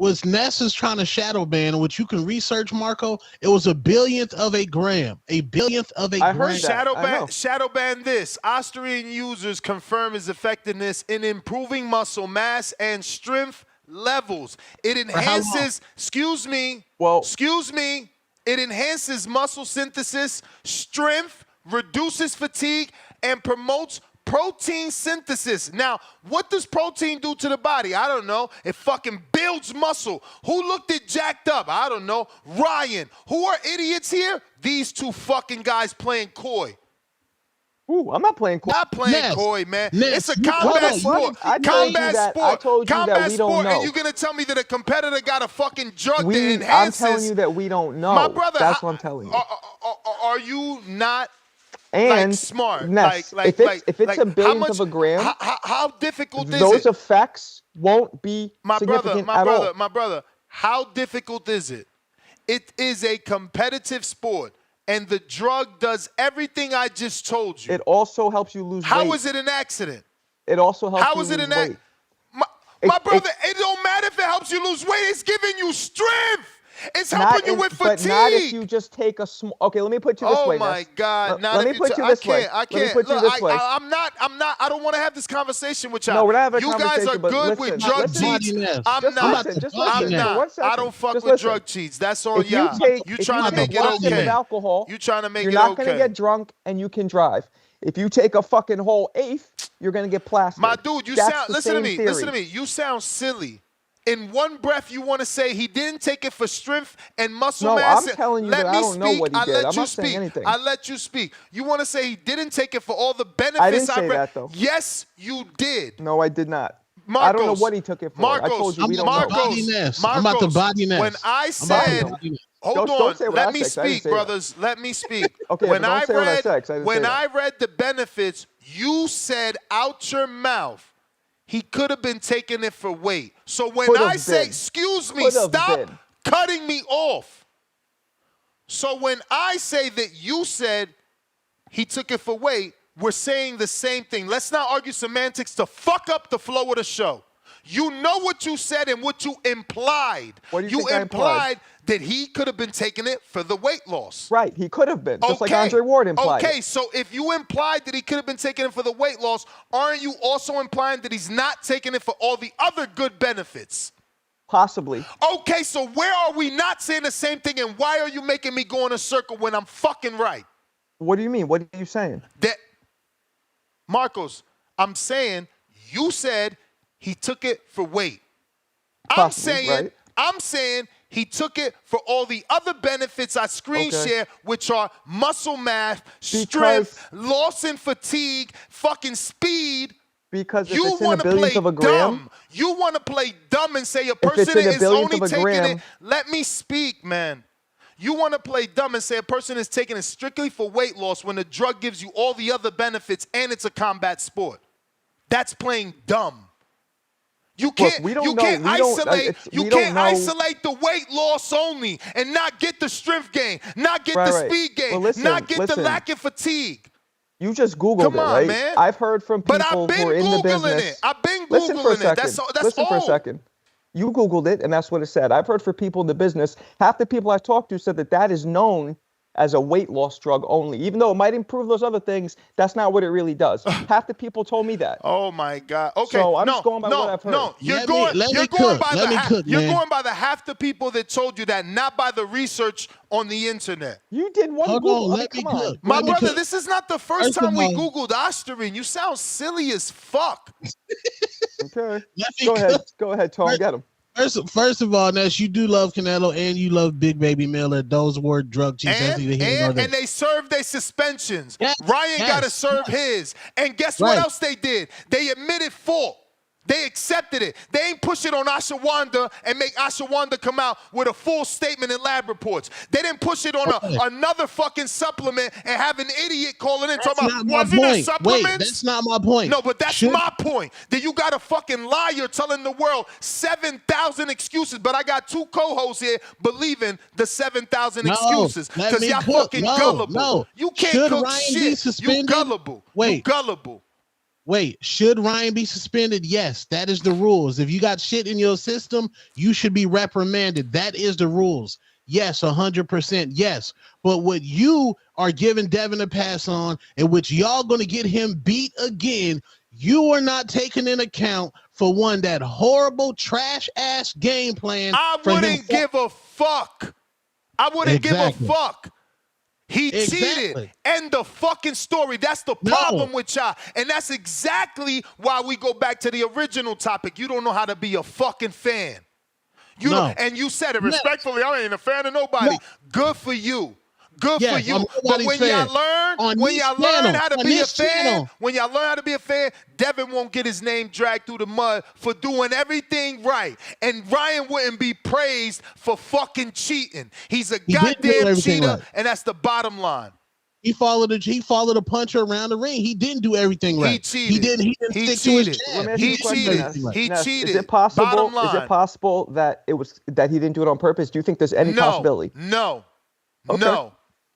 trying to shadow ban, which you can research, Marco. It was a billionth of a gram. A billionth of a gram. Heard that. Shadow ban this. Osterine users confirm its effectiveness in improving muscle mass and strength levels. It enhances, it enhances muscle synthesis, strength, reduces fatigue, and promotes protein synthesis. Now, what does protein do to the body? I don't know. It fucking builds muscle. Who looked at jacked up? I don't know. Ryan. Who are idiots here? These two fucking guys playing coy. Ooh, I'm not playing coy. Not playing Ness, coy, man. Ness, It's a you- hold combat on, sport. I told you Combat that. sport. I told you that Combat we don't sport, know. and you're gonna tell me that a competitor got a fucking drug that I'm enhances. telling you that we don't know. My brother, That's what I'm telling you. Are you not And like smart? Ness, Like, if it's a billionth of a gram, how difficult is it? those effects won't be My significant at all. my brother, how difficult is it? It is a competitive sport, and the drug does everything I just told you. It also helps you lose weight. How is it an accident? It also helps How you is it lose an weight. My brother, it don't matter if it helps you lose weight. It's giving you strength. It's Not helping you if- with fatigue. But not if you just take a small. Okay, let me put you this way. Oh my Ness. God! Let me put you this way. I can't. Let me put you Look, this way. I'm not. I don't want to have this conversation with y'all. No, we're not having a You guys conversation, are but good listen, with drug listen, cheats. Ness. I'm Just not. listen, just I'm listen. not. One second. I don't fuck Just with listen. drug cheats. That's on If you y'all. take, You if trying you to take make it 1 sip okay? of alcohol, You trying to make you're it not okay? gonna get drunk and you can drive. If you take a fucking whole eighth, you're gonna get plastered. My dude, you That's sound. the Listen to same me. theory. Listen to me. You sound silly. In one breath, you want to say he didn't take it for strength and muscle No, mass. I'm telling you let that me I don't know speak. what he I did. let I'm you not saying speak. anything. I let you speak. You want to say he didn't take it for all the benefits I didn't say read. that, though. Yes, you did. No, I did not. Marcos, I don't know what he took it for. Marcos, I told you we don't I'm know. body Ness. I'm about to body Ness. When I I'm about to said, body Ness. hold Don't on, say what let I me said, 'cause I didn't speak, say that. brothers. Let me speak. Okay, when but don't I say what I read, said, 'cause I didn't when say that. I read the benefits, you said out your mouth, he could have been taking it for weight. So when Could I have say, been. excuse me, Could have stop been. cutting me off. So when I say that you said he took it for weight, we're saying the same thing. Let's not argue semantics to fuck up the flow of the show. You know what you said and what you implied. What do you think I implied that he could have been taking it for the weight loss. Right, he could have been, just like Andre Ward implied. Okay, so if you implied that he could have been taking it for the weight loss, aren't you also implying that he's not taking it for all the other good benefits? Possibly. Okay, so where are we not saying the same thing, and why are you making me go in a circle when I'm fucking right? What do you mean? What are you saying? That, Marcos, I'm saying you said he took it for weight. Possibly, I'm saying he took it for all the other benefits I screen share, which are muscle mass, strength, loss in fatigue, fucking speed. Because if You it's in a want to billionth play of a gram, dumb. You want to play dumb and say a it's person in a is billionth only of a taking gram- it. Let me speak, man. You want to play dumb and say a person is taking it strictly for weight loss when the drug gives you all the other benefits and it's a combat sport. That's playing dumb. You can't. we don't you know. can't We don't- isolate. it's- You we don't can't know. isolate the weight loss only and not get the strength gain, not get the Right. speed gain, Well, listen, not get the listen. lack of fatigue. You just Googled Come it, on, right? man. I've heard from But people I've been who are in the Googling business. it. I've been Listen for a Googling it. second. That's Listen for a old. second. You Googled it, and that's what it said. I've heard from people in the business. Half the people I talked to said that that is known as a weight loss drug only. Even though it might improve those other things, that's not what it really does. Half the people told me that. Oh my God. Okay. So I'm no, just going by no, what I've heard. No, you're Let going. me You're cook. going by Let the. me cook, You're man. going by the half the people that told you that, not by the research on the internet. You did one Hold Google. on, I mean, let me come on. cook. My Let me brother, cook. this is not the first First of time we all- Googled Osterine. You sound silly as fuck. Okay. Let me Go ahead. cook. Go ahead, Tom. Get him. First of all, Ness, you do love Canelo and you love Big Baby Miller. Those were drug cheats. That's neither here nor there. And they served their suspensions. Yes, Ryan yes, got to serve his. And guess what Right. else they did? They admitted fault. They accepted it. They ain't push it on Ashawanda and make Ashawanda come out with a full statement in lab reports. They didn't push it on another fucking supplement and have an idiot calling in talking about, was it a supplement? Wait, that's not my point. No, but that's my point. That you got a fucking liar telling the world 7,000 excuses, but I got two co-hosts here believing the 7,000 excuses let because me y'all cook. fucking No, gullible. no. You can't Should cook Ryan be shit. You suspended? gullible. You Wait. gullible. Wait, should Ryan be suspended? Yes, that is the rules. If you got shit in your system, you should be reprimanded. That is the rules. Yes, 100%. Yes. But what you are giving Devin a pass on, and which y'all going to get him beat again, you are not taking in account for one, that horrible trash ass game plan. I wouldn't give a fuck. I wouldn't give a fuck. He cheated. End the fucking story. That's the problem with y'all. And that's exactly why we go back to the original topic. You don't know how to be a fucking fan. You don't, and you said it respectfully. I ain't a fan of nobody. Good for you. Good for you. But when y'all learn, how to be a fan, Devin won't get his name dragged through the mud for doing everything right. And Ryan wouldn't be praised for fucking cheating. He's a goddamn cheater, right. And that's the bottom line. He followed a puncher around the ring. He didn't do everything right. He cheated. He didn't stick to his jab. He cheated. Is it possible that he didn't do it on purpose? Do you think there's any possibility? No. Okay.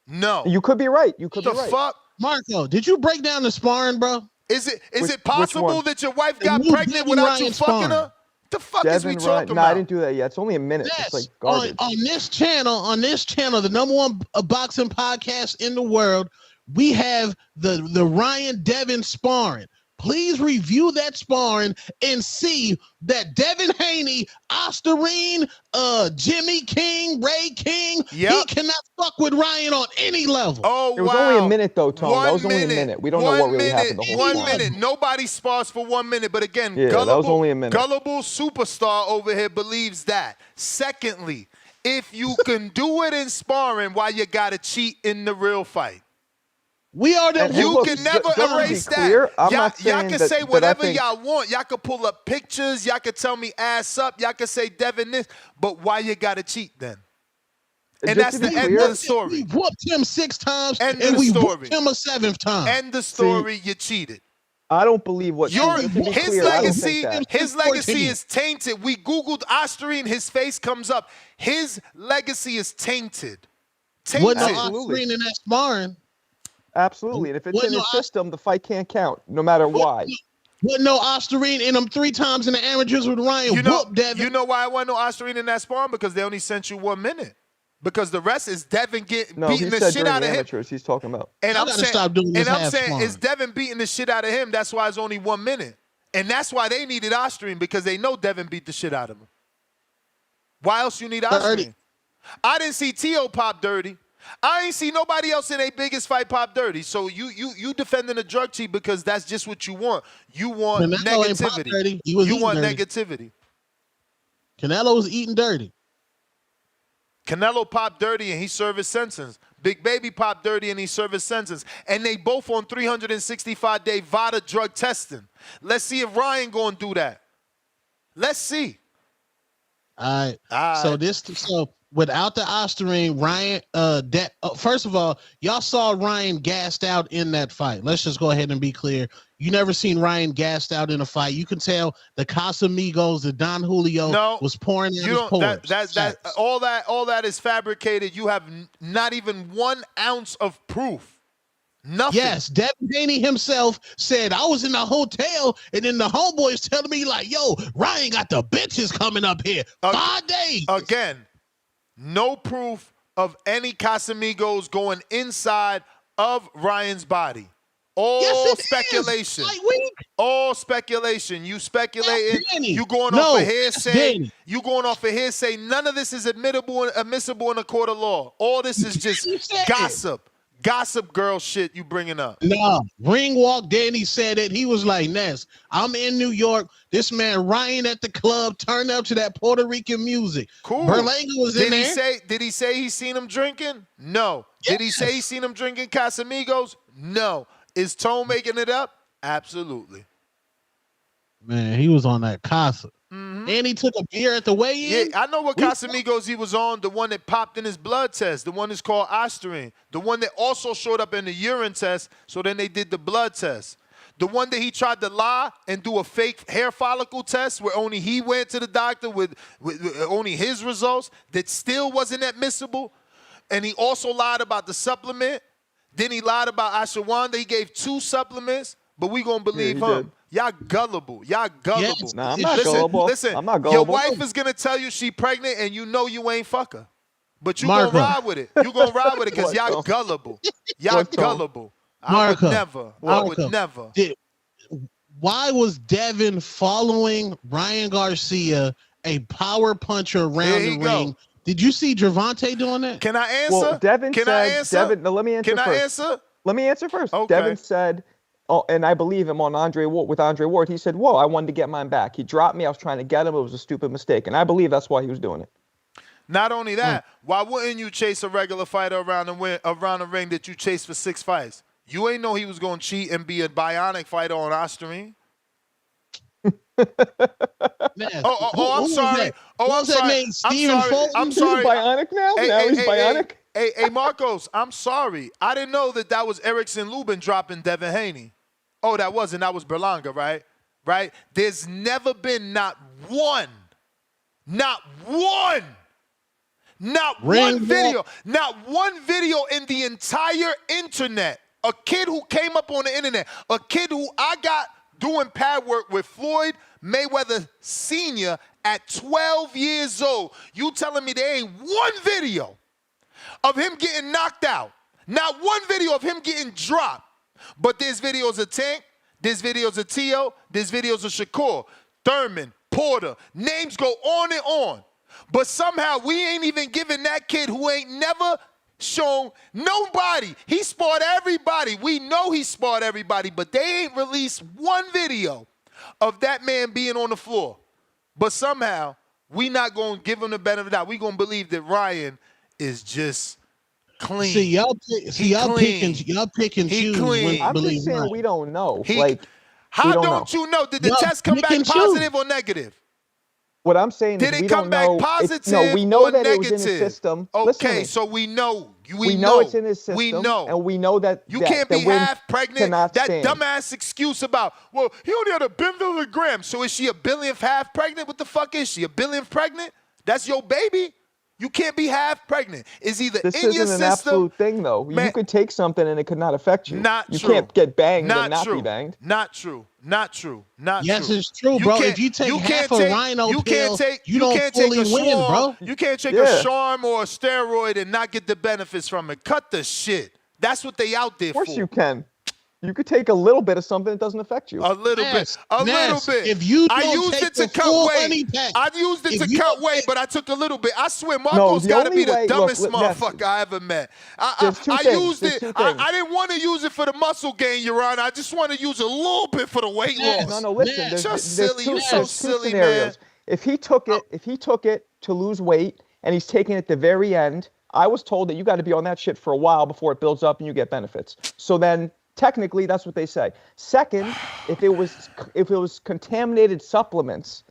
No. You could be right. You could be right. The fuck? Marco, did you break down the sparring, bro? Is it possible that your wife got pregnant without you fucking her? The fuck is we talking about? No, I didn't do that yet. It's only a minute. Yes. It's like garbage. On this channel, the number one boxing podcast in the world, we have the Ryan Devin sparring. Please review that sparring and see that Devin Haney, Osterine, Jimmy King, Ray King, he cannot fuck with Ryan on any level. Oh, it was only a minute, though, Tone. That was only a minute. We don't know what really happened the whole time. 1 minute. Nobody spars for 1 minute. But again, that was only a minute. Gullible superstar over here believes that. Secondly, if you can do it in sparring, why you got to cheat in the real fight? We are the. You can never erase that. Y'all can say whatever y'all want. Y'all can pull up pictures. Y'all can tell me ass up. Y'all can say Devin this. But why you got to cheat then? And that's the end of the story. We whooped him 6 times, and we whooped him a 7th time. End the story. You cheated. I don't believe what his legacy is tainted. We Googled Osterine. His face comes up. His legacy is tainted. What no Osterine in that sparring? Absolutely. And if it's in his system, the fight can't count, no matter why. Wasn't no Osterine in them 3 times in the amateurs with Ryan. Devin. You know why I wasn't no Osterine in that sparring? Because they only sent you 1 minute. Because the rest is Devin beating the shit out of him. Amateurs, he's talking about. And I'm saying it's Devin beating the shit out of him. That's why it's only 1 minute. And that's why they needed Osterine, because they know Devin beat the shit out of him. Why else you need Osterine? I didn't see T.O. pop dirty. I ain't see nobody else in their biggest fight pop dirty. So you defending a drug cheat because that's just what you want. You want negativity. You want negativity. Canelo's eating dirty. Canelo popped dirty and he served his sentence. Big Baby popped dirty and he served his sentence. And they both on 365-day VADA drug testing. Let's see if Ryan going to do that. Let's see. All right. So without the Osterine, Ryan, first of all, y'all saw Ryan gassed out in that fight. Let's just go ahead and be clear. You never seen Ryan gassed out in a fight. You can tell the Casamigos, the Don Julio was pouring in his pores. All that is fabricated. You have not even 1 ounce of proof. Nothing. Yes, Devin Haney himself said, I was in the hotel, and then the homeboys telling me, like, yo, Ryan got the bitches coming up here. 5 days. Again, no proof of any Casamigos going inside of Ryan's body. All speculation. All speculation. You speculating. You going off of hearsay. You going off of hearsay. None of this is admissible in a court of law. All this is just gossip. Gossip girl shit you bringing up. No. Ring walk Danny said it. He was like, Ness, I'm in New York. This man Ryan at the club turned up to that Puerto Rican music. Cool. Berlanga was in there. Did he say he seen him drinking? No. Yes. Did he say he seen him drinking Casamigos? No. Is Tone making it up? Absolutely. Man, he was on that Casa. Mm-hmm. And he took a beer at the weigh-in. Yeah, I know what Casamigos he was on. The one that popped in his blood test. The one that's called Osterine. The one that also showed up in the urine test. So then they did the blood test. The one that he tried to lie and do a fake hair follicle test where only he went to the doctor with only his results that still wasn't admissible. And he also lied about the supplement. Then he lied about Ashwanda. He gave 2 supplements, but we gonna believe him. Did. Y'all gullible. Y'all gullible. Yes. Nah, I'm not gullible. Listen, I'm not gullible. Your wife is gonna tell you she pregnant and you know you ain't fuck her. But you gonna ride with it. You gonna ride with it because y'all gullible. Y'all gullible. I would never. Why was Devin following Ryan Garcia, a power puncher around the ring? Did you see Gervonta doing that? Can I answer? Well, Devin said, no, let me answer Can first. I answer? Let me answer first. Okay. Devin said, and I believe him on Andre Ward. He said, whoa, I wanted to get mine back. He dropped me. I was trying to get him. It was a stupid mistake. And I believe that's why he was doing it. Not only that, why wouldn't you chase a regular fighter around the ring that you chased for 6 fights? You ain't know he was going to cheat and be a bionic fighter on Osterine. I'm sorry. I'm sorry. I'm sorry. He's bionic now? Now he's bionic? Hey, Marcos, I'm sorry. I didn't know that was Erickson Lubin dropping Devin Haney. Oh, that was Berlanga, right? Right? There's never been not one video in the entire internet. A kid who came up on the internet, a kid who I got doing pad work with Floyd Mayweather Sr. at 12 years old. You telling me there ain't one video of him getting knocked out, not one video of him getting dropped, but there's videos of Tank, there's videos of Tio, there's videos of Shakur, Thurman, Porter, names go on and on. But somehow we ain't even giving that kid who ain't never shown nobody. He sparred everybody. We know he sparred everybody, but they ain't released one video of that man being on the floor. But somehow we not going to give him the benefit of the doubt. We going to believe that Ryan is just clean. See, y'all pick and choose. I'm just saying we don't know. How don't you know? Did the test come back positive or negative? What I'm saying is we don't know. Did it come back positive no, we know or that negative? it was in his system. Okay, so we know. We know it's in his system. We know. And we know that you can't be half pregnant. That stand. dumbass excuse about, well, he only had a billion. So is she a billionth half pregnant? What the fuck is she? A billionth pregnant? That's your baby? You can't be half pregnant. It's either this in your isn't system. An absolute thing, though. Man, you could take something and it could not affect you. Not you true. You can't get banged not and not true. be banged. Not true. Not true. Not yes, true. It's true, bro. If you take half a rhino pill, you don't fully win, bro. You can't take a Charm or a steroid and not get the benefits from it. Cut the shit. That's what they out there for. Of course you can. You could take a little bit of something that doesn't affect you. A little bit. If you I used it to cut weight. I used it to cut weight, but I took a little bit. I swear, Marco's got to be the dumbest motherfucker I ever met. I used it. I didn't want to use it for the muscle gain, Your Honor. I just want to use a little bit for the weight loss. No, listen. There's silly. You're so silly, scenarios. man. If he took it to lose weight and he's taking it at the very end, I was told that you got to be on that shit for a while before it builds up and you get benefits. So then, technically, that's what they say. Second, if it was contaminated supplements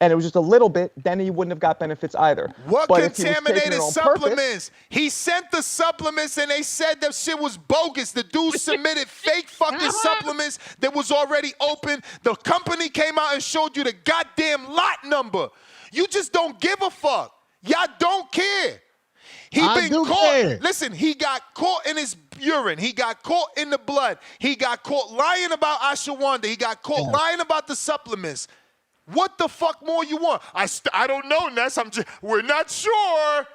and it was just a little bit, then he wouldn't have got benefits either. What contaminated supplements? He sent the supplements and they said that shit was bogus. The dude submitted fake fucking supplements that was already open. The company came out and showed you the goddamn lot number. You just don't give a fuck. Y'all don't care. He been caught. Listen, he got caught in his urine. He got caught in the blood. He got caught lying about Ashwanda. He got caught lying about the supplements. What the fuck more you want? I don't know, Ness. We're not sure.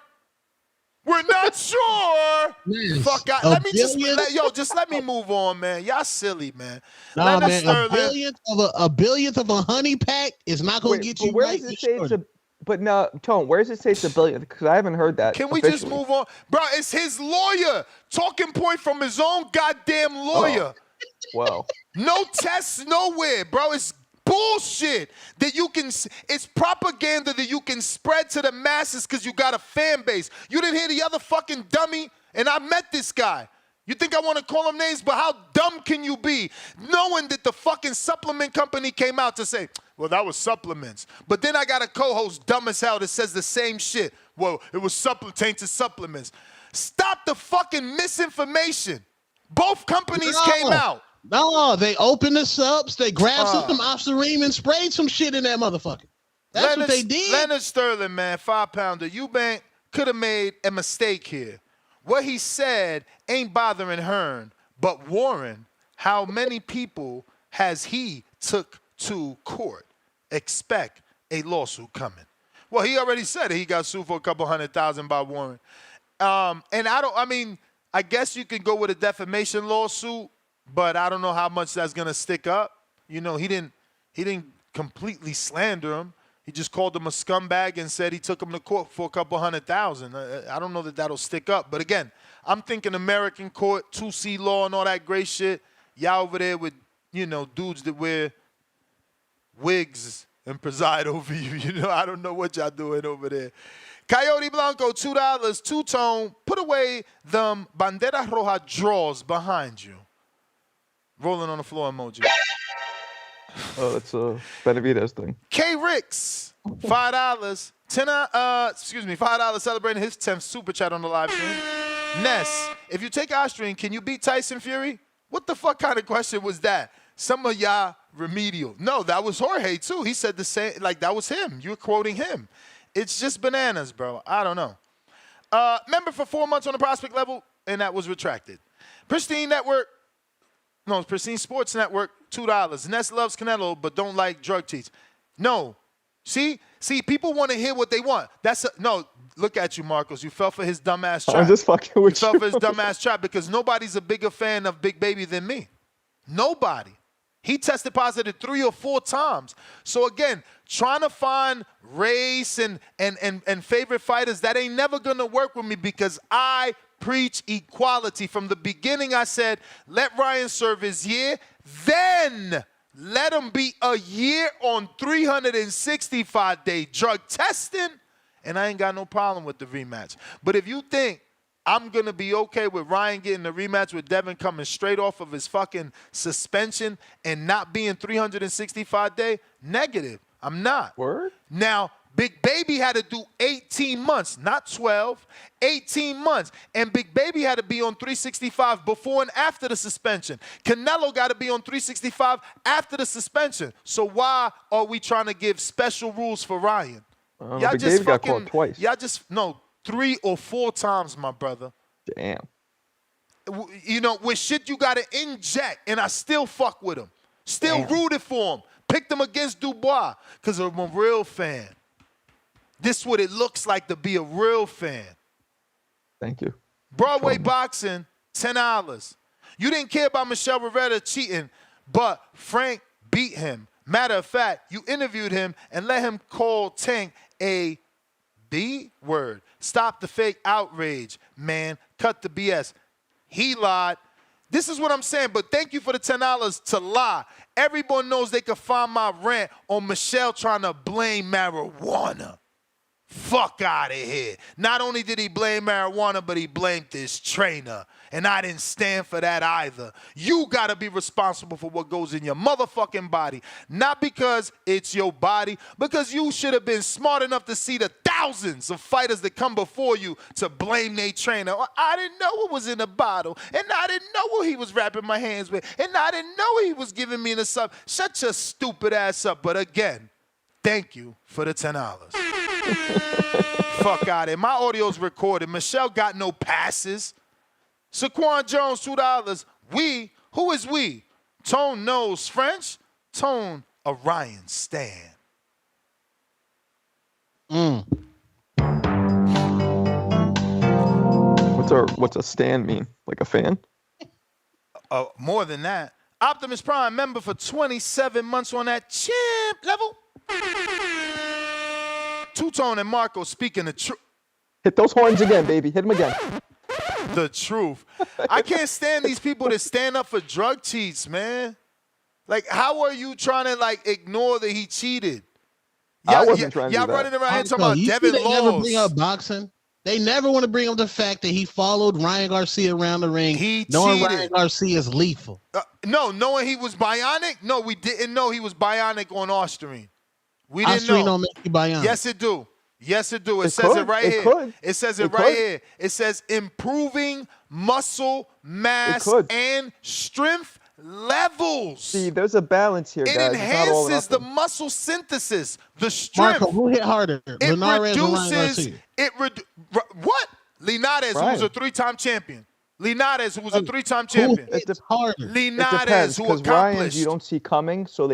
We're not sure. Yes. Fuck out. Let me just let me move on, man. Y'all silly, man. Nah, man. A billionth of a honey pack is not gonna get you right. But no, Tone, where does it say it's a billion? Because I haven't heard that. Can we just move on? Bro, it's his lawyer. Talking point from his own goddamn lawyer. Wow. No tests nowhere, bro. It's bullshit that you can, it's propaganda that you can spread to the masses because you got a fan base. You didn't hear the other fucking dummy? And I met this guy. You think I want to call him names, but how dumb can you be? Knowing that the fucking supplement company came out to say, well, that was supplements. But then I got a co-host dumb as hell that says the same shit. Well, it was tainted supplements. Stop the fucking misinformation. Both companies came out. No, they opened the subs, they grabbed some Osterine and sprayed some shit in that motherfucker. That's what they did. Leonard Sterling, man, 5-pounder. Eubank could have made a mistake here. What he said ain't bothering Hearn, but Warren, how many people has he took to court? Expect a lawsuit coming. Well, he already said it. He got sued for a couple $100,000 by Warren. And I guess you can go with a defamation lawsuit, but I don't know how much that's gonna stick up. You know, he didn't completely slander him. He just called him a scumbag and said he took him to court for a couple $100,000. I don't know that that'll stick up. But again, I'm thinking American court, 2C law and all that great shit. Y'all over there with, dudes that wear wigs and preside over you. I don't know what y'all doing over there. Coyote Blanco, $2. Two-tone, put away them Bandera Roja draws behind you. Rolling on the floor emoji. Oh, that's a Benavidez thing. K. Ricks, $5. $5 celebrating his 10th super chat on the live stream. Ness, if you take Austrian, can you beat Tyson Fury? What the fuck kind of question was that? Some of y'all remedial. No, that was Jorge too. He said the same, like that was him. You're quoting him. It's just bananas, bro. I don't know. Member for 4 months on the prospect level, and that was retracted. Pristine Sports Network, $2. Ness loves Canelo, but don't like drug teats. No. See, people want to hear what they want. No, look at you, Marcos. You fell for his dumbass trap. I'm just fucking with you. You fell for his dumbass trap because nobody's a bigger fan of Big Baby than me. Nobody. He tested positive 3 or 4 times. So again, trying to find race and favorite fighters, that ain't never gonna work with me because I preach equality. From the beginning, I said, let Ryan serve his year, then let him be a year on 365-day drug testing, and I ain't got no problem with the rematch. But if you think I'm going to be okay with Ryan getting the rematch with Devin coming straight off of his fucking suspension and not being 365-day, negative. I'm not. Word? Now, Big Baby had to do 18 months, not 12, 18 months. And Big Baby had to be on 365 before and after the suspension. Canelo got to be on 365 after the suspension. So why are we trying to give special rules for Ryan? Big Baby got caught twice. Y'all just, no, 3 or 4 times, my brother. Damn. You know, with shit you got to inject, and I still fuck with him. Still rooted for him. Picked him against Dubois because I'm a real fan. This is what it looks like to be a real fan. Thank you. Broadway boxing, $10. You didn't care about Michelle Rivera cheating, but Frank beat him. Matter of fact, you interviewed him and let him call Tank a B word. Stop the fake outrage, man. Cut the BS. He lied. This is what I'm saying, but thank you for the $10 to lie. Everyone knows they could find my rant on Michelle trying to blame marijuana. Fuck out of here. Not only did he blame marijuana, but he blamed his trainer. And I didn't stand for that either. You got to be responsible for what goes in your motherfucking body. Not because it's your body, because you should have been smart enough to see the thousands of fighters that come before you to blame their trainer. I didn't know what was in the bottle. And I didn't know what he was wrapping my hands with. And I didn't know he was giving me the sub. Shut your stupid ass up. But again, thank you for the $10. Fuck out of here. My audio's recorded. Michelle got no passes. Saquon Jones, $2. We, who is we? Tone knows French. Tone Orion Stan. What's a Stan mean? Like a fan? More than that. Optimus Prime member for 27 months on that champ level. Two-Tone and Marco speaking the truth. Hit those horns again, baby. Hit them again. The truth. I can't stand these people that stand up for drug cheats, man. Like, how are you trying to, like, ignore that he cheated? I wasn't trying to do y'all that. running around here talking about Devin They Laws. never bring up boxing. They never want to bring up the fact that he followed Ryan Garcia around the ring, knowing Ryan Garcia is lethal. No, knowing he was bionic? No, we didn't know he was bionic on Osterine. We didn't Osterine know. don't make you bionic. Yes, it do. Yes, it do. It says could. it right It here. could. It says it It right could. here. It says improving muscle mass and strength levels. See, there's a balance here, It guys. It's not all or enhances the nothing. muscle synthesis, the strength. Marco, who hit harder? It Linares or Ryan reduces. Garcia? What? Linares, who was Ryan. a 3-time champion. Linares, who was a 3-time champion. It harder? It Linares, depends, who because Ryan's accomplished. you don't see coming, so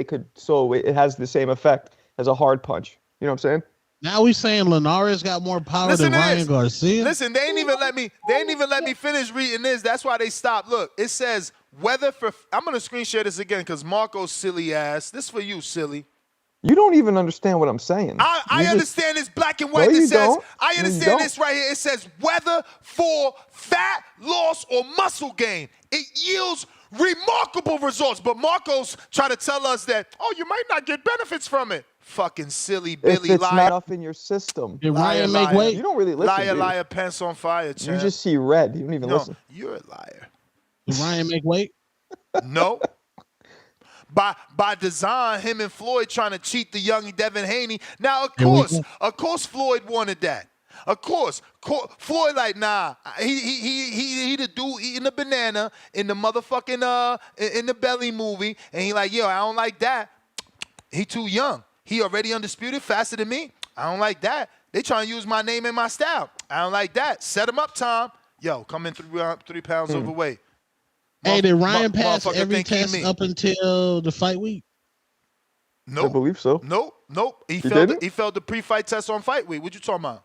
it has the same effect as a hard punch. You know what I'm saying? Now we saying Linares got more power Listen than to Ryan this. Garcia. Listen, they ain't even let me finish reading this. That's why they stopped. Look, it says whether for I'm gonna screen share this again because Marco's silly ass. This for you, silly. You don't even understand what I'm saying. I understand this black and white. No, It you says don't. I You understand don't. this right here. It says whether for fat loss or muscle gain, it yields remarkable results. But Marco's trying to tell us that, oh, you might not get benefits from it. Fucking silly If Billy it's liar. not enough in your system, Did Liar, Ryan make liar. weight? you don't really listen. Liar, do you? liar, pants on fire, You champ. just see red. You don't even No, listen. you're a liar. Did Ryan make weight? No. By design, him and Floyd trying to cheat the young Devin Haney. Now, of course, Floyd wanted that. Of course, Floyd like, nah. He the dude eating the banana in the motherfucking in the Belly movie, and he like, yo, I don't like that. He too young. He already undisputed, faster than me. I don't like that. They trying to use my name and my style. I don't like that. Set him up, Tom. Yo, come in 3 pounds overweight. Hey, did Ryan pass motherfucker every think he test me. up until the fight week? Nope. I believe so. Nope. He failed the pre-fight test on fight week. What you talking about?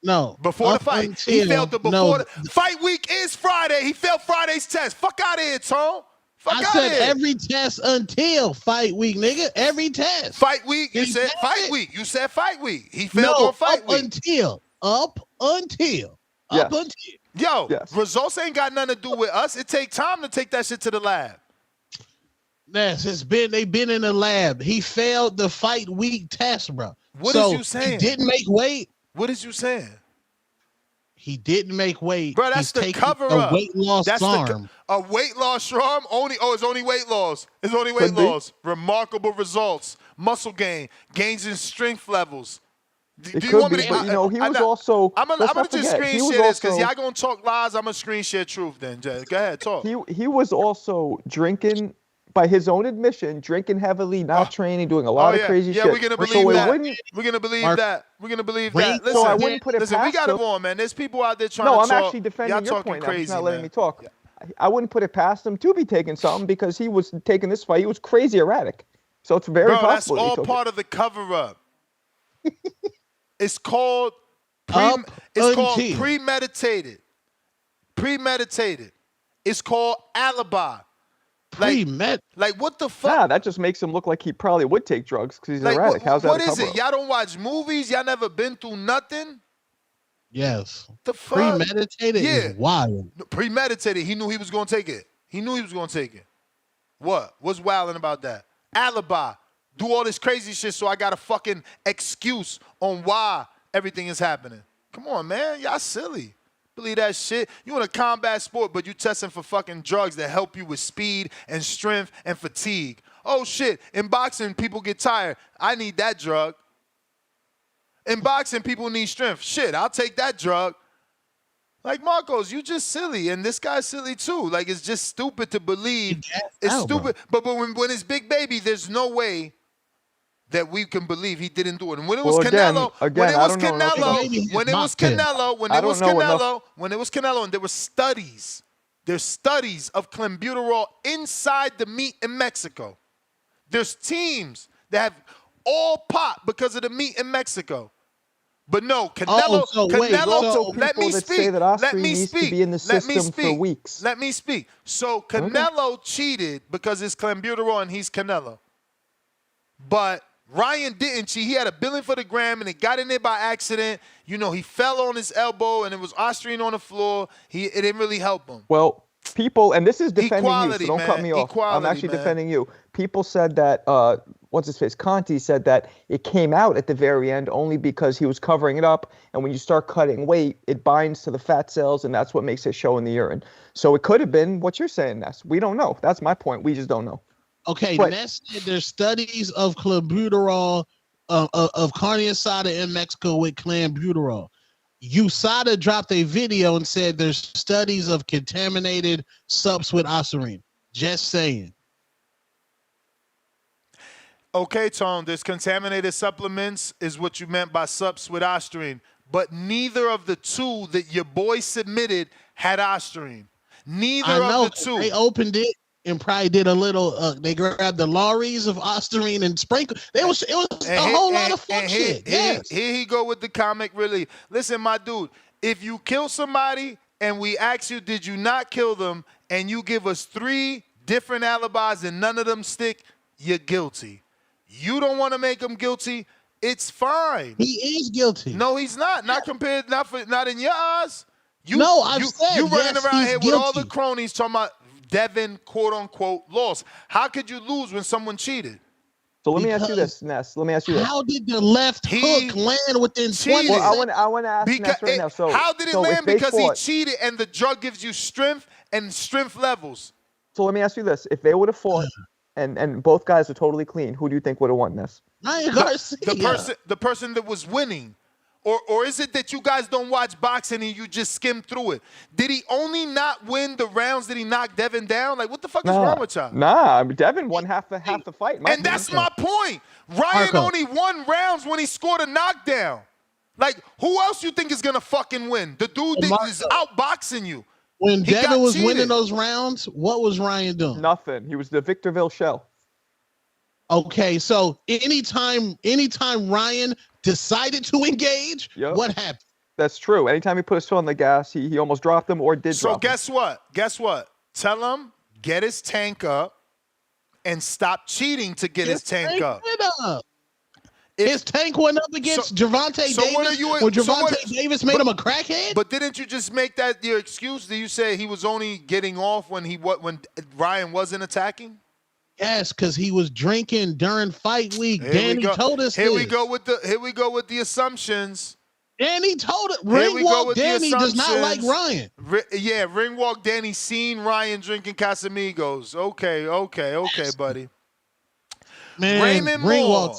No. Before the fight. He failed the fight week is Friday. He failed Friday's test. Fuck out of here, Tom. Fuck I out said of here. every test until fight week, nigga. Every test. Fight week. You said fight week. You said fight week. He failed on fight week. Up until. Yo, results ain't got nothing to do with us. It take time to take that shit to the lab. Yes, they've been in the lab. He failed the fight week test, bro. What is you saying? He didn't make weight. What is you saying? He didn't make weight. Bro, that's the cover up. A weight loss arm. A weight loss arm? It's only weight loss. It's only weight loss. Remarkable results. Muscle gain. Gains in strength levels. Do you want me to? But, he was also. I'm gonna just screen share this because y'all gonna talk lies. I'm gonna screen share truth. Then go ahead, talk. He was also drinking, by his own admission, drinking heavily, not training, doing a lot of crazy shit. Yeah, we're gonna believe that. We're gonna believe that. We're gonna believe that. Listen, so I wouldn't put it listen, past we got him. it on, man. There's people out there trying to talk. No, I'm actually defending your point. Crazy, He's not letting man. me talk. I wouldn't put it past him to be taking something because he was taking this fight. He was crazy erratic. So it's very possible. That's all part of the cover-up. It's called premeditated. Premeditated. It's called alibi. Like what the fuck? Nah, that just makes him look like he probably would take drugs because he's erratic. How's that? What is it? Y'all don't watch movies? Y'all never been through nothing? Yes. The fuck? Premeditated is wild. Premeditated. He knew he was gonna take it. He knew he was gonna take it. What? What's wilding about that? Alibi. Do all this crazy shit so I got a fucking excuse on why everything is happening. Come on, man. Y'all silly. Believe that shit. You in a combat sport, but you testing for fucking drugs that help you with speed and strength and fatigue. Oh, shit. In boxing, people get tired. I need that drug. In boxing, people need strength. Shit, I'll take that drug. Like, Marcos, you just silly, and this guy's silly too. Like, it's just stupid to believe. It's stupid. But when it's Big Baby, there's no way that we can believe he didn't do it. And when it was Canelo, and there were studies. There's studies of clenbuterol inside the meat in Mexico. There's teams that have all popped because of the meat in Mexico. But no, Canelo, let me speak. Let me speak. For weeks. Let me speak. So Canelo cheated because it's clenbuterol and he's Canelo. But Ryan didn't cheat. He had $1 billion for the gram and it got in there by accident. You know, he fell on his elbow and it was Austrian on the floor. It didn't really help him. Well, people, and this is defending you, so don't man. cut me off. I'm actually man. defending you. People said that, what's his face? Conti said that it came out at the very end only because he was covering it up. And when you start cutting weight, it binds to the fat cells, and that's what makes it show in the urine. So it could have been what you're saying, Ness. We don't know. That's my point. We just don't know. Okay, Ness said there's studies of clenbuterol, of carne asada in Mexico with clenbuterol. USADA dropped a video and said there's studies of contaminated subs with ostarine. Just saying. Okay, Tone, there's contaminated supplements is what you meant by subs with ostarine. But neither of the two that your boy submitted had ostarine. Neither of the two. They opened it and probably did a little, they grabbed the lorries of ostarine and sprinkled. It was a whole lot of fuck shit. Here he go with the comic relief. Listen, my dude, if you kill somebody and we ask you, did you not kill them, and you give us 3 different alibis and none of them stick, you're guilty. You don't want to make him guilty, it's fine. He is guilty. No, he's not. Not compared, not in your eyes. You running around here with all the cronies talking about Devin, quote unquote, lost. How could you lose when someone cheated? So let me ask you this, Ness. Let me ask you this. How did the left hook land within 20 seconds? Well, I want to ask Ness right now. So how did it land? Because he cheated, and the drug gives you strength and strength levels. So let me ask you this: if they would have fought, and both guys are totally clean, who do you think would have won this? Ryan Garcia. The person that was winning. Or is it that you guys don't watch boxing and you just skim through it? Did he only not win the rounds that he knocked Devin down? Like, what the fuck is wrong with y'all? Nah, Devin won half the fight. And that's my point. Ryan only won rounds when he scored a knockdown. Like, who else you think is going to fucking win? The dude that is outboxing you. When Devin was winning those rounds, what was Ryan doing? Nothing. He was the Victorville shell. Okay, so anytime Ryan decided to engage, what happened? That's true. Anytime he put his foot on the gas, he almost dropped him or did drop him. So guess what? Guess what? Tell him, get his tank up and stop cheating to get his tank up. His tank went up against Gervonta Davis when Gervonta Davis made him a crackhead? But didn't you just make that your excuse? Did you say he was only getting off when Ryan wasn't attacking? Yes, because he was drinking during fight week. Danny told us Here we go with the assumptions. Danny told it. Ringwalk Danny does not like Ryan. Ringwalk Danny seen Ryan drinking Casamigos. Okay, buddy. Man, Raymond Moore,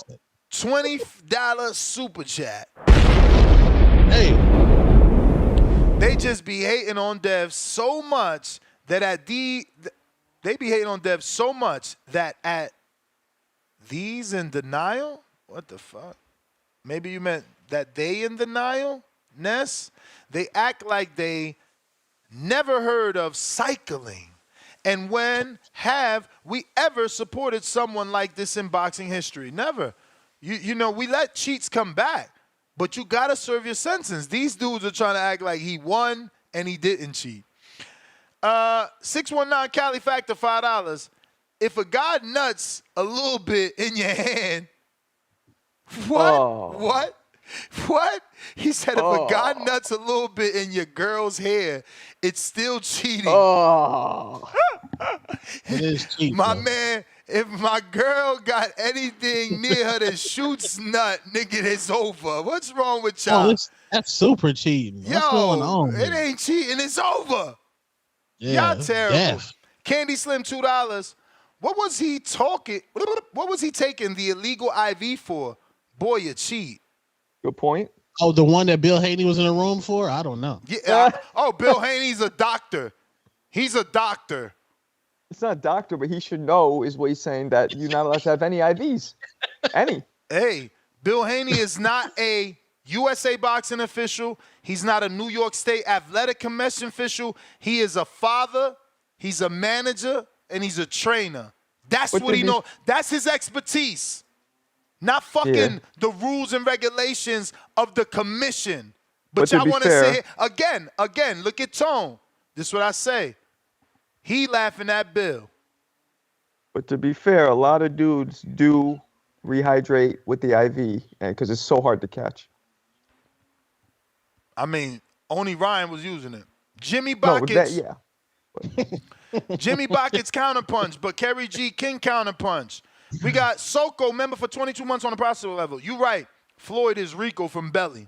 $20 super chat. Hey. They just be hating on Dev so much that they be hating on Dev so much that at these in denial? What the fuck? Maybe you meant that they in denial, Ness? They act like they never heard of cycling. And when have we ever supported someone like this in boxing history? Never. You know, we let cheats come back, but you got to serve your sentence. These dudes are trying to act like he won and he didn't cheat. 619 Cali Factor, $5. If a guy nuts a little bit in your hand, what? He said if a guy nuts a little bit in your girl's hair, it's still cheating. It is cheating. My man, if my girl got anything near her that shoots nut, nigga, it's over. What's wrong with y'all? That's super cheating. What's going on? It ain't cheating. It's over. Yeah, y'all terrible. Candy Slim, $2. What was he talking? What was he taking the illegal IV for? Boy, you cheat. Good point. Oh, the one that Bill Haney was in the room for? I don't know. Yeah. Bill Haney's a doctor. He's a doctor. It's not a doctor, but he should know is what he's saying, that you're not allowed to have any IVs. Any. Hey, Bill Haney is not a USA boxing official. He's not a New York State Athletic Commission official. He is a father. He's a manager. And he's a trainer. That's what he knows. That's his expertise. Not fucking the rules and regulations of the commission. But y'all want to say, again, look at Tone. This is what I say. He laughing at Bill. But to be fair, a lot of dudes do rehydrate with the IV because it's so hard to catch. I mean, only Ryan was using it. Jimmy Buckets. Jimmy Buckets counterpunch, but Kerry G King counterpunch. We got Soko, member for 22 months on the processor level. You right. Floyd is Rico from Belly.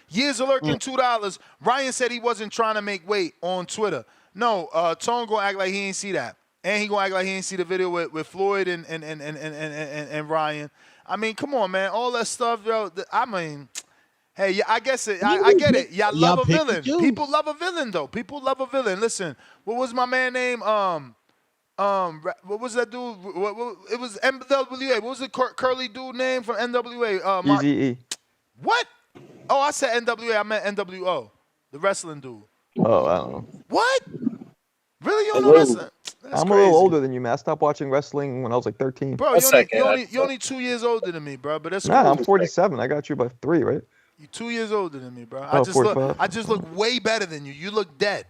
Years of lurking, $2. Ryan said he wasn't trying to make weight on Twitter. No, Tone gonna act like he ain't see that. And he gonna act like he ain't see the video with Floyd and Ryan. I mean, come on, man. All that stuff, yo. I mean, hey, I guess I get it. Y'all love a villain. People love a villain, though. People love a villain. Listen, what was my man name? What was that dude? It was NWA. What was the curly dude name from NWA? Eazy-E. What? Oh, I said NWA. I meant NWO. The wrestling dude. Oh, I don't know. What? Really? You don't know wrestling? I'm a little older than you, man. I stopped watching wrestling when I was like 13. Bro, you're only 2 years older than me, bro. But that's cool. Nah, I'm 47. I got you by 3, right? You're 2 years older than me, bro. Oh, I just look way better than you. You look dead.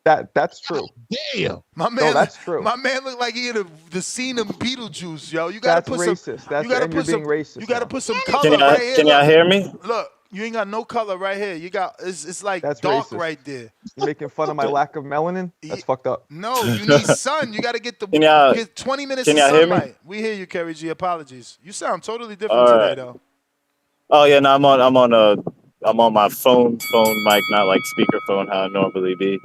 That's true. Damn. My man, that's true. My man looked like he had the scene of Beetlejuice, yo. You gotta that's racist. That's you gotta and you're being racist. You gotta put some color Can y'all hear me? Look, You ain't got no color right here. You got it's like That's dark racist. right there. You making fun of my lack of melanin? That's fucked up. No, you need sun. You got to get the get 20 minutes can of y'all hear me? sunlight. We hear you, Kerry G. Apologies. You sound totally different All today, right. though. Oh yeah, no, I'm on my phone mic, not like speakerphone how I normally be.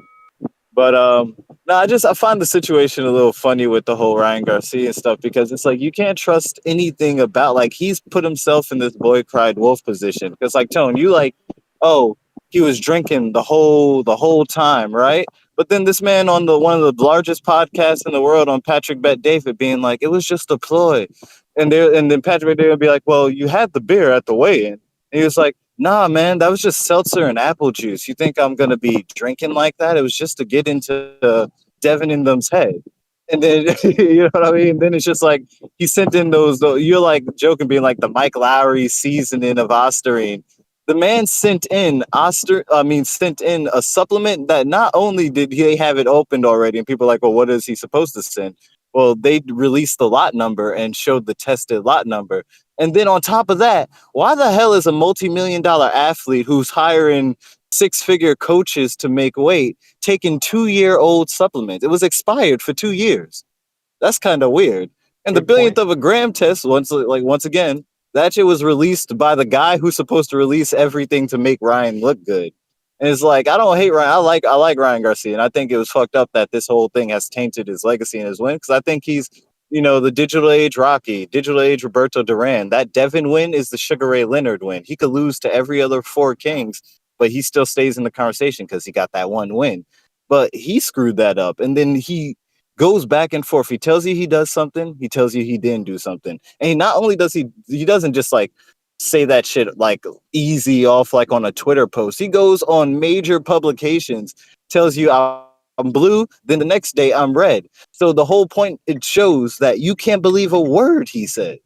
But no, I find the situation a little funny with the whole Ryan Garcia and stuff because it's like you can't trust anything about like he's put himself in this boy cried wolf position because like Tone, you like, oh, he was drinking the whole time, right? But then this man on the one of the largest podcasts in the world on Patrick Bet David being like, it was just a ploy, and then Patrick Bet David would be like, well, you had the beer at the weigh-in, and he was like, nah, man, that was just seltzer and apple juice. You think I'm gonna be drinking like that? It was just to get into Devin and them's head. And then you know what I mean? Then it's just like he sent in those. You're like joking, being like the Mike Lowry seasoning of Osterine. The man sent in a supplement that not only did they have it opened already, and people are like, well, what is he supposed to send? Well, they released the lot number and showed the tested lot number. And then on top of that, why the hell is a multi-million-dollar athlete who's hiring six-figure coaches to make weight taking 2-year-old supplements? It was expired for 2 years. That's kind of weird. And the billionth of a gram test, once again, that shit was released by the guy who's supposed to release everything to make Ryan look good. And it's like, I don't hate Ryan. I like Ryan Garcia, and I think it was fucked up that this whole thing has tainted his legacy and his win because I think he's, the digital age Rocky, digital age Roberto Duran. That Devin win is the Sugar Ray Leonard win. He could lose to every other four kings, but he still stays in the conversation because he got that one win. But he screwed that up, and then he goes back and forth. He tells you he does something. He tells you he didn't do something. And he not only does he doesn't just like say that shit like easy off like on a Twitter post. He goes on major publications, tells you I'm blue, then the next day I'm red. So the whole point, it shows that you can't believe a word he says.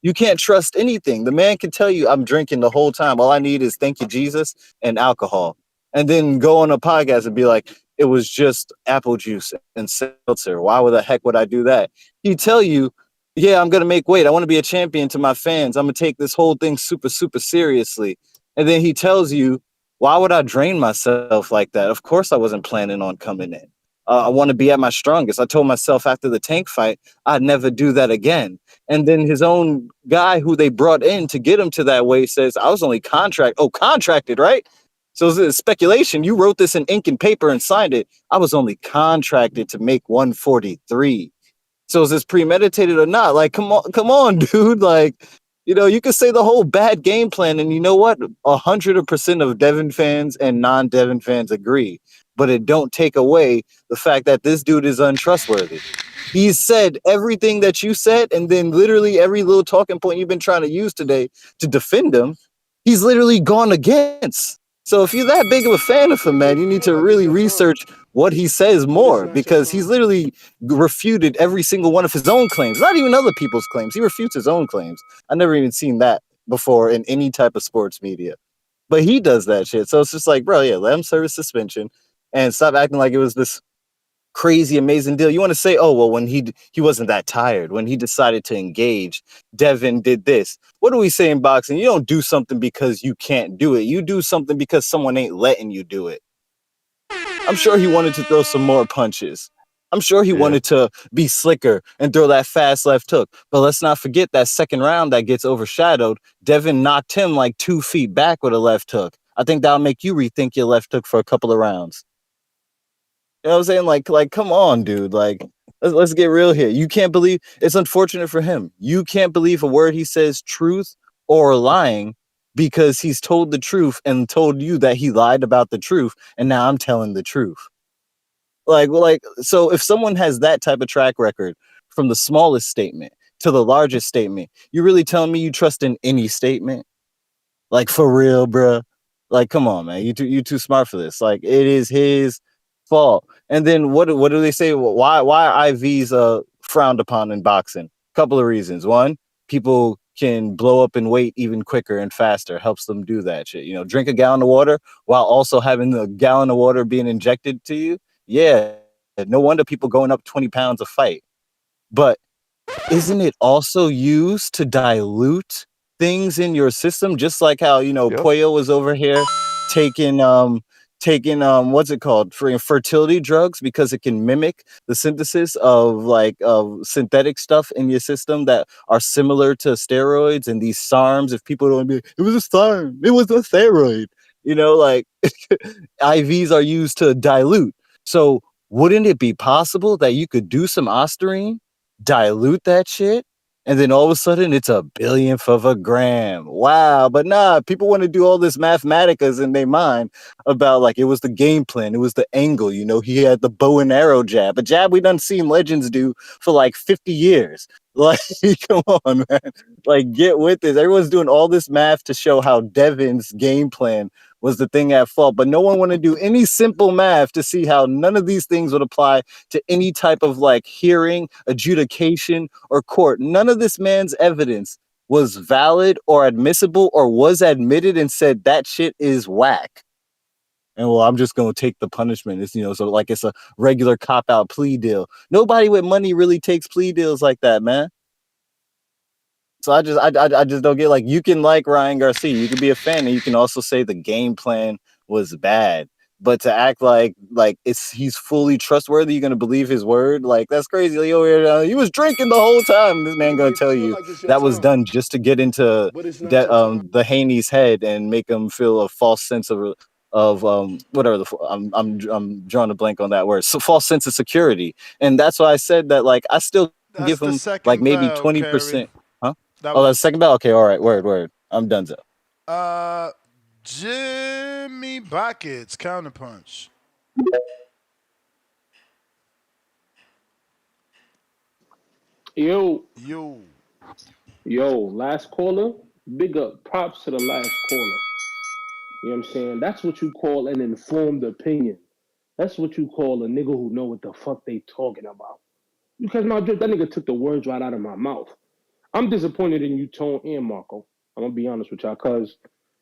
You can't trust anything. The man can tell you I'm drinking the whole time. All I need is thank you, Jesus, and alcohol. And then go on a podcast and be like, it was just apple juice and seltzer. Why the heck would I do that? He tell you, yeah, I'm going to make weight. I want to be a champion to my fans. I'm going to take this whole thing super, super seriously. And then he tells you, why would I drain myself like that? Of course I wasn't planning on coming in. I want to be at my strongest. I told myself after the Tank fight, I'd never do that again. And then his own guy who they brought in to get him to that weight says, I was only contracted, right? So it's speculation. You wrote this in ink and paper and signed it. I was only contracted to make 143. So is this premeditated or not? Like, come on, dude. Like, you could say the whole bad game plan, and you know what? 100% of Devin fans and non-Devin fans agree. But it don't take away the fact that this dude is untrustworthy. He's said everything that you said, and then literally every little talking point you've been trying to use today to defend him, he's literally gone against. So if you're that big of a fan of him, man, you need to really research what he says more, because he's literally refuted every single one of his own claims, not even other people's claims. He refutes his own claims. I never even seen that before in any type of sports media. But he does that shit. So it's just like, bro, yeah, let him serve his suspension and stop acting like it was this crazy, amazing deal. You want to say, oh, well, when he wasn't that tired, when he decided to engage, Devin did this. What do we say in boxing? You don't do something because you can't do it. You do something because someone ain't letting you do it. I'm sure he wanted to throw some more punches. I'm sure he wanted to be slicker and throw that fast left hook. But let's not forget that second round that gets overshadowed. Devin knocked him like 2 feet back with a left hook. I think that'll make you rethink your left hook for a couple of rounds. You know what I'm saying? Like, come on, dude. Like, let's get real here. You can't believe, it's unfortunate for him. You can't believe a word he says, truth or lying, because he's told the truth and told you that he lied about the truth. And now I'm telling the truth. So if someone has that type of track record from the smallest statement to the largest statement, you really telling me you trust in any statement? Like, for real, bruh? Like, come on, man. You too smart for this. Like, it is his fault. And then what do they say? Why are IVs frowned upon in boxing? Couple of reasons. One, people can blow up in weight even quicker and faster. Helps them do that shit. Drink a gallon of water while also having the gallon of water being injected to you. Yeah, no wonder people going up 20 pounds a fight. But isn't it also used to dilute things in your system, just like how, you know, Yep. Puyo was over here taking what's it called, for fertility drugs, because it can mimic the synthesis of synthetic stuff in your system that are similar to steroids. And these SARMs, if people don't be, it was a SARM, it was a steroid, you know, like IVs are used to dilute. So wouldn't it be possible that you could do some ostarine, dilute that shit, and then all of a sudden it's a billionth of a gram? Wow. But nah, people want to do all this mathematicas in their mind about like it was the game plan, it was the angle, you know, he had the bow and arrow jab, a jab we done seen legends do for like 50 years. Like, come on, man. Like, get with this. Everyone's doing all this math to show how Devin's game plan was the thing at fault, but no one want to do any simple math to see how none of these things would apply to any type of like hearing, adjudication, or court. None of this man's evidence was valid or admissible or was admitted and said that shit is whack. And well, I'm just gonna take the punishment. It's, you know, so like it's a regular cop-out plea deal. Nobody with money really takes plea deals like that, man. So I just don't get, like, you can like Ryan Garcia, you can be a fan, and you can also say the game plan was bad. But to act like he's fully trustworthy, you're gonna believe his word, like that's crazy. Like, he was drinking the whole time. This man gonna tell you that was done just to get into the Haney's head and make him feel a false sense of whatever I'm drawing a blank on that word. So false sense of security, and that's why I said that. Like, I still give him like maybe 20%. Huh? Oh, that's the second bell? Okay, all right. Word. I'm done, so. Jimmy Buckets, counterpunch. Yo, Yo, last caller. Big up, props to the last caller. You know what I'm saying? That's what you call an informed opinion. That's what you call a nigga who know what the fuck they talking about. Because my drip, that nigga took the words right out of my mouth. I'm disappointed in you, Tone and Marco. I'm gonna be honest with y'all, cause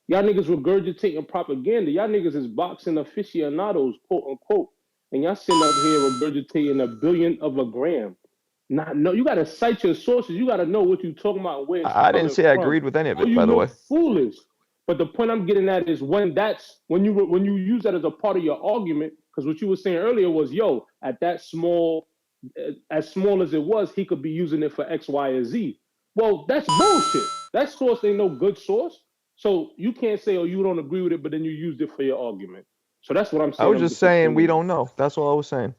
y'all niggas regurgitating propaganda. Y'all niggas is boxing aficionados, quote unquote, and y'all sitting up here regurgitating a billionth of a gram. You gotta cite your sources. You gotta know what you're talking about and where it's I coming didn't say I from. agreed with any of Or it, you by the way. look foolish. But the point I'm getting at is when you use that as a part of your argument, because what you were saying earlier was, yo, at that small, as small as it was, he could be using it for X, Y, or Z. Well, that's bullshit. That source ain't no good source. So you can't say, oh, you don't agree with it, but then you used it for your argument. So that's what I'm saying. I was just saying we don't know. That's all I was saying.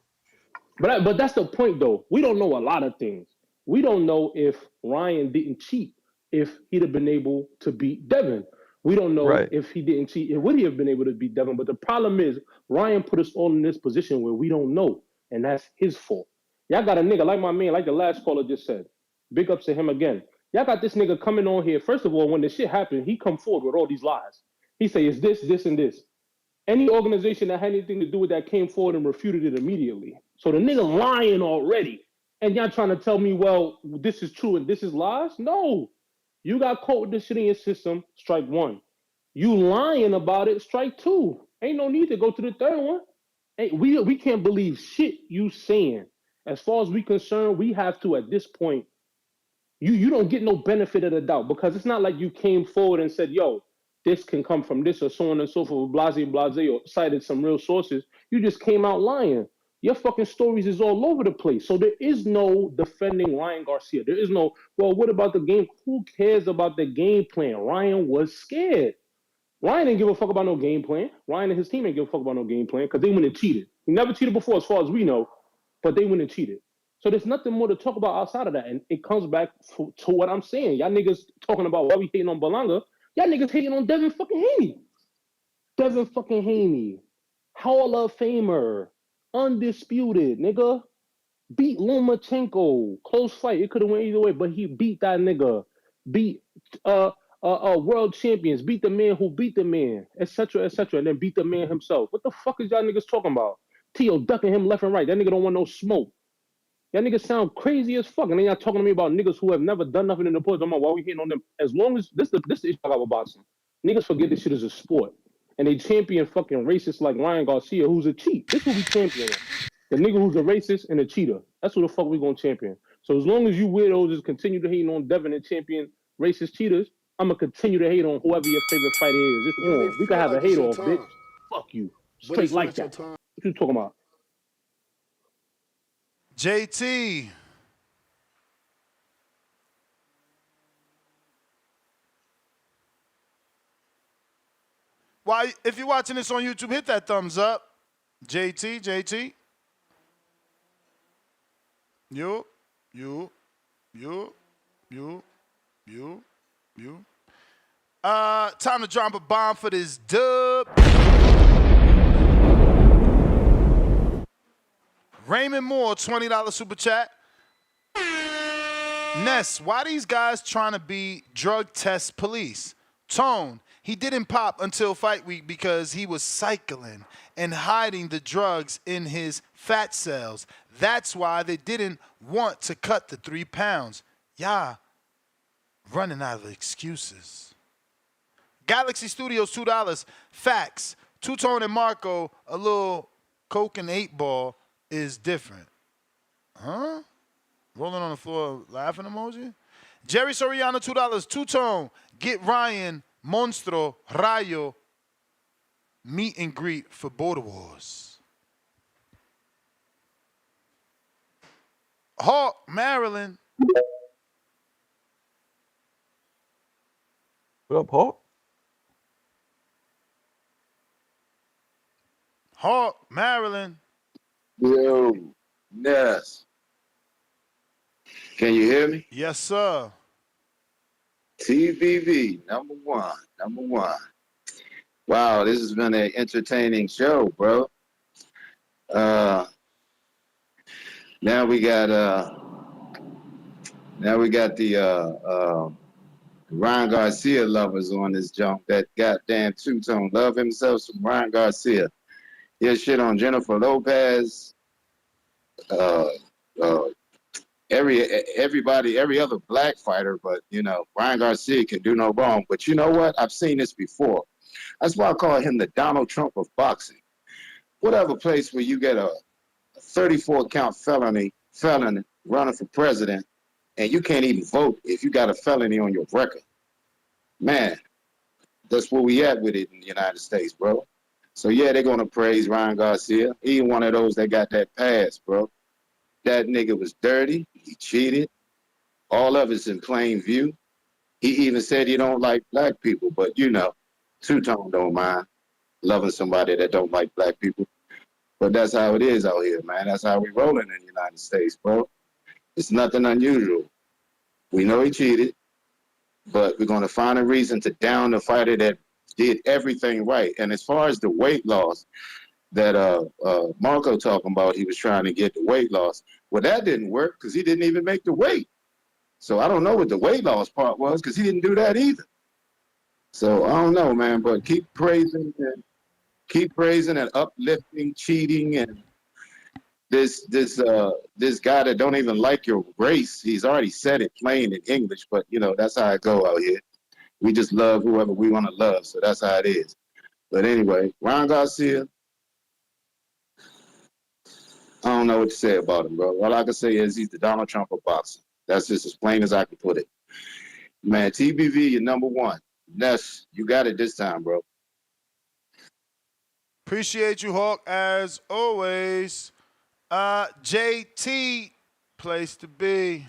But that's the point, though. We don't know a lot of things. We don't know if Ryan didn't cheat, if he'd have been able to beat Devin. We don't know if he didn't cheat, would he have been able to beat Devin? But the problem is, Ryan put us all in this position where we don't know, and that's his fault. Y'all got a nigga like my man, like the last caller just said. Big ups to him again. Y'all got this nigga coming on here. First of all, when the shit happened, he come forward with all these lies. He say, it's this, and this. Any organization that had anything to do with that came forward and refuted it immediately. So the nigga lying already. And y'all trying to tell me, well, this is true and this is lies? No. You got caught with this shit in your system, strike one. You lying about it, strike two. Ain't no need to go to the third one. Hey, we can't believe shit you saying. As far as we concerned, we have to, at this point, you don't get no benefit of the doubt, because it's not like you came forward and said, yo, this can come from this or so on and so forth, blase, or cited some real sources. You just came out lying. Your fucking stories is all over the place. So there is no defending Ryan Garcia. There is no, well, what about the game? Who cares about the game plan? Ryan was scared. Ryan didn't give a fuck about no game plan. Ryan and his team didn't give a fuck about no game plan because they went and cheated. He never cheated before, as far as we know, but they went and cheated. So there's nothing more to talk about outside of that. And it comes back to what I'm saying. Y'all niggas talking about why we hating on Berlanga. Y'all niggas hating on Devin fucking Haney. Devin fucking Haney. Hall of Famer. Undisputed, nigga. Beat Lomachenko. Close fight. It could have went either way, but he beat that nigga. Beat world champions. Beat the man who beat the man, etc., and then beat the man himself. What the fuck is y'all niggas talking about? T.O. ducking him left and right. That nigga don't want no smoke. Y'all niggas sound crazy as fuck. And then y'all talking to me about niggas who have never done nothing in the sports. I'm like, why we hitting on them? As long as this is the issue I got with boxing. Niggas forget this shit is a sport. And they champion fucking racists like Ryan Garcia, who's a cheat. This is who we championing. The nigga who's a racist and a cheater. That's who the fuck we gonna champion. So as long as you weirdos just continue to hate on Devin and champion racist cheaters, I'm gonna continue to hate on whoever your favorite fighter is. It's You may on. We can feel have a like it's hate your off, bitch. time, Fuck you. but Straight it's like not your that. time. What you talking about? JT. Why? If you're watching this on YouTube, hit that thumbs up. JT. You. Time to drop a bomb for this dub. Raymond Moore, $20 super chat. Ness, why these guys trying to be drug test police? Tone, he didn't pop until fight week because he was cycling and hiding the drugs in his fat cells. That's why they didn't want to cut the 3 pounds. Yeah, running out of excuses. Galaxy Studios, $2. Facts. Two-Tone and Marco, a little Coke and 8-ball is different. Huh? Rolling on the floor, laughing emoji. Jerry Soriano, $2. Two-Tone, get Ryan, Monstro, Rayo, meet and greet for Border Wars. Hawk, Maryland. What up, Hawk? Hawk, Maryland. Yo, Ness. Can you hear me? Yes, sir. TBV, number one. Wow, this has been an entertaining show, bro. Now we got the Ryan Garcia lovers on this junk. That goddamn two-tone love himself some Ryan Garcia. He'll shit on Jennifer Lopez. Every other black fighter, but Ryan Garcia can do no wrong. But you know what? I've seen this before. That's why I call him the Donald Trump of boxing. Whatever place where you get a 34-count felon running for president, and you can't even vote if you got a felony on your record. Man, that's where we at with it in the United States, bro. So yeah, they're gonna praise Ryan Garcia. He one of those that got that pass, bro. That nigga was dirty. He cheated. All of it's in plain view. He even said he don't like black people, but Two-Tone don't mind loving somebody that don't like black people. But that's how it is out here, man. That's how we rolling in the United States, bro. It's nothing unusual. We know he cheated, but we're going to find a reason to down the fighter that did everything right. And as far as the weight loss that Marco talking about, he was trying to get the weight loss. Well, that didn't work because he didn't even make the weight. So I don't know what the weight loss part was because he didn't do that either. So I don't know, man, but keep praising and uplifting cheating and this guy that don't even like your race. He's already said it plain in English, but that's how it go out here. We just love whoever we want to love, so that's how it is. But anyway, Ryan Garcia, I don't know what to say about him, bro. All I can say is he's the Donald Trump of boxing. That's just as plain as I can put it. Man, TBV, you're number one. Ness, you got it this time, bro. Appreciate you, Hawk, as always. JT, place to be.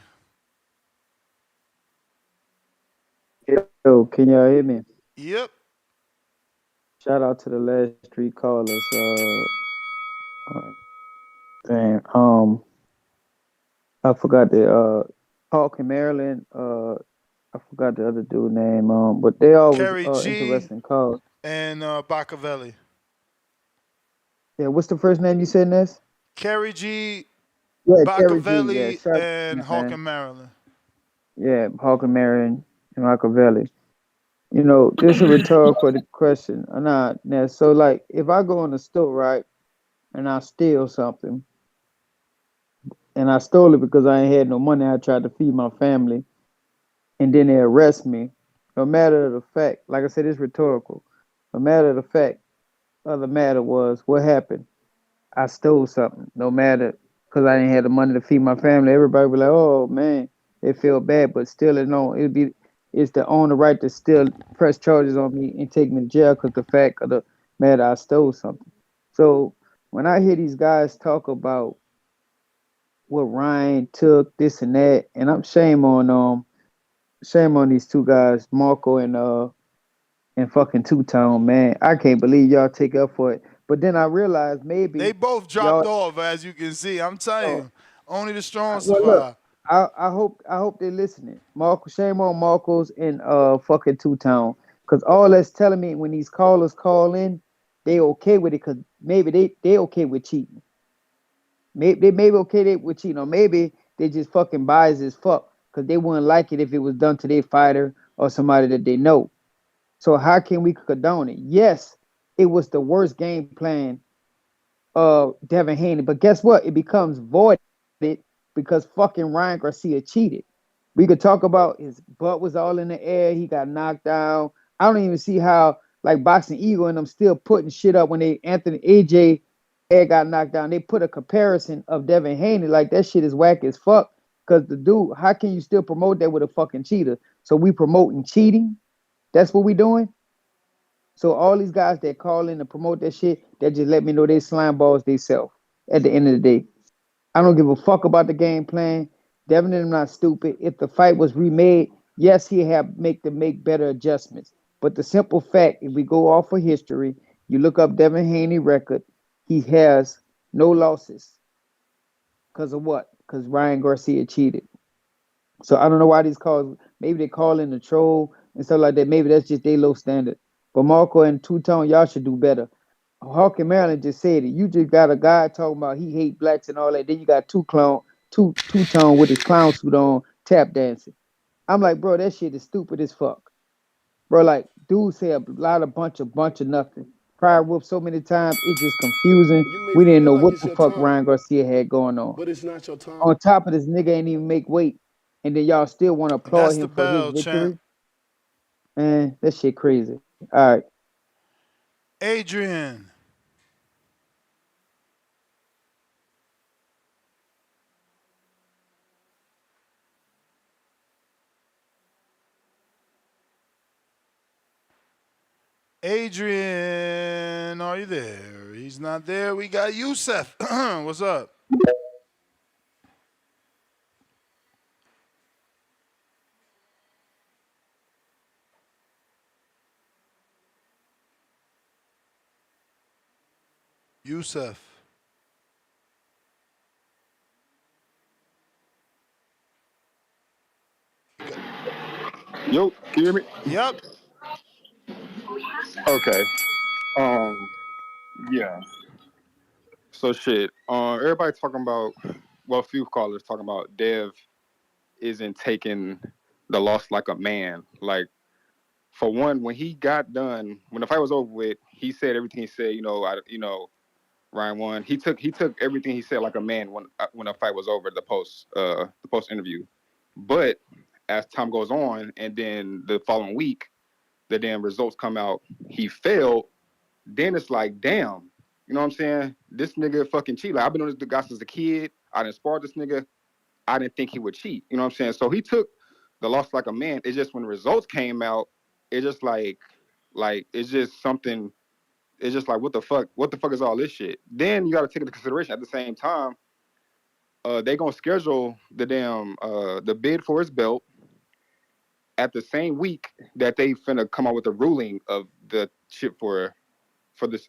Yo, can y'all hear me? Yep. Shout out to the last three callers. I forgot the Hawk in Maryland. I forgot the other dude name. But they all Kerry was G interesting calls. and Bacavelli. Yeah, what's the first name you said, Ness? Kerry G, Yeah, Kerry G. Yeah, Bacavelli, shout out and to him, Hawk man. in Maryland. Yeah, Hawk in Maryland and Machiavelli. This is a rhetorical question. Nah, Ness. So, like, if I go in the store, right, and I steal something, and I stole it because I ain't had no money, I tried to feed my family, and then they arrest me. No matter the fact, like I said, it's rhetorical. No matter the fact, other matter was what happened. I stole something. No matter, because I didn't have the money to feed my family. Everybody be like, "Oh man," they feel bad, but still, it'd be is to own the right to still press charges on me and take me to jail because the fact of the matter I stole something. So when I hear these guys talk about what Ryan took, this and that, and I'm shame on these two guys, Marco and fucking Two Tone, man. I can't believe y'all take up for it. But then I realized maybe They both dropped y'all. off, as you can see. I'm telling you, only the strong Well, look, survive. I hope they're listening. Marco, shame on Marcos and fucking Two Tone, because all that's telling me when these callers call in, they okay with it, because maybe they okay with cheating. Maybe they maybe okay with cheating, or maybe they just fucking biased as fuck, because they wouldn't like it if it was done to their fighter or somebody that they know. So how can we condone it? Yes, it was the worst game plan of Devin Haney, but guess what? It becomes voided because fucking Ryan Garcia cheated. We could talk about his butt was all in the air. He got knocked down. I don't even see how like Boxing Eagle and them still putting shit up when they Anthony AJ got knocked down. They put a comparison of Devin Haney like that shit is whack as fuck. Cause the dude, how can you still promote that with a fucking cheater? So we promoting cheating. That's what we doing. So all these guys that call in to promote that shit, that just let me know they slime balls they self at the end of the day. I don't give a fuck about the game plan. Devin and I'm not stupid. If the fight was remade, yes, he have to make better adjustments. But the simple fact, if we go off of history, you look up Devin Haney record, he has no losses. Because of what? Because Ryan Garcia cheated. So I don't know why these calls, maybe they call in the troll and stuff like that. Maybe that's just their low standard. But Marco and Two Tone, y'all should do better. Hawk and Maryland just said it. You just got a guy talking about he hate blacks and all that. Then you got Two Tone with his clown suit on, tap dancing. I'm like, bro, that shit is stupid as fuck. Bro, like, dudes say a lot of bunch of nothing. Prior whoop so many times, it's just confusing. You may We didn't feel know like what it's the your fuck time, Ryan Garcia had going on. but it's not your time. On top of this, nigga ain't even make weight. And then y'all still want to applaud That's the him for his bell, champ. victory? Man, that shit crazy. All right. Adrian. Adrian, are you there? He's not there. We got Yusef. What's up? Yusef. Yo, can you hear me? Yep. Okay. Um, yeah. So shit. Everybody talking about, well, a few callers talking about Dev isn't taking the loss like a man. Like, for one, when he got done, when the fight was over with, he said everything he said. Ryan won. He took everything he said like a man when the fight was over. The post interview, but as time goes on, and then the following week, the damn results come out. He failed. Then it's like, damn, you know what I'm saying? This nigga fucking cheat. Like, I've been on this guy since a kid. I didn't spar this nigga. I didn't think he would cheat. You know what I'm saying? So he took the loss like a man. It's just when the results came out, it's just like it's just something. It's just like, what the fuck? What the fuck is all this shit? Then you got to take into consideration at the same time, they gonna schedule the bid for his belt at the same week that they finna come out with a ruling of the shit for the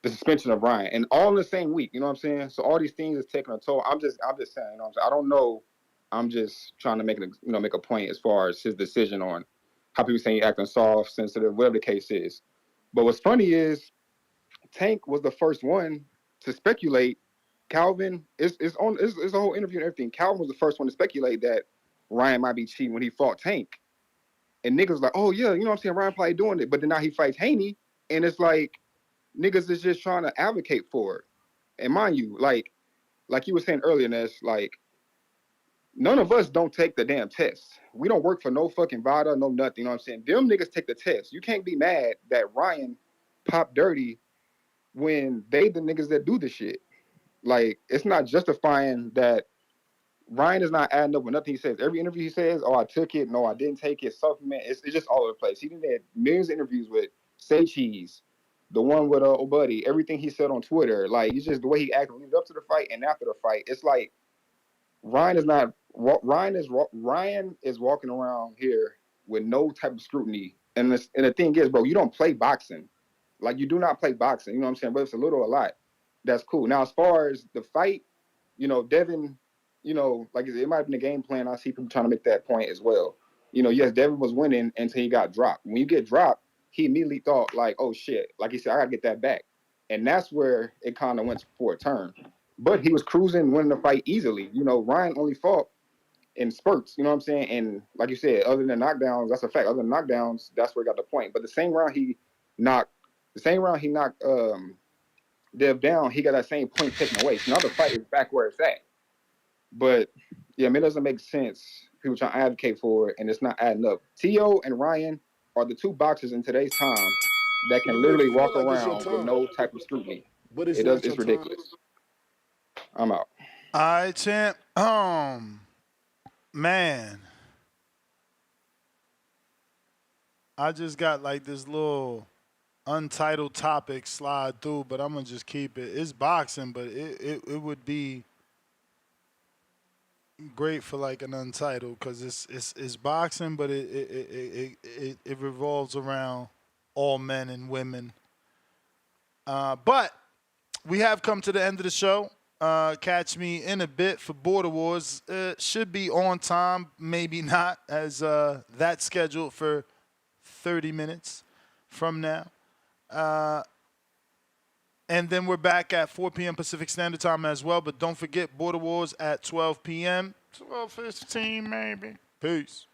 suspension of Ryan, and all in the same week. You know what I'm saying? So all these things is taking a toll. I'm just saying. You know what I'm saying? I don't know. I'm just trying to make a point as far as his decision on how people saying he acting soft, sensitive, whatever the case is. But what's funny is Tank was the first one to speculate. Calvin is on. It's a whole interview and everything. Calvin was the first one to speculate that Ryan might be cheating when he fought Tank, and niggas was like, oh yeah, you know what I'm saying? Ryan probably doing it, but then now he fights Haney, and it's like niggas is just trying to advocate for it. And mind you, like you were saying earlier, Ness, like none of us don't take the damn test. We don't work for no fucking VADA, no nothing. You know what I'm saying? Them niggas take the test. You can't be mad that Ryan popped dirty when they the niggas that do the shit. Like, it's not justifying that Ryan is not adding up with nothing he says. Every interview he says, "Oh, I took it. No, I didn't take it." Supplement. It's just all over the place. He did had millions of interviews with Say Cheese, the one with old buddy. Everything he said on Twitter, like it's just the way he acted leading up to the fight and after the fight. It's like Ryan is not. Ryan is walking around here with no type of scrutiny. And the thing is, bro, you don't play boxing. Like you do not play boxing. You know what I'm saying? But it's a little, a lot. That's cool. Now, as far as the fight, Devin, like it might have been a game plan. I see people trying to make that point as well. Yes, Devin was winning until he got dropped. When you get dropped, he immediately thought like, oh shit, like he said, I gotta get that back. And that's where it kind of went for a turn. But he was cruising, winning the fight easily. Ryan only fought in spurts, you know what I'm saying? And like you said, other than knockdowns, that's a fact. Other than knockdowns, that's where he got the point. But the same round he knocked Dev down, he got that same point taken away. So now the fight is back where it's at. But yeah, I mean, it doesn't make sense. People trying to advocate for it, and it's not adding up. T.O. and Ryan are the two boxers in today's time that can literally walk around with no type of scrutiny. It's ridiculous. I'm out. All right, champ. Man. I just got like this little untitled topic slide through, but I'm gonna just keep it. It's boxing, but it would be great for like an untitled because it's boxing, but it revolves around all men and women. But we have come to the end of the show. Catch me in a bit for Border Wars. Should be on time, maybe not, as that's scheduled for 30 minutes from now. And then we're back at 4 p.m. Pacific Standard Time as well. But don't forget, Border Wars at 12 p.m. 12:15 maybe. Peace.